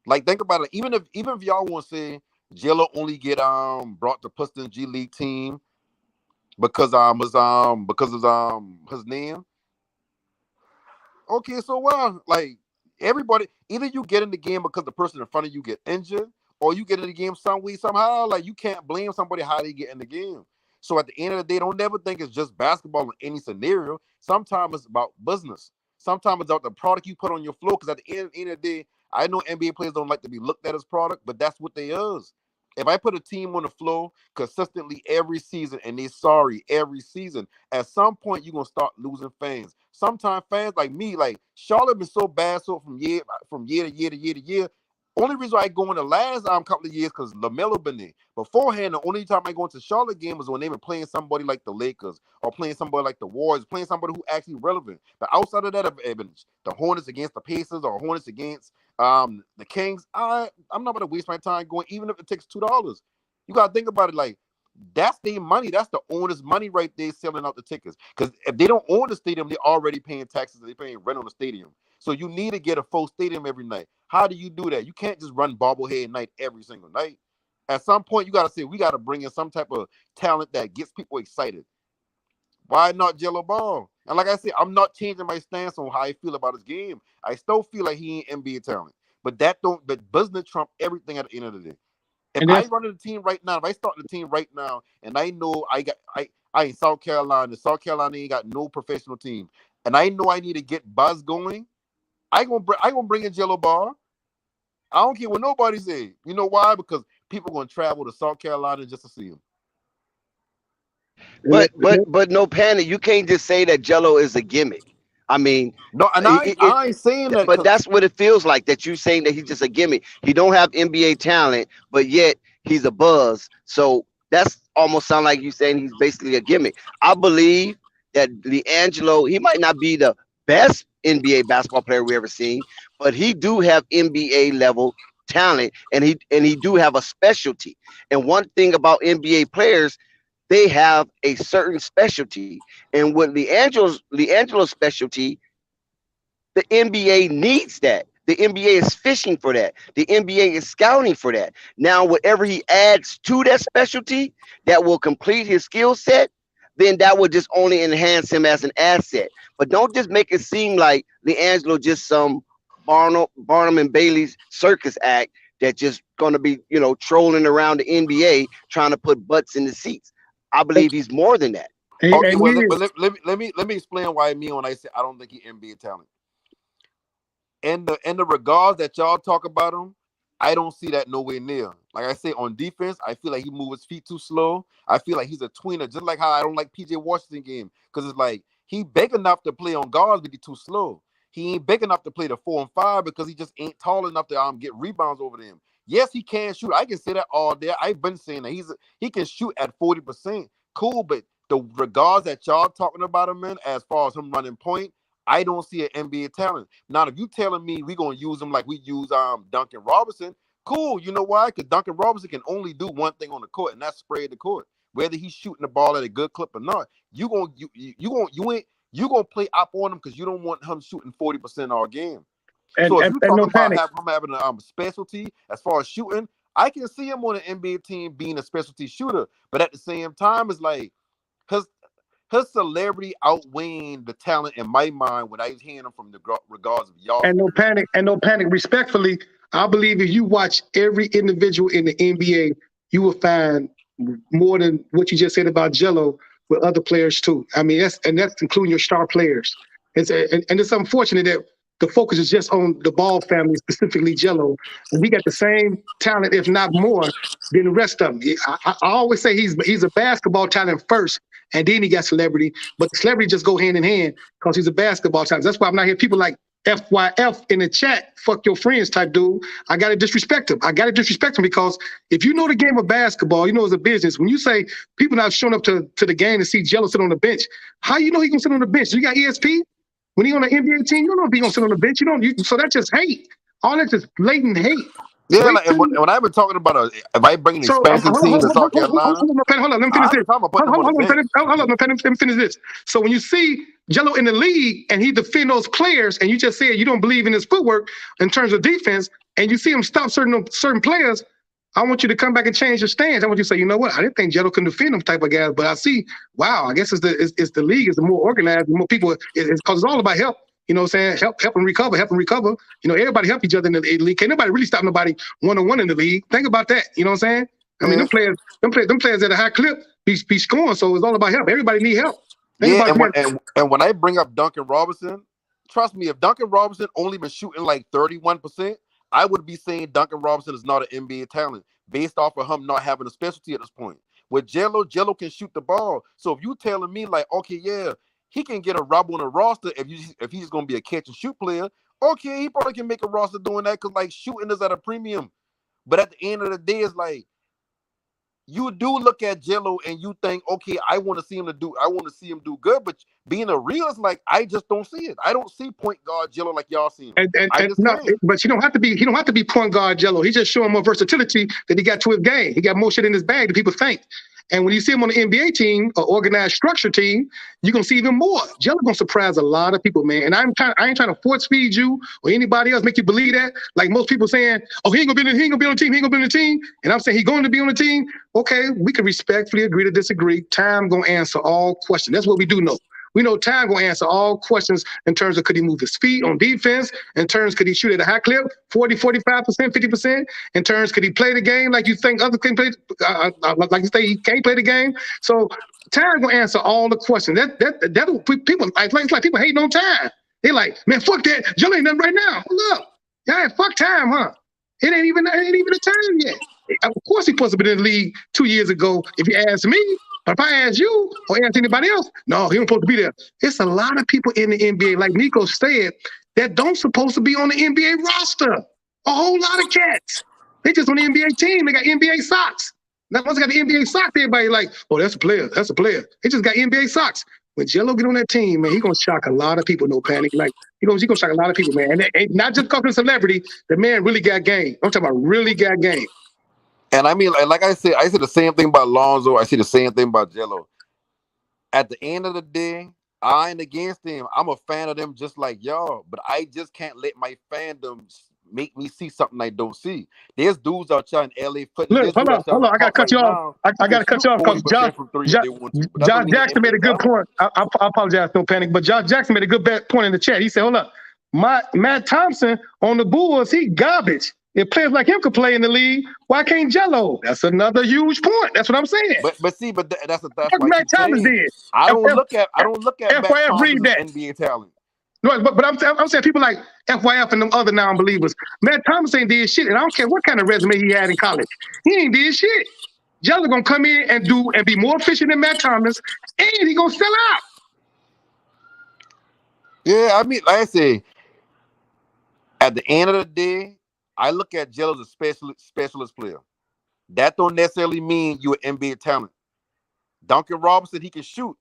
Like think about it. Even if y'all want to say Jello only get brought the Pistons G League team because his name. Okay, so well, like everybody, either you get in the game because the person in front of you get injured, or you get in the game some way somehow. Like you can't blame somebody how they get in the game. So at the end of the day, don't never think it's just basketball in any scenario. Sometimes it's about business. Sometimes it's about the product you put on your floor. Because at the end of the day, I know NBA players don't like to be looked at as product, but that's what they is. If I put a team on the floor consistently every season and they sorry every season, at some point you're gonna start losing fans. Sometimes fans like me, like Charlotte been so bad so from year to year to year to year. Only reason why I go in the last couple of years because LaMelo been there. Beforehand, the only time I go into Charlotte game was when they were playing somebody like the Lakers or playing somebody like the Warriors, playing somebody who actually relevant. But outside of that, if it's the Hornets against the Pacers or Hornets against the Kings, I'm not gonna waste my time going, even if it takes $2. You gotta think about it like that's their money. That's the owner's money right there selling out the tickets. Because if they don't own the stadium, they're already paying taxes. They're paying rent on the stadium. So you need to get a full stadium every night. How do you do that? You can't just run bobblehead night every single night. At some point, you got to say, we got to bring in some type of talent that gets people excited. Why not Jello Ball? And like I said, I'm not changing my stance on how I feel about his game. I still feel like he ain't NBA talent. But business trump everything at the end of the day. If I run the team right now, if I start the team right now, and I know I in South Carolina ain't got no professional team, and I know I need to get buzz going, I gonna bring in Jello Ball. I don't care what nobody say. You know why? Because people gonna travel to South Carolina just to see him. But no panic. You can't just say that Jello is a gimmick. I mean, no, and I ain't saying that. But that's what it feels like. That you saying that he's just a gimmick. He don't have NBA talent, but yet he's a buzz. So that's almost sound like you saying he's basically a gimmick. I believe that Liangelo, he might not be the best NBA basketball player we ever seen, but he do have NBA level talent, and he do have a specialty. And one thing about NBA players, they have a certain specialty. And with Leangelo's specialty, the NBA needs that. The NBA is fishing for that. The NBA is scouting for that. Now, whatever he adds to that specialty that will complete his skill set, then that will just only enhance him as an asset. But don't just make it seem like LeAngelo just some Barnum and Bailey's circus act that just going to be, trolling around the NBA trying to put butts in the seats. I believe he's more than that. Okay, well, let me explain why when I say I don't think he NBA talent. In the regards that y'all talk about him, I don't see that nowhere near. Like I say, on defense, I feel like he moves his feet too slow. I feel like he's a tweener, just like how I don't like PJ Washington game, because it's like he big enough to play on guards, but he's too slow. He ain't big enough to play the 4 and 5 because he just ain't tall enough to get rebounds over them. Yes, he can shoot. I can say that all day. I've been saying that he can shoot at 40%. Cool, but the regards that y'all talking about him in, as far as him running point, I don't see an NBA talent. Now, if you telling me we're gonna use him like we use Duncan Robinson, cool. You know why? Because Duncan Robinson can only do one thing on the court, and that's spread the court. Whether he's shooting the ball at a good clip or not, you gonna play up on him because you don't want him shooting 40% all game. So if you talking about him having a specialty as far as shooting, I can see him on an NBA team being a specialty shooter. But at the same time, it's like his celebrity outweighing the talent in my mind when I was hearing him from the regards of y'all. And no panic. Respectfully, I believe if you watch every individual in the NBA, you will find more than what you just said about Jello with other players too. I mean, that's including your star players. And it's unfortunate that the focus is just on the Ball family, specifically Jello. And he got the same talent, if not more, than the rest of them. I always say he's a basketball talent first, and then he got celebrity. But the celebrity just go hand in hand because he's a basketball talent. That's why I'm not hearing people like FYF in the chat, fuck your friends type dude. I got to disrespect him. I got to disrespect him because if you know the game of basketball, you know it's a business. When you say people not showing up to the game to see Jello sit on the bench, how you know he gonna sit on the bench? You got ESP? When he on the NBA team, you don't know if he gonna sit on the bench. So that's just hate. All that's just blatant hate. Yeah, like, and when I've been talking about if I bring an expansion team to South Carolina, hold on, let me finish this. Let me finish this. So when you see Jello in the league and he defend those players, and you just said you don't believe in his footwork in terms of defense, and you see him stop certain players, I want you to come back and change your stance. I want you to say, you know what? I didn't think Jello can defend them type of guys, but I see, wow, I guess it's the league is more organized, more people. It's because it's all about help. You know what I'm saying? Help and recover. You know, everybody help each other in the league. Can't nobody really stop nobody one-on-one in the league. Think about that. You know what I'm saying? I mean, them players at a high clip be scoring, so it's all about help. Everybody need help. And when I bring up Duncan Robinson, trust me, if Duncan Robinson only been shooting like 31%, I would be saying Duncan Robinson is not an NBA talent based off of him not having a specialty at this point. With Jello can shoot the ball. So if you telling me like, okay, yeah, he can get a rub on a roster if he's going to be a catch and shoot player. Okay, he probably can make a roster doing that because like shooting is at a premium. But at the end of the day, it's like you do look at Jello and you think, okay, I want to see him do good. But being a realist, like I just don't see it. I don't see point guard Jello like y'all see him. But you don't have to be. He don't have to be point guard Jello. He's just showing more versatility that he got to his game. He got more shit in his bag than people think. And when you see him on the NBA team, or organized structure team, you're gonna see even more. Jello gonna surprise a lot of people, man. And I ain't trying to force feed you or anybody else make you believe that. Like most people saying, oh, he ain't gonna be on the team. And I'm saying he's going to be on the team. Okay, we can respectfully agree to disagree. Time gonna answer all questions. That's what we do know. We know time gonna answer all questions in terms of could he move his feet on defense, in terms could he shoot at a high clip, 40, 45%, 50%, in terms could he play the game like you think others can play, like you say he can't play the game. So time gonna answer all the questions. That people it's like people hating on time. They like, man, fuck that. Jello ain't nothing right now. Look, yeah, fuck time, huh? It ain't even a time yet. Of course he supposed to be in the league 2 years ago, if you ask me. But if I ask you or ask anybody else, no, he don't supposed to be there. It's a lot of people in the NBA, like Nico said, that don't supposed to be on the NBA roster. A whole lot of cats. They just on the NBA team. They got NBA socks. Now once they got the NBA socks, everybody like, oh, that's a player. That's a player. They just got NBA socks. When Jello get on that team, man, he gonna shock a lot of people. No panic. Like he gonna shock a lot of people, man. And not just because of celebrity. The man really got game. I'm talking about really got game. And I mean, like I said the same thing about Lonzo. I see the same thing about Jello. At the end of the day, I ain't against them. I'm a fan of them just like y'all, but I just can't let my fandom make me see something I don't see. There's dudes out there in LA. Look, hold on. I gotta cut you off. I gotta cut you off because Josh Jackson made a good point. I apologize, no panic, but Josh Jackson made a good point in the chat. He said, hold up, Matt Thompson on the Bulls, he garbage. If players like him could play in the league, why can't Jello? That's another huge point. That's what I'm saying. But that's why Matt Thomas did. I don't look at Matt Thomas read that. as NBA talent. No, but I'm saying people like FYF and them other non-believers. Matt Thomas ain't did shit, and I don't care what kind of resume he had in college. He ain't did shit. Jello gonna come in and be more efficient than Matt Thomas, and he gonna sell out. Yeah, I mean, like I say, at the end of the day, I look at Jello as a specialist player. That don't necessarily mean you're an NBA talent. Duncan Robinson, he can shoot.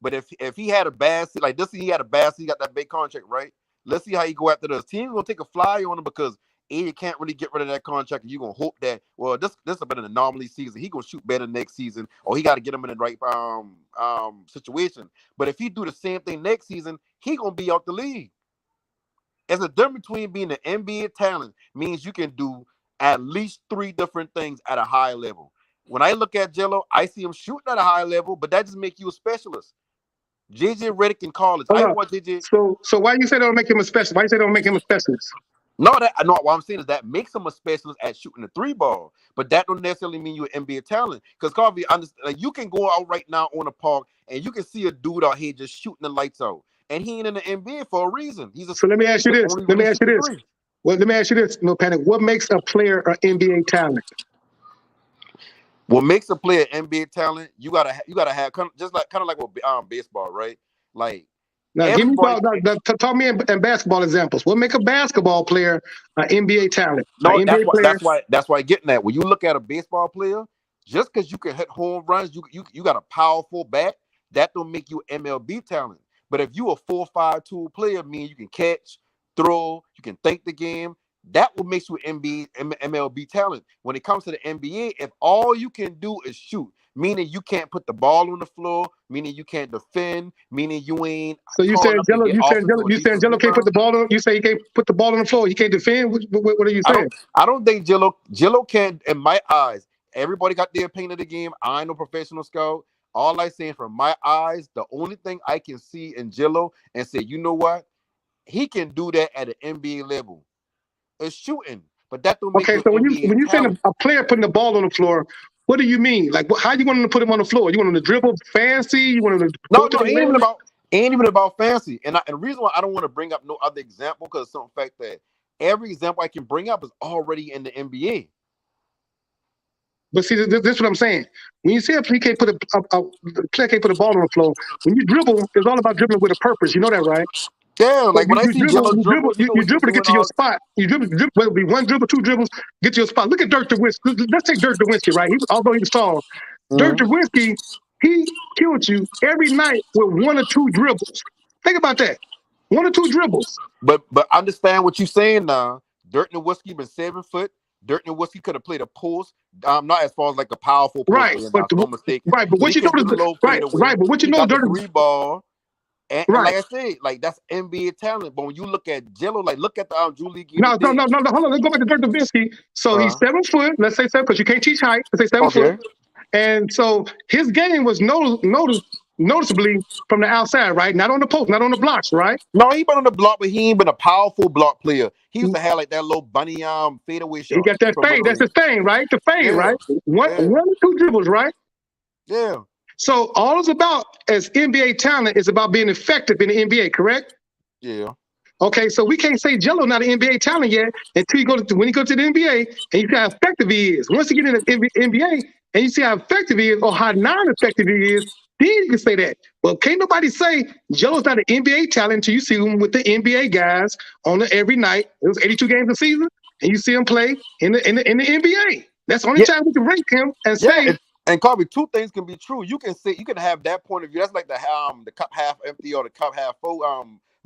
But if he had a bad season, like this, he had a bad season, he got that big contract, right? Let's see how he go after this. Team's gonna take a fly on him because you can't really get rid of that contract, and you're gonna hope that this has been an anomaly season. He gonna shoot better next season, or he got to get him in the right situation. But if he do the same thing next season, he gonna be out the league. There's a difference between being an NBA talent means you can do at least 3 different things at a high level. When I look at Jello, I see him shooting at a high level, but that just makes you a specialist. JJ Redick in college. So why you say they don't make him a specialist? Why you say they don't make him a specialist? No, what I'm saying is that makes him a specialist at shooting the 3 ball, but that don't necessarily mean you're an NBA talent. Because Carvey, like you can go out right now on the park and you can see a dude out here just shooting the lights out, and he ain't in the NBA for a reason. So let me ask you this. Well, let me ask you this. No panic. What makes a player an NBA talent? What makes a player NBA talent? You gotta have kind of like with baseball, right? Like Now, give me everybody. talk me in basketball examples. What make a basketball player an NBA talent? An No, NBA player. that's why I'm getting at. When you look at a baseball player, just because you can hit home runs, you got a powerful bat, that don't make you MLB talent. But if you a 4-5 tool player, meaning you can catch, throw, you can think the game, that will make you MLB talent. When it comes to the NBA, if all you can do is shoot, meaning you can't put the ball on the floor, meaning you can't defend, meaning you ain't So you tall said enough to Jello, get offensive or you said defensive Jello can't put rebound. the ball on. You say he can't put the ball on the floor. He can't defend. What are you saying? I don't think Jello can. In my eyes, everybody got their opinion of the game. I ain't no professional scout. All I saying from my eyes, the only thing I can see in Jello and say, you know what, he can do that at an NBA level. It's shooting, but that don't make Okay, you so NBA when you say talent. a player putting the ball on the floor, what do you mean? Like, how you want him to put him on the floor? You want him to dribble fancy? You want him to go to No, the lane? ain't even about fancy. And the reason why I don't want to bring up no other example because of some fact that every example I can bring up is already in the NBA. But see, this is what I'm saying. When you say a player can't put a player can't put a ball on the floor, when you dribble, it's all about dribbling with a purpose. You know that, right? Yeah, So like when I see Jello dribble, you know you what he's dribble to get doing to your all. spot. You dribble, whether it be one dribble, two dribbles, get to your spot. Look at Dirk Nowitzki. Let's take Dirk Nowitzki, right? Although he was tall, Dirk Nowitzki, he killed you every night with one or two dribbles. Think about that. One or two dribbles. But understand what you're saying now. Dirk Nowitzki been 7 foot. Dirk Nowitzki could have played a post. Not as far as like a powerful post Right, player but now, so I'm mistaken. right, but But what he you can do notice, the low right, fadeaway. but what you He know, got the Dirk, 3 ball. And right. like I said, like that's NBA talent. But when you look at Jello, like look at the Drew League game No, no, today. no, no, hold on. Let's go back to Dirk Nowitzki. So he's 7 foot. Let's say 7 because you can't teach height. Let's say 7 foot. Okay. And so his game was noticeably from the outside, right? Not on the post, not on the blocks, right? No, he been on the block, but he ain't been a powerful block player. He used to have like that little bunny fadeaway He got shots that from fade. Little That's his League. thing, right? The fade, Yeah, right? One yeah, or two dribbles, right? yeah. So all it's about as NBA talent is about being effective in the NBA, correct? Yeah. Okay, so we can't say Jello not an NBA talent yet until when he goes to the NBA and you see how effective he is. Once you get in the NBA and you see how effective he is or how non-effective he is, then you can say that. Well, can't nobody say Jello's not an NBA talent until you see him with the NBA guys on every night. It was 82 games a season, and you see him play in the NBA. That's the only time we can rank him and Yeah, say. and Kobe, two things can be true. You can have that point of view. That's like the cup half empty or the cup half full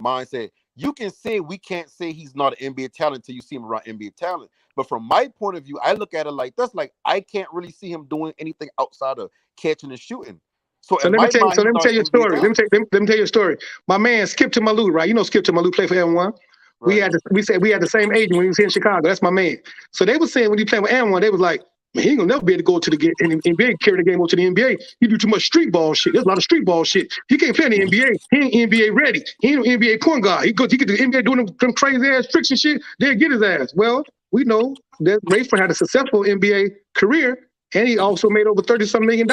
mindset. You can say we can't say he's not an NBA talent until you see him around NBA talent. But from my point of view, I look at it like this: like I can't really see him doing anything outside of catching and shooting. So So in let me my tell you. mind, So he's let me not tell you a an NBA story. talent. Let me tell you a story. My man Skip to Malou, right? You know Skip to Malou played for M1. Right. We said we had the same agent when he was here in Chicago. That's my man. So they were saying when he played with M1, they was like, man, he ain't gonna never be able to go to the NBA, carry the game over to the NBA. He do too much street ball shit. There's a lot of street ball shit. He can't play in the NBA. He ain't NBA ready. He ain't no NBA point guard. He get to the NBA doing them crazy ass tricks and shit. They'll get his ass. Well, we know that Rayford had a successful NBA career. And he also made over $30-some million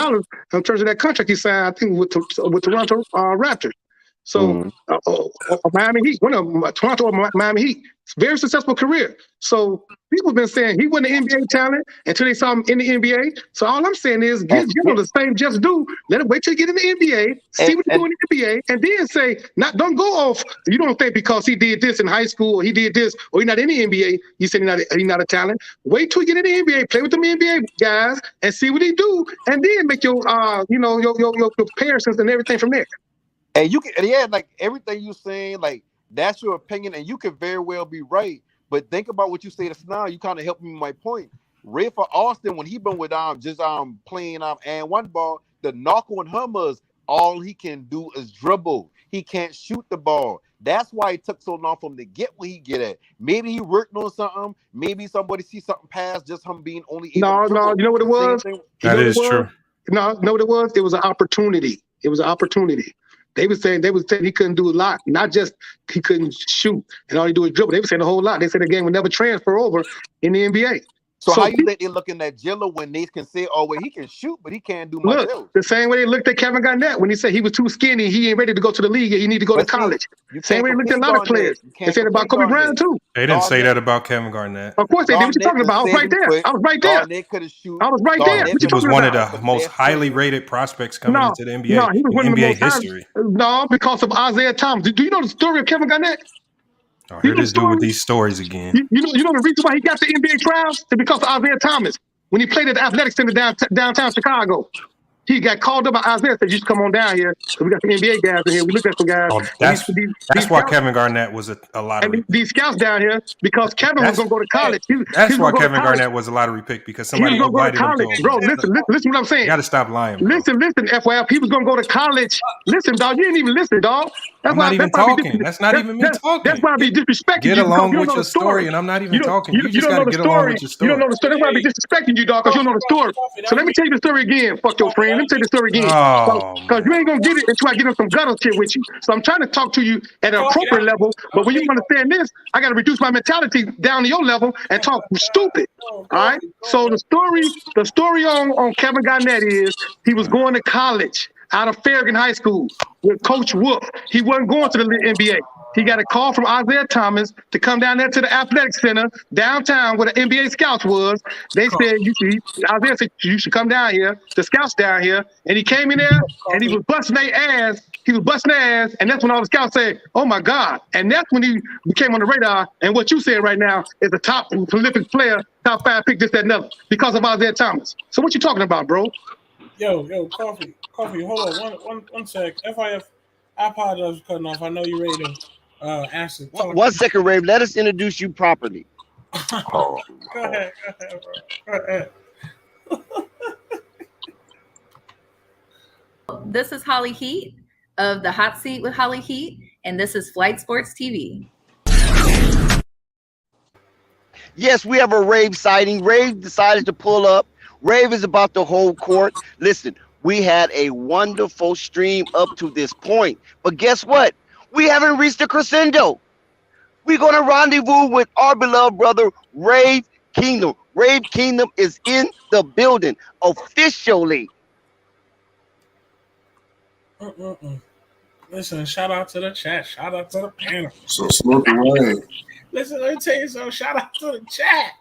in terms of that contract he signed, I think, with Toronto Raptors. So Miami Heat, one of them, Toronto or Miami Heat, very successful career. So people have been saying he wasn't an NBA talent until they saw him in the NBA. So all I'm saying is give Jello the same just do. Let him wait till he get in the NBA, see what he do in the NBA, and then say, don't go off. You don't think because he did this in high school or he did this or he's not in the NBA, you say he's not a talent. Wait till you get in the NBA, play with them NBA guys, and see what he do, and then make your your comparisons and everything from there. And you can, like everything you saying, like that's your opinion, and you could very well be right. But think about what you say just now. You kind of helped me with my point. Ray for Austin, when he been with just playing and one ball, the knock on him is all he can do is dribble. He can't shoot the ball. That's why it took so long for him to get where he get at. Maybe he worked on something. Maybe somebody see something past just him being only able to dribble. You know what it was? That is true. No, what it was? It was an opportunity. It was an opportunity. They were saying he couldn't do a lot, not just he couldn't shoot and all he do is dribble. They were saying a whole lot. They said the game would never transfer over in the NBA. So So how you think they're looking at Jello when they can say, "Oh, well, he can shoot, but he can't do much look, else"? the same way they looked at Kevin Garnett when he said he was too skinny, he ain't ready to go to the league, he need to go to But see, college. you Same can't way they looked at compare a lot of Garnett. players. You They can't said about compare Kobe Bryant Garnett. too. They didn't say Garnett, that about Kevin Garnett. Of course they did. What you Garnett talking could about? I was right 7 there. foot. I was right there. Garnett could shoot. I was right there. Garnett What you He could was talking one of about? rebound the for most fast break. highly rated prospects coming No, into the no, NBA he was in one of the NBA most times. history. No, because of Isaiah Thomas. Do you know the story of Kevin Garnett? Oh, Do you here know the this dude with story? these stories again. You know the reason why he got the NBA trials is because of Isaiah Thomas. When he played at the Athletic Center downtown Chicago, he got called up by Isaiah. Said, "You should come on down here because we got some NBA guys in here. We looked at some guys Oh, and that's these why scouts Kevin Garnett was a and lottery. these scouts down here because Kevin was That's going to go to college. He was that's going why to go to Kevin college. Garnett was a lottery pick because He was somebody going to go to invited him to college, a bro. game. Listen what I'm You saying. got to stop lying, bro. Listen, FYF. He was going to go to college. Listen, dog. You didn't even listen, dog. I'm not even talking. That's not even me That's talking. why I be disrespecting Get you because along you don't with know your the story. story, and I'm not You even don't talking. You you just don't got know to the get along story. with your You don't story. know the story. That's why I be disrespecting you, dog, because you don't know the story. So let me tell you the story again. Fuck your friend. Let me tell you the story again. Oh Because you ain't gonna get it until I get on some gutter shit with you. So I'm trying to talk to you at an appropriate level. But when you understand this, I got to reduce my mentality down to your level and talk stupid. All right. So the story on Kevin Garnett is he was going to college out of Farragut High School with Coach Wolf. He wasn't going to the NBA. He got a call from Isaiah Thomas to come down there to the athletic center downtown where the NBA scouts was. They said Isaiah said you should come down here. The scouts down here, and he came in there and he was busting their ass. He was busting their ass, and that's when all the scouts said, "Oh my God!" And that's when he became on the radar. And what you said right now is the top prolific player, top 5 pick, this, that, and other, because of Isaiah Thomas. So what you talking about, bro? Yo, coffee. Hold on, one sec. FIF, I apologize for cutting off. I know you're ready to answer. One second, Rave. Let us introduce you properly. Go ahead, bro. Go ahead. This is Holly Heat of the Hot Seat with Holly Heat, and this is Flight Sports TV. Yes, we have a Rave sighting. Rave decided to pull up. Rave is about to hold court. Listen, we had a wonderful stream up to this point. But guess what? We haven't reached a crescendo. We're going to rendezvous with our beloved brother, Rave Kingdom. Rave Kingdom is in the building officially. Listen, shout out to the chat. Shout out to the panel. So salute the Rave. Listen, let me tell you something. Shout out to the chat.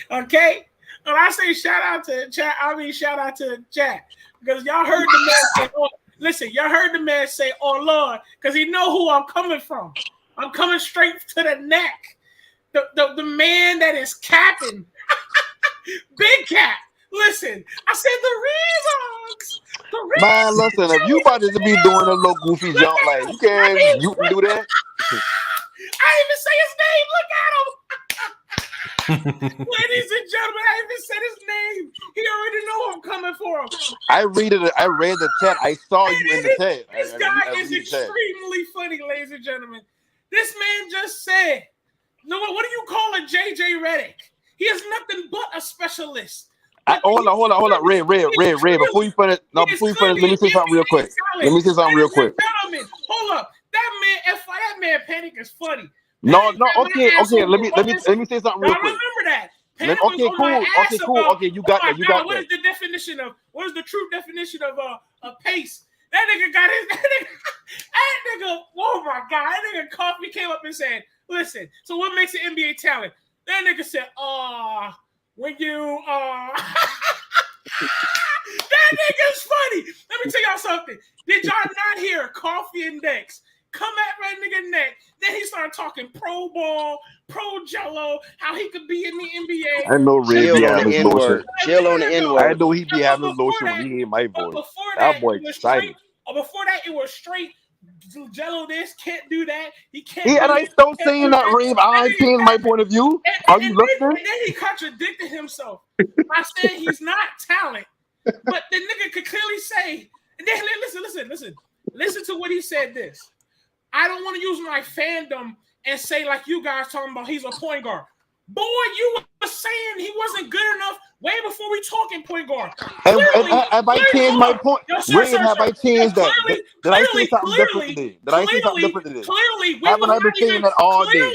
Okay? When I say shout out to the chat, I mean shout out to the chat. Because y'all heard the man say, oh, listen, y'all heard the man say, "Oh Lord," because he know who I'm coming from. I'm coming straight to the neck. The man that is capping. Big Cap. Listen, I said the reasons. Man, listen, if you about to be doing a little goofy jump, like you can do that. I didn't even say his name. Look at him. Ladies and gentlemen, I even said his name. He already know I'm coming for him. I read the chat. I saw you in the chat. This guy is extremely funny, ladies and gentlemen. This man just said, what do you call a JJ Redick? He is nothing but a specialist. Hold on. Red. Before you finish, let me say something real quick. Ladies and gentlemen, hold up. That man Panic is funny. Okay. Let me say something real quick. Remember that. Cool. Okay, you got that. What is the definition of? What is the true definition of a pace? That nigga got his. That nigga. Oh my God! That nigga Coffee came up and said, "Listen. So what makes an NBA talent?" That nigga said, when you that nigga's funny. Let me tell y'all something. Did y'all not hear Coffee and Dex come at my nigga neck? Then he started talking pro ball, pro Jello, how he could be in the NBA. I know Red be having his lotion. Chill on the N-word. I know he be having his lotion when he hear my voice. That boy excited. Before that, it was straight Jello this, can't do that. He can't. Yeah, and I still saying that, Rave. I changed my point of view. Are you listening? And then he contradicted himself by saying he's not talent. But the nigga could clearly say, and then listen to what he said this. I don't want to use my fandom and say like you guys talking about he's a point guard. Boy, you were saying he wasn't good enough way before we talking point guard. Have I changed my point? Rave, have I changed that? Did I say something different today? Clearly, Haven't I been saying that all day?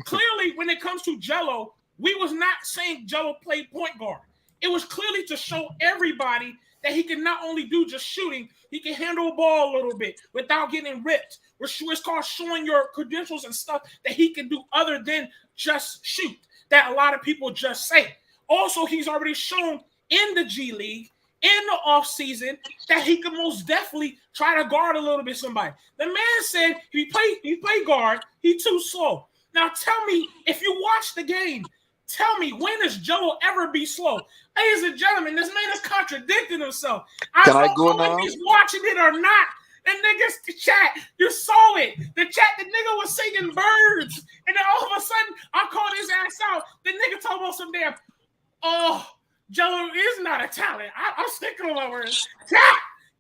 Clearly, when it comes to Jello, we was not saying Jello played point guard. It was clearly to show everybody that he can not only do just shooting, he can handle a ball a little bit without getting ripped. It's called showing your credentials and stuff that he can do other than just shoot, that a lot of people just say. Also, he's already shown in the G League, in the offseason, that he can most definitely try to guard a little bit somebody. The man said he play guard, he too slow. Now tell me, if you watch the game, tell me, when does Jello ever be slow? Ladies and gentlemen, this man is contradicting himself. Can I don't go know now? if he's watching it or not. And niggas, the chat, you saw it. The nigga was singing birds. And then all of a sudden, I called his ass out. The nigga told about some damn, oh, Jello is not a talent. I'm sticking on my words.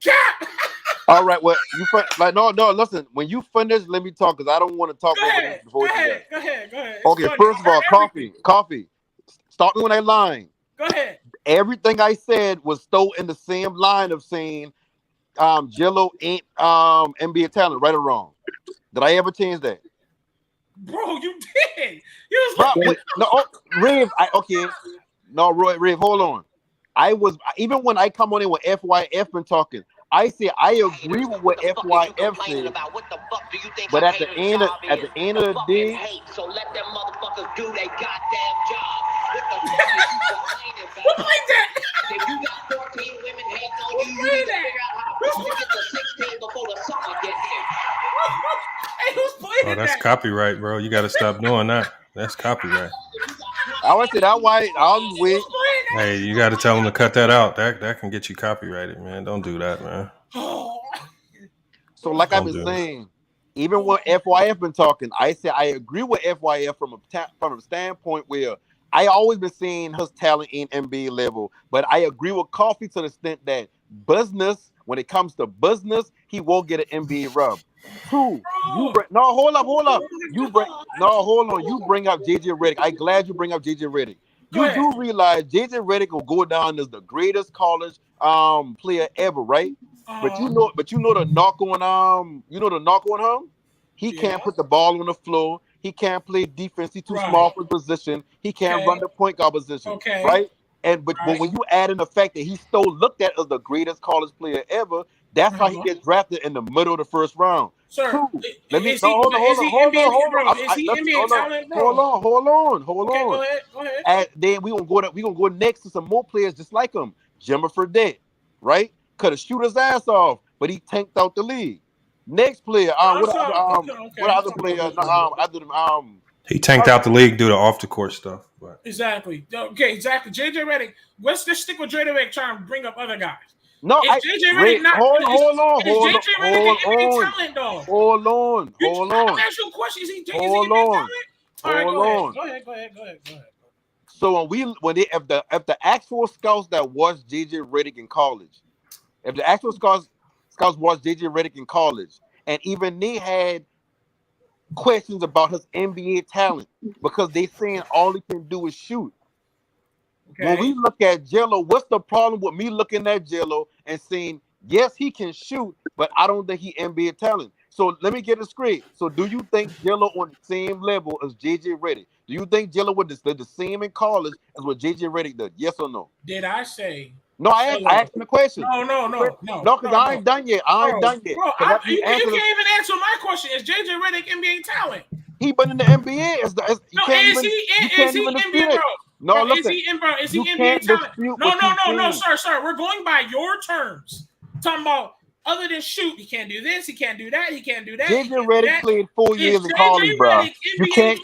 Cap. All right, well, no, listen. When you finish, let me talk because I don't want to talk over this before Go you ahead. It's Okay, funny. first of I all, heard everything. coffee. Start me on that line. Go ahead. Everything I said was still in the same line of saying Jello ain't NBA talent, right or wrong. Did I ever change that? Bro, you did. You was Wait, no, Riv, Riv, hold on. I was, even when I come on in with FYF been talking, I say I agree with what FYF said, but at the end of the day, so let them motherfuckers do their goddamn job. What the fuck is you complaining about? Who played that? If you got 14 women hating on you, you need to figure out how to get to 16 before the summer gets here. Hey, who's playing Oh, that's that? copyright, bro. You got to stop doing that. That's copyright. I would say that why I'll wait. Hey, you got to tell them to cut that out. That can get you copyrighted, man. Don't do that, man. So like I've been saying, even when FYF been talking, I say I agree with FYF from a standpoint where I always been seeing his talent in NBA level, but I agree with Coffee to the extent that business, when it comes to business, he won't get an NBA rub. Two, hold up. You bring up JJ Redick. I'm glad you bring up JJ Redick. You do realize JJ Redick will go down as the greatest college player ever, right? But you know the knock on him. He can't put the ball on the floor. He can't play defense. He's too small for position. He can't run the point guard position, right? But when you add in the fact that he's still looked at as the greatest college player ever, that's how he gets drafted in the middle of the first round. Sir, Hold on. NBA talent, bro? Hold on. Okay, go ahead. And then we gonna go next to some more players just like him. Jimmy Fredette, right? Could have shoot his ass off, but he tanked out the league. Next player, what other player? He tanked out the league due to off the court stuff. But. Exactly. JJ Redick. Let's just stick with JJ Redick trying to bring up other guys. No, JJ Redick not hold on. talent, dog. Hold on. I'm asking you a question. Is he talent? All right, go ahead. So if the actual scouts that watched JJ Redick in college, if the actual scouts watched JJ Redick in college, and even they had questions about his NBA talent because they saying all he can do is shoot. Okay. When we look at Jello, what's the problem with me looking at Jello and saying, yes, he can shoot, but I don't think he NBA talent. So let me get it straight. So do you think Jello on the same level as JJ Redick? Do you think Jello did the same in college as what JJ Redick did? Yes or no? Did I say? No, I asked him the question. No, because I ain't done yet. Bro, you can't even answer my question. Is JJ Redick NBA talent? He been in the NBA. Is he NBA, bro? No, bro, listen. Is he NBA talent? No, sir. We're going by your terms. Talking about other than shoot, he can't do this, he can't do that, he can't do that. JJ Redick played 4 years in college, bro. You can't.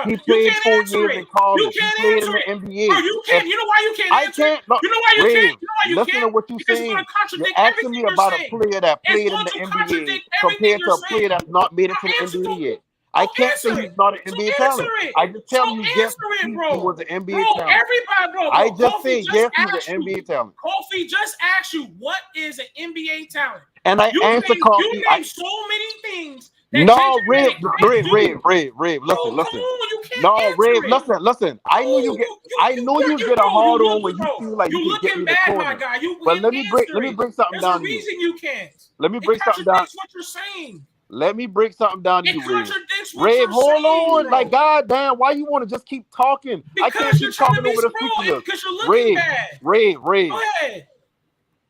He played 4 years in college. He played in the NBA. Bro, you can't. You know why you can't answer it? You know why you can't? You know why you listen can't? to what you're because saying. You're contradict You're asking me about a player that played in the NBA compared to a player that's not made it to the NBA yet. I can't say he's not an NBA talent. I just tell you, yes, he was an NBA talent. Everybody, bro. I just say yes, he's an NBA talent. Kofi just asked you, what is an NBA talent? And I answer Kofi. You named so many things. No, Ray, listen. No, Ray, listen. I knew you get a hard on when you feel like you can get me the corner. But let me break something down. There's a reason you can't. Let me break something down. What you're saying. Let me break something down to It you, Red. contradicts what Red, you're hold saying, on. bro. Like, goddamn, why you want to just keep talking? I can't Because you're keep trying to talking be over the bro, freakiness. because you're looking bad. Red. Go ahead.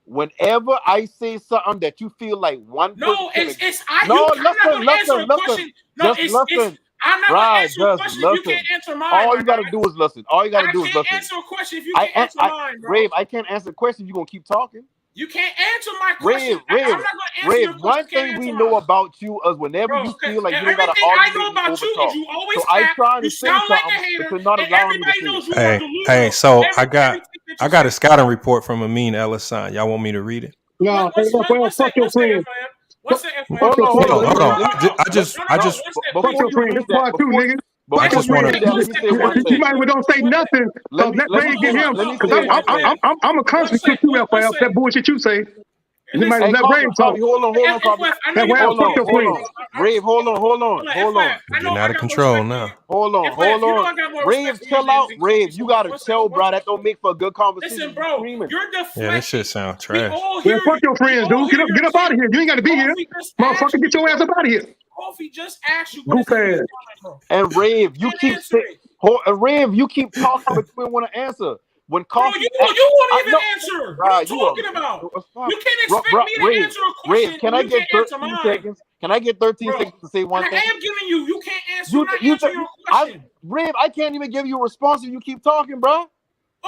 Whenever I say something that you feel like one person No, can I'm not gonna answer a question. No, Just listen. I'm not gonna answer a question if you can't answer mine. All you gotta do is listen. All you gotta do is I can't listen. answer a question if you can't answer mine, bro. Rave, I can't answer a question. You're gonna keep talking. You can't answer my question. I'm not gonna answer Ray, your question. one thing we know about you is whenever you feel like you don't gotta argue, I know about you is you always so I'm cap. trying You to say sound like a something, hater, but you're not and allowing me to everybody say knows it. you are delusional. Hey, so I got Everything that you a scouting report from Amin Elhassan. Y'all want me to read it? No, fuck your friend. What's the FYI? Hold on. I just Fuck your friend. This part two, nigga. I just want to. Let me say one You thing. might as well don't say nothing. Cause let Ray get him. Cause I'm a constant with you, FYF. That bullshit you say. You might let Ray talk. Hold on, Coffee. That way, fuck your friend. Rave, hold on. Getting out of control now. Hold on. Rave, chill out. Rave, you gotta chill, bro. That don't make for a good conversation. Listen, bro, you're Yeah, this shit sound trash. Man, fuck your friends, dude. Get up out of here. You ain't got to be here. Motherfucker, get your ass up out of here. Coffee just asked you. Goof ass. And Rave, you keep Rave, you keep talking, but you don't want to answer. When Coffee, you won't even answer. What are you talking about? You can't expect me to answer a question. Rave, can I get 13 seconds? Can I get 13 seconds to say one thing? I am giving you. You can't answer. You're not answering your question. Rave, I can't even give you a response if you keep talking, bro.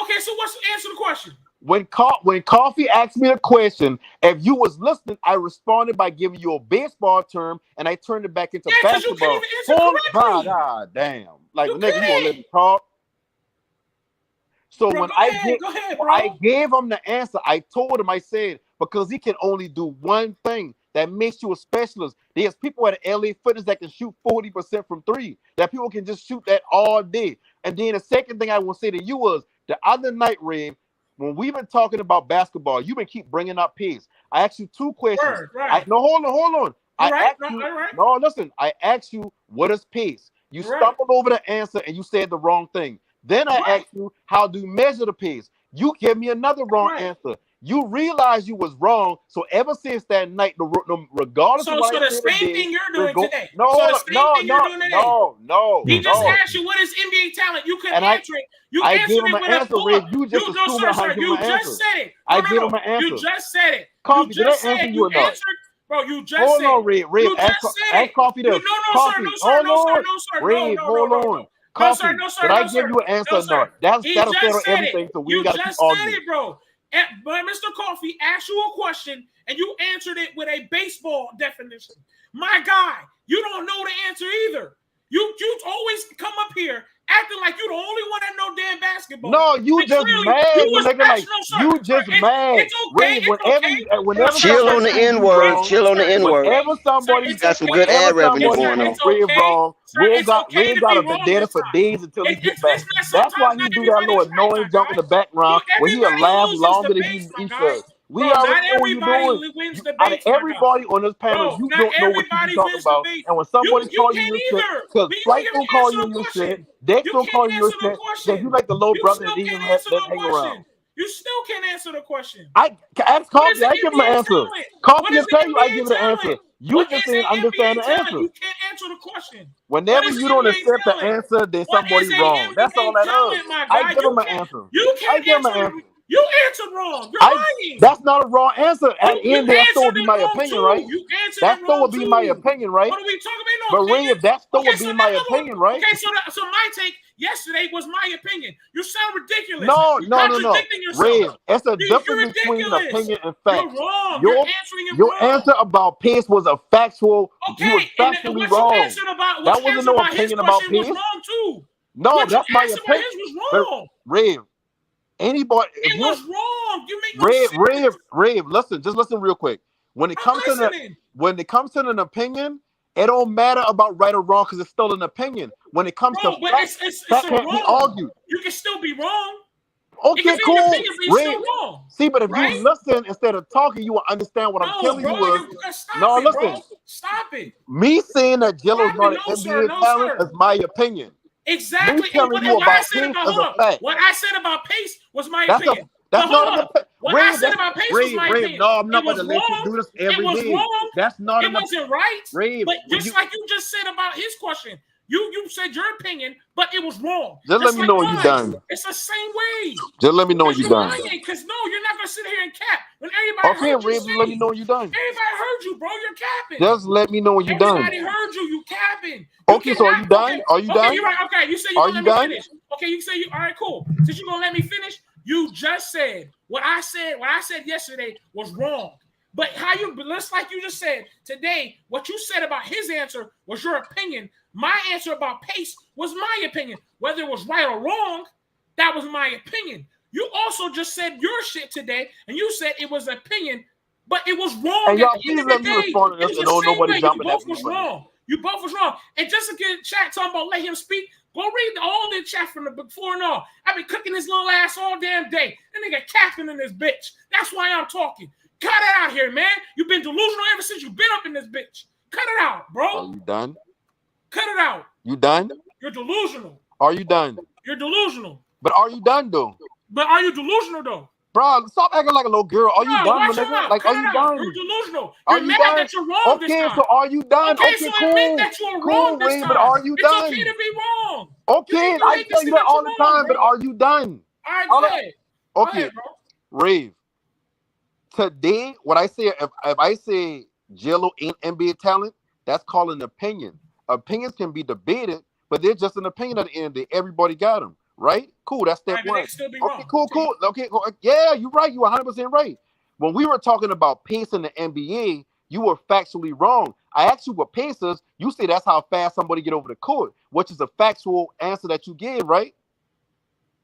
Okay, so what's the answer to the question? When Coffee asked me a question, if you was listening, I responded by giving you a baseball term, and I turned it back into basketball. You can't even answer correctly. God damn! Like, nigga, you gonna let me talk? So when I gave him the answer, I told him, I said, because he can only do one thing that makes you a specialist. There's people at LA Fitness that can shoot 40% from three. That people can just shoot that all day. And then the second thing I will say to you was, the other night, Ray, when we've been talking about basketball, you've been keep bringing up pace. I asked you two questions. Hold on. Listen. I asked you, what is pace? You stumbled over the answer and you said the wrong thing. Then I asked you, how do you measure the pace? You gave me another wrong answer. You realized you was wrong. So ever since that night, regardless of what the same thing you're doing today. No. He just asked you what is NBA talent. You couldn't answer it. You answered it with a pull-up. You just said it. I gave him an answer. You just said it. Coffee, did I answer you or not? Bro, you just said it. Hold on, Red. Ask Coffee this. No, sir. Red, hold on. Coffee, did I give you an answer or not? That'll settle everything, so we got to keep arguing. You just said it, bro. But Mr. Coffee asked you a question, and you answered it with a baseball definition. My guy, you don't know the answer either. You always come up here acting like you're the only one that know damn basketball. No, you just mad. You just mad. It's okay. Whenever chill on the N-word. Chill on the N-word. Whenever somebody got some good ad revenue going on. Ray got a vendetta for days until he gets back. That's why he do that little annoying jump in the background where he'll laugh longer than he should. We already know what you're doing. Out of everybody on this panel, you don't know what you're talking about. And when somebody calls you your shit, because Flight don't call you your shit, Dex don't call you your shit, then you like the little brother and even let them hang around. You still can't answer the question. I ask Coffee, I give him an answer. Coffee will tell you I give it an answer. You just didn't understand the answer. You can't answer the question. Whenever you don't accept the answer, then somebody's wrong. That's all that is. I give him an answer. I give him an answer. You answered wrong. You're lying. That's not a wrong answer. At the end, that still would be my opinion, right? That still would be my opinion, right? What are we talking about? But Ray, that still would be my opinion, right? Okay, so my take yesterday was my opinion. You sound ridiculous. No. Ray, it's a You're difference between opinion and fact. You're wrong. You're answering it your wrong. answer about pace was a factual. Okay, you was factually wrong. That wasn't no opinion about pace. Was wrong too. No, that's my opinion. His was wrong. Ray, anybody, it was wrong. You make no sense. Ray, listen real quick. When it comes to an opinion, it don't matter about right or wrong because it's still an opinion. When it comes to fact, that can't be argued. You can still be wrong. Okay, cool. Ray, see, but if you listen instead of talking, you will understand what I'm telling you. Listen. Stop it. Me saying that Jello's not an NBA talent is my opinion. Exactly. What I said about pace was my opinion. That's not what I said about pace was my opinion. No, I'm not going to let you do this every day. That's not It an wasn't right. Rave, But when just you like you just said about his question, you said your opinion, but it was wrong. Just let Just me like know when you mine. done. It's the same way. Just let me know when Because you you're done. lying. Because no, you're not gonna sit here and cap when everybody Okay, heard you Rave, just let me say. know when you done. Everybody heard you, bro. You're capping. Just let me know when you done. Everybody heard you. You capping. You Okay, so are you cannot. done? Okay, Are you okay, done? you're right. Okay, you say you're Are gonna you let me done? finish. Okay, you say you. All right, cool. Since you're gonna let me finish, you just said what I said. What I said yesterday was wrong. But how you, just like you just said today, what you said about his answer was your opinion. My answer about Pace was my opinion. Whether it was right or wrong, that was my opinion. You also just said your shit today, and you said it was opinion, but it was wrong And at y'all, the end please of let the me day. respond to It this was and the don't same nobody way. You jumping at both me was for this. wrong. You both was wrong. And just to get chat talking about let him speak, go read all the chat from the before and all. I've been cooking his little ass all damn day. That nigga capping in this bitch. That's why I'm talking. Cut it out here, man. You've been delusional ever since you've been up in this bitch. Cut it out, bro. Are you done? Cut it out. You done? You're delusional. Are you done? You're delusional. But are you done though? But are you delusional though? Bro, stop acting like a little girl. Are you No, done, my watch your nigga? mouth. Like, Cut are it you out. done? You're delusional. Are You're you mad done? that you're wrong this Okay, time. so are you done? Okay, Okay, so cool. admit that you were wrong this Ray, time. but are you It's done? okay to be wrong. Okay, You I hate to tell see you that that all you're the wrong, time, bro. but are you done? All right, go ahead. Go Okay, ahead, bro. Rave. Today, what I say, if I say Jello ain't NBA talent, that's called an opinion. Opinions can be debated, but they're just an opinion at the end of the day. Everybody got them, right? Cool, that's step All right, but they one. can still be Okay, wrong. cool, cool. Okay, cool. Yeah, you're right. You're 100% right. When we were talking about pace in the NBA, you were factually wrong. I asked you what pace is. You say that's how fast somebody get over the court, which is a factual answer that you gave, right?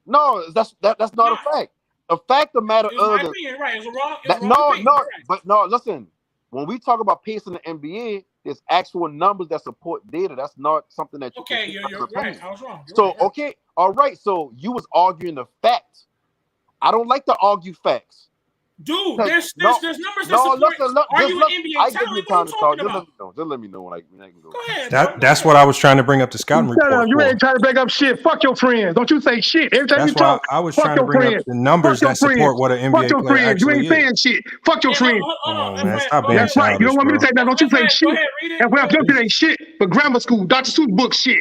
No, that's not a fact. A fact of the matter It was my is opinion, right? It was a wrong. It was that a wrong opinion. no, Right. but no, listen. When we talk about pace in the NBA, there's actual numbers that support data. That's not something that you can Okay, say you're as an right. opinion. I was wrong. You're So right. okay, all right. So you was arguing the facts. I don't like to argue facts. Dude, Because there's numbers that support. listen, look, Are just you look. an NBA I talent? give you What are time you to talk. talking Just about? let me know. Just let me know when I can go. Go ahead, bro. That's what I was trying to bring up the scouting Shut report up. You for. ain't trying to break up shit. Fuck your friends. Don't you say shit. Every time you That's why talk, I was fuck trying to your bring up friends. the Fuck numbers your that friends. support what an Fuck NBA your player friends. You actually ain't is. saying shit. Fuck your Hey, friends. hold on. Oh man, stop being That's right. You childish, don't want me to bro. say that. Don't you say Go shit. ahead, read it. And when I'm jumping, ain't shit but grammar school, Dr. Seuss book shit.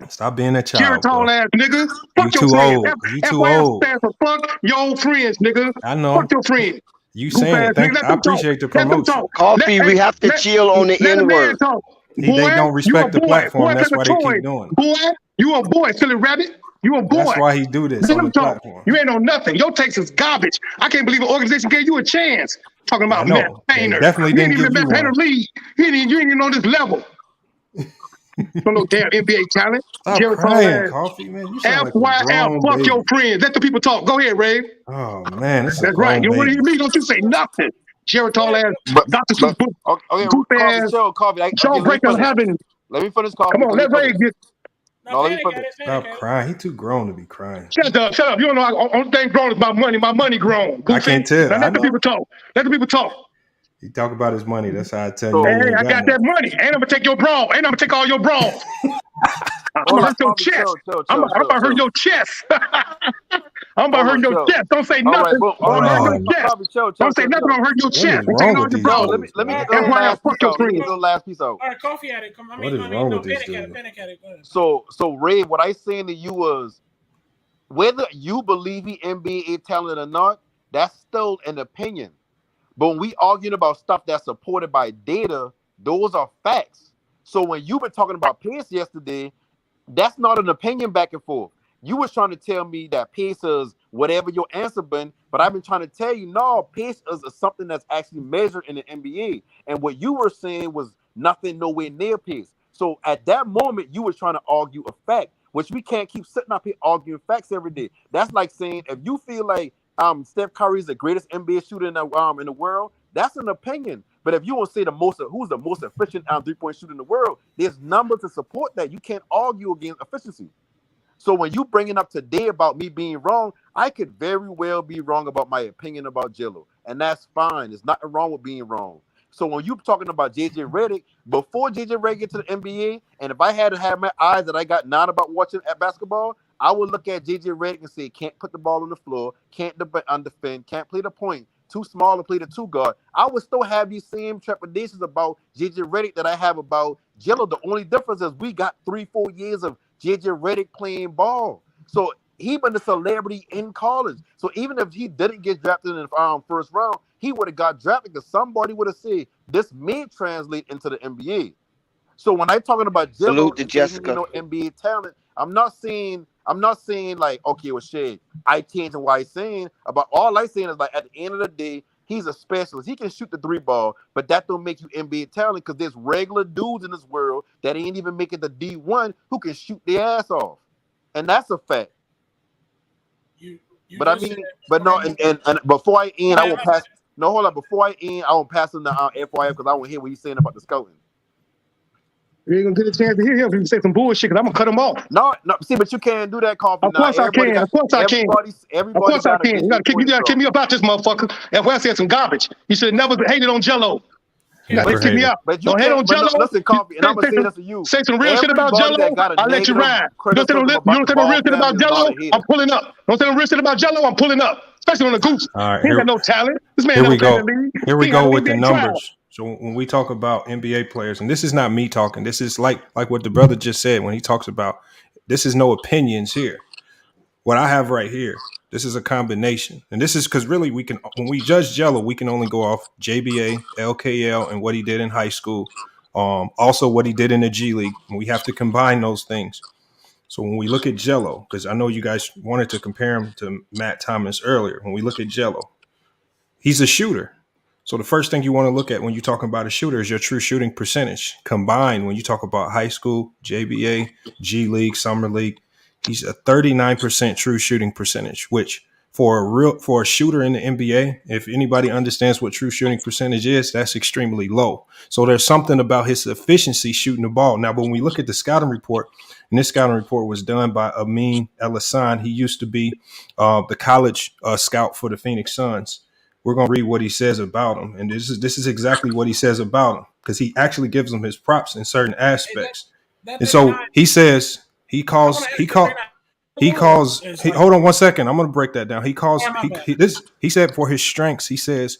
Stop being a Jared child, bro. tall ass nigga. You Fuck your too friends. old. You too FYF old. stands for fuck your old friends, nigga. I Fuck know. your friends. You Goof saying ass it. nigga. Thank. Let I them talk. appreciate the Let them promotion. talk. Coffee, we have to chill on the Let a N man word. talk. They Boy, don't you a respect the boy. platform. Boy, play That's with why they toys. keep doing it. Boy, you a boy, silly rabbit. You a That's boy. why he do this Let on him the talk. platform. You ain't on nothing. Your takes is garbage. I can't believe an organization gave you a chance. Talking I about Matt know. They Painter. definitely You ain't didn't even give you Matt Painter one. league. You ain't even on this level. Don't no damn NBA talent. Stop Jared tall crying, ass. Coffee, man. You sound like a FYF. grown Fuck your baby. friends. Let the people talk. Go ahead, Ray. Oh man, this is a That's right. grown You know what baby. you mean? Don't you say nothing. Jared tall ass. Dr. Seuss book. Okay, Goof Coffee, ass. chill, Coffee. Okay, let me Jawbreaker finish. having. Let me finish, Coffee. Come on, let Ray get. No, let me finish. Stop crying. He too grown to be crying. Shut up, shut up. You don't know. Only thing grown is my money. My money grown. I Goofy. can't tell. Now I let the people know. talk. Let the people talk. He talk about his money. That's how I tell Hey, you he ain't I got got that none. money. Ain't I'm gonna take your bra. Ain't I'm gonna take all your bras. I'm Hold gonna on, hurt your Coffee, chest. chill. I'm gonna hurt your chest. I'm about Hold hurt on, your chill. chest. Don't say All right, nothing. boom. All I'm right, hurt all your right. chest. Coffee, chill. Don't say nothing. I'm hurt your What is chest. They wrong taking all with your these bras. dudes, Let me man? get this All right, last Fuck piece your out. Let me get friends. this last piece out. All right, Coffee had it. What is wrong with this dude? Panic had it. Go ahead. So Ray, what I saying to you was whether you believe he NBA talent or not, that's still an opinion. But when we arguing about stuff that's supported by data, those are facts. So when you were talking about Pierce yesterday, that's not an opinion back and forth. You was trying to tell me that pace is whatever your answer been, but I've been trying to tell you, no, pace is something that's actually measured in the NBA. And what you were saying was nothing nowhere near pace. So at that moment, you were trying to argue a fact, which we can't keep sitting up here arguing facts every day. That's like saying if you feel like Steph Curry is the greatest NBA shooter in the world, that's an opinion. But if you want to say who's the most efficient 3-point shooter in the world, there's numbers to support that. You can't argue against efficiency. So when you bringing up today about me being wrong, I could very well be wrong about my opinion about Jello, and that's fine. There's nothing wrong with being wrong. So when you talking about JJ Redick, before JJ Redick get to the NBA, and if I had to have my eyes that I got now about watching at basketball, I would look at JJ Redick and say, can't put the ball on the floor, can't defend, can't play the point. too small to play the 2 guard. I would still have these same trepidations about JJ Redick that I have about Jello. The only difference is we got 3-4 years of JJ Redick playing ball. So he been a celebrity in college. So even if he didn't get drafted in the first round, he would have got drafted because somebody would have said this may translate into the NBA. So when I'm talking about Jello Salute to and saying he Jessica. ain't no NBA talent, I'm not saying like, okay, well shit, I changing what I'm saying about all I'm saying is like at the end of the day, he's a specialist. He can shoot the 3 ball, but that don't make you NBA talent because there's regular dudes in this world that ain't even making the D1 who can shoot their ass off. And that's a fact. But I mean, but no, and before I end, I will pass. No, hold on. Before I end, I won't pass him the FYF because I won't hear what he's saying about the scouting. You ain't gonna get a chance to hear him if you say some bullshit because I'm gonna cut him off. No, see, but you can't do that, Coffee. Of course I can. Of course I can. Of course I can. You gotta kick me up out this motherfucker. And when I said some garbage, you should have never hated on Jello. Never Kick me hated. out. But you Don't hate on Jello. listen, Coffee, and I'm gonna say this to you. Say some real shit about Everybody Jello. that got a I'll let you negative ride. You don't criticism say about no the real Ball shit about family is not Jello. a hater. I'm pulling up. Don't say no real shit about Jello. I'm pulling up. Especially on the goose. All right, He ain't got no talent. This man here never we played go. in the league. Here we He ain't go had with the an NBA trial. numbers. So when we talk about NBA players, and this is not me talking, this is like what the brother just said when he talks about this is no opinions here. What I have right here, this is a combination. And this is because really when we judge Jello, we can only go off JBA, LKL, and what he did in high school. Also what he did in the G League. And we have to combine those things. So when we look at Jello, because I know you guys wanted to compare him to Matt Thomas earlier. When we look at Jello, he's a shooter. So the first thing you want to look at when you're talking about a shooter is your true shooting percentage. Combined, when you talk about high school, JBA, G League, Summer League, he's a 39% true shooting percentage, which for a shooter in the NBA, if anybody understands what true shooting percentage is, that's extremely low. So there's something about his efficiency shooting the ball. Now, when we look at the scouting report, and this scouting report was done by Amin El-Hassan, he used to be the college scout for the Phoenix Suns. We're going to read what he says about him. And this is exactly what he says about him because he actually gives him his props in certain aspects. And so he says hold on 1 second. I'm going to break that down. He said for his strengths, he says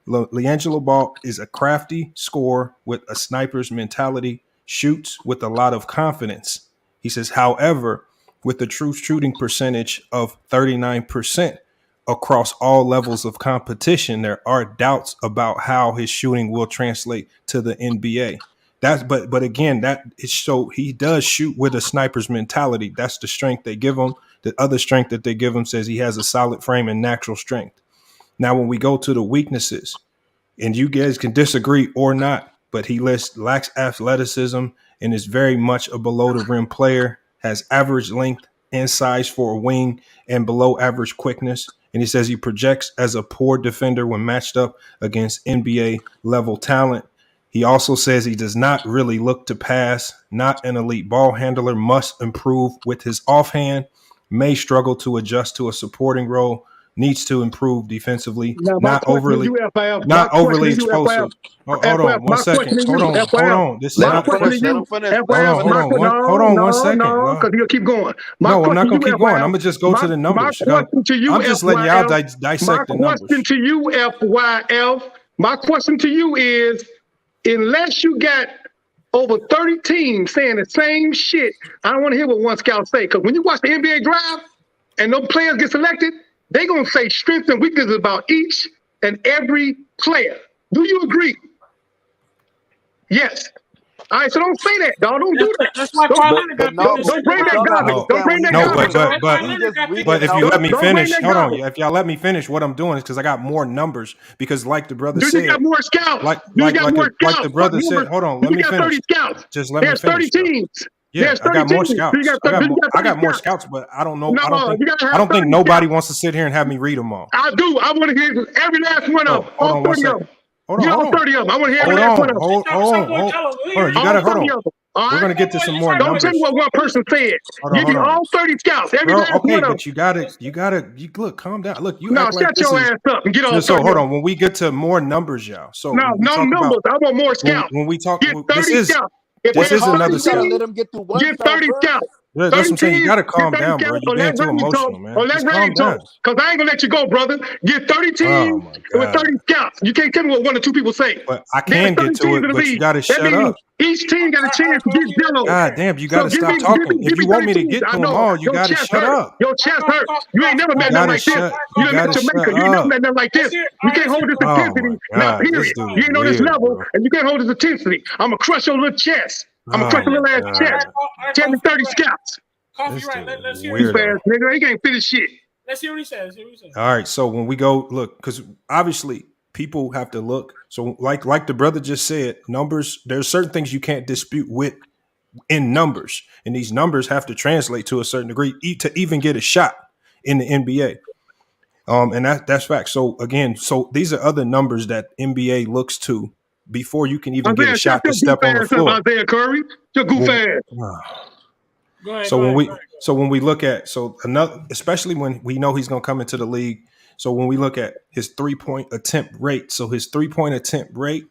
Liangelo Ball is a crafty scorer with a sniper's mentality, shoots with a lot of confidence. He says, however, with the true shooting percentage of 39%, across all levels of competition, there are doubts about how his shooting will translate to the NBA. But again, that is so he does shoot with a sniper's mentality. That's the strength they give him. The other strength that they give him says he has a solid frame and natural strength. Now, when we go to the weaknesses, and you guys can disagree or not, but he lacks athleticism and is very much a below the rim player, has average length and size for a wing and below average quickness. And he says he projects as a poor defender when matched up against NBA level talent. He also says he does not really look to pass, not an elite ball handler, must improve with his offhand, may struggle to adjust to a supporting role, needs to improve defensively, Now, not overly explosive. Hold on 1 second. Hold on. This is not Hold on 1 second. because he'll keep going. No, I'm not going to keep going. I'm going to just go to the numbers. I'm just letting y'all dissect the numbers. My question to you is, unless you got over 30 teams saying the same shit, I don't want to hear what one scout say. Because when you watch the NBA draft and those players get selected, they're going to say strengths and weaknesses about each and every player. Do you agree? Yes. All right, so don't say that, dog. Don't do that. That's why Carolina got Don't bring that garbage. Don't bring that garbage. But if you let me finish, hold on. If y'all let me finish, what I'm doing is because I got more numbers. Because like the brother said, you got more scouts. Like the brother said, hold on, let me finish. 30 scouts. Just let me finish. There's 30 teams. Yeah, I got more scouts. I got more scouts, but I don't know. I don't think nobody wants to sit here and have me read them all. I do. I want to hear every last one of them. All 30 of them. Hold on. 30 of them. I want to hear every last one of them. Hold on. You gotta hold on. We're gonna get to some more numbers. Don't tell me what one person said. Give me all 30 scouts. Every last one of them. But you gotta look, calm down. Look, you no, act like shut your ass up and get all. So hold on. When we get to more numbers, y'all. So no numbers. I want more scouts. When we talk, get 30 scouts. This is another scout. scout. Let him get through one get 30 scouts. Yeah, 30 that's what I'm saying. You teams, got to get calm 30 down, bro. scouts You're on being that too rating talk, emotional, man. on that Just rating calm talk, down. because I ain't gonna let you go, brother. Get 30 Oh teams my with God. 30 scouts. You can't tell me what 1 or 2 people say. But I There's can 30 get to teams it, in the but you league. got to That shut means up. each team got a chance to get Jello. God damn, you got So to stop talking. If give me you want 30 me to teams. get I to them know all, you your got to chest shut hurt. up. Your chest hurt. You ain't never You met got nothing to like this. shut. You You done got met to Jamaica. shut You ain't never up. met nothing like this. You can't hold this Oh my intensity. Now, God, this period. dude You is ain't know this weird, level, bro. and you can't hold this intensity. I'm gonna crush your little chest. I'm gonna Oh crush your my little ass chest. God, Tell me 30 scouts. Coffee, this right? dude is Let's hear Goof it. weirdo. ass nigga. He can't finish shit. Let's hear what he says. Hear what he says. All right, so when we go look, because obviously people have to look. So like the brother just said, numbers. There's certain things you can't dispute with in numbers, and these numbers have to translate to a certain degree to even get a shot in the NBA. And that's fact. So again, so these are other numbers that NBA looks to before you can even get a Isaiah, shut shot to your goof step on the ass up, floor. Isaiah Curry. Your goof Well, ass. Go ahead. So Go when ahead. we when we look at another, especially when we know he's going to come into the league. So when we look at his 3-point attempt rate, so his 3-point attempt rate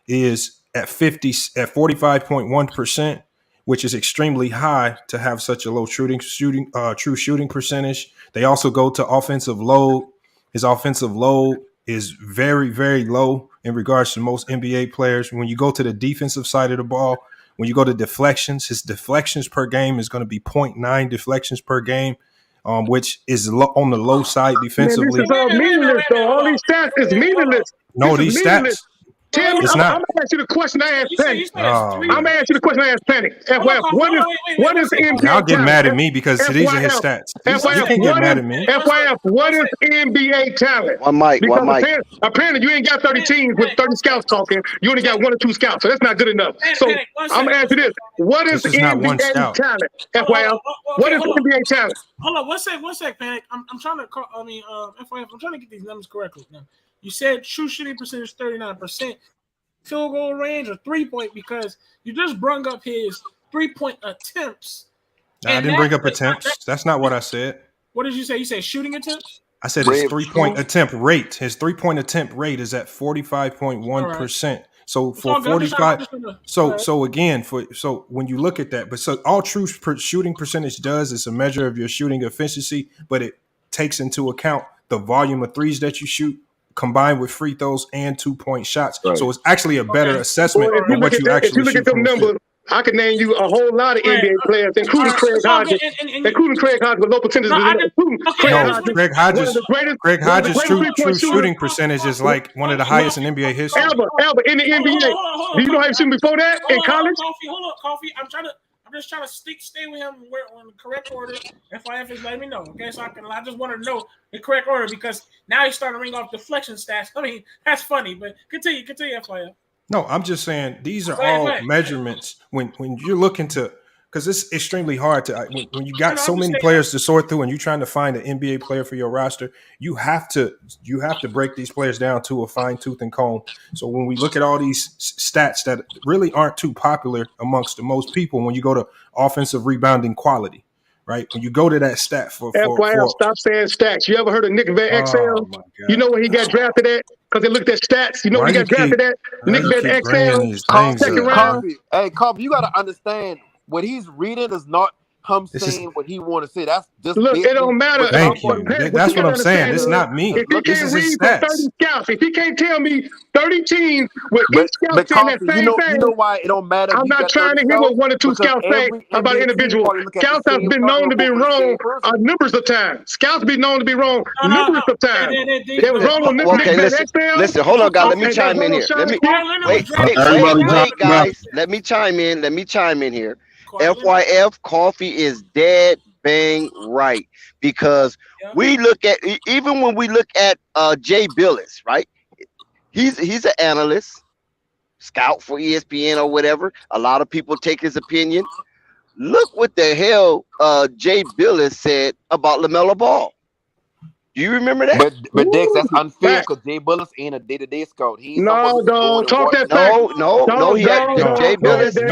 is at 45.1%, which is extremely high to have such a low true shooting percentage. They also go to offensive load. His offensive load is very, very low in regards to most NBA players. When you go to the defensive side of the ball, when you go to deflections, his deflections per game is going to be 0.9 deflections per game, which is on the low side Man, this defensively. is all meaningless, though. All these stats is meaningless. No, This is these meaningless. stats, Tell me, it's I'm not. gonna ask you the question I asked Penny. You said it's Oh three. I'm gonna man. ask you the question I asked Penny. Hold on, FYF, Coffee. Hold on. Wait. what One is second. Y'all NBA get talent? mad at me because these are his FYF, stats. You FYF, can't get mad at me. what is NBA talent? One mic, one Because mic. apparently you ain't got 30 teams with 30 scouts talking. You only got 1 or 2 scouts, so that's not good enough. So I'm gonna ask you this: what is This is not one NBA scout. talent? FYF, what is NBA talent? Hold on. One sec, Panic. I'm trying to call. FYF, I'm trying to get these numbers correctly. Now, you said true shooting percentage 39%, field goal range or 3-point, because you just brung up his 3-point attempts. Nah, I didn't bring up attempts. That's not what I said. What did you say? You said shooting attempts? I said his 3-point attempt rate. His 3-point attempt rate is at 45.1%. So It's for all good. I'm just trying 45, to. so again, so when you look at that, but so all true shooting percentage does is a measure of your shooting efficiency, but it takes into account the volume of threes that you shoot combined with free throws and 2-point shots. Right. So it's actually a better Okay. assessment Well, if you of look what at you that, if you actually look at shoot them from the field. numbers, I can name you a whole lot of NBA players, including Craig It's all good. Hodges, including Craig Hodges with low percentages, No, I didn't. including Okay, Craig No, I just Hodges, Craig one of the greatest, Hodges' true 3-point shooters shooting percentage is like one of the highest in NBA history. ever in the NBA. Do you know how he shooting before that in college? Coffee. I'm just trying to stay with him in the correct order. FIF is letting me know. Okay, so I just want to know the correct order, because now he's starting to ring off deflection stats. I mean, that's funny, but continue, FIF. No, I'm just saying these are Go ahead. all measurements when you're looking to, because it's extremely hard to when you got I so many understand. players to sort through and you're trying to find an NBA player for your roster. You have to break these players down to a fine tooth and comb. So when we look at all these stats that really aren't too popular amongst the most people, when you go to offensive rebounding quality, right? When you go to that stat for FYF, stop saying stats. You ever heard of Nick Van oh Exel? my god, You know where he got drafted at? Because they looked at stats. You know where why he you got drafted at? Nick Van keep bringing Exel, these things second up, round. man? Coffee, you got to understand what he's reading is not him This is saying what he want to say. That's just Look, it basically don't matter. what thank somebody. you. What you That's what gotta I'm saying. understand It's is, not me. if he This can't is his read from 30 stats. scouts, if he can't tell me 30 teams with each scout But saying that Coffee, same you thing, know why it don't matter if I'm you not got trying 30 to hear what scouts? 1 or 2 Because scouts say every about NBA team individuals. probably look at the Scouts have same been starting known to be report for the wrong same person. numbers of times. Scouts been known to be wrong numbers of times. They was wrong on Nick Okay, Van listen, Exel, hold on, guys. Let me and they was chime in wrong on here. Sean Kemp. Wait, guys. Let me chime in here. FYF, Coffee is dead bang right, because we look at, even when we look at Jay Billis, right? He's an analyst, scout for ESPN or whatever. A lot of people take his opinion. Look what the hell Jay Billis said about LaMelo Ball. Do you remember that? But Dex, that's unfair because Jay Billis ain't a day-to-day scout. He's somebody No, who's going dog, and talk watching. that fact. Jay Billis. Jay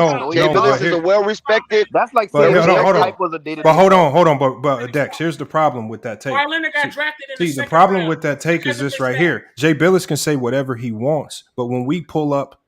Billis is a here, well-respected. That's like but saying hold on. Mike was a day-to-day But hold scout. on. But Dex, here's the problem with that take. Kawhi Leonard got drafted in the See, the second problem round. with that take is this right here. Jay Billis can say whatever he wants, but when we pull up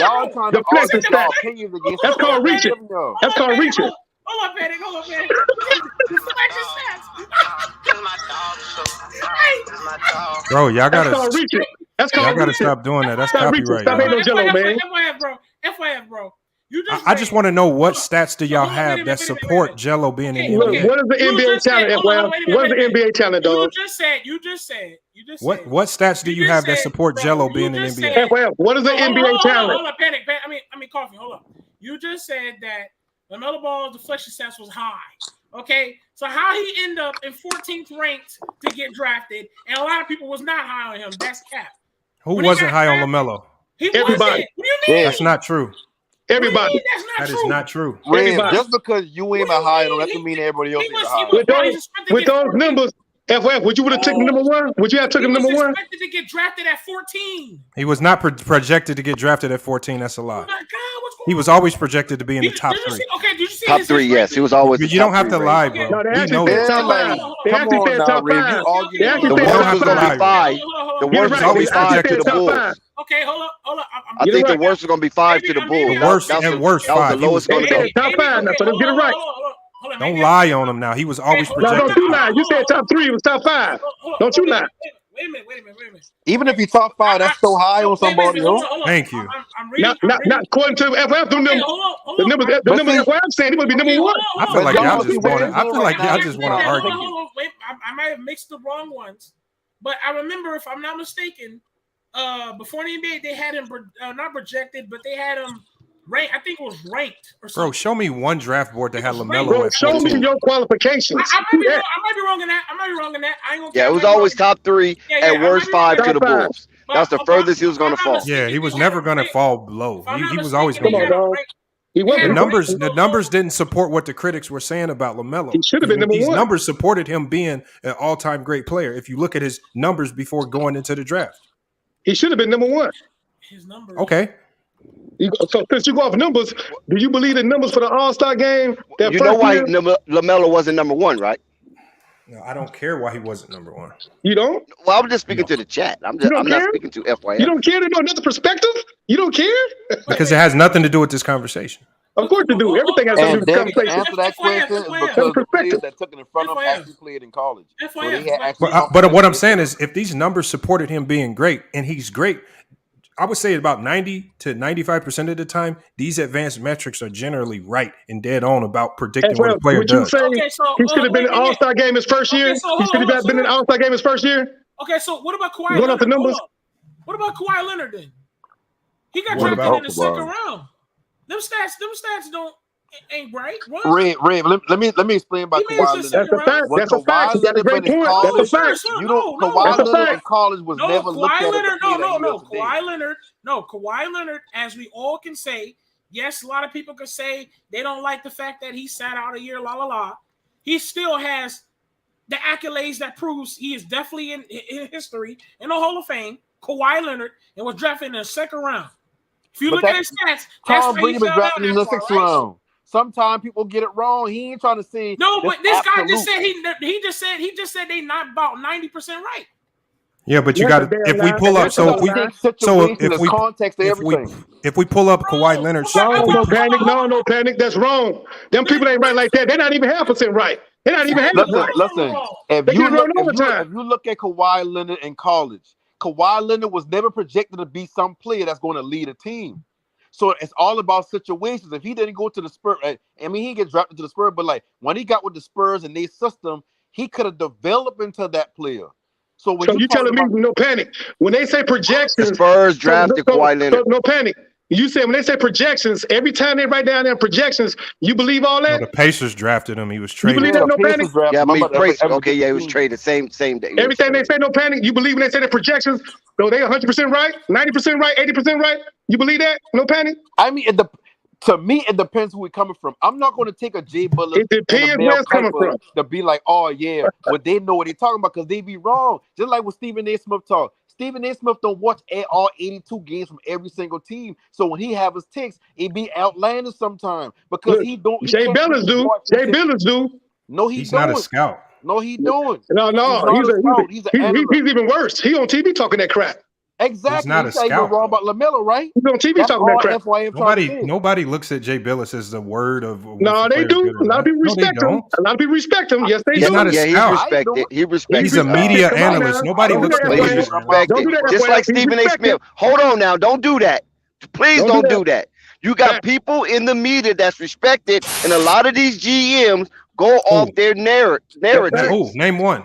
Y'all trying to Deflecting argue y'all stats. opinions against That's each other. called reaching. That's called reaching. Hold on, Panic. Hold on, Panic. Deflection stats. Bro, y'all That's gotta called reaching. That's y'all called gotta reaching. stop doing that. That's Stop reaching. copyright, Stop y'all. hating on Jello, man. FYF, bro. You just I just want to know what stats do y'all Hold on, wait a have minute, that wait a minute, support Jello being in the Look, NBA? what is the You NBA just said, talent? hold on, Well, wait a minute, what is wait a the NBA talent, You dog? just said What stats do you have that support Jello being in NBA? Well, what is an NBA talent? Hold on, panic. I mean, coffee. Hold on. You just said that LaMelo Ball's deflection stats was high. Okay, so how he ended up in 14th ranked to get drafted, and a lot of people was not high on him. That's cap. Who wasn't high on LaMelo? He Everybody. wasn't. What do you mean? That's not true. Everybody. That's That is not true. Just because you ain't a high, don't have to mean everybody else is a high. With those numbers, FF, would you have taken number one? Would you have taken number one? Expected to get drafted at 14. He was not projected to get drafted at 14. That's a lie. He was always projected to be in the top 3. Okay, did you see top 3? Yes, he was always. You don't have to lie, bro. No, they We actually know said that. top 5. They actually said top 5. They actually The said worst top was going to 5. be 5. The worst was going to be 5 to the Bulls. Okay, hold up. I think the worst was going to be 5 to the Bulls. Worst That was worst the 5. lowest going to go. Top 5 now, so let's get it right. Don't lie on him now. He was always No, projected. don't you lie. You said top 3. It was top 5. Don't you lie. Wait a minute. Even if he's top 5, that's so high on somebody else. Thank you. Not according to FF. The numbers FF saying he would be number 1. I feel like y'all just want to. I feel like y'all just want to argue. Wait, I might have mixed the wrong ones, but I remember, if I'm not mistaken, before the NBA, they had him not projected, but they had him ranked. I think it was ranked or something. Bro, show me one draft board that had LaMelo. Bro, at show 14. me your qualifications. I might be wrong in that. I ain't gonna. Yeah, it was always top 3 and worst 5 to the Bulls. That's the furthest he was going to fall. Yeah, he was never going to fall low. He was always going to be dog. The numbers didn't support what the critics were saying about LaMelo. He should have been number These 1. numbers supported him being an all-time great player. If you look at his numbers before going into the draft, he should have been number 1. His numbers. Okay. So since you go off numbers, do you believe the numbers for the All-Star game? You know why LaMelo wasn't number 1, right? No, I don't care why he wasn't number 1. You don't? Well, I'm just speaking to the chat. I'm not speaking to FYF. You don't care to know another perspective? You don't care? Because it has nothing to do with this conversation. Of course you do. Everything has something to do with conversation. Answer that question is because the players that took it in front of him actually played in college. So they had actually But what I'm saying is, if these numbers supported him being great, and he's great, I would say about 90 to 95% of the time, these advanced metrics are generally right and dead on about predicting what a player would you does. say he should have been an All-Star game his first year? He should have been an All-Star game his first year? Okay, so what about Kawhi Going Leonard? off the numbers? What about Kawhi Leonard then? He got What drafted about in the second Kawhi? round. Them stats ain't right. Ray, let me explain about Kawhi Leonard. That's a fact. That's a fact. You got a great point. That's a fact. Kawhi Leonard in college was never looked at. Kawhi Leonard, as we all can say, yes, a lot of people could say they don't like the fact that he sat out a year, He still has the accolades that proves he is definitely in history, in the Hall of Fame, Kawhi Leonard, and was drafted in the second round. If you look at his stats, Tom Brady was drafted in the 6th round. Sometimes people get it wrong. He ain't trying to say no, but this guy just said he just said they not about 90% right. Yeah, but you got to, if we pull up, if we pull up Kawhi Leonard, no panic. That's wrong. Them people ain't right like that. They're not even 0.5% right. They're not even half right. Listen. If you look at Kawhi Leonard in college, Kawhi Leonard was never projected to be some player that's going to lead a team. So it's all about situations. If he didn't go to the Spurs, I mean, he gets drafted to the Spurs, but like when he got with the Spurs and their system, he could have developed into that player. So when you telling me no panic when they say projections, the Spurs drafted Kawhi Leonard. No panic. You said when they say projections, every time they write down their projections, you believe all that? No, the Pacers drafted him. He was traded. You believe that no panic? Yeah, he was traded same day. Everything they say no panic. You believe when they say the projections? So they 100% right, 90% right, 80% right. You believe that? No panic. I mean, to me, it depends who we're coming from. I'm not going to take a Jay Butler. It depends where it's coming from. To be like, oh yeah, well they know what they're talking about because they be wrong. Just like what Stephen A. Smith talk. Stephen A. Smith don't watch all 82 games from every single team. So when he have his takes, it be outlandish sometimes because he don't. Jay Billers do. Jay Billers do. No, he's not a scout. No, he doing. No, he's even worse. He on TV talking that crap. Exactly. He's not a scout. Wrong about LaMelo, right? He's on TV talking that crap. Nobody looks at Jay Billis as the word of. No, they do. A lot of people respect him. A lot of people respect him. Yes, they do. He's not a scout. He respected. He's a media analyst. Nobody looks at him. Respected. Just like Stephen A. Smith. Hold on now. Don't do that. Please don't do that. You got people in the media that's respected, and a lot of these GMs go off their narrative. Oh, name one.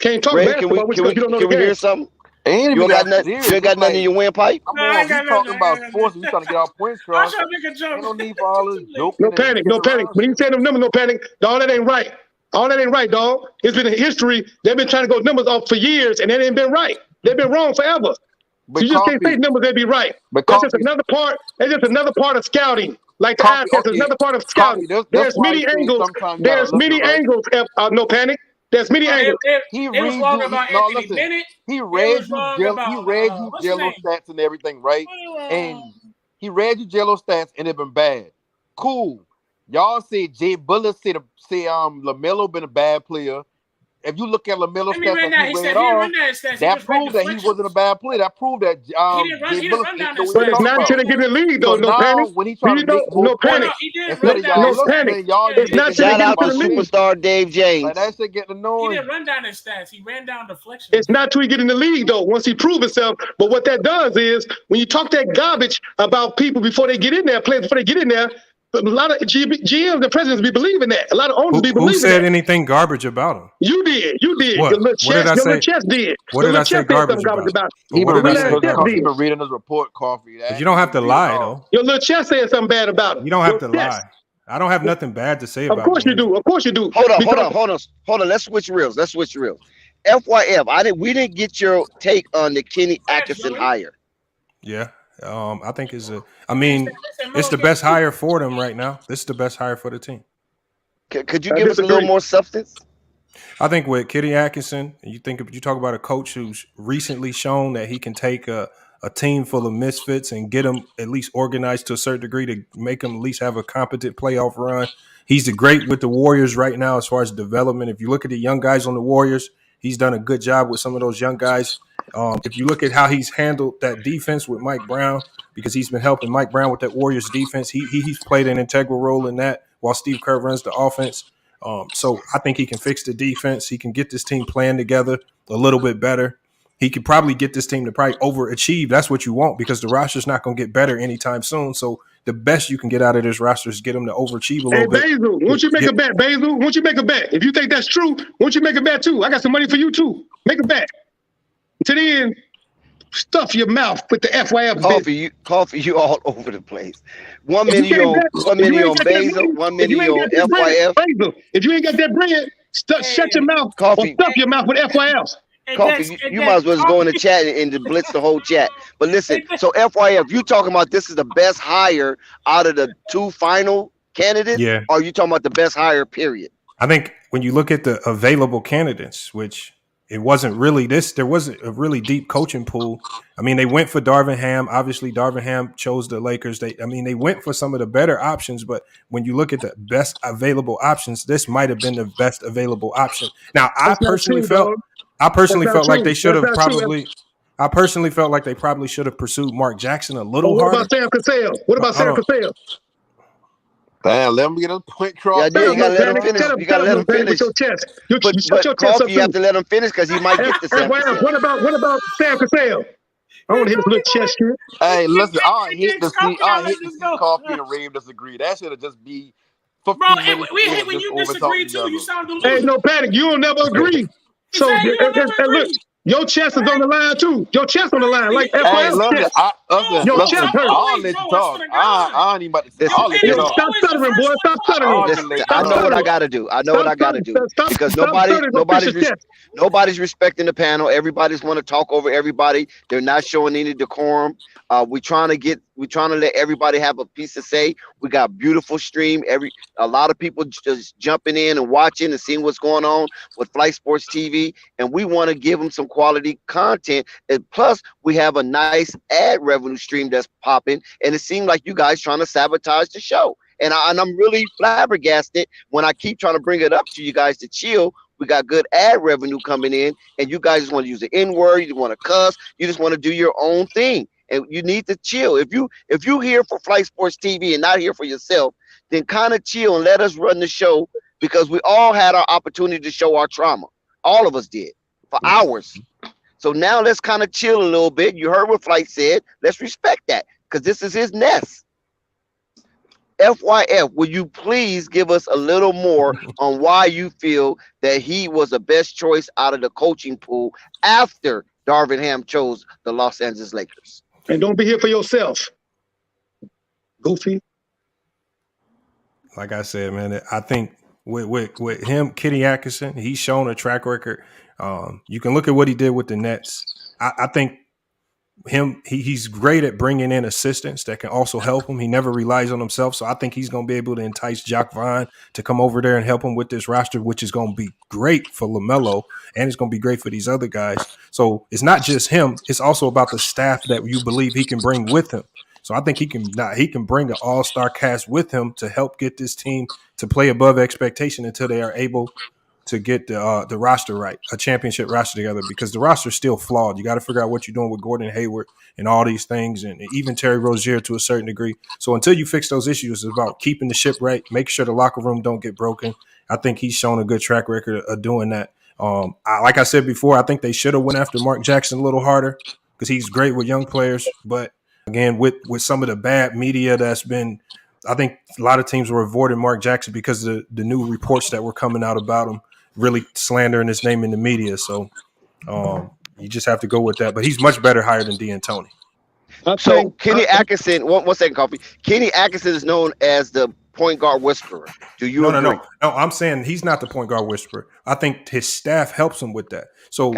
Can't talk Ray, basketball. What you got to get on the can we hear game? something? ain't You even got got nothing. serious. You ain't got nothing in your windpipe. Come No, I on, ain't we got talking nothing. about sports. We trying to get our points I'm across. trying to make a joke. Ain't no need for all this joking No and panic, kidding no panic. around When you shit. say them numbers, no panic, dog, that ain't right. All that ain't right, dog. It's been in history. They've been trying to go numbers off for years, and that ain't been right. They've been wrong forever. But You just can't say coffee, numbers they be right. but That's just coffee, another part. That's just another part of scouting. Like the eye coffee. test is Okay, another part of scouting. coffee. That's There's why I many say angles. sometimes you gotta There's look at many right. angles. No panic. There's many No, angles. He they was read wrong you. about No, Anthony listen. Bennett. He They read was you. wrong He about read you what's his Jello name? stats and everything, right? And he read you Jello stats and it been bad. Cool. Y'all say Jay Buller say LaMelo been a bad player. If you look at LaMelo Let me stats run that down. he He said read he didn't off, run down his stats. He that just read proved that he wasn't a deflections. bad player. That proved that He Jay didn't Buller run ain't down know his what he But it's stats. talking not about. till they get in the league, though. So No now panic. when he trying to make more No No, panic. no, points, he didn't instead run of down y'all his No looking, panic. stats. man, y'all Yeah, It's he not didn't. till they Shout get out into to the league. superstar Dave like James. that shit getting He annoying. didn't run down his stats. He ran down It's deflections. not till he get in the league, though, once he prove himself. But what that does is, when you talk that garbage about people before they get in there, players before they get in there, a lot of GMs and presidents be believing that. A lot of owners be Who believing said that. anything garbage about him? You did. You did. What? What did I Your little say? chest did. What Your did I little say chest said something garbage garbage about? about it. But what Your did I little ass say chest garbage He did. been about? reading his report, coffee. But That you don't he have been to reading lie off. though. Your little chest said something bad about him. You don't have Your to chest. lie. I don't have nothing bad to say Of about course you Liangelo. do. Of course you do. Hold on, hold Because on, hold on, hold on. Let's switch reels. Let's switch reels. FYF, we didn't get your take on the Kenny Go ahead, Atkinson Joey. hire. Yeah. I think it's a. I Listen, mean, it's Melo the can't best shoot. hire for them right now. This is the best hire for the team. Could you I give us a little disagree. more substance? I think with Kitty Atkinson, you talk about a coach who's recently shown that he can take a team full of misfits and get them at least organized to a certain degree to make them at least have a competent playoff run. He's great with the Warriors right now as far as development. If you look at the young guys on the Warriors, he's done a good job with some of those young guys. If you look at how he's handled that defense with Mike Brown, because he's been helping Mike Brown with that Warriors defense, he's played an integral role in that while Steve Kerr runs the offense. So I think he can fix the defense. He can get this team playing together a little bit better. He could probably get this team to probably overachieve. That's what you want because the roster's not going to get better anytime soon. So the best you can get out of this roster is get them to overachieve a Hey, little bit. Basil, won't you make a bet? Basil, won't you make a bet? If you think that's true, won't you make a bet too? I got some money for you too. Make a bet. To the end, stuff your mouth with the FYF business. Coffee, you all over the place. One If you minute you can't bet, one if minute you you ain't on got that Basil, money, one if minute you you ain't got on that bread, FYF. Basil, if you ain't got that bread, shut your mouth or Coffee, stuff your mouth with FYF. Coffee, you might as well just go in the chat and just blitz the whole chat. But listen, so FYF, you talking about this is the best hire out of the two final candidates, Yeah. or are you talking about the best hire, period? I think when you look at the available candidates, which it wasn't really there wasn't a really deep coaching pool. I mean, they went for Darvin Ham. Obviously, Darvin Ham chose the Lakers. They went for some of the better options, but when you look at the best available options, this might have been the best available option. Now, That's not true, dog. I personally That's not felt like true. they should That's have not true. probably. I personally felt like they probably should have pursued Mark Jackson a But little what harder. about Sam Cassell? What about Hold Sam on. Cassell? Damn, let him get a point cross. Yeah, you gotta let him Panic. finish. Shut up, You gotta let no him panic with finish. your chest. You shut your But chest up Coffee, you have too. to let him finish because he might get to Sam FYF, Cassell. what about Sam Cassell? I want to hear this little chest shit. Hey, listen, I hate to see go. Coffee and Rave disagree. That should have just be 15 Bro, minutes we straight hate of when just you over disagree talking each too. You other. sound Hey, delusional. no panic. You will never agree. He So said you will never and look, agree. your chest is on the line too. Your chest on the line, like Hey, FYF listen, chest. Your chest listen. hurt. I'll let you talk. I ain't even about to say. Listen, I'll let you Yo, listen. talk. stop stuttering, boy. Stop stuttering. I'll Listen, just let you I Stop know what talk. I stuttering. gotta do. I know what Stop I gotta stuttering. do Stop because stuttering. Go fix your chest. nobody's respecting the panel. Everybody's want to talk over everybody. They're not showing any decorum. We're trying to let everybody have a piece to say. We got beautiful stream. A lot of people just jumping in and watching and seeing what's going on with Flight Sports TV, and we want to give them some quality content. And plus, we have a nice ad revenue stream that's popping, and it seems like you guys trying to sabotage the show. And I'm really flabbergasted when I keep trying to bring it up to you guys to chill. We got good ad revenue coming in, and you guys just want to use the N word, you want to cuss, you just want to do your own thing, and you need to chill. If you here for Flight Sports TV and not here for yourself, then kind of chill and let us run the show because we all had our opportunity to show our trauma. All of us did for hours. So now let's kind of chill a little bit. You heard what Flight said. Let's respect that because this is his nest. FYF, will you please give us a little more on why you feel that he was the best choice out of the coaching pool after Darvin Ham chose the Los Angeles Lakers. And don't be here for yourself. Goofy. Like I said, man, I think with him, Kenny Atkinson, he's shown a track record. You can look at what he did with the Nets. I think he's great at bringing in assistants that can also help him. He never relies on himself, so I think he's going to be able to entice Jacques Vaughn to come over there and help him with this roster, which is going to be great for LaMelo, and it's going to be great for these other guys. So it's not just him; it's also about the staff that you believe he can bring with him. So I think he can bring an all-star cast with him to help get this team to play above expectation until they are able to get the roster right, a championship roster together, because the roster is still flawed. You got to figure out what you're doing with Gordon Hayward and all these things, and even Terry Rozier to a certain degree. So until you fix those issues, it's about keeping the ship right, making sure the locker room don't get broken. I think he's shown a good track record of doing that. Like I said before, I think they should have went after Mark Jackson a little harder because he's great with young players. But again, with some of the bad media that's been, I think a lot of teams were avoiding Mark Jackson because of the new reports that were coming out about him, really slandering his name in the media. So you just have to go with that. But he's much better hired than D'Antoni. So Kenny Atkinson, one second, Coffee. Kenny Atkinson is known as the point guard whisperer. Do you agree? No. I'm saying he's not the point guard whisperer. I think his staff helps him with that. So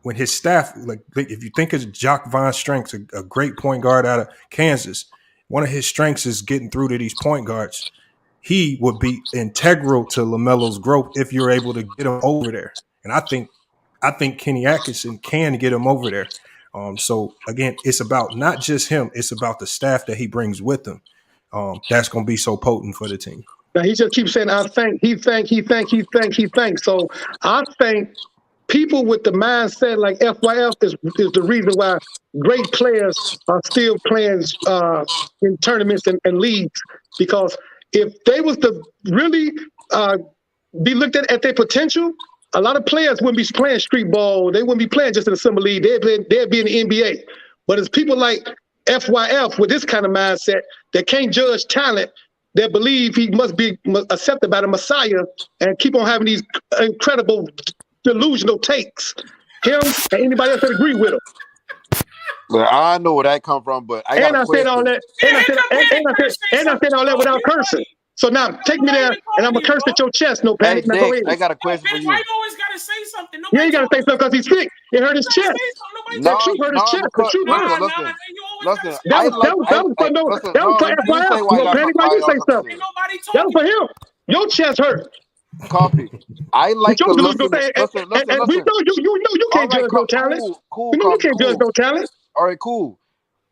when his staff, like if you think of Jacques Vaughn's strengths, a great point guard out of Kansas, one of his strengths is getting through to these point guards. He would be integral to LaMelo's growth if you're able to get him over there. And I think Kenny Atkinson can get him over there. So again, it's about not just him; it's about the staff that he brings with him. That's going to be so potent for the team. Now he just keeps saying, "I think," he think. So I think people with the mindset like FYF is the reason why great players are still playing in tournaments and leagues, because if they was to really be looked at their potential, a lot of players wouldn't be playing street ball. They wouldn't be playing just in a summer league. They'd be in the NBA. But it's people like FYF with this kind of mindset that can't judge talent, that believe he must be accepted by the Messiah and keep on having these incredible delusional takes. Him and anybody else that agree with him. Well, I know where that come from, but I said all that. And I said all that without cursing. So now take me there, and I'm gonna curse at your chest. No panic. Hey, Nick, I got a question for you. Why you always gotta say something? You ain't gotta say something because he's sick. It hurt his chest. No, The truth hurt his chest. The truth hurt. Listen. That was for FYF. No panic. Why you say something? That was for him. Your chest hurt. Coffee. I like to listen. And we know you can't judge no talent. Cool. You can't judge no talent. All right, cool.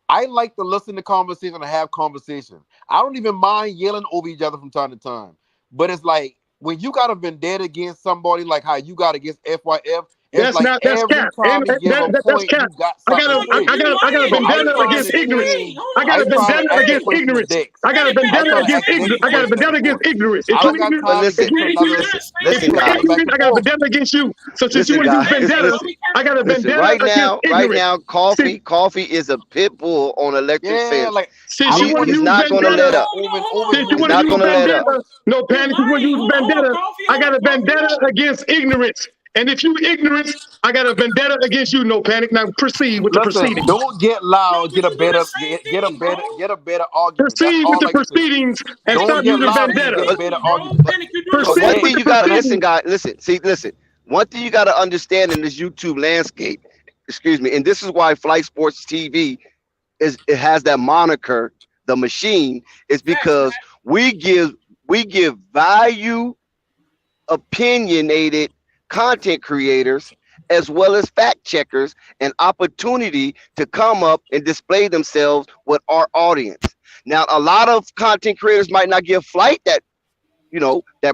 I like to listen to conversation and have conversation. I don't even mind yelling over each other from time to time. But it's like when you got a vendetta against somebody like how you got against FYF, it's like every time you give a point, you got something. I got a vendetta against ignorance. I got a vendetta against ignorance. I got a vendetta against ignorance. I got a vendetta against ignorance. If you ignorant, I got a vendetta against you. So since you want to use vendetta, I got a vendetta against ignorance. Right now, Coffee is a pit bull on electric fence. Since you want to use not going to let up. Since you want to use vendetta, no panic. You want to use vendetta. I got a vendetta against ignorance. And if you ignorant, I got a vendetta against you. No panic. Now proceed with the proceedings. Don't get loud. Get a better argument. Proceed with the proceedings and stop using vendetta. One thing you got to listen, guys. Listen. One thing you got to understand in this YouTube landscape. Excuse me, and this is why Flight Sports TV it has that moniker, the machine, is because we give value, opinionated content creators as well as fact checkers an opportunity to come up and display themselves with our audience. Now, a lot of content creators might not give Flight that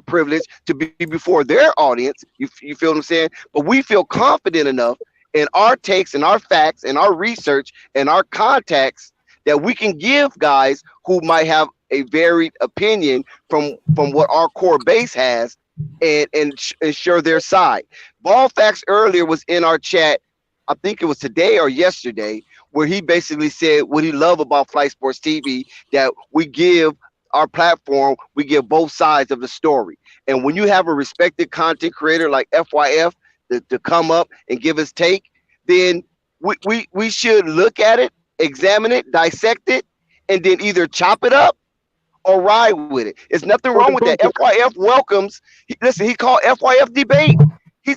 privilege to be before their audience. You feel what I'm saying? But we feel confident enough in our takes and our facts and our research and our contacts that we can give guys who might have a varied opinion from what our core base has and ensure their side. Ball Facts earlier was in our chat, I think it was today or yesterday, where he basically said what he loved about Flight Sports TV, that we give our platform, we give both sides of the story. And when you have a respected content creator like FYF to come up and give his take, then we should look at it, examine it, dissect it, and then either chop it up or ride with it. There's nothing Or wrong with that. debunk it. FYF welcomes. Listen, he called FYF debate.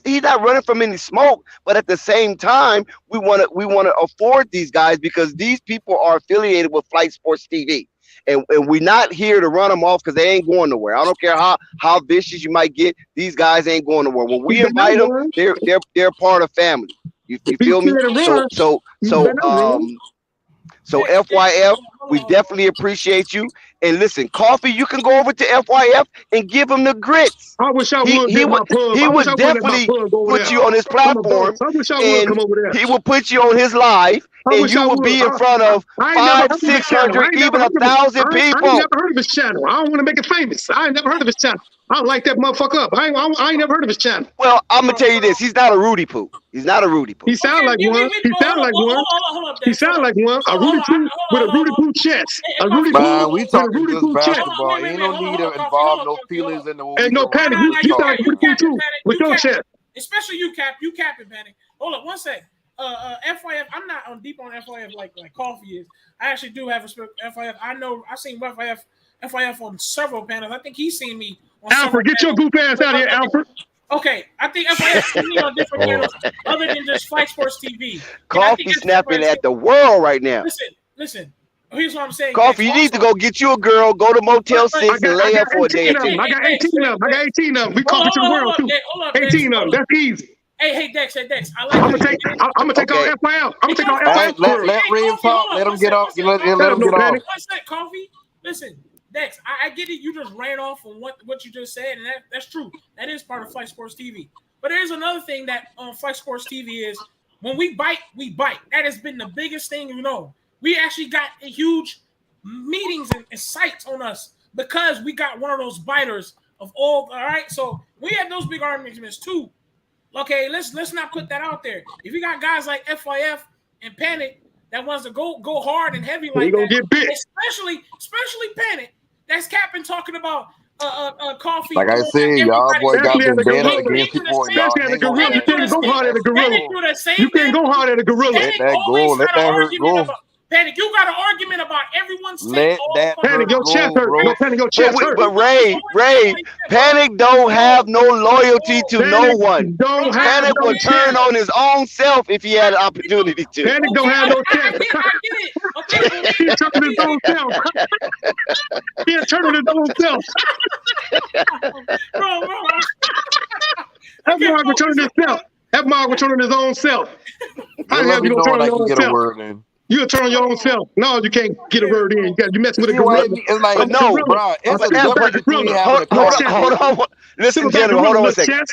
He's not running from any smoke, but at the same time, we want to afford these guys because these people are affiliated with Flight Sports TV, and we're not here to run them off because they ain't going nowhere. I don't care how vicious you might get; these guys ain't going nowhere. When we You better invite not them, run. they're part of family. You If he's feel me? scared to run, you better not run. So FYF, we definitely appreciate you. And listen, Coffee, you can go over to FYF and give him the grits. I wish I would He let my would pub. he I wish I would would let my definitely pub go over put there. you on his I'm a platform, boss. I wish I would and come over there. he will put you on his live, I and wish I you will would. be in front of I ain't never 500, heard of his channel. 600, even 1,000 I ain't people. never heard of his channel. I don't want to make it famous. I ain't never heard of his channel. I don't like that motherfucker up. I ain't never heard of his channel. Well, I'm gonna tell you this: he's not a Rudy Poo. He's not a Rudy Poo. He sound like one. He sound like one. He sound like one. A Rudy Poo with a Rudy Poo chest. A Rudy Poo Man, we with a talking Rudy just Poo chest. basketball. Ain't no need to involve no feelings in what Hey, we no doing. panic. Man. You We sound like talking. Rudy Poo too with your chest. Especially you, Cap. You capping, Panic. Hold up, one sec. FYF. I'm not on deep on FYF like Coffee is. I actually do have respect for FYF. I know I've seen FYF on several panels. I think he's seen me on several Alfred, get your panels. goof ass out of here, Alfred. Okay, I think FYF seen me on different panels other than just Flight Sports TV. Coffee snapping at the world right now. Listen. Here's what I'm saying. Coffee, you need to go get you a girl, go to Motel 6 and lay up for a day or 18 of two. them. I got 18 of them. I got 18 of them. We coffee to the world too. 18 of them. That's easy. Hey, Dex. I like I'm gonna take all FYL. I'm gonna take all FYL. Let Reem talk. Let him get off. Let him get off. One sec, Coffee. Listen, Dex, I get it. You just ran off on what you just said, and that's true. That is part of Flight Sports TV. But there's another thing that on Flight Sports TV is when we bite, we bite. That has been the biggest thing, We actually got a huge meetings and sites on us because we got one of those biters of all right. So we had those big arguments too. Okay, let's not put that out there. If you got guys like FYF and Panic that wants to go hard and heavy like that, get bit. especially Panic, that's capping talking about Coffee. Like I said, y'all boy got vendetta against people. Y'all Especially at a hang on gorilla. You that. can't go hard at a gorilla. Panic You can't go hard at a gorilla. Let that go. Let that hurt go. Panic, you got an argument about everyone's Let that Panic, your chest hurt. bro. No, Panic, your chest hurt. But Ray, Panic don't have no loyalty to no one. Panic would turn on his own self if he had an opportunity to. Panic don't have no chest. He's turning his own self. He's turning his own self. That Margaret turning himself. That Margaret turning his own self. How the hell you gonna turn on your own self? You'll turn on your own self. No, you can't get a word in. You messing with a gorilla. It's like, no, bro. It's a difference between having Hold on. Listen, gentlemen, hold on one second.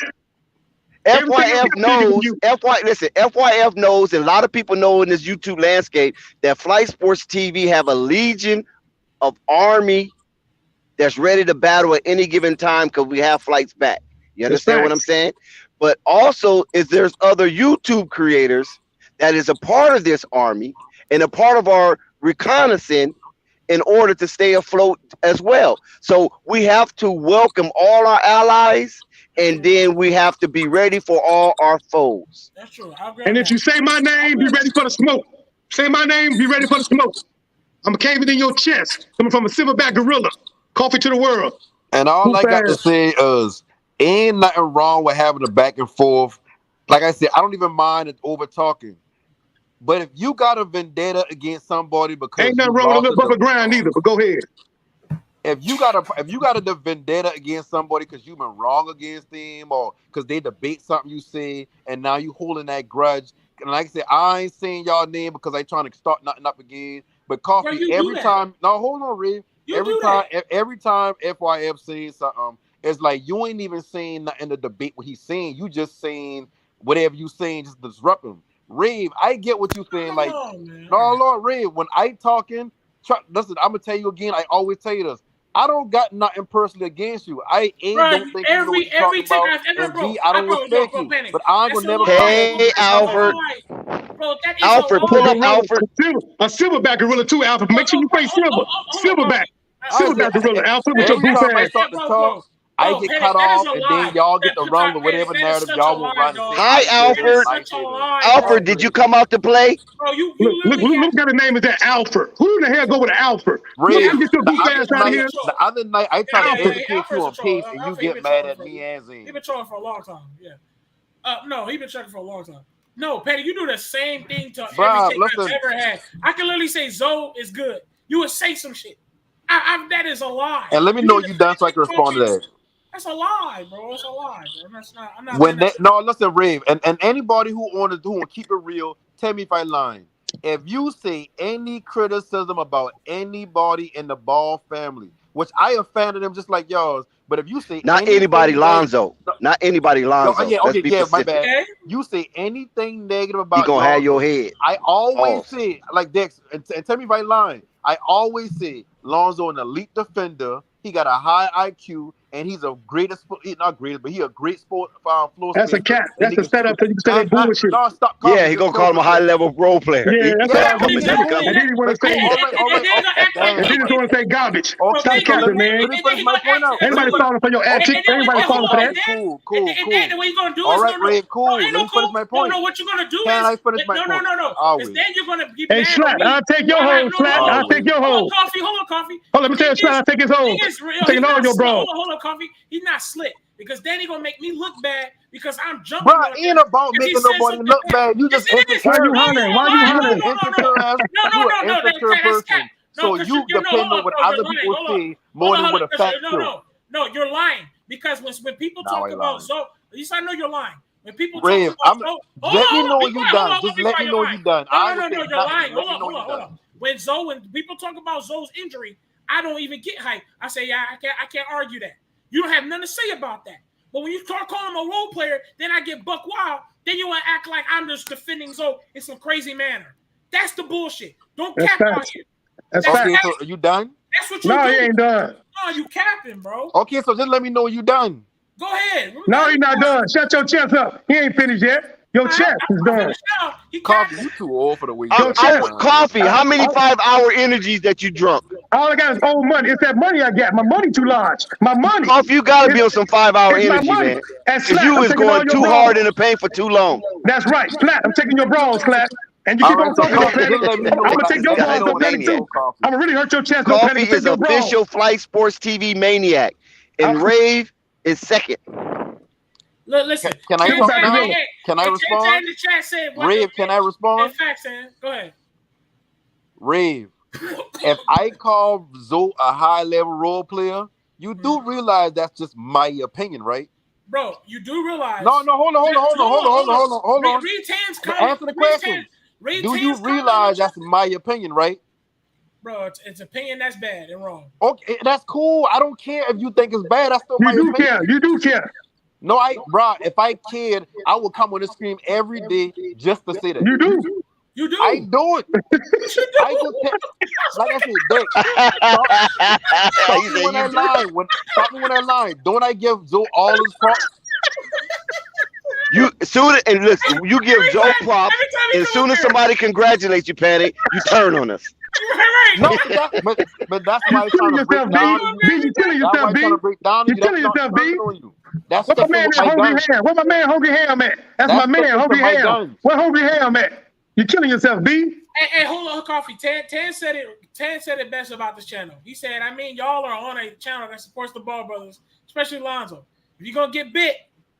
FYF knows, FYF knows, and a lot of people know in this YouTube landscape that Flight Sports TV have a legion of army that's ready to battle at any given time because we have flights back. You understand what I'm saying? But also, there's other YouTube creators that is a part of this army and a part of our reconnaissance in order to stay afloat as well. So we have to welcome all our allies, and then we have to be ready for all our foes. That's true. And if you say my name, be ready for the smoke. Say my name, be ready for the smoke. I'm caving in your chest, coming from a silverback gorilla. Coffee to the world. And all I got to say is, ain't nothing wrong with having a back and forth. Like I said, I don't even mind over talking. But if you got a vendetta against somebody because ain't nothing wrong with a little bumper grind either, but go ahead. If you got a vendetta against somebody because you've been wrong against them or because they debate something you say and now you holding that grudge. And like I said, I ain't saying y'all name because I trying to start nothing up again. But Coffee, every time, no, hold on, Red. Every time FYF says something, it's like you ain't even saying nothing in the debate what he's saying. You just saying whatever you saying, just disrupt him. Rave, I get what you're saying. Like, no, Lord, Rave, when I talking, listen, I'm gonna tell you again. I always tell you this. I don't got nothing personally against you. I don't think you know what you're talking about. And G, I don't respect you, but I'm gonna never. Hey, Alfred. Alfred, pull up, Alfred. A silverback gorilla too, Alfred. Make sure you face silver. Silverback gorilla, Alfred, with your goof ass. I Oh, get Penny, cut that is off, a and lie. then y'all get That to you run talk, with Penny, whatever that is narrative such a y'all want to lie, run and say dog. Hi, I'm better That than is Alfred. such a Liangelo. lie, Alfred, bro. did you come out to play? Bro, you Look, literally what have kind of name is that? Alfred. Who in the hell go with Alfred? Look, Rave, get your the goof other ass out of night, here. the other night, I try to Yeah, educate you Alfred's a on troll. pace, and you Alfred, he get been mad trolling at for me and Zane. he been trolling for a long time. Yeah. No, he been checking for a long time. No, Petty, you do the same thing to every Bruh, take I've listen. ever had. I can literally say Zoe is good. You would say some shit. That is a lie. And let me know you done so I can respond to that. That's a lie, bro. It's a lie, bro. That's not. I'm not When letting that. no, listen, Rave, and anybody who want to keep it real, tell me if I lying. If you say any criticism about anybody in the Ball family, which I offended them just like y'all, but if you say Not anybody, anything Lonzo. Not anybody, Lonzo. yeah, Let's okay, be yeah, my specific. bad. You say anything negative He about gonna have your Lonzo, head. I always Pause. say, like Dex, and tell me if I lying. I always say Lonzo an elite defender. He got a high IQ, and he's a greatest, not greatest, but he a great floor That's a spacer. cat. And That's he the can shoot. setup so you can say that bullshit. No, stop Yeah, calling he me gonna call him a high level role player. Yeah, that's Yeah, what okay, that's cool. and then he want to But say, cool. All right. and then he's going to say garbage. Okay, Stop so capping, man. let me finish my point out. Anybody falling for your antics? Anybody falling for that? Cool. And then what you gonna do All is right, Ray, cool. ain't Let me finish my point. No, what you're gonna do Can is I finish my point? no. Always. Because then you're gonna get Hey, mad Slat, at me. I'll take your hole, Slat. I'll take your hole. Hold on, Coffee. Hold on, let me tell you, Slat, I'll take his hole. I'm taking all your bro. Hold on, Coffee. He's not slick because then he's gonna make me look bad because I'm jumping. Bro, ain't about making nobody look bad. You just insecure. Why you hollering? Why you hollering? Insecure ass. You an insecure person. So you depend on what other people say more than what a fact show. No, you're lying because when people talk about Zoe, at least I know you're lying. When people talk Rave, about Zoe, let me know when you done. Just let me know when you done. No, you're lying. Hold on. When people talk about Zoe's injury, I don't even get hype. I say, yeah, I can't argue that. You don't have nothing to say about that. But when you start calling him a role player, then I get buck wild. Then you want to act like I'm just defending Zoe in some crazy manner. That's the bullshit. Don't cap out here. That's okay, so are you done? That's what you No, do. he ain't done. No, you capping, bro. Okay, so just let me know when you done. Go ahead. No, he's not done. Shut your chest up. He ain't finished yet. Your chest is done. Coffee, you too old for the way I'm with Coffee. How many 5-hour energies that you drunk? All I got is old money. It's that money I got. My money too large. My money. Coffee, you gotta be on some 5-hour it's my energy, money. man. And Because Slat, you I'm is taking all going your too bras. hard in the paint for too long. That's right. Slat, I'm taking your bras, Slat. And you keep on talking about Petty. I'm gonna take your bras on Petty too. I'm gonna really hurt your chest. No Petty. Coffee is official Flight Sports TV maniac, and Rave is second. Listen, can I talk now? Can I in respond? the chat said, Rave, can I respond? Go ahead. Rave, if I call Zoe a high level role player, you do realize that's just my opinion, right? Bro, you do realize. No, hold on. Read Tan's comment. Answer the question. Do you realize that's my opinion, right? Bro, it's opinion that's bad and wrong. Okay, that's cool. I don't care if you think it's bad. That's still my opinion. You do care. No, bro, if I cared, I would come on the screen every day just to say that. You do. You do. I do it. I just like I said, Dex. Stop me when I lie. Stop me when I lie. Don't I give Zoe all his props? And listen, you give Joe props, and as soon as somebody congratulates you, Patty, you turn on us. No, but that's why I'm trying to break down. You killing yourself, B. You killing yourself, B. That's what my man Hungry Ham? Where my man Hungry Ham at? That's my man Hungry Ham. Where Hungry Ham at? You killing yourself, B. Hey, hold on, Coffee. Tan said it best about this channel. He said, I mean, y'all are on a channel that supports the Ball brothers, especially Lonzo. If you're gonna get bit,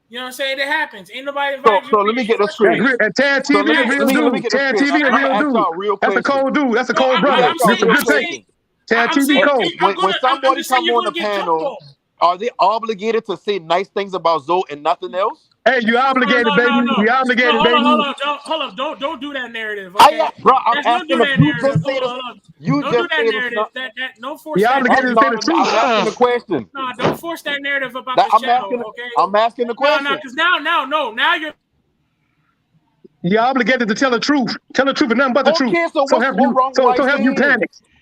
you know what I'm saying? It happens. Ain't nobody invited you. So let me get this straight. Tad TV a real dude. Tad TV a real dude. That's a cold dude. That's a cold brother. That's a good take. Tad TV cold. When somebody come on the panel, are they obligated to say nice things about Zoe and nothing else? Hey, you obligated, baby. You obligated, baby. Hold on. Don't do that narrative. Okay? Bro, I'm asking if you just say this. You don't just do that say narrative. Don't force you that. Obligated to say the truth. I'm asking the question. No, don't force that narrative about this channel. Okay. I'm asking the question. No, because now you're. You're obligated to tell the truth. Tell the truth and nothing but the truth. So what's wrong with help you panic.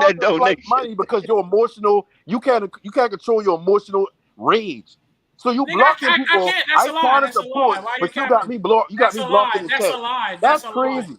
that to Flight donation. money because you're emotional. You can't control your emotional rage. So you Nigga, blocking I people. can't. That's I a lie. trying to That's a lie. support, Why you but you got capping? me blocked. You got That's me a blocked in lie. the That's chat. a lie. That's That's a lie. crazy.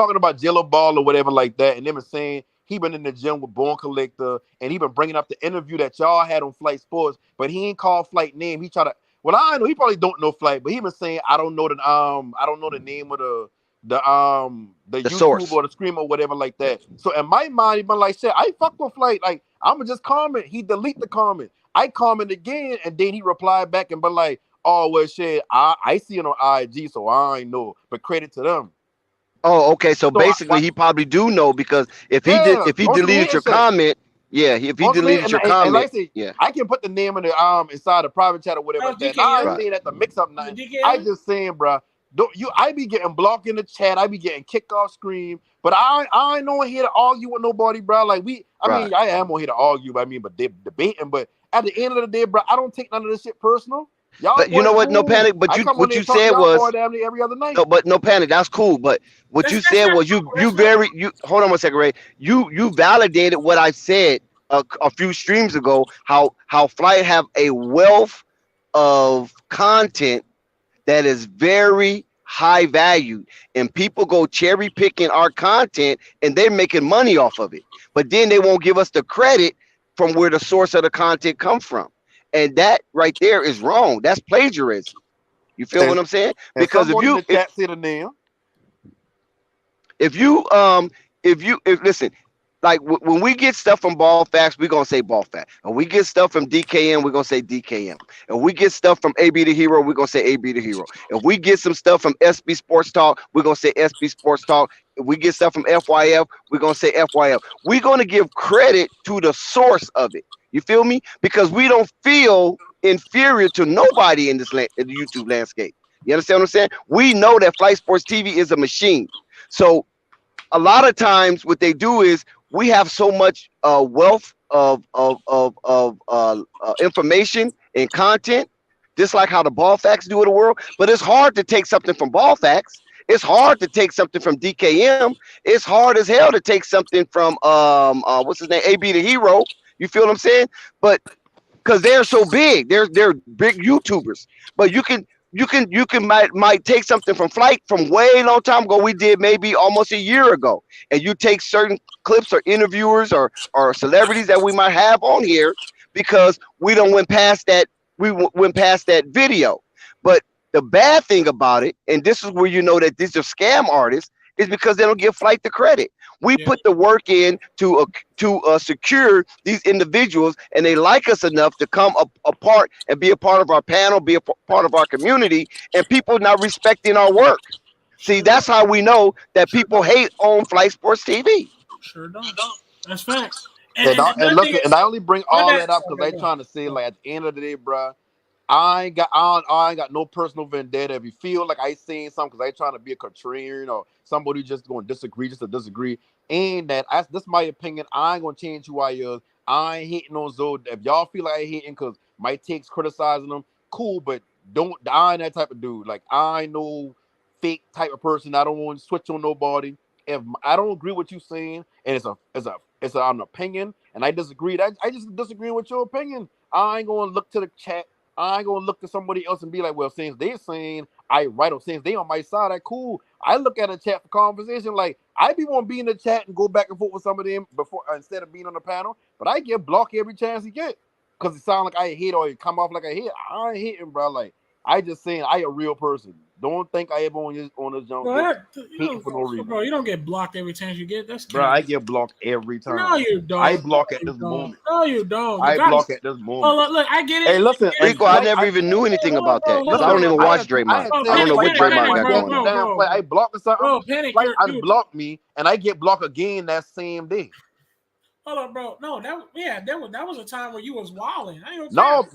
talking about Jello Ball or whatever like that, and them been saying he been in the gym with Born Collector, and he been bringing up the interview that y'all had on Flight Sports, but he ain't called Flight name. He try to. Well, I know he probably don't know Flight, but he been saying I don't know the name of the YouTube source. or the stream or whatever like that. So in my mind, even like shit, I fuck with Flight. Like I'ma just comment. He delete the comment. I comment again, and then he replied back and be like, "Oh well, shit, I see it on IG, so I ain't know." But credit to them. Oh, okay. So So basically, he probably do know because if he yeah, on some deleted your head shit. comment, yeah, if he On some head, deleted your and like comment, I said, yeah, I can put the name in the inside the private chat or whatever like that. And I ain't right. saying that to mix up nothing. DKM? I just saying, bro, don't you? I be getting blocked in the chat. I be getting kicked off screen. But I ain't no here to argue with nobody, bro. Like I mean, I am on here to argue. But I mean, but they debating. But at the end of the day, bro, I don't take none of this shit personal. Y'all But you boys know what? No cool. panic. But I you come on what there you and talk to said y'all boy was damn near every other night. no. But no panic. That's cool. But what you said was you hold on one second, Ray. You validated what I said a few streams ago. How Flight have a wealth of content that is very high value, and people go cherry picking our content and they're making money off of it, but then they won't give us the credit from where the source of the content come from, and that right there is wrong. That's plagiarism. You feel what I'm saying? Because someone in the chat said a name. If listen, like when we get stuff from Ball Facts, we're gonna say Ball Facts. And we get stuff from DKM, we're gonna say DKM. And we get stuff from AB the Hero, we're gonna say AB the Hero. If we get some stuff from SB Sports Talk, we're gonna say SB Sports Talk. If we get stuff from FYF, we're gonna say FYF. We're gonna give credit to the source of it. You feel me? Because we don't feel inferior to nobody in this in the YouTube landscape. You understand what I'm saying? We know that Flight Sports TV is a machine. So a lot of times what they do is we have so much wealth of information and content, just like how the Ball Facts do in the world. But it's hard to take something from Ball Facts. It's hard to take something from DKM. It's hard as hell to take something from what's his name, AB the Hero. You feel what I'm saying? But because they're so big, they're big YouTubers. But you can might take something from Flight from way long time ago. We did maybe almost a year ago, and you take certain clips or interviewers or celebrities that we might have on here because we don't went past that. We went past that video. But the bad thing about it, and this is where you know that these are scam artists, is because they don't give Flight the credit. We put the work in to secure these individuals, and they like us enough to come a part and be a part of our panel, be a part of our community, and people not respecting our work. See, that's how we know that people hate on Flight Sports TV. Sure don't. That's facts. And I only bring all that up because Okay, I trying to say, like, at the end of the day, bro, I ain't got no personal vendetta. If you feel like I saying something because I trying to be a contrarian or somebody just going to disagree just to disagree, and this my opinion. I ain't gonna change who I is. I ain't hating on Zoe. If y'all feel like I hating because my takes criticizing them, cool. But I ain't that type of dude. Like I ain't no fake type of person. I don't want to switch on nobody. If I don't agree with you saying, and it's an opinion, and I disagree, I just disagree with your opinion. I ain't gonna look to the chat. I ain't gonna look to somebody else and be like, well, since they're saying I right or since they on my side, I cool. I look at a chat for conversation. Like I be want to be in the chat and go back and forth with some of them before instead of being on the panel. But I get blocked every chance he get because it sound like I hate or it come off like I hate. I ain't hating, bro. Like I just saying I a real person. Don't think I ever on this jump. Hating for no reason. Bro, you don't get blocked every chance you get. That's bro. I get blocked every time. No, you don't. I block at this moment. No, you don't. I block at this moment. Oh, look, I get it. Hey, listen, Rico, I never even knew anything about that because I don't even watch Draymond. I don't know what Draymond got going on. I blocked something. Bro, Panic, like unblocked me, and I get blocked again that same day. Hold up, bro. No, that was a time where you was wilding. No,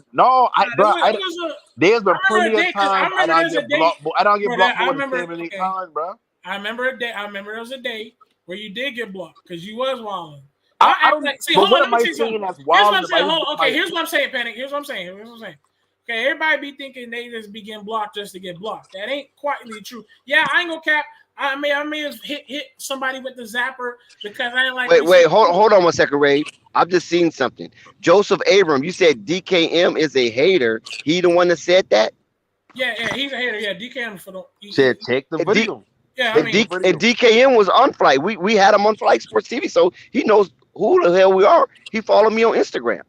there's been plenty of times I don't get blocked. I don't get blocked more than 7 8 times, bro. I remember a day. I remember there was a day where you did get blocked because you was wilding. I don't. See, hold on, let me say something. Here's what I'm saying. Here's what I'm saying, Panic. Here's what I'm saying. Okay, everybody be thinking they just be getting blocked just to get blocked. That ain't quietly true. Yeah, I ain't gonna cap. I may have hit somebody with the zapper because I didn't like. Wait, hold on one second, Ray. I've just seen something. Joseph Abram, you said DKM is a hater. He the one that said that? Yeah, he's a hater. Yeah, DKM for the. Said check the video. And DKM was on Flight. We had him on Flight Sports TV, so he knows who the hell we are. He followed me on Instagram.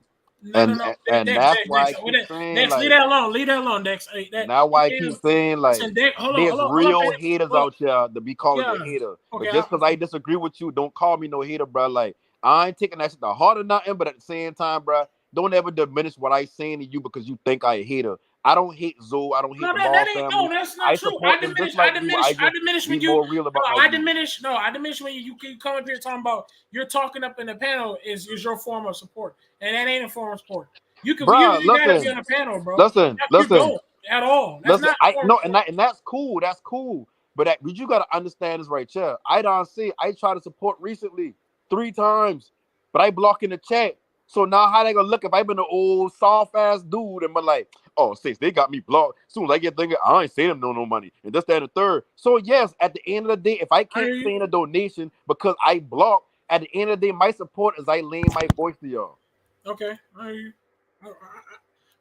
No. And Dex, that's why I Dex. keep saying Dex, leave like that alone. Leave that alone, Dex. Hey, now why I keep saying like listen, Dex, hold there's on, real Dex. haters Hold on. out here to be calling Yeah. me a hater. Okay. But just because I disagree with you, don't call me no hater, bro. Like I ain't taking that shit to heart or nothing, but at the same time, bro, don't ever diminish what I saying to you because you think I a hater. I don't hate Zoe. I don't hate No, the that Maul ain't. family. No, that's I not true. support them just like you. I just diminish be when you. more real about my views. I diminish when you come up here talking about you're talking up in the panel is your form of support, and that ain't a form of support. You Bruh, gotta be on a panel, bro. listen. You don't at all. That's Listen, not a I form no, of and support. that's cool. That's cool. But you gotta understand this right here. I don't see. I try to support recently 3 times, but I block in the chat. So now how they gonna look if I been an old soft ass dude and I'm like, oh, since they got me blocked. As soon as I get thinking, I ain't saying them no money, and this, that, and the third. So yes, at the end of the day, if I can't send a donation because I block, at the end of the day, my support is I lend my voice to y'all. Okay,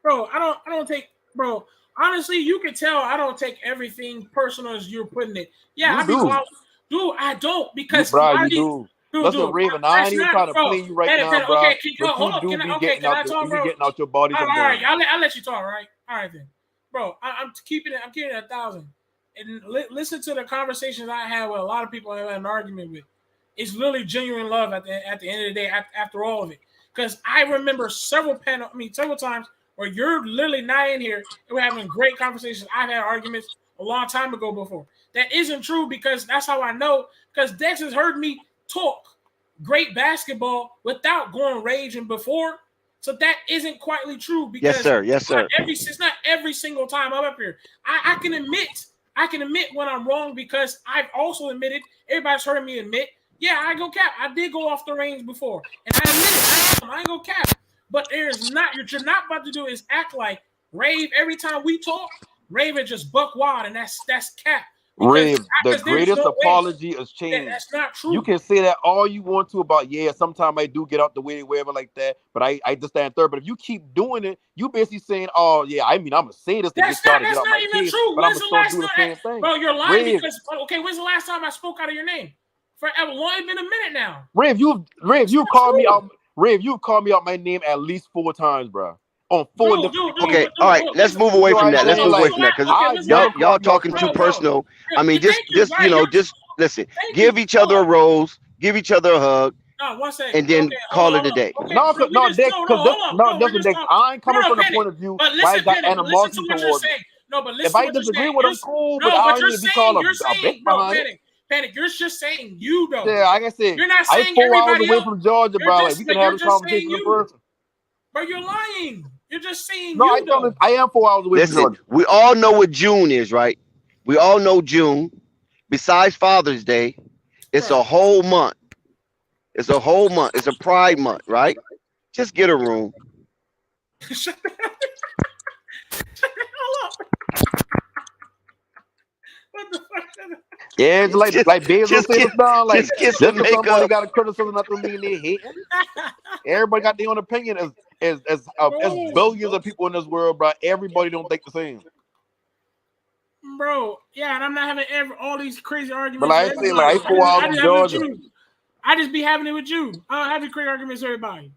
bro. I don't take, bro. Honestly, you can tell I don't take everything personal as you're putting it. Yeah, You I be do. wild. Dude, I don't You, because bro, I you be. do. Dude, Listen, Raven, I that's ain't even not, trying to bro. play you right now, bro. Okay, But hold you up. do be Can I talk, bro? getting out your body All sometimes. right, I'll let you talk, right? All right then, bro. I'm keeping it. I'm keeping it 1,000. And listen to the conversations I had with a lot of people I had an argument with. It's literally genuine love at the end of the day. After all of it, because I remember several times where you're literally not in here and we're having great conversations. I've had arguments a long time ago before. That isn't true because that's how I know. Because Dex has heard me talk great basketball without going raging before. So that isn't quietly true because Yes, sir. Yes, sir. it's not every single time I'm up here. I can admit when I'm wrong because I've also admitted, everybody's heard me admit, yeah, I go cap. I did go off the range before. And I admit it. I ain't go cap. But there's not, what you're not about to do is act like Rave every time we talk, Rave is just buck wild, and that's cap. Rave, the Because there's greatest no way apology is change. that's not true. You can say that all you want to about, yeah, sometimes I do get out the way, wherever like that, but I just stand third. But if you keep doing it, you basically saying, oh, yeah, I mean, I'm going to say this to get y'all to get out my case, but I'm going to still do the same thing. Bro, you're lying Rave, because, okay, when's the last time I spoke out of your name? Forever. Long, it's been a minute now. Rave, you called me out. Rave, you called me out my name at least 4 times, bro. On 4 different Okay, all right. Let's move away from that. Let's move away from that because y'all talking too personal. I mean, just listen. Give each other a rose. Give each other a hug. No, 1 second. And then call it a day. No, Dex, I ain't coming from the point of view where I got animosity towards it. No, but listen if I disagree with them, cool, but I don't need to be called a bitch behind it. Panic, you're just saying you though. Yeah, like I said, you're not saying I'm 4 hours everybody away else. from Georgia, bro. Like we can have a conversation in person. But you're lying. You're just saying no, you. I am 4 hours away from Georgia. We all know what June is, right? We all know June. Besides Father's Day, it's a whole month. It's a whole month. It's a Pride month, right? Just get a room. Shut the hell up. What the fuck? Yeah, like Bezos said down, like just somebody got a criticism, nothing mean they hating. Everybody got their own opinion. As billions of people in this world, bro. Everybody don't think the same. Bro, yeah, and I'm not having all these crazy arguments. But like I say, like I 4 hours from Georgia. I just be having it with you. I don't have the crazy arguments with everybody.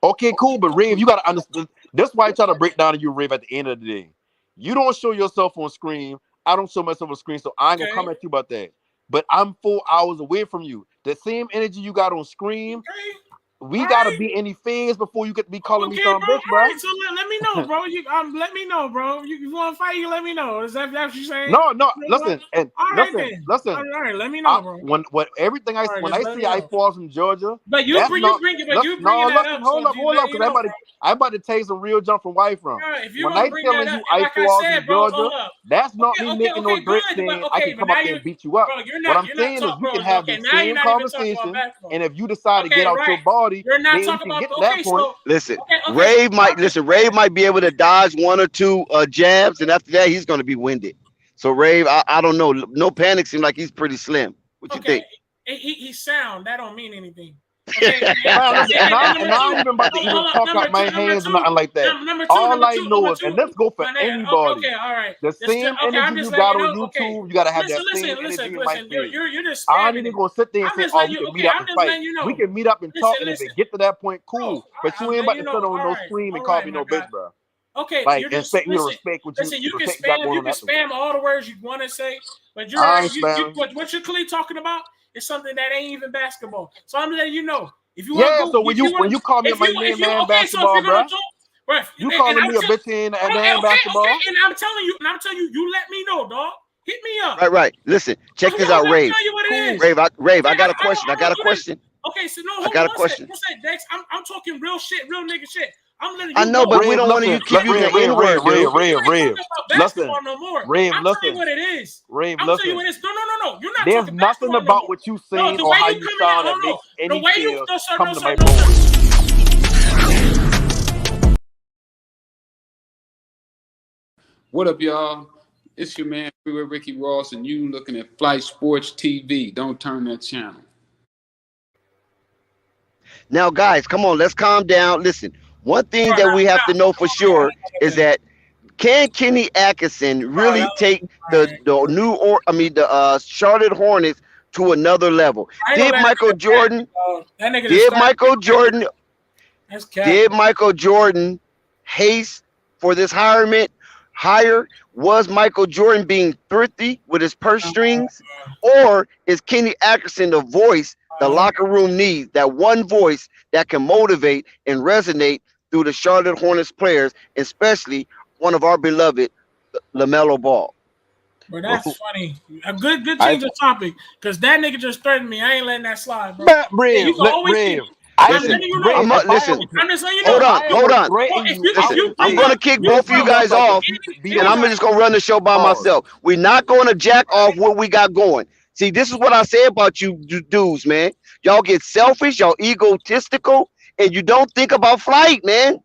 Okay, cool, but Rave, you gotta understand. That's why I try to break down to you, Rave. At the end of the day, you don't show yourself on screen. I don't show myself on screen, so I ain't gonna come at you about that. But I'm 4 hours away from you. The same energy you got on screen, we gotta be in the phase before you get to be calling me some bitch, bro. All right, so let me know, bro. Let me know, bro. You want to fight? You let me know. Is that what you're saying? No. Listen, listen. All right, let me know, bro. When I say I fall from Georgia, but you bring it up. Hold up, because I'm about to tell you some real jump from where I'm from. When I telling you I fall from Georgia, that's not me making no drip saying I can come up there and beat you up. What I'm saying is we can have the same conversation, and if you decide to get out your body, you're not then you talking can about get to that point. Listen, Rave might be able to dodge 1 or 2 jabs, and after that he's going to be winded. So Rave, I don't know. No Panic seems like he's pretty slim. What you think? He's sound. That don't mean anything. Okay, Man, listen, and I ain't even about to even talk out my hands or nothing like that. All I know is, and let's go for anybody. Okay, all right. The same Okay, I'm energy just you letting got you on know. Okay, YouTube, you gotta have that listen, same energy in my face. You're just I ain't spamming even it. gonna sit there and I'm say, just "Oh, letting we you. can meet Okay, up I'm and just fight." letting you know. We can meet up and talk, and if Listen. it get to that point, cool. But I'm you ain't letting about you to know. sit on All no right, stream and all call right, me my no guy. bitch, bro. Okay, Like, you're just expect me to listen. respect what Listen, the you can respect you got spam. going You on can afterwards. spam all the words you want to say, but I ain't spamming. what you're clearly talking about is something that ain't even basketball. So I'm letting you know. If you want to Yeah, go, so when you call me if up my you, name, man, okay, so if basketball, you're gonna bro, talk, right? you And calling I'm me a bitch ain't a damn basketball? and I'm telling you, you let me know, dog. Hit me up. Right. Listen, check this I'm out, gonna Rave. tell you what it is. Rave, Okay, I got a question. I I got won't a do that. question. Okay, so no, I hold on got a one second. question. Dex, I'm talking real shit, real nigga shit. I'm letting I you know, know. but we don't want listen, to keep using the N word, dude. We're not talking about Listen, basketball no more. Rave, I'm telling you listen, what it is. Rave, I'm telling you listen. what it is. No. You're not There's talking nothing basketball no about more. what you No, saying the or way how you you coming sound at, that hold on. makes The any way you, fear no, sir, come no, to sir, my no, sir. bones. What up, y'all? It's your man, Freeway Ricky Ross, and you looking at Flight Sports TV. Don't turn that channel. Now, guys, come on, let's calm down. Listen, one thing that we have to know for sure is that can Kenny Atkinson really take the Charlotte Hornets to another level? I know Did that Michael nigga Jordan? that nigga just Did started. Michael Jordan? That's cat. Did Michael Jordan haste for this hire? Was Michael Jordan being thrifty with his purse strings? Or is Kenny Atkinson the voice the locker room needs? That one voice that can motivate and resonate through the Charlotte Hornets players, especially one of our beloved LaMelo Ball. But that's funny. A good I change of topic because that nigga just threatened me. I ain't letting that slide, bro. But Yeah, Rave, you can always Rave. I'm Listen, letting you know. Rave, if I listen. ever, I'm just letting you if know. Hold I ever on. threaten you, I Listen, would I'm say, gonna kick this both of you nigga look guys like a off, beat and up. I'm just gonna run the show by Pause. myself. We're not gonna jack off what we got going. See, this is what I say about you dudes, man. Y'all get selfish, y'all egotistical, and you don't think about flight, man.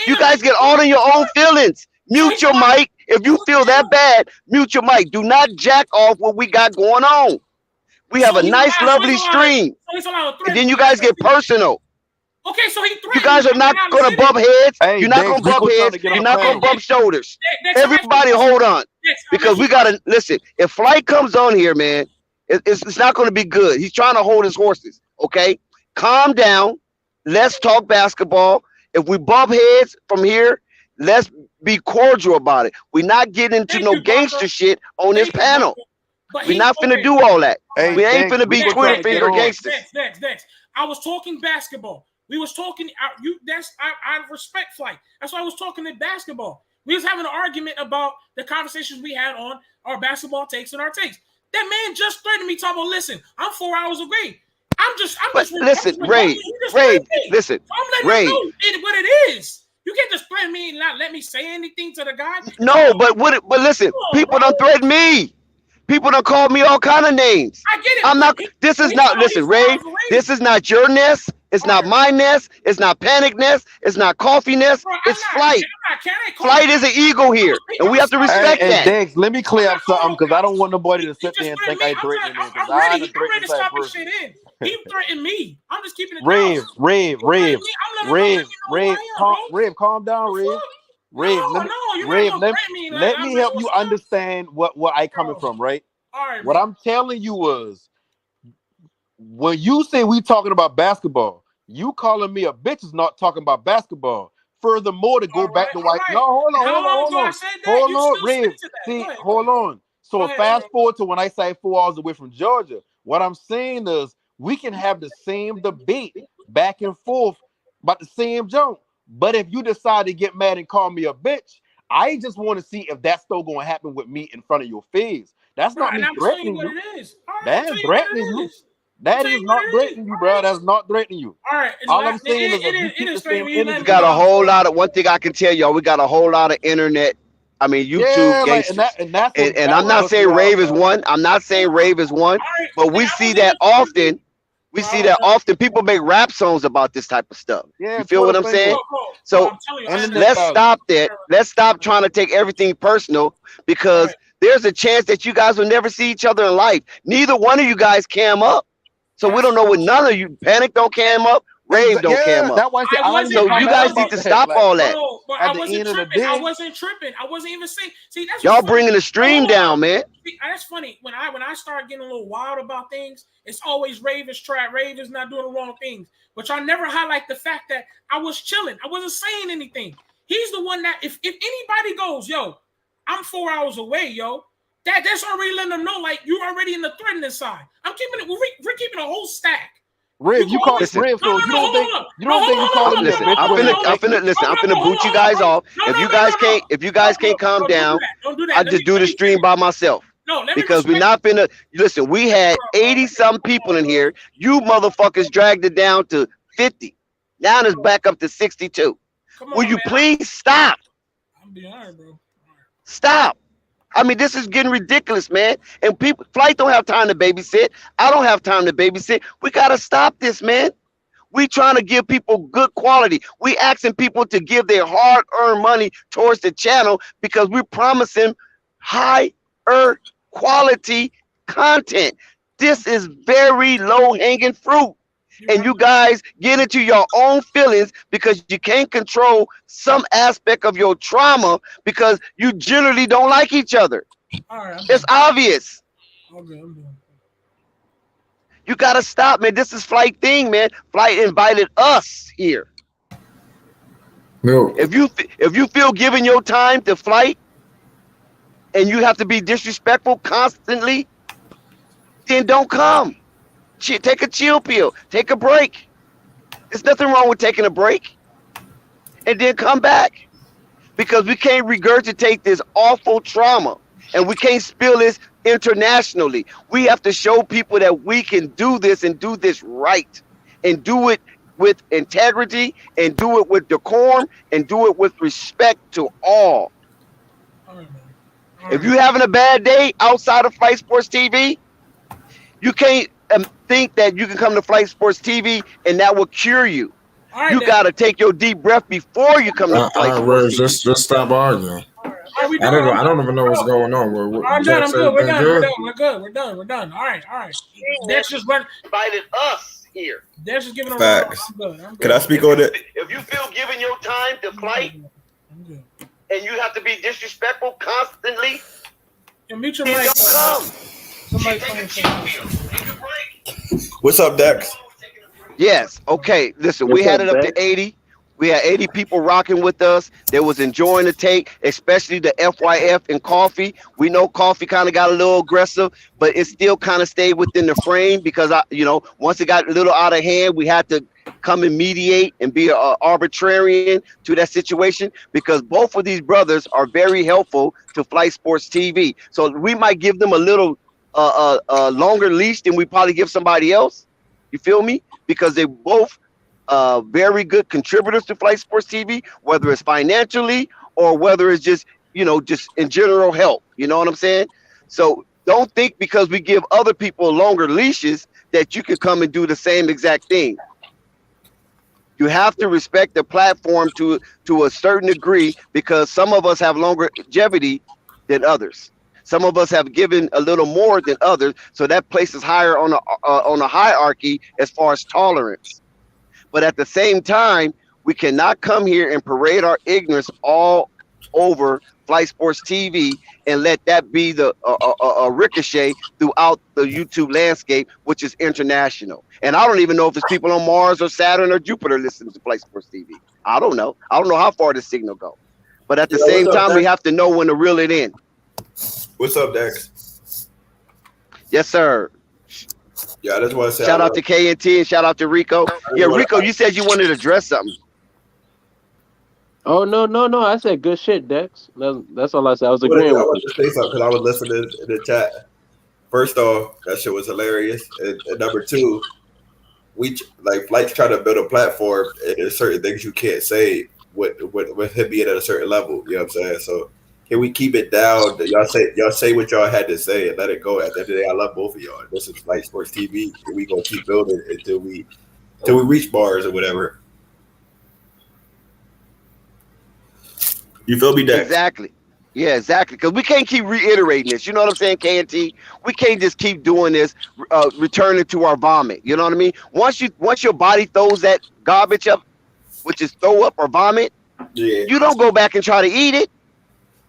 You guys get all in your own feelings. Mute your mic. If you feel that bad, mute your mic. Do not jack off what we got going on. We have So a he's nice, allowed. lovely stream. So he's allowed to And threaten then me. you guys get personal. Okay, so he You threatened me. guys are I'm not allowed to gonna say bump that. heads. Hey, You're not Dex, gonna bump Rico trying heads. to get You're on not gonna panel. bump shoulders. Dex, I'm asking Everybody you a hold question. on. Dex, I'm Because asking we you a question. gotta listen. If Flight comes on here, man, it's not gonna be good. He's trying to hold his horses. Okay? Calm down. Let's talk basketball. If we bump heads from here, let's be cordial about it. We're not getting into Thank no you, Baka. gangster shit on this Thank you, Baka. panel. But We're he not finna okay. do all that. Hey, We ain't Dex, finna be Rico Twitter trying to get finger on. gangsters. Dex. I was talking basketball. We was talking. I respect Flight. That's why I was talking to basketball. We was having an argument about the conversations we had on our basketball takes and our takes. That man just threatened me. Talking about, listen, I'm 4 hours away. I'm just Listen, rebutting. Ray, You just Ray, threatened me. listen, So I'm letting him Ray. know what it is. You can't just threaten me and not let me say anything to the guy. No, but listen, Come on, people bro. don't threaten me. People don't call me all kind of names. I get it. I'm not. This But is he not. talking about he's Listen, 4 Ray. hours away. This is not your nest. It's not my nest. It's not panic nest. It's not coffee nest. Bro, It's flight. Can I call Flight is an ego here, and we have to Hey, respect hey, that. Dex, let me clear up something because I don't want nobody to sit there and think I I'm threatening him because I'm I ready. ain't a I'm ready threatening to type stop his person. shit in. He threatened me. I'm just keeping it down. Rave, Rave, He threatened Rave, me. I'm letting Rave, you know who I am, bro. Rave, calm down, Rave. Rave, No, let me, you're not Rave, gonna threaten me. Like, let I'm me like, help what's you up? understand what I coming from, right? All right, What bro. I'm telling you was when you say we talking about basketball, you calling me a bitch is not talking about basketball. Furthermore, to go back to All white. right. No, hold And on, how hold on, long hold ago I on. said that? Hold You on, still Rave. stick to that. See, Go ahead. hold on. So Go ahead. fast forward to when I say 4 hours away from Georgia. What I'm saying is we can have the same debate back and forth about the same junk. But if you decide to get mad and call me a bitch, I just want to see if that's still going to happen with me in front of your face. That's Bro, not and me I'm telling you threatening what you. it is. All right, I'm That telling ain't you what threatening it you. is. I'm That telling is you what not it is. threatening you, bro. That's not threatening you. All right. All I'm saying is if you It keep the is same threatening you. energy. Let We me got know a I'm whole 4 lot of. One thing I can tell y'all, we got a whole lot of internet. I mean, YouTube Yeah, like and gangsters. that's what And that's I'm what not puts me saying off, Rave is bro. one. I'm not saying Rave is one. But we see that often. We see that often. People make rap songs about this type of stuff. Yeah, You feel Twitter what I'm saying? fingers. So Internet let's dog. stop that. Let's stop trying to take everything personal because there's a chance that you guys will never see each other in life. Neither one of you guys cam up. So we don't know what none of you. Panic don't cam up. Rave don't cam up. That's why I said I ain't So even you mad guys need about to that. stop Like, all that. Bro, but at I the wasn't end of the tripping. I day, wasn't tripping. I wasn't even saying. See, that's Y'all what's funny. bringing the stream Hold on. down, man. See, that's funny. When I start getting a little wild about things, it's always Rave is trash. Rave is not doing the wrong things. But y'all never highlight the fact that I was chilling. I wasn't saying anything. He's the one that if anybody goes, yo, I'm 4 hours away, yo. That's already letting them know, like, you're already in the threatening side. I'm keeping it. We're keeping a whole stack. Riv, you call Listen. Riv, so you don't think he calling Listen, it I'm finna boot you guys off. If you guys can't calm down, I just do the stream by myself. Because we're not finna listen. We had 80-some people in here. You motherfuckers dragged it down to 50. Now it's back up to 62. Will you please stop? I'm being honest, bro. Stop. I mean, this is getting ridiculous, man. And people, Flight don't have time to babysit. I don't have time to babysit. We gotta stop this, man. We trying to give people good quality. We asking people to give their hard-earned money towards the channel because we're promising higher quality content. This is very low-hanging fruit. And you guys get into your own feelings because you can't control some aspect of your trauma because you generally don't like each other. It's obvious. You gotta stop, man. This is Flight thing, man. Flight invited us here. No. If you feel giving your time to Flight and you have to be disrespectful constantly, then don't come. Take a chill pill. Take a break. There's nothing wrong with taking a break. And then come back. Because we can't regurgitate this awful trauma. And we can't spill this internationally. We have to show people that we can do this and do this right. And do it with integrity and do it with decorum and do it with respect to all. If you're having a bad day outside of Flight Sports TV, you can't think that you can come to Flight Sports TV and that will cure you. You got to take your deep breath before you come to Flight Sports TV. Just stop arguing. I don't even know what's going on. I'm done. I'm good. We're done. We're done. All right. That's just run. Invited us here. That's just giving a Facts. I'm good. Can I speak on it? If you feel giving your time to Flight and you have to be disrespectful constantly, mute your then mic. don't come. What's up, Dex? Yes. Okay. Listen, we had it up to 80. We had 80 people rocking with us. They was enjoying the take, especially the FYF and Coffee. We know Coffee kind of got a little aggressive, but it still kind of stayed within the frame because once it got a little out of hand, we had to come and mediate and be an arbitrarian to that situation because both of these brothers are very helpful to Flight Sports TV. So we might give them a little longer leash than we probably give somebody else. You feel me? Because they both very good contributors to Flight Sports TV, whether it's financially or whether it's just in general help. You know what I'm saying? So don't think because we give other people longer leashes that you can come and do the same exact thing. You have to respect the platform to a certain degree because some of us have longer longevity than others. Some of us have given a little more than others, so that places higher on a hierarchy as far as tolerance. But at the same time, we cannot come here and parade our ignorance all over Flight Sports TV and let that be the a ricochet throughout the YouTube landscape, which is international. And I don't even know if it's people on Mars or Saturn or Jupiter listening to Flight Sports TV. I don't know. I don't know how far the signal goes. But at the same time, we have to know when to reel it in. What's up, Dex? Yes, sir. Yeah, I just want to say shout out to KNT and shout out to Rico. Yeah, Rico, you said you wanted to address something. Oh no! I said good shit, Dex. That's all I said. I was agreeing with you. I want to say something because I was listening to the chat. First off, that shit was hilarious, and number two, Flight's trying to build a platform, and there's certain things you can't say with him being at a certain level. You know what I'm saying? So can we keep it down? Y'all say what y'all had to say and let it go. At the end of the day, I love both of y'all. This is Flight Sports TV, and we gonna keep building until we reach bars or whatever. You feel me, Dex? Exactly. Yeah, exactly. Because we can't keep reiterating this. You know what I'm saying, KNT? We can't just keep doing this, returning to our vomit. You know what I mean? Once your body throws that garbage up, which is throw up or vomit, Yeah, you don't go back and try to eat it.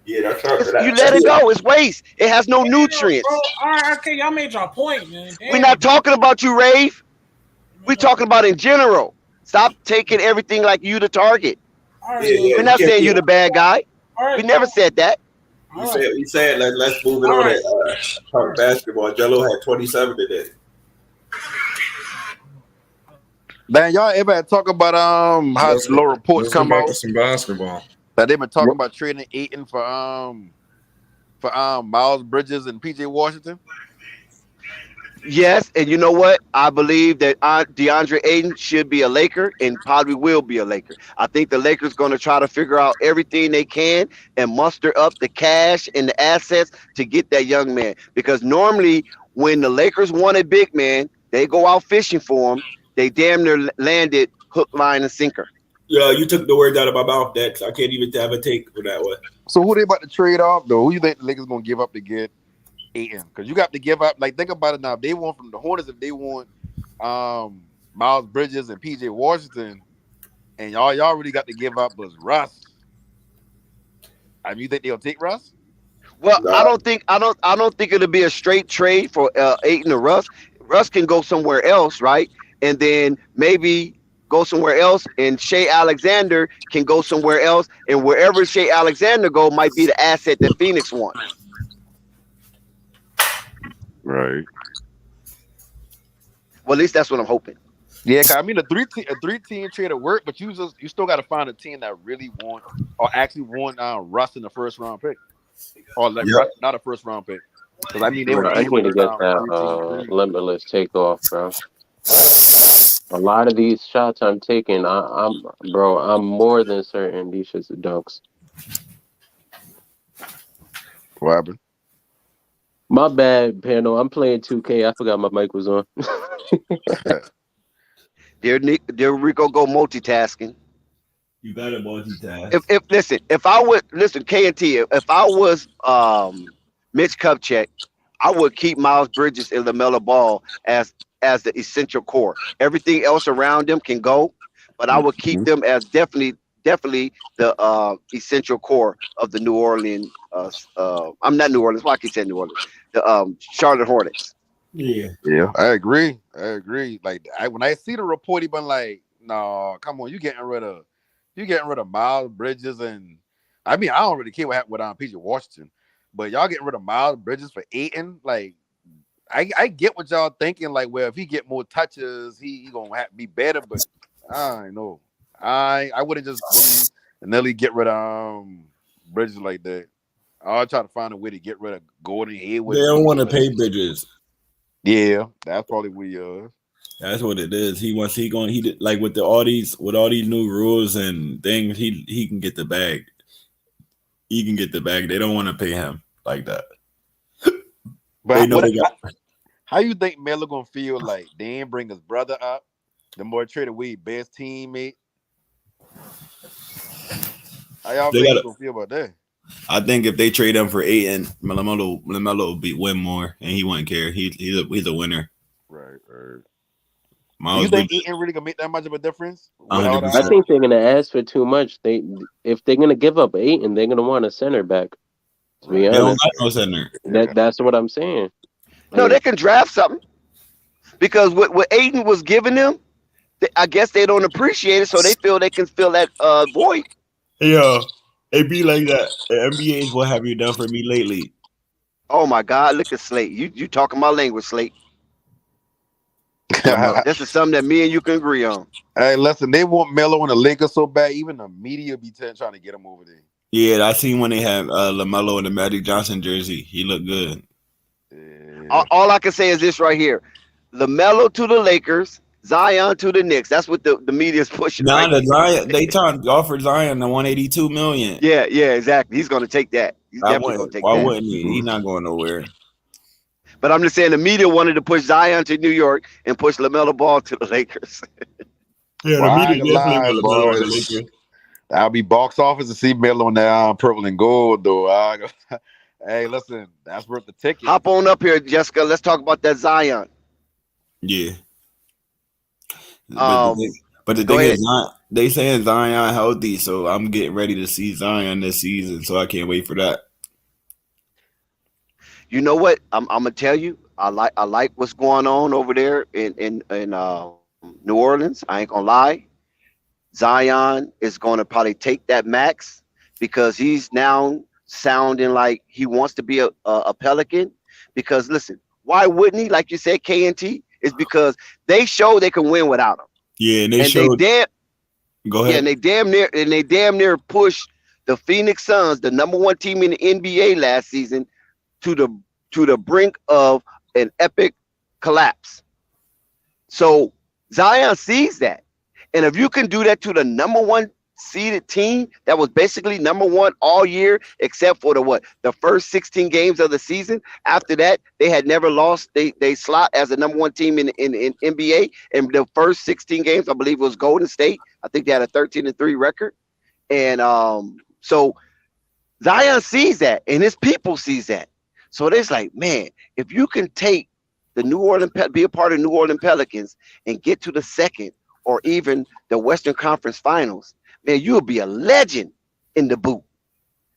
yeah, that's right. You let it go. It's waste. It has no Damn, bro. nutrients. All right, okay, y'all made your point, man. We're Damn. not talking about you, Rave. We're talking about in general. Stop taking everything like you the target. All right, Yeah, We're you not can't saying be. you the bad guy. all right, We never said that. We said let's move it All on. right. Talk basketball. Jello had 27 today. Man, y'all ever talk about how Let's low reports let's get come back out to some basketball. that they've been talking about trading Aiton for Miles Bridges and PJ Washington? Yes, and you know what? I believe that DeAndre Ayton should be a Laker and probably will be a Laker. I think the Lakers going to try to figure out everything they can and muster up the cash and the assets to get that young man. Because normally, when the Lakers want a big man, they go out fishing for him. They damn near landed hook, line, and sinker. Yeah, you took the words out of my mouth, Dex. I can't even have a take for that one. So who they about to trade off though? Who you think the Lakers gonna give up to get Aiton? Because you got to give up. Like think about it now. If they want from the Hornets, if they want Miles Bridges and PJ Washington, and y'all really got to give up was Russ. I mean, you think they'll take Russ? Well, I don't think it'll be a straight trade for Ayton or Russ. Russ can go somewhere else, right? And then maybe go somewhere else, and Shea Alexander can go somewhere else, and wherever Shea Alexander go might be the asset that Phoenix wants. Right. Well, at least that's what I'm hoping. Yeah, 'cause I mean a three team trade will work, but you still got to find a team that really want or actually want Russ in the first round pick, or like Russ, not a first round pick. Because I mean they were Bro, I able need to to get that 3-team. limitless takeoff, bro. A lot of these shots I'm taking, I'm more than certain these shits are dunks. What happened? My bad, panel. I'm playing 2K. I forgot my mic was on. There Rico go multitasking. You better multitask. If I would listen, KNT, if I was Mitch Kupchak, I would keep Miles Bridges and LaMelo Ball as the essential core. Everything else around them can go, but I would keep them as definitely the essential core of the New Orleans. I'm not New Orleans. Why I keep saying New Orleans? The Charlotte Hornets. Yeah, I agree. Like when I see the report, he been like, "No, come on, you getting rid of Miles Bridges and I mean I don't really care what happened with PJ Washington, but y'all getting rid of Miles Bridges for Ayton, like." I get what y'all thinking. Like, well, if he get more touches, he gonna be better. But I know I wouldn't just Nelly get rid of Bridges like that. I'll try to find a way to get rid of Gordon Hayward. they don't want to pay Bridges. Yeah, that's probably what he is. That's what it is. He did like with all these new rules and things. He can get the bag. He can get the bag. They don't want to pay him like that. But how you think Melo gonna feel like they ain't bring his brother up? The more traded away best teammate. How y'all think he's gonna feel about that? I think if they trade him for Ayton, LaMelo will win more, and he wouldn't care. He's a winner. Right. Miles You think Ayton really gonna make that much of a difference? 100%. I think they're gonna ask for too much. If they're gonna give up Ayton, they're gonna want a center back. To be honest, they don't got no center. That's what I'm saying. No, they can draft something because what Ayton was giving them, I guess they don't appreciate it, so they feel they can fill that void. Yeah, it be like that. The NBA is what have you done for me lately? Oh my God! Look at Slate. You talking my language, Slate. This is something that me and you can agree on. Hey, listen, they want Melo in the Lakers so bad, even the media be trying to get him over there. Yeah, I seen when they had LaMelo in the Magic Johnson jersey. He looked good. Yeah. All I can say is this right here: LaMelo to the Lakers, Zion to the Knicks. That's what the media's pushing. Nah, right? Zion, they offered Zion the $182 million. Yeah, exactly. He's going to take that. He's definitely going to take that. Why wouldn't he? He's not going nowhere. But I'm just saying the media wanted to push Zion to New York and push LaMelo Ball to the Lakers. Yeah, the media definitely want LaMelo to the Lakers. That'll be box office to see Melo on that purple and gold, though. Hey, listen, that's worth the ticket. Hop on up here, Jessica. Let's talk about that Zion. Yeah. Um, But the go thing ahead. is, they saying Zion healthy, so I'm getting ready to see Zion this season. So I can't wait for that. You know what? I'm gonna tell you. I like what's going on over there in New Orleans. I ain't gonna lie. Zion is going to probably take that max because he's now sounding like he wants to be a Pelican. Because listen, why wouldn't he? Like you said, KNT is because they show they can win without him, Yeah, and they and they showed. damn Go yeah, ahead. and they damn near push the Phoenix Suns, the number one team in the NBA last season, to the brink of an epic collapse. So Zion sees that. And if you can do that to the number one seeded team that was basically number one all year, except for the first 16 games of the season. After that, they had never lost. They slot as a number one team in NBA. And the first 16 games, I believe it was Golden State. I think they had a 13-3 record. And so Zion sees that, and his people sees that. So it's like, man, if you can take the be a part of New Orleans Pelicans and get to the second or even the Western Conference Finals, man, you'll be a legend in the boot.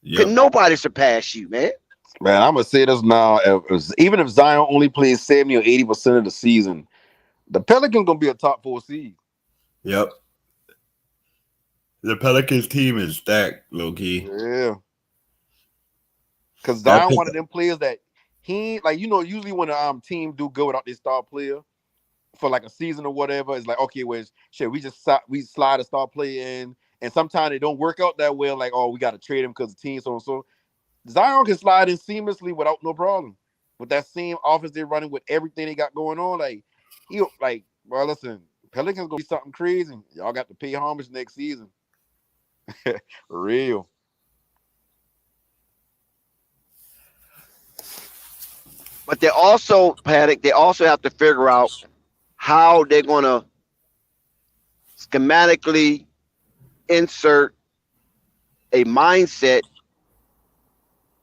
Yep. Could nobody surpass you, man? Man, I'm gonna say this now. Even if Zion only plays 70 or 80% of the season, the Pelicans gonna be a top 4 seed. Yep. The Pelicans team is stacked, low key. Yeah. Because Zion one of them players that he like, usually when a team do good without their star player for like a season or whatever, it's like, okay, well, shit, we slide a star player in, and sometimes it don't work out that well. Like, oh, we got to trade him because the team so and so. Zion can slide in seamlessly without no problem. With that same offense they're running with everything they got going on, well, listen, Pelicans gonna be something crazy. Y'all got to pay homage next season. For real. But they also, Paddock, they also have to figure out how they're going to schematically insert a mindset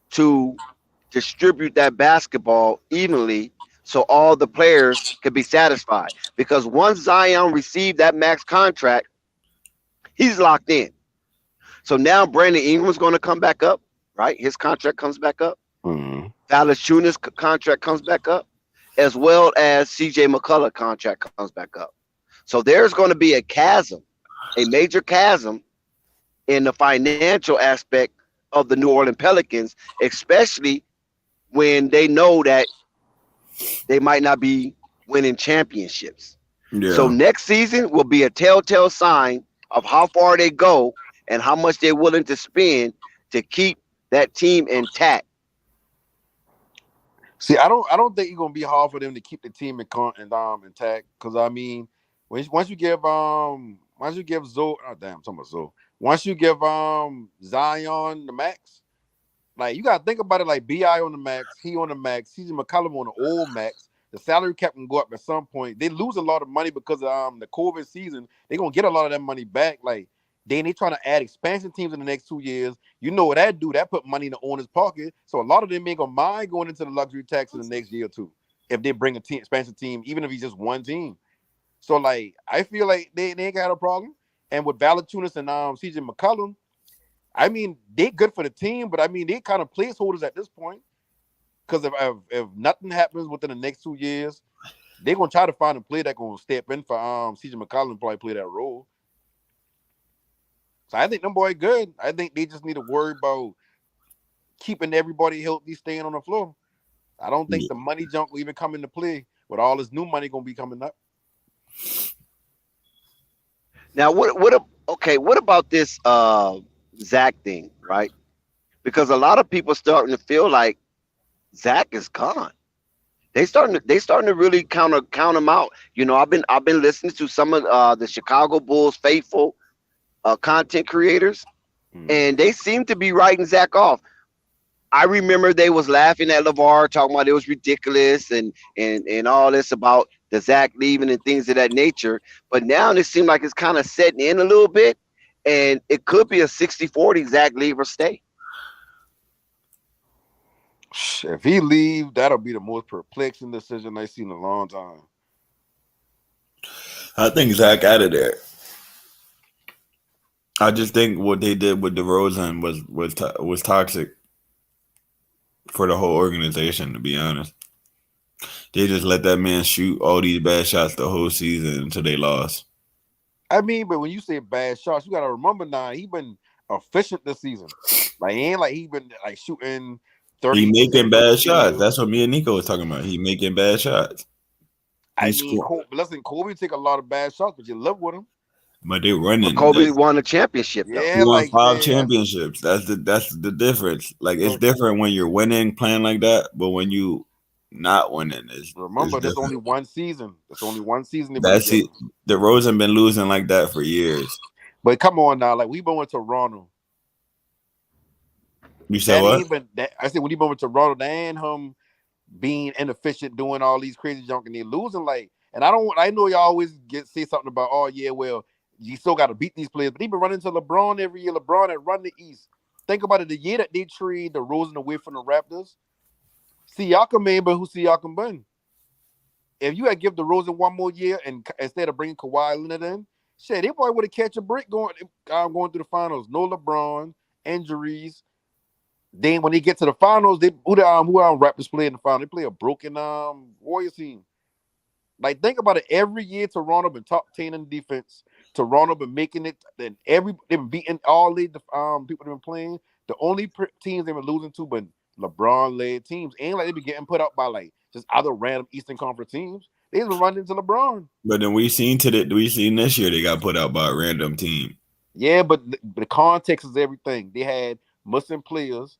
to distribute that basketball evenly so all the players can be satisfied. Because once Zion received that max contract, he's locked in. So now Brandon Ingram's going to come back up, right? His contract comes back up. Mm-hmm. Valanciunas' contract comes back up, as well as CJ McCullough contract comes back up. So there's going to be a chasm, a major chasm in the financial aspect of the New Orleans Pelicans, especially when they know that they might not be winning championships. Yeah. So next season will be a telltale sign of how far they go and how much they're willing to spend to keep that team intact. See, I don't think it's gonna be hard for them to keep the team intact. Because I mean, once you give Zoe, oh damn, I'm talking about Zoe. Once you give Zion the max, like you gotta think about it like BI on the max, he on the max, CJ McCollum on the old max. The salary cap can go up at some point. They lose a lot of money because of the COVID season. They're gonna get a lot of that money back. Like they trying to add expansion teams in the next 2 years. You know what that do? That put money in the owner's pocket. So a lot of them ain't gonna mind going into the luxury tax in the next year or two if they bring a expansion team, even if he's just one team. So like I feel like they ain't got a problem. And with Valanciunas and CJ McCollum, I mean they good for the team, but I mean they kind of placeholders at this point. Because if nothing happens within the next 2 years, they're gonna try to find a player that's gonna step in for CJ McCollum and probably play that role. So I think them boy good. I think they just need to worry about keeping everybody healthy, staying on the floor. I don't think the money junk will even come into play with all this new money gonna be coming up. Now, what about this Zach thing, right? Because a lot of people starting to feel like Zach is gone. They starting to really count him out. I've been listening to some of the Chicago Bulls faithful content creators, and they seem to be writing Zach off. I remember they was laughing at LeVar, talking about it was ridiculous and all this about the Zach leaving and things of that nature. But now it seems like it's kind of setting in a little bit, and it could be a 60-40 Zach leave or stay. If he leave, that'll be the most perplexing decision I've seen in a long time. I think Zach out of there. I just think what they did with DeRozan was toxic for the whole organization. To be honest, they just let that man shoot all these bad shots the whole season until they lost. I mean, but when you say bad shots, you gotta remember now he been efficient this season. Like ain't like he been like shooting 30. He making bad shots. That's what me and Nico was talking about. He making bad shots. I mean, listen, Kobe take a lot of bad shots, but you live with him. But they running. But Kobe won a championship though. Yeah, He won like 5 championships. That's the difference. Like it's different when you're winning, playing like that, but when you not winning, remember there's only one season. There's only one season. That's it. DeRozan been losing like that for years. But come on now, like we been with Toronto. You said what? I said when he been with Toronto, that ain't him being inefficient, doing all these crazy junk, and they losing. Like, and I know y'all always say something about, oh yeah, well, you still got to beat these players, but he been running to LeBron every year. LeBron had run the East. Think about it, the year that they trade DeRozan away from the Raptors. Siakam remember who Siakam been. If you had give DeRozan one more year and instead of bringing Kawhi Leonard in, shit, they probably would have catch a break going through the finals. No LeBron, injuries. Then when they get to the finals, who Raptors play in the final? They play a broken Warriors team. Like think about it. Every year Toronto been top 10 in defense. Toronto been making it. Then they've been beating all the people they've been playing. The only teams they've been losing to been LeBron-led teams. Ain't like they been getting put up by like just other random Eastern Conference teams. They've been running into LeBron. But then we seen this year they got put out by a random team. Yeah, but the context is everything. They had Muslim players.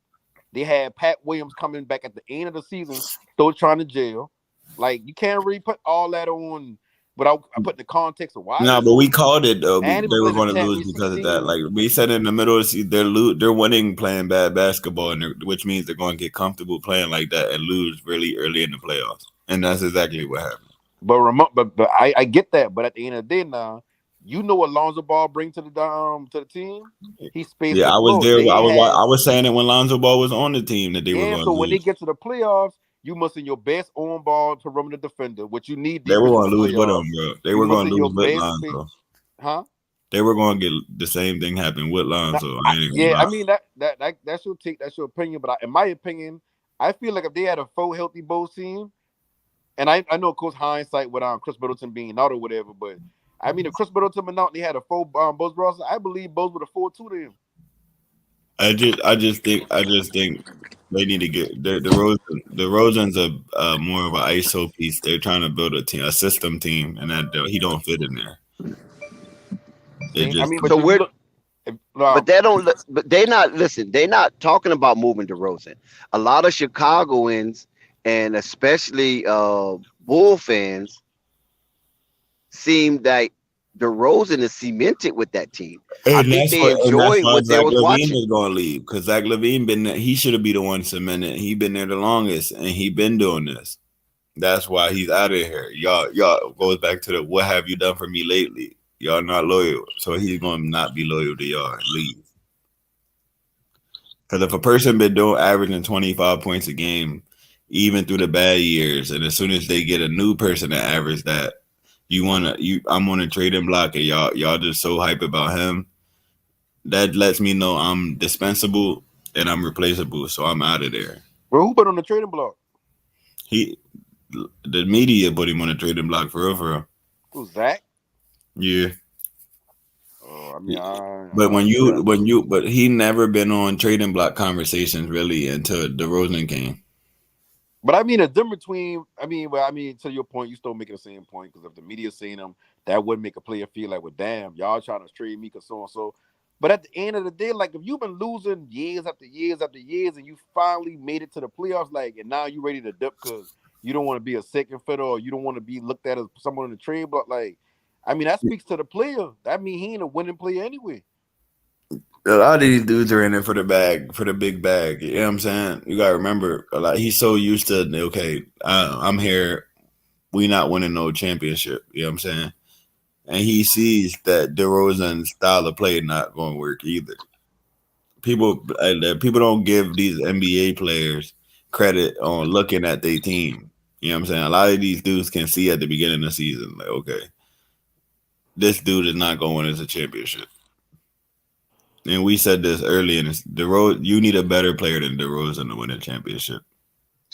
They had Pat Williams coming back at the end of the season, still trying to jail. Like you can't really put all that on without putting the context of why. No, but we called it though. They were going to the lose because of that. Like we said in the middle of the season, they're winning playing bad basketball, which means they're going to get comfortable playing like that and lose really early in the playoffs. And that's exactly what happened. But I get that. But at the end of the day, now you know what Lonzo Ball bring to the team. He spaced. Yeah, I was there. I was saying it when Lonzo Ball was on the team that they were going to so lose. when they get to the playoffs, you must in your best on ball perimeter defender, which you need. They were going to lose with him, bro. They were going to lose with Lonzo. Huh? They were going to get the same thing happen with Lonzo. I mean that's your take. That's your opinion. But in my opinion, I feel like if they had a full healthy Bulls team, and I know of course hindsight with Chris Middleton being out or whatever, but I mean if Chris Middleton been out and they had a full Bulls roster, I believe Bulls would have 4-2 them. I just think they need to get DeRozan's a more of an ISO piece. They're trying to build a system team, and that he don't fit in there. But they don't. But they not listen. They're not talking about moving DeRozan. A lot of Chicagoans and especially Bull fans seem like DeRozan is cemented with that team. I think they enjoy what they was watching. Is going to leave because Zach LaVine he should be the one cemented. He been there the longest, and he been doing this. That's why he's out of here. Y'all goes back to the what have you done for me lately? Y'all not loyal, so he's going to not be loyal to y'all and leave. Because if a person been averaging 25 points a game, even through the bad years, and as soon as they get a new person that average that, I'm on a trading block, and y'all just so hype about him. That lets me know I'm dispensable and I'm replaceable, so I'm out of there. Well, who put on the trading block? The media put him on the trading block for real. Who's Zach? Yeah. Oh, I mean, but he never been on trading block conversations really until DeRozan came. But I mean, a difference between, to your point, you still making the same point because if the media's saying him, that would make a player feel like, well, damn, y'all trying to trade me because so and so. But at the end of the day, like if you've been losing years after years after years, and you finally made it to the playoffs, like, and now you ready to dip because you don't want to be a second fiddle or you don't want to be looked at as someone in the trade block, like, I mean, that speaks to the player. That means he ain't a winning player anyway. A lot of these dudes are in it for the bag, for the big bag. You know what I'm saying? You gotta remember, he's so used to, okay, I'm here. We not winning no championship. You know what I'm saying? and he sees that DeRozan's style of play not going to work either. People don't give these NBA players credit on looking at their team. You know what I'm saying? A lot of these dudes can see at the beginning of the season, like, okay, this dude is not going to win us a championship. And we said this early in this, you need a better player than DeRozan to win a championship.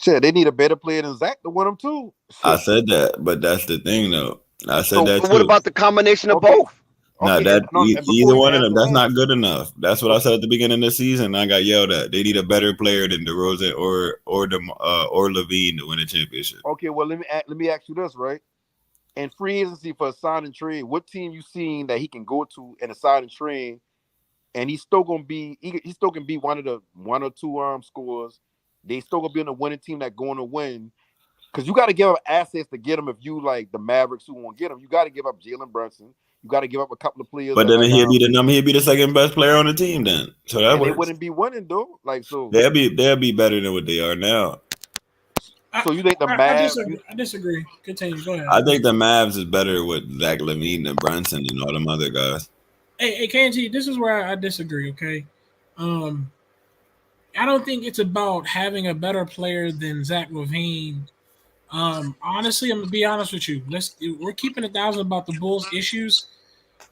Shit, they need a better player than Zach to win them too. I said that, but that's the thing, though. I said So that what too. about the combination of both? No, Okay, that and before either you one of them, answer that's that, not good enough. That's what I said at the beginning of the season. I got yelled at. They need a better player than DeRozan or Levine to win a championship. okay, well let me ask you this, right? In free agency for a sign and trade, what team you seen that he can go to in a sign and trade, and he's still gonna be he's still gonna be one or two scores. They still gonna be on the winning team that going to win. Because you got to give up assets to get him. If you like the Mavericks who won't get him, you got to give up Jalen Brunson. You got to give up a couple of players. But That then like he'd be the second best player on the team then. So that and they works. wouldn't be winning though. Like so, They'll be better than what they are now. so you think the I Mavs? disagree. Continue. Go ahead. I think the Mavs is better with Zach LaVine and Brunson and all them other guys. Hey, KNG, this is where I disagree. Okay, I don't think it's about having a better player than Zach LaVine. Honestly, I'm gonna be honest with you. We're keeping 1,000 about the Bulls' issues.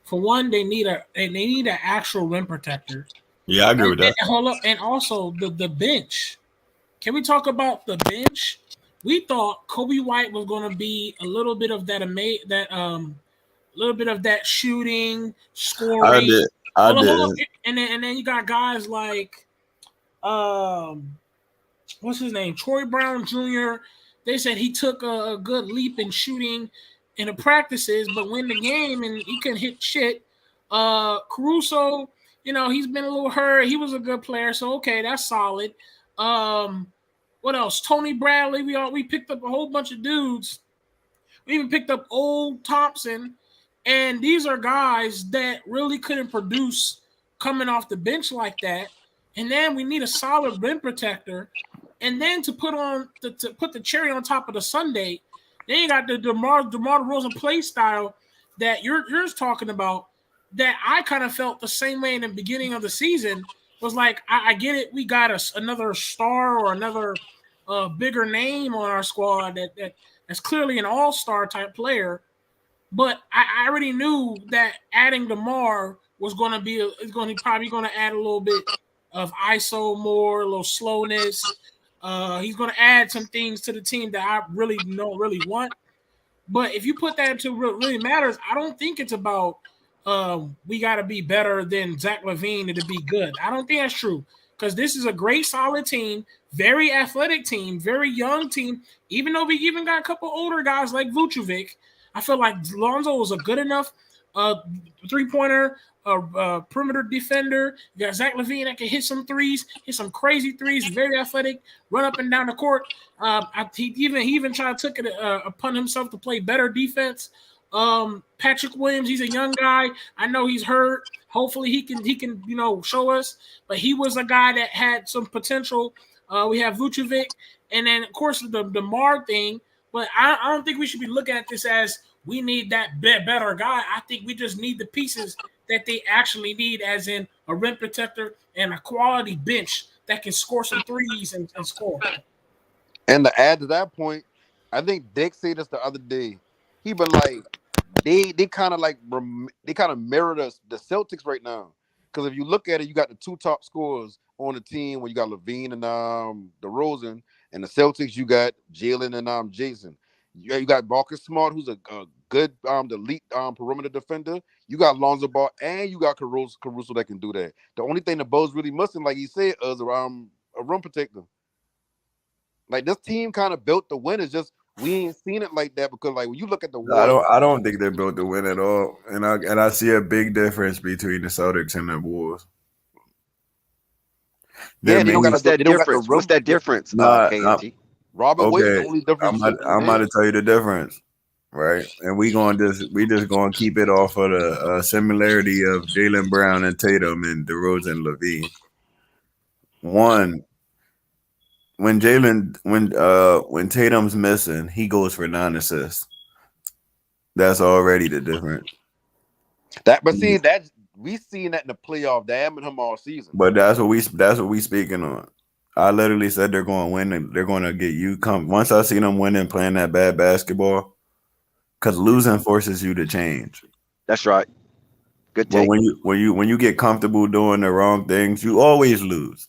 For one, they need an actual rim protector. Yeah, I agree with that. And hold up, and also the bench. Can we talk about the bench? We thought Kobe White was going to be a little bit of that little bit of that shooting, scoring. I did. Hold up. And then you got guys like what's his name? Troy Brown Jr. They said he took a good leap in shooting in the practices, but win the game and he couldn't hit shit. Caruso, he's been a little hurt. He was a good player, so okay, that's solid. What else? Tony Bradley. We picked up a whole bunch of dudes. We even picked up Old Thompson, and these are guys that really couldn't produce coming off the bench like that. And then we need a solid rim protector. And then to put the cherry on top of the sundae, then you got the DeMar DeRozan play style that you're talking about. That I kind of felt the same way in the beginning of the season. Was like, I get it. We got another star or another bigger name on our squad that's clearly an all-star type player. But I already knew that adding DeMar was going to probably going to add a little bit of ISO more, a little slowness. He's going to add some things to the team that I really don't really want. But if you put that into what really matters, I don't think it's about we got to be better than Zach LaVine to be good. I don't think that's true because this is a great, solid team, very athletic team, very young team. Even though we even got a couple older guys like Vucevic, I feel like Lonzo was a good enough three-pointer, perimeter defender. You got Zach LaVine that can hit some threes, hit some crazy threes, very athletic, run up and down the court. He even tried to take it upon himself to play better defense. Patrick Williams, he's a young guy. I know he's hurt. Hopefully he can show us. But he was a guy that had some potential. We have Vucevic, and then of course the DeMar thing. But I don't think we should be looking at this as we need that better guy. I think we just need the pieces that they actually need, as in a rim protector and a quality bench that can score some threes and score. And to add to that point, I think Dick said this the other day. He been like, they kind of mirror the Celtics right now. Because if you look at it, you got the two top scorers on the team. When you got LaVine and DeRozan, and the Celtics, you got Jalen and Jason. You got Marcus Smart, who's a good elite perimeter defender. You got Lonzo Ball, and you got Caruso that can do that. The only thing the Bulls really missing, like he said, is a rim protector. Like this team kind of built to win. It's just we ain't seen it like that because like when you look at the Warriors, I don't think they're built to win at all, and I see a big difference between the Celtics and the Bulls. Yeah, what's that difference? What's that difference, KNG? Robert Williams, the only difference. I'm about to tell you the difference, right? And we just going to keep it off of the similarity of Jaylen Brown and Tatum and DeRozan and LaVine. One, when Tatum's missing, he goes for 9 assists. That's already the difference. But see that we seen that in the playoff. Damn him all season. But that's what we speaking on. I literally said they're going to win and they're going to get you come. Once I see them winning, playing that bad basketball, because losing forces you to change. That's right. Good But take. when you get comfortable doing the wrong things, you always lose.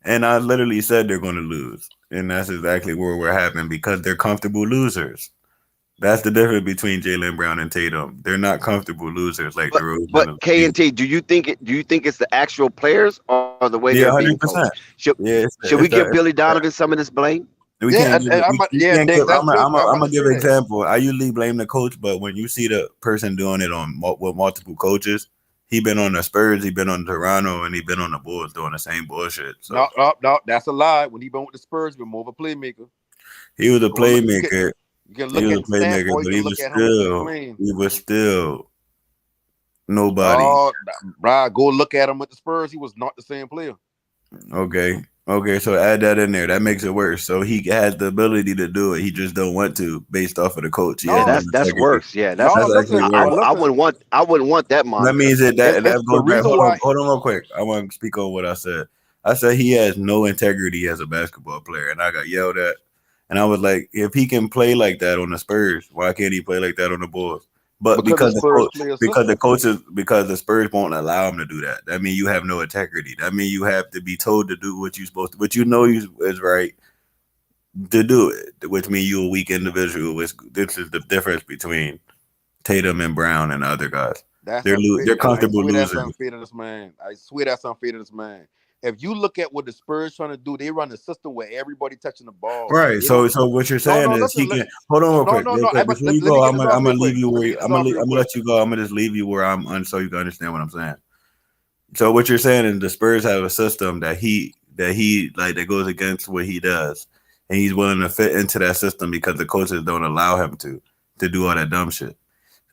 And I literally said they're going to lose, and that's exactly where we're happening because they're comfortable losers. That's the difference between Jaylen Brown and Tatum. They're not comfortable losers like the Rose. But K and T, do you think it's the actual players or the way Yeah, they're being 100%. coached? Should we give Billy Donovan some of this blame? We can't give it. We can't give. that's good. I'm I'm gonna about to give say an that. example. I usually blame the coach, but when you see the person doing it with multiple coaches, he been on the Spurs, he been on Toronto, and he been on the Bulls doing the same bullshit. So No, that's a lie. When he been with the Spurs, he been more of a playmaker. he was a Go look- playmaker. You can He look was at a the stat, playmaker, or you but can look at him when he playing. he was still nobody. Oh, right. Go look at him with the Spurs. He was not the same player. Okay, so add that in there. That makes it worse. So he has the ability to do it. He just don't want to, based off of the coach. Yeah, that's worse. Yeah, that's actually worse. I wouldn't want that That moniker. means that It's that the goes back. reason why. Hold on, real quick. I want to speak on what I said. I said he has no integrity as a basketball player, and I got yelled at. And I was like, if he can play like that on the Spurs, why can't he play like that on the Bulls? But because the Spurs won't allow him to do that. That means you have no integrity. That means you have to be told to do what you're supposed to, what you know is right to do it, which means you're a weak individual. This is the difference between Tatum and Brown and other guys. They're comfortable losers. That's unfair to this man. I swear that's unfair to this man. If you look at what the Spurs trying to do, they run a system where everybody touching the ball. Right. So what you're saying is he can hold on real quick. Before you go, I'm gonna leave you where I'm gonna let you go. I'm gonna just leave you where I'm on so you can understand what I'm saying. So what you're saying is the Spurs have a system that he like that goes against what he does, and he's willing to fit into that system because the coaches don't allow him to do all that dumb shit.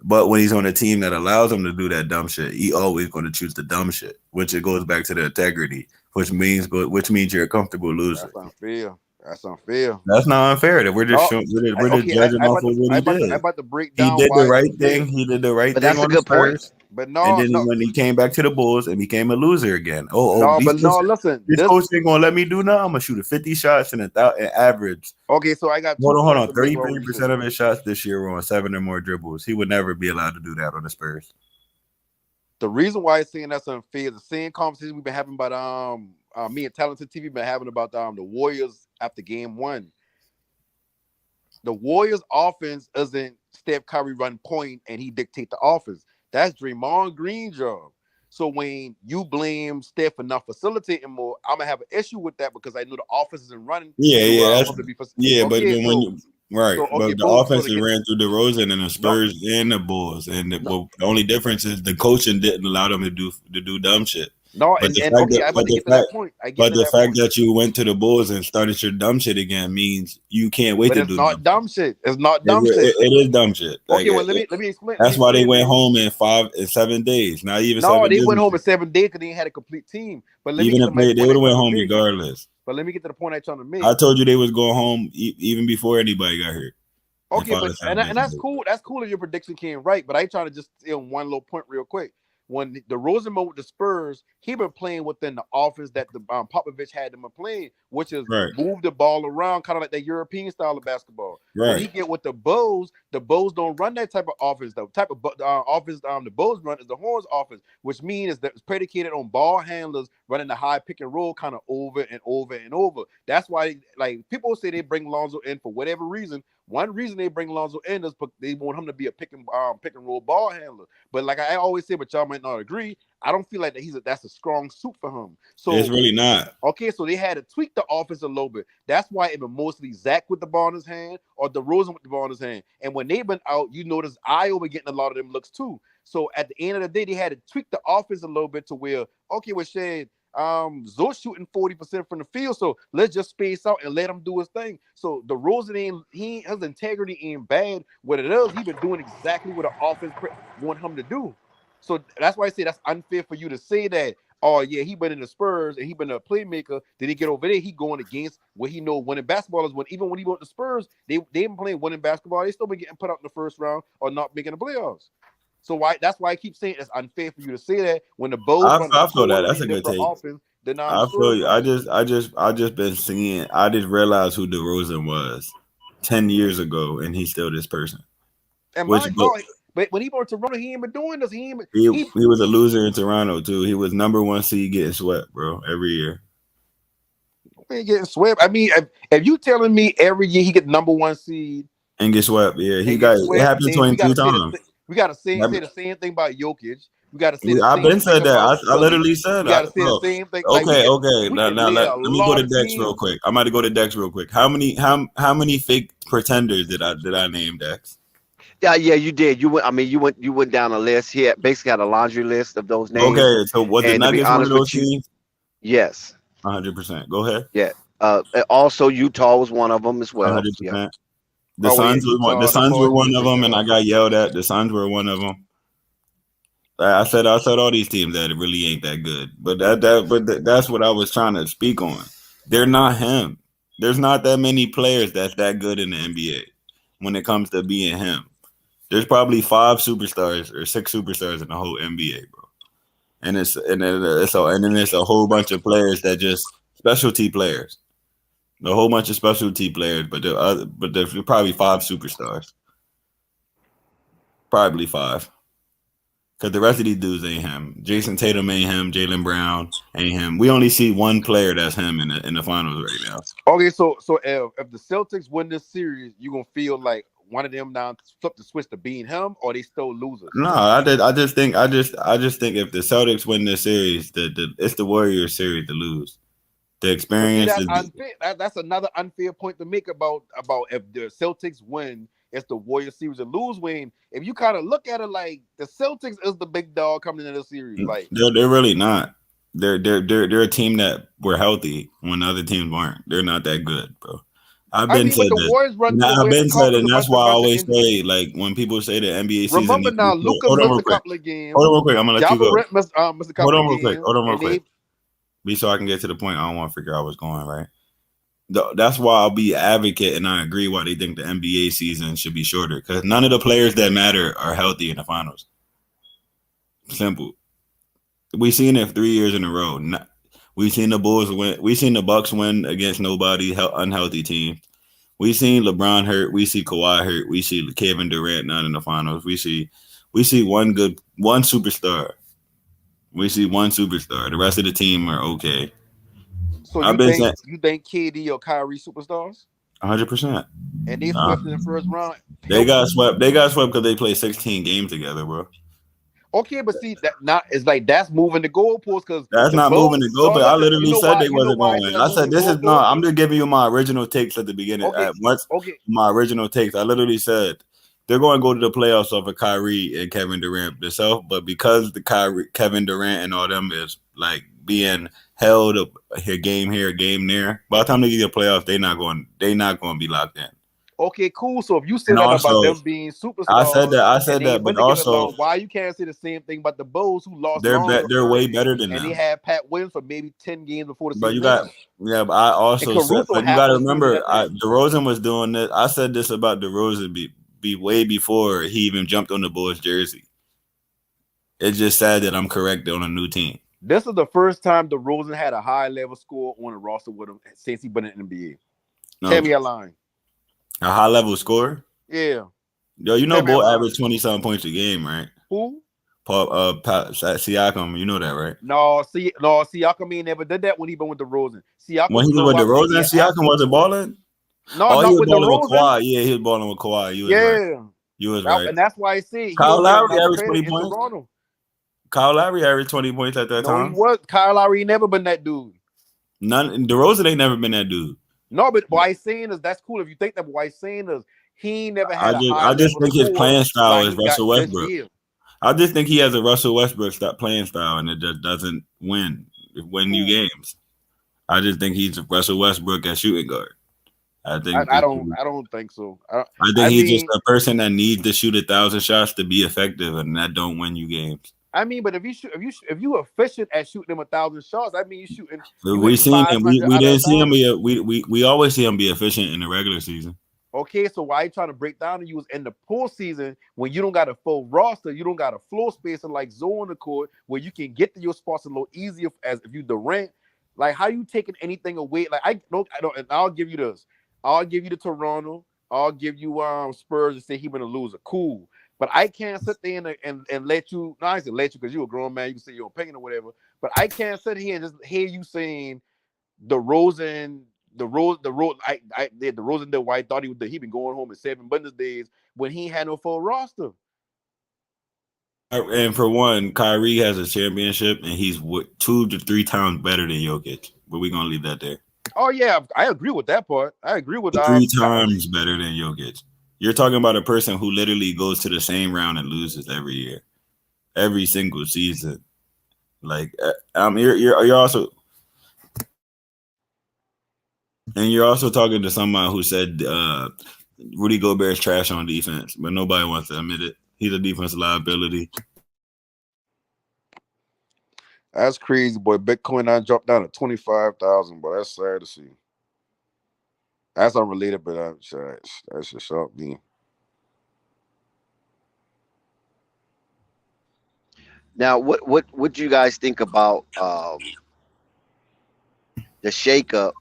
But when he's on a team that allows him to do that dumb shit, he always going to choose the dumb shit, which it goes back to the integrity, which means you're a comfortable loser. That's unfair. That's not unfair. That we're just judging off of what he did. I'm about to break down. He did the right thing. He did the right thing on the Spurs. But and then when he came back to the Bulls and became a loser again. Listen. This coach ain't gonna let me do nothing. I'm gonna shoot 50 shots and average. Okay, so I got hold on. 33% of his shots this year were on 7 or more dribbles. He would never be allowed to do that on the Spurs. The reason why I'm saying that's unfair is the same conversation we've been having about me and Talented TV been having about the Warriors after game 1. The Warriors offense isn't Steph Curry run point and he dictate the offense. That's Draymond Green's job. So when you blame Steph for not facilitating more, I'm gonna have an issue with that because I know the offense isn't running. But the offense ran through DeRozan and the Spurs and the Bulls, and the only difference is the coaching didn't allow them to do dumb shit. But the fact that you went to the Bulls and started your dumb shit again means you can't wait to do. It's not dumb shit. It's not dumb shit. It is dumb shit. Okay, well let me explain. That's why they went home in 7 days. Not even. No, they went home in 7 days because they had a complete team. But even if they would have went home regardless. But let me get to the point I'm trying to make. I told you they was going home even before anybody got hurt. Okay, but and that's cool. That's cool if your prediction came right. But I trying to just steal one little point real quick. When the Rosenberg with the Spurs, he been playing within the offense that the Popovich had them playing, which is move the ball around, kind of like that European style of basketball. Right. When he get with the Bulls don't run that type of offense. The type of offense the Bulls run is the Horns offense, which means that it's predicated on ball handlers running the high pick and roll kind of over and over and over. That's why, like, people say they bring Lonzo in for whatever reason. One reason they bring Lonzo in is they want him to be a pick and roll ball handler. But like I always say, but y'all might not agree, I don't feel like that that's a strong suit for him. So it's really not. Okay, so they had to tweak the offense a little bit. That's why it was mostly Zach with the ball in his hand or DeRozan with the ball in his hand. And when they've been out, you notice Iowa getting a lot of them looks too. So at the end of the day, they had to tweak the offense a little bit to where, okay, we're saying Zo's shooting 40% from the field, so let's just space out and let him do his thing. So the Rosen his integrity ain't bad. What it is, he been doing exactly what the offense want him to do. So that's why I say that's unfair for you to say that. Oh yeah, he been in the Spurs and he been a playmaker. Then he get over there, he going against what he know winning basketball is. When even when he went to Spurs, they been playing winning basketball. They still been getting put out in the first round or not making the playoffs. So that's why I keep saying it's unfair for you to say that when the Bulls run a I feel that. That's totally a good different take. offense than I feel you. Spurs. I just been seeing. I just realized who DeRozan was 10 years ago, and he's still this person. And Which my God, but when he went to Toronto, he ain't been doing this. He was a loser in Toronto too. He was number 1 seed getting swept, bro, every year. ain't getting swept. I mean, if you telling me every year he get number 1 seed And get swept, yeah, he and got get it swept, happened then we 23 gotta say times. say the same thing about Jokic. We gotta say the I've same been thing said that. about I Philly. literally said. We gotta say the same thing. Like Okay. we Now, can lay let a me go lot to of Dex real teams. quick. I'm about to go to Dex real quick. How many fake pretenders did I name, Dex? Yeah, you did. You went down a list here. Basically, had a laundry list of those names. Okay, so was the And to be Nuggets one of honest those with you, teams? yes. 100%. Go ahead. Yeah. Also, Utah was one of them as well. Yeah. 100%. The Oh yeah, Suns was one. The Utah. That's Suns were hard for you one to of bring them, that and I up. got yelled at. The Suns were one of them. I said all these teams that really ain't that good, but that's what I was trying to speak on. They're not him. There's not that many players that's that good in the NBA when it comes to being him. There's probably 5 superstars or 6 superstars in the whole NBA, bro. And then there's a whole bunch of players that just specialty players. A whole bunch of specialty players, but there's probably 5 superstars. Probably 5. Because the rest of these dudes ain't him. Jason Tatum ain't him. Jaylen Brown ain't him. We only see one player that's him in the finals right now. Okay, so if the Celtics win this series, you gonna feel like one of them now flip the switch to being him, or they still losers? No, I just think if the Celtics win this series, it's the Warriors series to lose. The But see, experience that's is unfair. That's another unfair point to make about if the Celtics win, it's the Warriors series to lose. Wayne, if you kind of look at it like the Celtics is the big dog coming into the series, like they're really not. They're a team that were healthy when other teams weren't. They're not that good, bro. I've been but said the this. Warriors run through a I've Western been said, Conference and a that's bunch why I of always injuries. say, like, when people say the NBA season. Remember now, Luka hold on missed real a quick. couple of games. Hold on real quick. I'm gonna let you go. Missed a Hold couple on of real quick. games. Hold on real quick. Be so I can get to the point. I don't want to figure out what's going right. That's why I'll be advocate, and I agree why they think the NBA season should be shorter, because none of the players that matter are healthy in the finals. Simple. We've seen it 3 years in a row. We've seen the Bulls win. We've seen the Bucks win against nobody unhealthy team. We've seen LeBron hurt. We see Kawhi hurt. We see Kevin Durant not in the finals. We see one superstar. We see one superstar. The rest of the team are okay. So I've you been think saying KD or Kyrie superstars? 100%. And they swept in the first round. They got swept. They got swept because they played 16 games together, bro. Okay, but see that not it's like that's moving the goalposts because That's the not moving Bulls. the goal, No, but I listen, literally said they wasn't why I going to say win. that's I moving said the this is no. goalposts? I'm just giving you my original takes at the beginning. Okay, My original takes. I literally said they're going to go to the playoffs off of Kyrie and Kevin Durant themselves, but because Kevin Durant and all them is like being held up a game here, a game there. By the time they get to the playoffs, they're not going to be locked in. Okay, cool. So if you say And that also, about them being superstars, I said and they that, went but to get also along, why you can't say the same thing about the Bulls who lost they're way better than and they them. had Pat Williams for maybe 10 games before the But season you got, ended. but I also And said, Caruso but you got to was losing remember, at that. DeRozan was doing this. I said this about DeRozan be way before he even jumped on the Bulls jersey. It's just sad that I'm correct on a new team. This is the first time DeRozan had a high level score on a roster with him since he been in the NBA. Tell me a line. A high level score? Yeah. Yo, you know, Bull averaged 20-something points a game, right? Who? Siakam, you know that, right? No, Siakam ain't never did that when he been with DeRozan. Siakam When he was with DeRozan, Siakam wasn't balling. No, he not was with balling DeRozan. with Kawhi. Yeah, he was balling with Kawhi. You was right. You was right. And that's why I say he Kyle don't get Lowry enough averaged credit 20 in points. Toronto. Kyle Lowry averaged 20 points at that time. No, he was. Kyle Lowry never been that dude. DeRozan ain't never been that dude. No, but what I'm saying is that's cool. If you think that, what I'm saying is he ain't never had I just think his playing style is Russell Westbrook. I just think he has a Russell Westbrook playing style, and it just doesn't win you games. I just think he's Russell Westbrook at shooting guard. I don't think so. I think he's just a person that needs to shoot 1,000 shots to be effective, and that don't win you games. I mean, but if you efficient at shooting them 1,000 shots, I mean you shooting. We seen him. We didn't see him be. We always see him be efficient in the regular season. Okay, so why you trying to break down to you is in the postseason when you don't got a full roster, you don't got a floor spacing like Zoe on the court where you can get to your spots a little easier as if you Durant. Like how you taking anything away? Like I don't, and I'll give you this. I'll give you the Toronto. I'll give you Spurs and say he been a loser. Cool. But I can't sit there and let you, no, I said let you because you're a grown man, you can say your opinion or whatever. But I can't sit here and just hear you saying the Rosen, the Rosen that White thought he been going home in 7 Bundesliga when he had no full roster. And for one, Kyrie has a championship, and he's 2 to 3 times better than Jokic. But we're gonna leave that there. Oh yeah, I agree with that part. I agree with 3 times better than Jokic. You're talking about a person who literally goes to the same round and loses every year, every single season. Like, you're also. And you're also talking to someone who said Rudy Gobert is trash on defense, but nobody wants to admit it. He's a defensive liability. That's crazy, boy. Bitcoin now dropped down to 25,000, but that's sad to see. That's unrelated, but that's just shocked me. Now, what do you guys think about the shakeup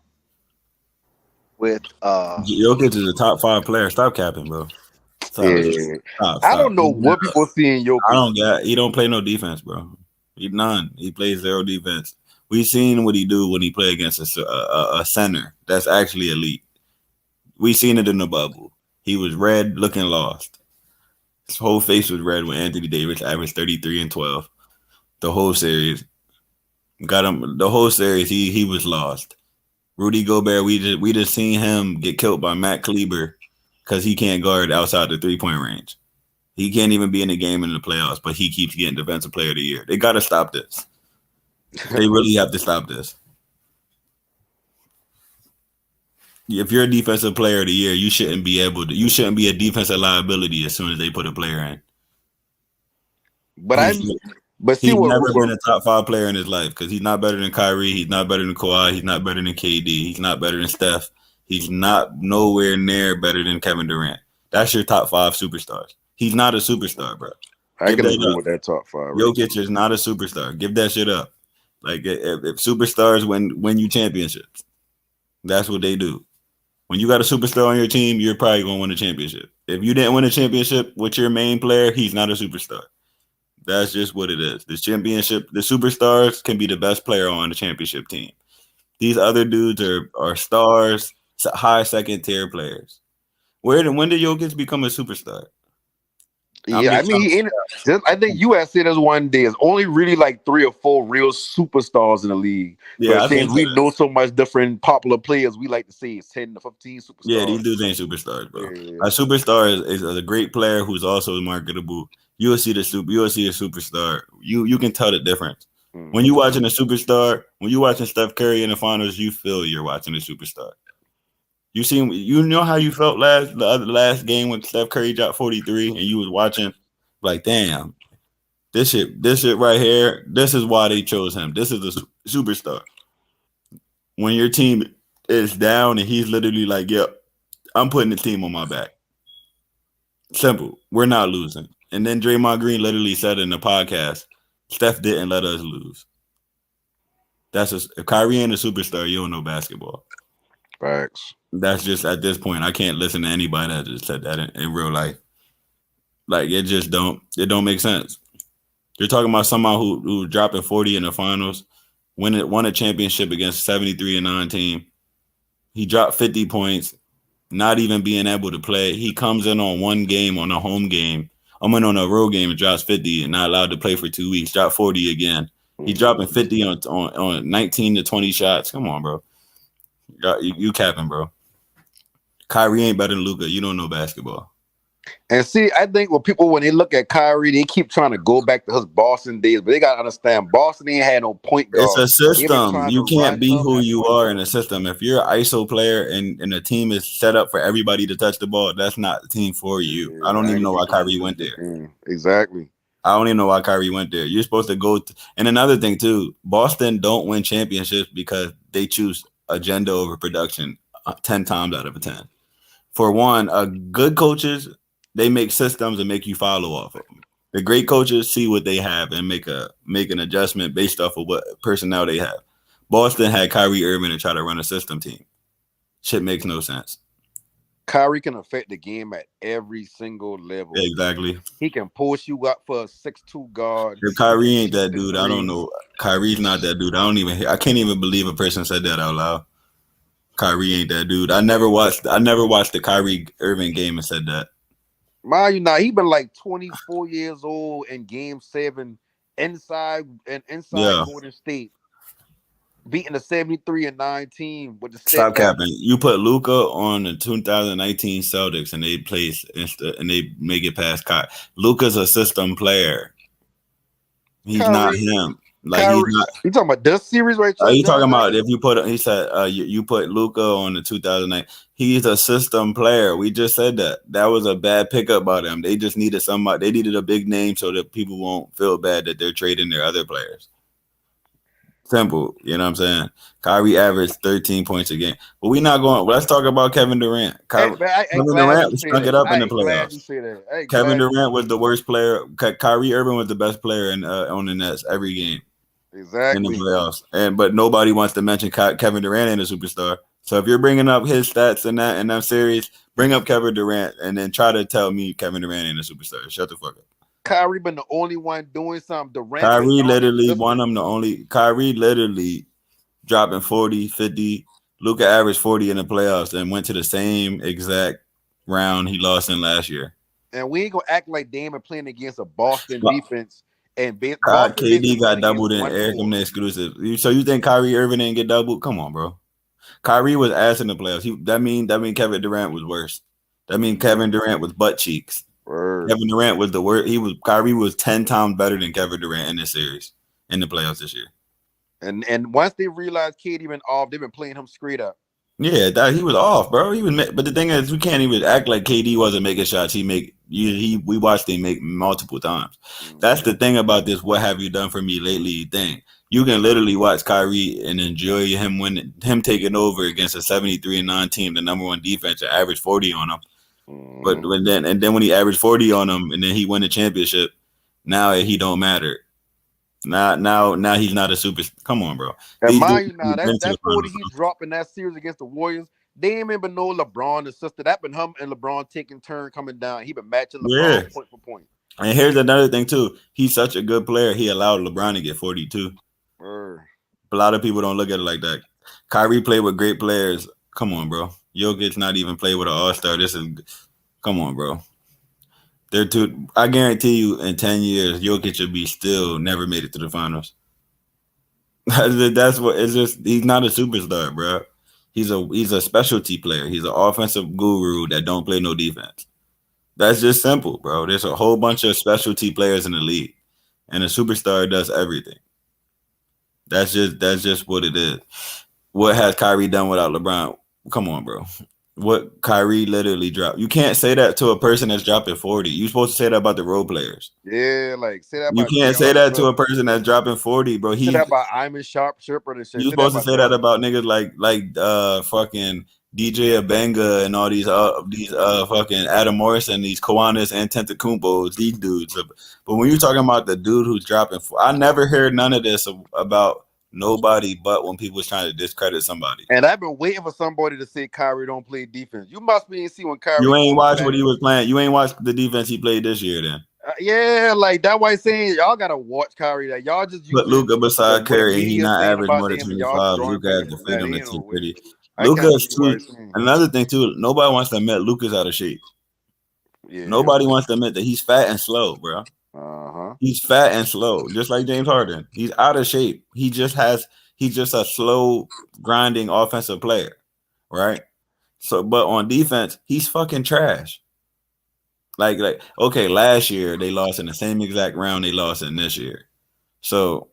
with Jokic is a top 5 player. Stop capping, bro. Stop. I don't know what people see in Jokic. He don't play no defense, bro. None. He plays 0 defense. We've seen what he do when he play against a center that's actually elite. We seen it in the bubble. He was red, looking lost. His whole face was red when Anthony Davis averaged 33 and 12. The whole series got him. The whole series, he was lost. Rudy Gobert, we just seen him get killed by Matt Kleber because he can't guard outside the 3-point range. He can't even be in the game in the playoffs, but he keeps getting Defensive Player of the Year. They got to stop this. They really have to stop this. If you're a Defensive Player of the Year, you shouldn't be a defensive liability as soon as they put a player in. He's never been a top 5 player in his life because he's not better than Kyrie. He's not better than Kawhi. He's not better than KD. He's not better than Steph. He's not nowhere near better than Kevin Durant. That's your top 5 superstars. He's not a superstar, bro. I can agree with that top 5. Jokic is not a superstar. Give that shit up. Like if superstars win you championships, that's what they do. When you got a superstar on your team, you're probably gonna win a championship. If you didn't win a championship with your main player, he's not a superstar. That's just what it is. The superstars can be the best player on the championship team. These other dudes are stars, high second tier players. When did Jokic become a superstar? Yeah, I mean, I think US said this one day. It's only really like 3 or 4 real superstars in the league. Yeah, but since we know so much different popular players, we like to say it's 10 to 15 superstars. Yeah, these dudes ain't superstars, bro. Yeah. A superstar is a great player who's also marketable. You'll see a superstar. You can tell the difference. When you watching a superstar, when you watching Steph Curry in the finals, you feel you're watching a superstar. You know how you felt the last game when Steph Curry dropped 43 and you was watching like, damn, this shit right here, this is why they chose him. This is a superstar. When your team is down and he's literally like, yep, I'm putting the team on my back. Simple. We're not losing. And then Draymond Green literally said in the podcast, Steph didn't let us lose. If Kyrie ain't a superstar, you don't know basketball. Facts. That's just at this point. I can't listen to anybody that just said that in real life. Like it don't make sense. You're talking about someone who dropping 40 in the finals, won a championship against 73-9 team. He dropped 50 points, not even being able to play. He comes in on one game on a home game. I'm in on a road game and drops 50 and not allowed to play for 2 weeks. Drop 40 again. He dropping 50 on 19 to 20 shots. Come on, bro. You capping, bro. Kyrie ain't better than Luka. You don't know basketball. And see, I think when they look at Kyrie, they keep trying to go back to his Boston days, but they gotta understand Boston ain't had no point guard. It's a system. You can't be who you are in a system. If you're an ISO player and a team is set up for everybody to touch the ball, that's not the team for you. Yeah, I don't even know why Kyrie went there. Exactly. I don't even know why Kyrie went there. You're supposed to go. And another thing too, Boston don't win championships because they choose agenda over production 10 times out of 10. For one, good coaches, they make systems and make you follow off of them. The great coaches see what they have and make an adjustment based off of what personnel they have. Boston had Kyrie Irving to try to run a system team. Shit makes no sense. Kyrie can affect the game at every single level. Exactly. He can push you up for a 6'2" guard. If Kyrie ain't that dude, I don't know. Kyrie's not that dude. I can't even believe a person said that out loud. Kyrie ain't that dude. I never watched the Kyrie Irving game and said that. Mind you, now he been like 24 years old in Game 7 inside Yeah. Golden State, beating the 73-9 team with the Stop capping. You put Luka on the 2019 Celtics and they make it past Kyrie. Luka's a system player. He's Kyrie, not him. Like Kyrie, he's not. You talking about this series right? Are you talking about if you put? He said you put Luka on the 2009. He's a system player. We just said that. That was a bad pickup by them. They just needed somebody. They needed a big name so that people won't feel bad that they're trading their other players. Simple. You know what I'm saying? Kyrie averaged 13 points a game. But we're not going. Let's talk about Kevin Durant. Kevin Durant stunk it up in the playoffs. Kevin Durant was the worst player. Kyrie Irving was the best player on the Nets every game. Exactly. In the playoffs, but nobody wants to mention Kevin Durant ain't a superstar. So if you're bringing up his stats in that series, bring up Kevin Durant and then try to tell me Kevin Durant ain't a superstar. Shut the fuck up. Kyrie been the only one doing something. Durant. Kyrie literally won him the only. Kyrie literally dropping 40, 50. Luka averaged 40 in the playoffs and went to the same exact round he lost in last year. And we ain't gonna act like Damon playing against a Boston defense. And KD got doubled in Eric from the exclusive. So you think Kyrie Irving didn't get doubled? Come on, bro. Kyrie was ass in the playoffs. That mean Kevin Durant was worse. That mean Kevin Durant was butt cheeks. Kevin Durant was the worst. Kyrie was 10 times better than Kevin Durant in this series in the playoffs this year. And once they realized KD been off, they've been playing him straight up. Yeah, he was off, bro. But the thing is, we can't even act like KD wasn't making shots. We watched him make multiple times. That's the thing about this "what have you done for me lately" thing. You can literally watch Kyrie and enjoy him taking over against a 73-9 team, the number one defense, and average 40 on him. But then when he averaged 40 on him, and then he won the championship, now he don't matter. Now he's not a super. Come on, bro. And mind you, now that 40 he dropped in that series against the Warriors, they ain't even know LeBron and sister. That been him and LeBron taking turn coming down. He been matching LeBron point for point. And here's another thing too. He's such a good player. He allowed LeBron to get 42. A lot of people don't look at it like that. Kyrie played with great players. Come on, bro. Jokic not even played with an all-star. Come on, bro. I guarantee you in 10 years, Jokic will be still never made it to the finals. That's what it's just. He's not a superstar, bro. He's a specialty player. He's an offensive guru that don't play no defense. That's just simple, bro. There's a whole bunch of specialty players in the league, and a superstar does everything. That's just what it is. What has Kyrie done without LeBron? Come on, bro. What Kyrie literally dropped. You can't say that to a person that's dropping 40. You're supposed to say that about the role players. Yeah, like say that. You can't say that to a person that's dropping 40, bro. Say that about Iman Sharper and shit. You're supposed to say that about niggas like fucking DJ Abenga and all these fucking Adam Morrison, these Kiwanis and Tentacumbos, these dudes. But when you're talking about the dude who's dropping, I never heard none of this about nobody but when people was trying to discredit somebody. And I've been waiting for somebody to say Kyrie don't play defense. You must be see when Kyrie. You ain't watched what he was playing. You ain't watched the defense he played this year then. Yeah, like that why saying y'all gotta watch Kyrie. Like y'all just put Luka beside Curry and he not average more than 25. Luka has to feed him the team pretty. Luka's too. Another thing too, nobody wants to admit Luka's out of shape. Yeah, nobody wants to admit that he's fat and slow, bro. He's fat and slow, just like James Harden. He's out of shape. He's just a slow, grinding offensive player, right? So, but on defense, he's fucking trash. Like, okay, last year they lost in the same exact round they lost in this year. So,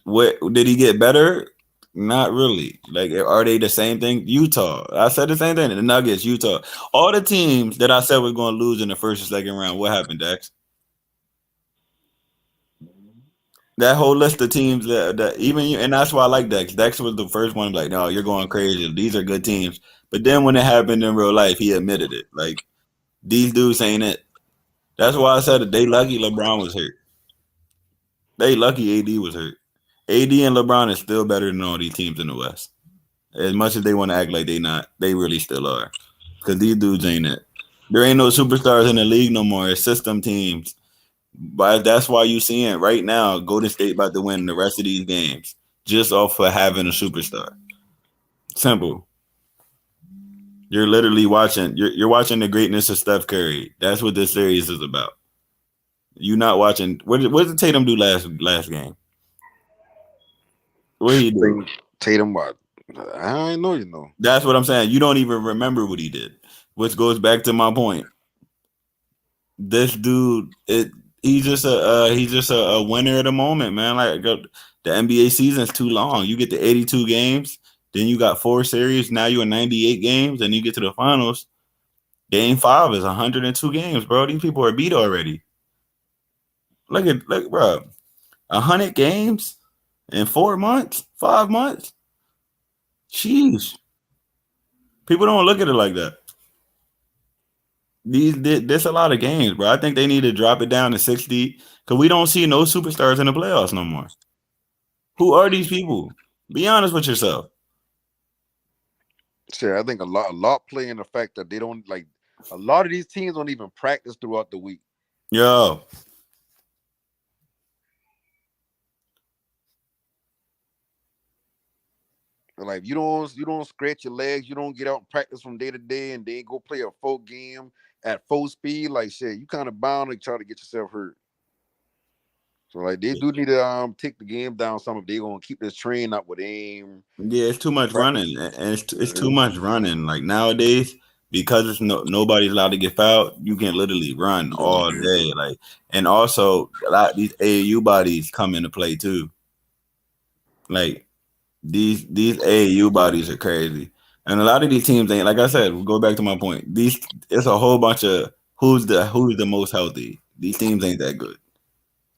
what did he get better? Not really. Like, are they the same thing? Utah. I said the same thing. The Nuggets, Utah. All the teams that I said were going to lose in the first or second round. What happened, Dax? That whole list of teams that even you, and that's why I like Dex. Dex was the first one like, no, you're going crazy. These are good teams. But then when it happened in real life, he admitted it. Like these dudes ain't it. That's why I said that they lucky LeBron was hurt. They lucky AD was hurt. AD and LeBron is still better than all these teams in the West. As much as they want to act like they not, they really still are. Because these dudes ain't it. There ain't no superstars in the league no more. It's system teams. But that's why you seeing right now Golden State about to win the rest of these games just off for having a superstar. Simple. You're literally watching. You're watching the greatness of Steph Curry. That's what this series is about. You not watching. What did Tatum do last game? What did he do? Tatum, what? I know you know. That's what I'm saying. You don't even remember what he did, which goes back to my point. This dude, he's just a winner at the moment, man. Like the NBA season's too long. You get to 82 games, then you got 4 series. Now you're in 98 games, and you get to the finals. Game 5 is 102 games, bro. These people are beat already. Look, bro. 100 games in 4 months, 5 months. Sheesh. People don't look at it like that. There's a lot of games, bro. I think they need to drop it down to 60 because we don't see no superstars in the playoffs no more. Who are these people? Be honest with yourself. Sure, I think a lot play in the fact that they don't like a lot of these teams don't even practice throughout the week. Yo. Like you don't scratch your legs, you don't get out and practice from day to day, and then go play a full game at full speed. Like shit, you kind of bound to try to get yourself hurt. So like they do need to take the game down some if they're gonna keep this train up with aim. Yeah, it's too much running, and it's too much running. Like nowadays, because it's nobody's allowed to get fouled, you can literally run all day. Like, and also a lot of these AAU bodies come into play too. Like these AAU bodies are crazy, and a lot of these teams ain't. Like I said, we'll go back to my point. It's a whole bunch of who's the most healthy. These teams ain't that good.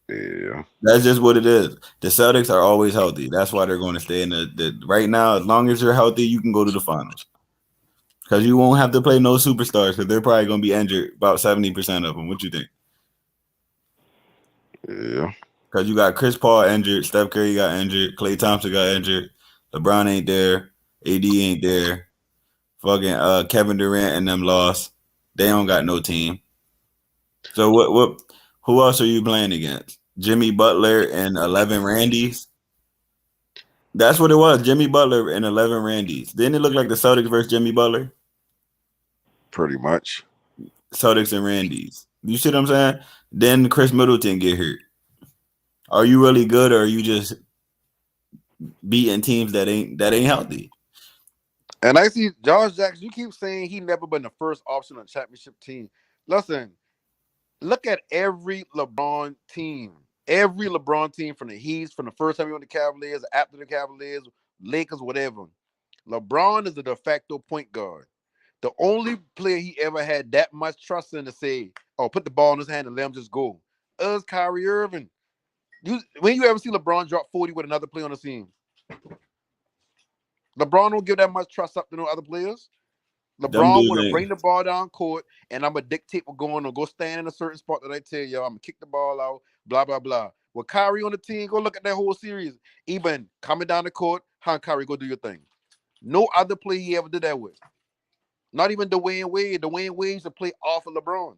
Yeah, that's just what it is. The Celtics are always healthy. That's why they're going to stay in the right now. As long as you're healthy, you can go to the finals because you won't have to play no superstars because they're probably going to be injured about 70% of them. What you think? Yeah, because you got Chris Paul injured, Steph Curry got injured, Klay Thompson got injured, LeBron ain't there, AD ain't there, fucking Kevin Durant and them lost. They don't got no team. So what? Who else are you playing against? Jimmy Butler and 11 Randys. That's what it was. Jimmy Butler and 11 Randys. Didn't it look like the Celtics versus Jimmy Butler? pretty much. Celtics and Randys. You see what I'm saying? Then Chris Middleton get hurt. Are you really good, or are you just beating teams that ain't healthy? And I see Josh Jackson. You keep saying he never been the first option on a championship team. Listen, look at every LeBron team. Every LeBron team from the Heat, from the first time he went to Cavaliers, after the Cavaliers, Lakers, whatever. LeBron is a de facto point guard. The only player he ever had that much trust in to say, "Oh, put the ball in his hand and let him just go," is Kyrie Irving. When you ever see LeBron drop 40 with another player on the team? LeBron don't give that much trust up to no other players. LeBron want to bring the ball down court, and I'm gonna dictate what's going on. Go stand in a certain spot that I tell you. I'm gonna kick the ball out. Blah blah blah. With Kyrie on the team, go look at that whole series. Even coming down the court, how Kyrie go do your thing. No other player he ever did that with. Not even Dwayne Wade. Dwayne Wade used to play off of LeBron.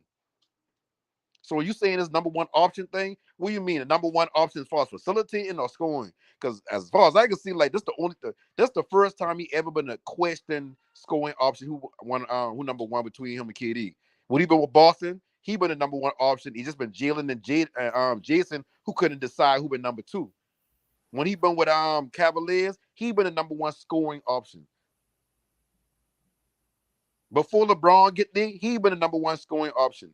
So are you saying this number one option thing? What do you mean? The number one option as far as facilitating or scoring? Because as far as I can see, like that's the first time he ever been a question scoring option. Who number one between him and KD? When he been with Boston, he been the number one option. He just been Jalen and Jason, who couldn't decide who been number two. When he been with Cavaliers, he been the number one scoring option. Before LeBron get there, he been the number one scoring option.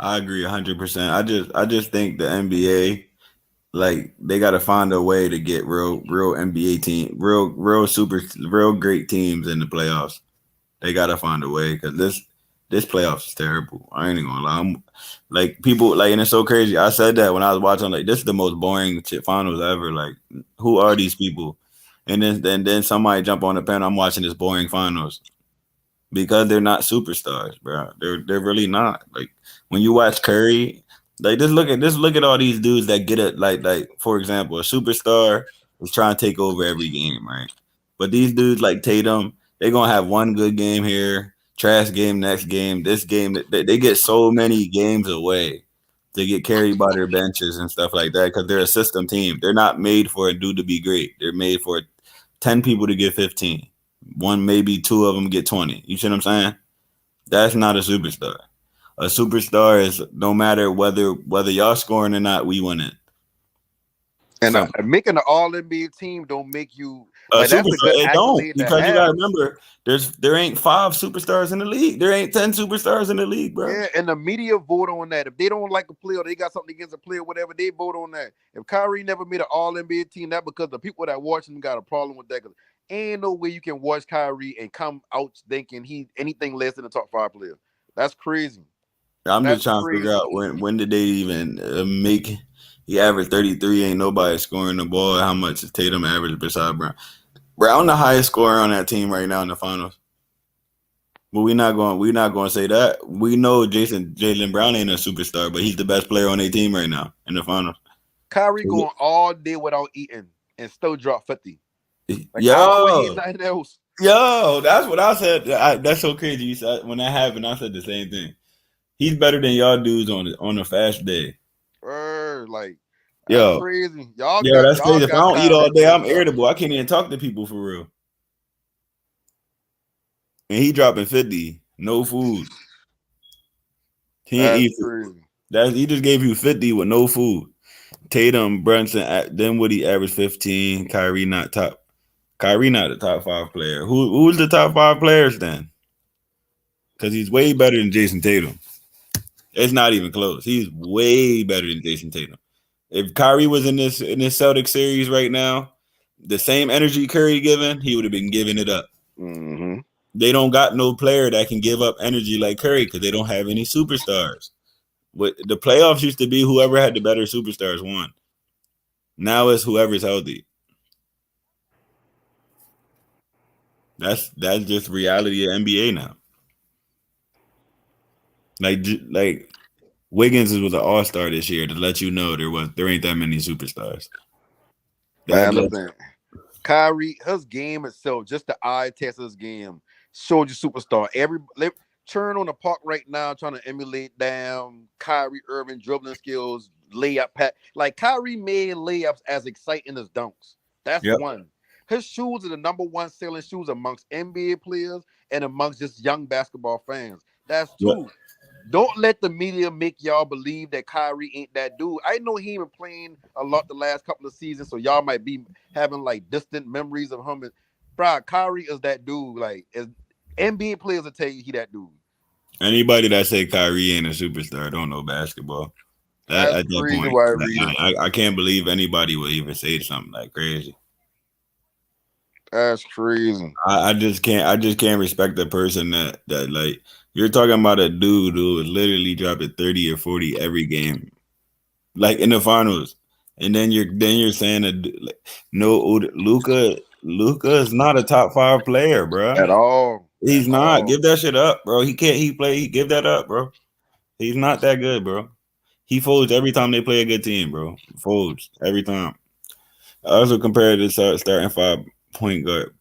I agree 100%. I just think the NBA, like they got to find a way to get real NBA team, real great teams in the playoffs. They got to find a way because this playoffs is terrible. I ain't even gonna lie. Like people like, and it's so crazy. I said that when I was watching. Like, this is the most boring shit finals ever. Like, who are these people? And then somebody jump on the panel. I'm watching this boring finals because they're not superstars, bro. They're really not. Like, when you watch Curry, like, just look at all these dudes that get it. Like for example, a superstar is trying to take over every game, right? But these dudes like Tatum, they're gonna have one good game here, trash game next game, this game. They get so many games away. They get carried by their benches and stuff like that because they're a system team. They're not made for a dude to be great. They're made for 10 people to get 15. One, maybe two of them get 20. You see what I'm saying? That's not a superstar. A superstar is no matter whether y'all scoring or not, we win it. And So making an All NBA team don't make you a like that's a superstar, good it don't, accolade to because you gotta have. remember there ain't 5 superstars in the league. There ain't 10 superstars in the league, bro. Yeah, and the media vote on that. If they don't like a player, or they got something against a player, whatever, they vote on that. If Kyrie never made an All NBA team, that because the people that watch him got a problem with that. Cause ain't no way you can watch Kyrie and come out thinking he anything less than a top 5 player. That's crazy. I'm just That's trying to figure crazy. out when did they even make. He averaged 33. Ain't nobody scoring the ball. How much is Tatum average beside Brown? Brown the highest scorer on that team right now in the finals. But we're not going to say that. We know Jaylen Brown ain't a superstar, but he's the best player on their team right now in the finals. Kyrie going all day without eating and still drop 50. Like, I don't know what he eat nothing else. Yo, that's what I said. That's so crazy. You said, when that happened, I said the same thing. He's better than y'all dudes on a fast day. Like, that's Yo, crazy. Y'all that's crazy. If I don't eat all Kyrie day, I'm fucked up. irritable. I can't even talk to people for real. And he dropping 50, no food. He ain't eat. Crazy. He just gave you 50 with no food. Tatum, Brunson, then Woody averaged 15. Kyrie not the top 5 player. Who's the top 5 players then? Because he's way better than Jason Tatum. It's not even close. He's way better than Jason Tatum. If Kyrie was in this Celtics series right now, the same energy Curry giving, he would have been giving it up. Mm-hmm. They don't got no player that can give up energy like Curry because they don't have any superstars. What the playoffs used to be, whoever had the better superstars won. Now it's whoever's healthy. That's just reality of NBA now. Like Wiggins was an all-star this year to let you know there ain't that many superstars. Man, listen, Kyrie, his game itself, just the eye test of his game, showed you superstar. Turn on the park right now, trying to emulate Kyrie Irving dribbling skills, layup pat. Like Kyrie made layups as exciting as dunks. That's one. His shoes are the number one selling shoes amongst NBA players and amongst just young basketball fans. That's two. Don't let the media make y'all believe that Kyrie ain't that dude. I know he been playing a lot the last couple of seasons, so y'all might be having like distant memories of him. Bro, Kyrie is that dude. Like, NBA players will tell you he that dude. Anybody that say Kyrie ain't a superstar don't know basketball. At that point, I can't believe anybody would even say something like crazy. That's crazy. I just can't respect a person that like, you're talking about a dude who is literally dropping 30 or 40 every game, like in the finals, and then you're saying Luka is not a top 5 player, bro. At all. He's not. Give that shit up, bro. He can't. Give that up, bro. He's not that good, bro. He folds every time they play a good team, bro. Folds every time. I also compare the starting 5-point guard.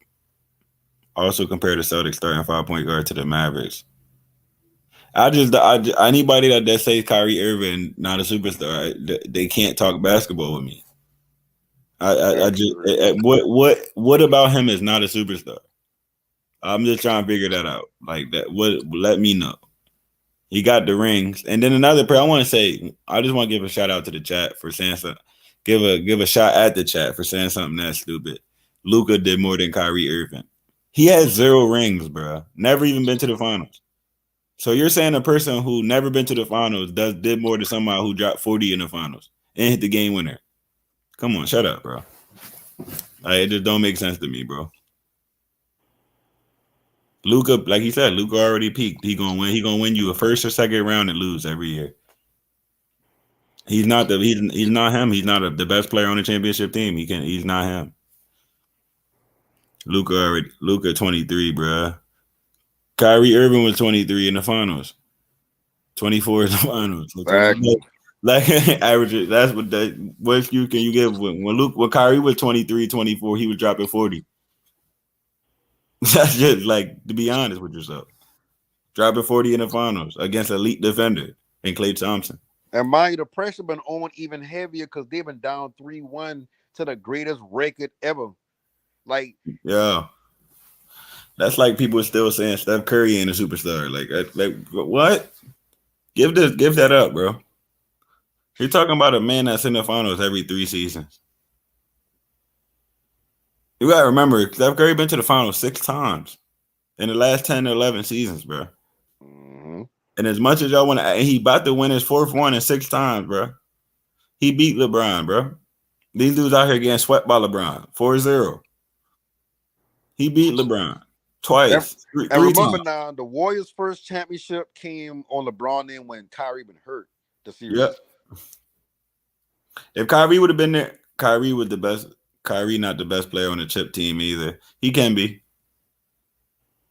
Also compare the Celtics starting 5-point guard to the Mavericks. Anybody that says Kyrie Irving not a superstar, they can't talk basketball with me. What about him is not a superstar? I'm just trying to figure that out. Like that. Let me know. He got the rings, and then another player. I want to say, I just want to give a shout out to the chat for saying something. Give a shot at the chat for saying something that stupid. Luka did more than Kyrie Irving. He has 0 rings, bro. Never even been to the finals. So you're saying a person who never been to the finals did more than somebody who dropped 40 in the finals and hit the game winner? Come on, shut up, bro. It just don't make sense to me, bro. Luca, like he said, Luca already peaked. He gonna win. He gonna win you a first or second round and lose every year. He's not he's not him. He's not the best player on the championship team. He's not him. Luca 23, bruh. Kyrie Irving was 23 in the finals. 24 in the finals. Exactly. Like average. That's what excuse can you give when Kyrie was 23, 24, he was dropping 40. That's just like to be honest with yourself. Dropping 40 in the finals against elite defender and Klay Thompson. And mind you, the pressure been on even heavier because they've been down 3-1 to the greatest record ever. Like, yeah. That's like people still saying Steph Curry ain't a superstar. Like what? Give that up, bro. You're talking about a man that's in the finals every 3 seasons. You gotta remember, Steph Curry been to the finals 6 times in the last 10 or 11 seasons, bro. mm-hmm. And as much as y'all want to, he about to win his 4th one in 6 times, bro. He beat LeBron, bro. These dudes out here getting swept by LeBron 4-0. He beat LeBron twice, and three remember times. now, the Warriors' first championship came on LeBron then when Kyrie been hurt the series. Yep. If Kyrie would have been there, Kyrie was the best. Kyrie not the best player on the chip team either. He can be.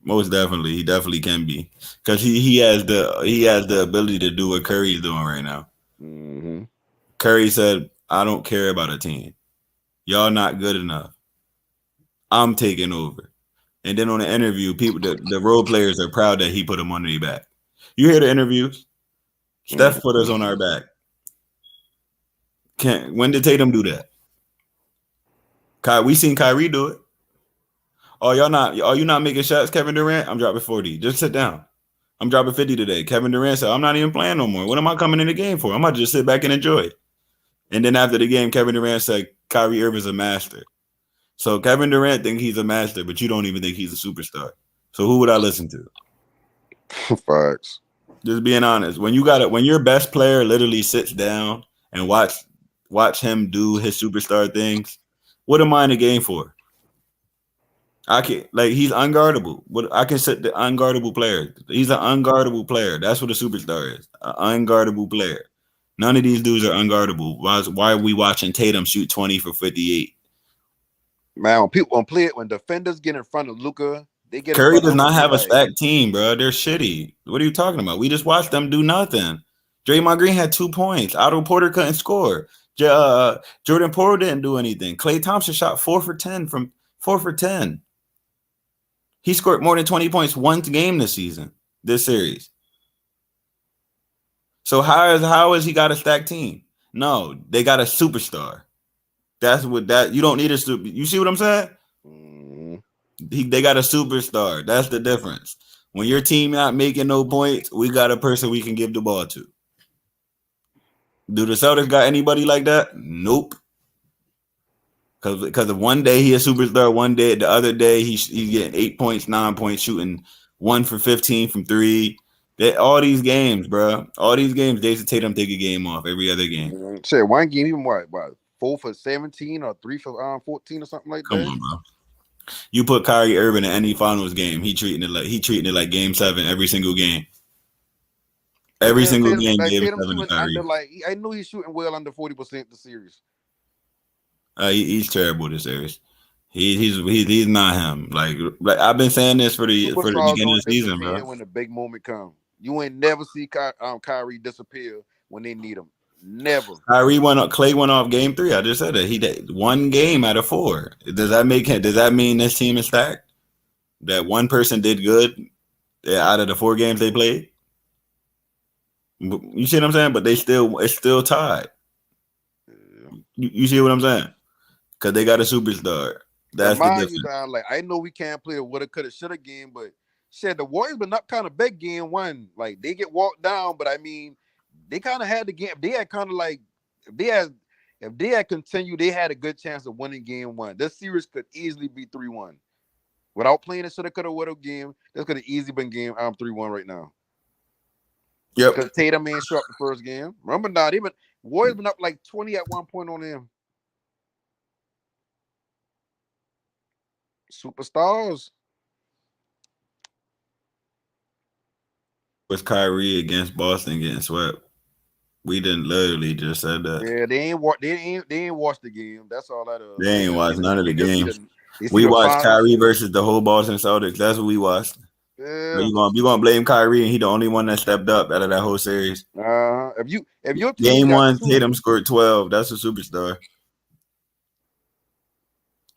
Most definitely, he definitely can be because he has the ability to do what Curry's doing right now. Mm-hmm. Curry said, "I don't care about a team. Y'all not good enough. I'm taking over." And then on the interview, the role players are proud that he put them on their back. You hear the interviews? Steph put us on our back. When did Tatum do that? We seen Kyrie do it. Oh, you not making shots, Kevin Durant? I'm dropping 40. Just sit down. I'm dropping 50 today. Kevin Durant said, I'm not even playing no more. What am I coming in the game for? I'm about to just sit back and enjoy it. And then after the game, Kevin Durant said, Kyrie Irving's a master. So Kevin Durant think he's a master, but you don't even think he's a superstar. So who would I listen to? Facts. Just being honest. When your best player literally sits down and watch him do his superstar things, what am I in the game for? I can he's unguardable. I can set the unguardable player. He's an unguardable player. That's what a superstar is. An unguardable player. None of these dudes are unguardable. Why are we watching Tatum shoot 20 for 58? Man, when defenders get in front of Luka, they get in Curry front does of him not and they have a like, stacked team, bro. They're shitty. What are you talking about? We just watched them do nothing. Draymond Green had 2 points. Otto Porter couldn't score. Jordan Poole didn't do anything. Klay Thompson shot 4 for 10 from 4 for 10. He scored more than 20 points one game this series. So how is he got a stacked team? No, they got a superstar. That's what you don't need a super. You see what I'm saying? They got a superstar. That's the difference. When your team not making no points, we got a person we can give the ball to. Do the Celtics got anybody like that? Nope. Because of one day he a superstar, one day the other day he's getting 8 points, 9 points, shooting 1 for 15 from 3. All these games, bro. All these games, Jason Tatum take a game off every other game. Shit, one game even what 4 for 17 or 3 for 14 or something like Come that. on, bro. You put Kyrie Irving in any finals game, he treating it like game 7 every single game. Every single game, game 7 to Kyrie. I knew he's shooting well under 40% the series. He's terrible this series. He's not him. Like I've been saying this for the beginning of the season, bro. When the big moment comes, you ain't never see Kyrie disappear when they need him. Never. Klay went off game 3. I just said that he did 1 game out of 4. Does that mean this team is stacked? That one person did good out of the 4 games they played? You see what I'm saying? But it's still tied. You see what I'm saying? Because they got a superstar. That's the difference. Like I know we can't play a woulda, coulda, shoulda game, but shit, the Warriors been up kind of big game 1. Like they get walked down, but I mean, they kind of had the game. They had kind of like if they had continued, they had a good chance of winning game 1. This series could easily be 3-1 without playing a shoulda, coulda, woulda game. This could have easily been game 3-1 right now. Yep. Because Tatum ain't show up the first game. Remember now, Warriors been up like 20 at one point on them. Superstars. Was Kyrie against Boston getting swept? We didn't literally just said that. Yeah, they ain't watch the game. That's all that is. They ain't watched none of the They just games. they see We the watched final Kyrie shit. versus the whole Boston Celtics. That's what we watched. Yeah. You gonna blame Kyrie and he the only one that stepped up out of that whole series. If your team Game got one, two, Tatum scored 12. That's a superstar.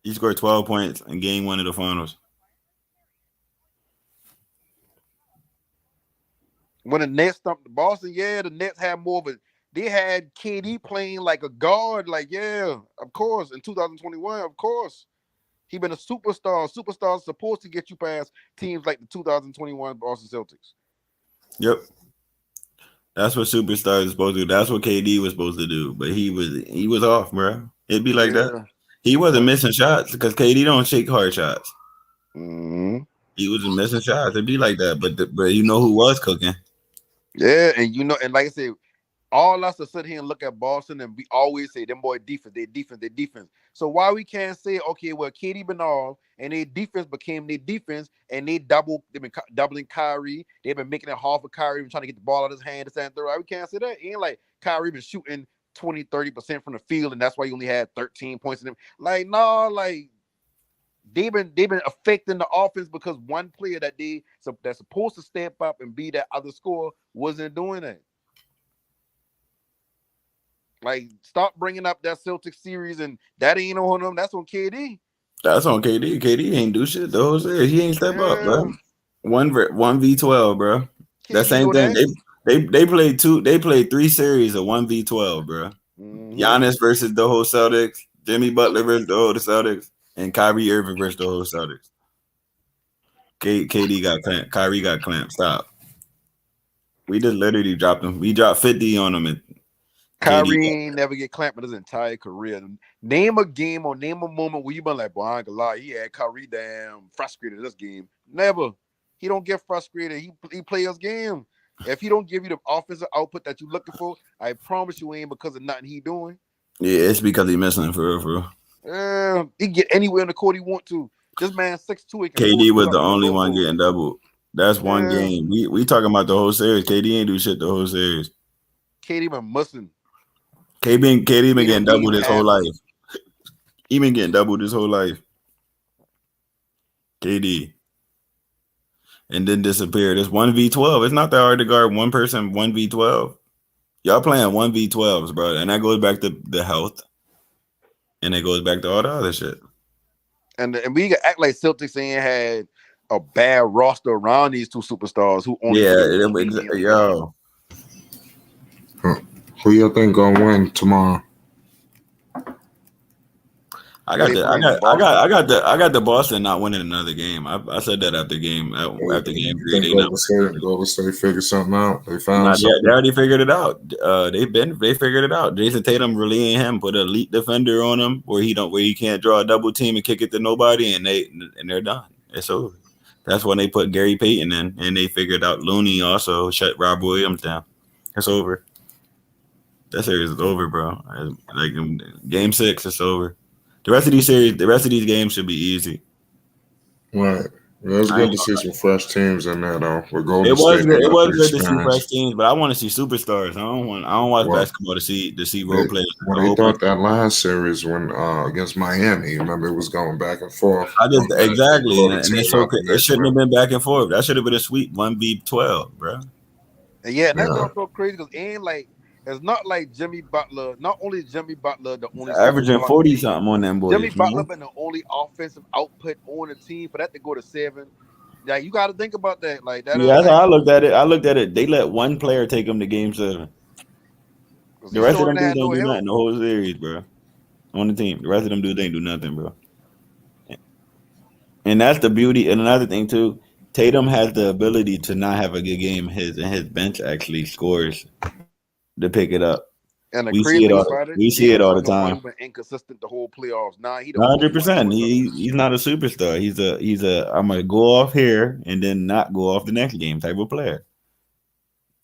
He scored 12 points in game one of the finals. when the Nets stumped the Boston, yeah, the Nets had more of a. They had KD playing like a guard, like yeah, of course. In 2021, of course, he been a superstar. Superstars supposed to get you past teams like the 2021 Boston Celtics. Yep. That's what superstars are supposed to do. That's what KD was supposed to do. But he was off, bro. It'd be like that. He wasn't missing shots because KD don't shake hard shots. Mm-hmm. He was missing shots. It'd be like that. But you know who was cooking? Yeah, and like I said, all us to sit here and look at Boston and we always say them boy defense, their defense, their defense. So why we can't say, okay, well, KD been off and their defense became their defense and they've been doubling Kyrie. They've been making it hard for Kyrie, trying to get the ball out of his hand to stand through. Why we can't say that? It ain't like Kyrie been shooting 20-30% from the field, and that's why he only had 13 points in him. Like, no, like they've been affecting the offense because one player that's supposed to step up and be that other scorer wasn't doing that. Like, stop bringing up that Celtics series, and that ain't on them. That's on KD. That's on KD. KD ain't do shit the whole series. He ain't step up, bro. 1v12, bro. That same thing. They played two. They played 3 series of 1v12, bro. Mm-hmm. Giannis versus the whole Celtics. Jimmy Butler versus the whole Celtics, and Kyrie Irving versus the whole Celtics. KD got clamped. Kyrie got clamped. Stop. We just literally dropped him. We dropped 50 on him. And Kyrie ain't never get clamped in his entire career. Name a game or name a moment where you been like, boy, I ain't gonna lie, he had Kyrie damn frustrated this game. Never. He don't get frustrated. He play his game. If he don't give you the offensive output that you're looking for, I promise you ain't because of nothing he doing. Yeah, it's because he missing for real. He can get anywhere in the court he want to. This man 6'2". KD was the only one getting doubled. That's one game. We talking about the whole series. KD ain't do shit the whole series. KD been missing. KD been getting doubled his whole life. He been getting doubled his whole life. KD. And then disappeared. It's 1v12. It's not that hard to guard one person 1v12. Y'all playing 1v12s, bro. And that goes back to the health. And it goes back to all the other shit. And we can act like Celtics ain't had a bad roster around these two superstars who only yo. Who you think gonna win tomorrow? I got the Boston not winning another game. I said that after game 3. Golden State figured something out. They found something. They already figured it out. They figured it out. Jason Tatum really ain't him. Put an elite defender on him where he can't draw a double team and kick it to nobody, and they're done. It's over. That's when they put Gary Payton in, and they figured out Looney also shut Rob Williams down. It's over. That series is over, bro. Like game 6, it's over. The rest of these games should be easy. Right. It was good to see some fresh teams in there, though. It was good to see fresh teams, but I want to see superstars. I don't watch basketball to see role players. Well, they thought that last series when against Miami, remember it was going back and forth. Exactly, and it's okay. It shouldn't have been back and forth. That should have been a sweep 1v12, bro. And yeah, that's also crazy because it's not like Jimmy Butler. Not only Jimmy Butler, the only averaging 40 something on them boys. Jimmy Butler been the only offensive output on the team for that to go to 7. Like you got to think about that. Like that. Yeah, that's how I looked at it. They let one player take them to game 7. The rest of them dudes don't do nothing the whole series, bro. On the team, the rest of them dudes ain't do nothing, bro. And that's the beauty. And another thing too, Tatum has the ability to not have a good game. His bench actually scores to pick it up. And we see it all the time. Been inconsistent the whole playoffs. Nah, he 100%. He's not a superstar. He's a I'm gonna go off here and then not go off the next game type of player.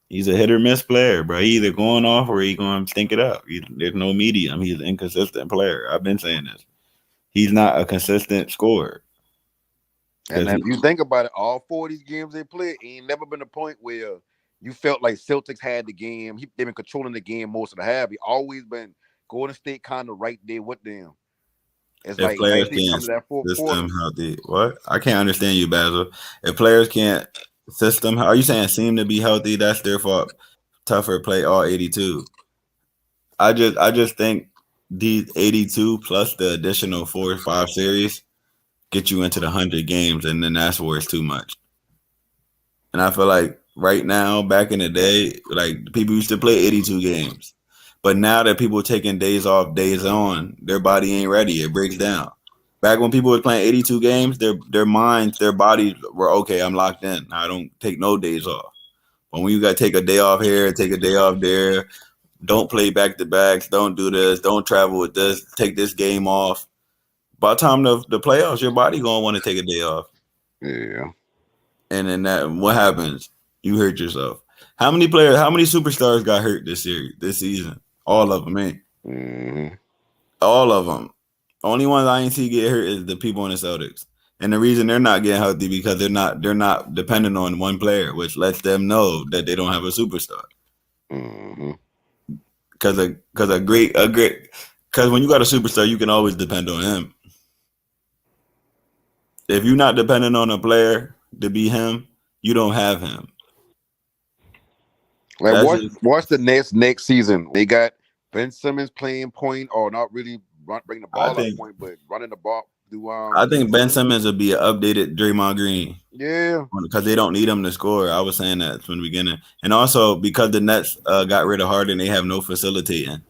He's a hit or miss player, bro. He either going off or he going to stink it up. There's no medium. He's an inconsistent player. I've been saying this. He's not a consistent scorer. And if you think about it, all 4 of these games they played, ain't never been a point where you felt like Celtics had the game. They've been controlling the game most of the half. He always been Golden State kind of right there with them. It's If like now players they come can't to that fourth quarter. system healthy, what? I can't understand you, Basil. If players can't system, are you saying seem to be healthy? That's their fault. Tougher play all 82. I just think these 82 plus the additional 4 or 5 series get you into the 100 games, and then that's where it's too much. And I feel like right now, back in the day, like people used to play 82 games. But now that people are taking days off, days on, their body ain't ready. It breaks down. Back when people were playing 82 games, their minds, their bodies were okay, I'm locked in. I don't take no days off. But when you got to take a day off here, take a day off there, don't play back to backs, don't do this, don't travel with this, take this game off. By the time the playoffs, your body gonna want to take a day off. Yeah. And then what happens? You hurt yourself. How many superstars got hurt this season? All of them, man. Mm-hmm. All of them. Only ones I ain't see get hurt is the people in the Celtics. And the reason they're not getting healthy because they're not dependent on one player, which lets them know that they don't have a superstar. Mm-hmm. Because when you got a superstar, you can always depend on him. If you're not dependent on a player to be him, you don't have him. Like watch the next season. They got Ben Simmons playing point or not really bringing the ball up point, but running the ball through. I think Ben Simmons would be an updated Draymond Green. Yeah, because they don't need him to score. I was saying that from the beginning, and also because the Nets got rid of Harden, they have no facilitating.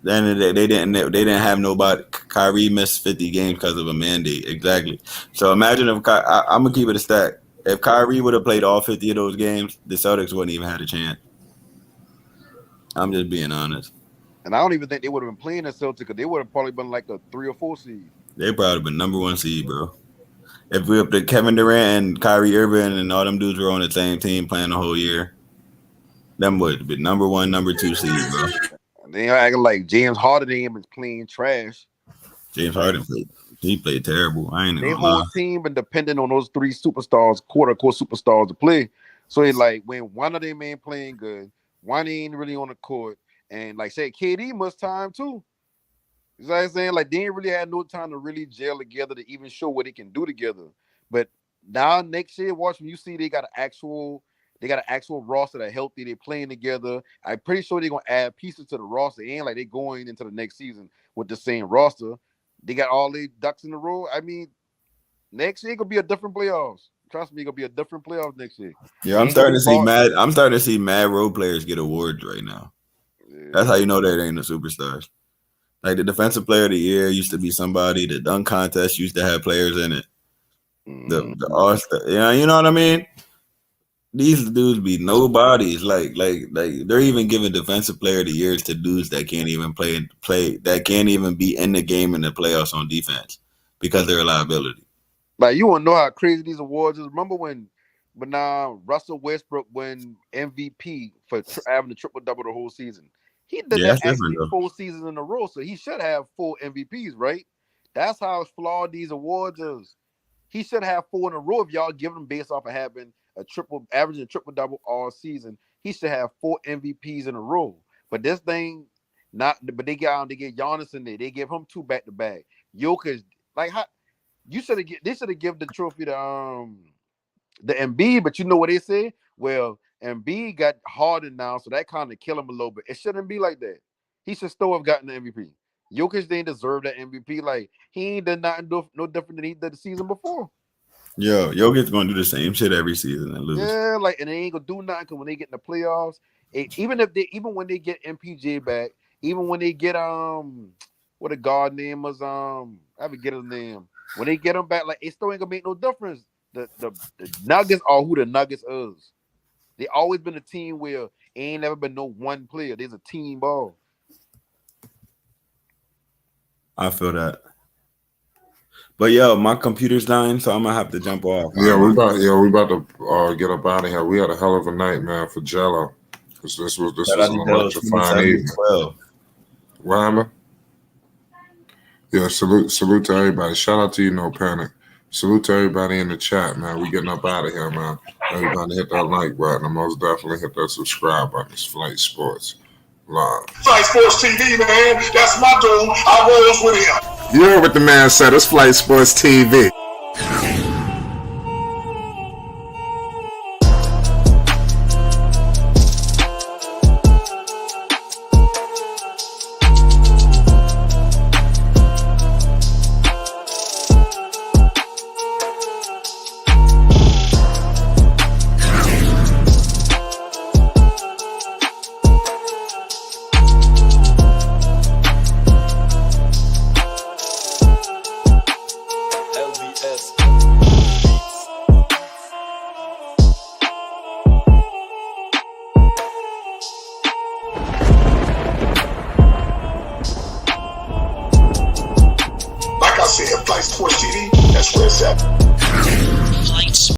Then they didn't have nobody. Kyrie missed 50 games because of a mandate. Exactly. So imagine if I'm gonna keep it a stack. If Kyrie would have played all 50 of those games, the Celtics wouldn't even had a chance. I'm just being honest. And I don't even think they would have been playing the Celtics because they would have probably been like a 3 or 4 seed. They probably been number 1 seed, bro. If the Kevin Durant and Kyrie Irving and all them dudes were on the same team playing the whole year, them would be number 1, number 2 seed, bro. And they acting like James Harden is playing trash. James Harden played terrible. I ain't even Their gonna lie. whole team been dependent on those 3 superstars, quote-unquote superstars to play. So it's like when one of them ain't playing good, one ain't really on the court, and like say KD must time too. You know what I'm saying? Like they ain't really had no time to really gel together to even show what they can do together. But now next year, watch when you see they got an actual roster that healthy. They're playing together. I'm pretty sure they're gonna add pieces to the roster. It ain't like they're going into the next season with the same roster. They got all their ducks in a row. I mean, next year gonna be a different playoffs. Trust me, gonna be a different playoffs next year. Yeah, I'm starting to see mad role players get awards right now. Yeah. That's how you know they ain't the superstars. Like the defensive player of the year used to be somebody. The dunk contest used to have players in it. The All-Star, you know what I mean? These dudes be nobodies. Like they're even giving defensive player of the years to dudes that can't even play that can't even be in the game in the playoffs on defense because they're a liability. Like you wanna know how crazy these awards is? Remember when Russell Westbrook won MVP for having a triple-double the whole season? He did that actually 4 seasons in a row, so he should have 4 MVPs, right? That's how flawed these awards is. He should have 4 in a row if y'all give him based off of having averaging a triple-double all season. He should have 4 MVPs in a row. But this thing, but they get Giannis in there. They give him 2 back-to-back. Jokic, like how they should have given the trophy to the Embiid, but you know what they say? Well, Embiid got Harden now, so that kind of kill him a little bit. It shouldn't be like that. He should still have gotten the MVP. Jokic didn't deserve that MVP. Like he ain't done nothing no different than he did the season before. Yo, Jokic's gonna do the same shit every season and lose. Yeah, and they ain't gonna do nothing because when they get in the playoffs, even when they get MPJ back, even when they get what the guard name was I forget his name. When they get him back, like it still ain't gonna make no difference. The Nuggets are who the Nuggets is. They always been a team where ain't never been no one player. There's a team ball. I feel that. But yo, my computer's dying, so I'm gonna have to jump off. Yeah, we about to get up out of here. We had a hell of a night, man, for Jello. This was an electrifying evening. What happened? Yeah, salute to everybody. Shout out to you, No Panic. Salute to everybody in the chat, man. We getting up out of here, man. Everybody hit that like button and most definitely hit that subscribe button. It's Flight Sports Live. Flight Sports TV, man. That's my dude. I rolls with him. You heard what the man said. It's Flight Sports TV. Like I said, Flight Sports TV, that's where it's at.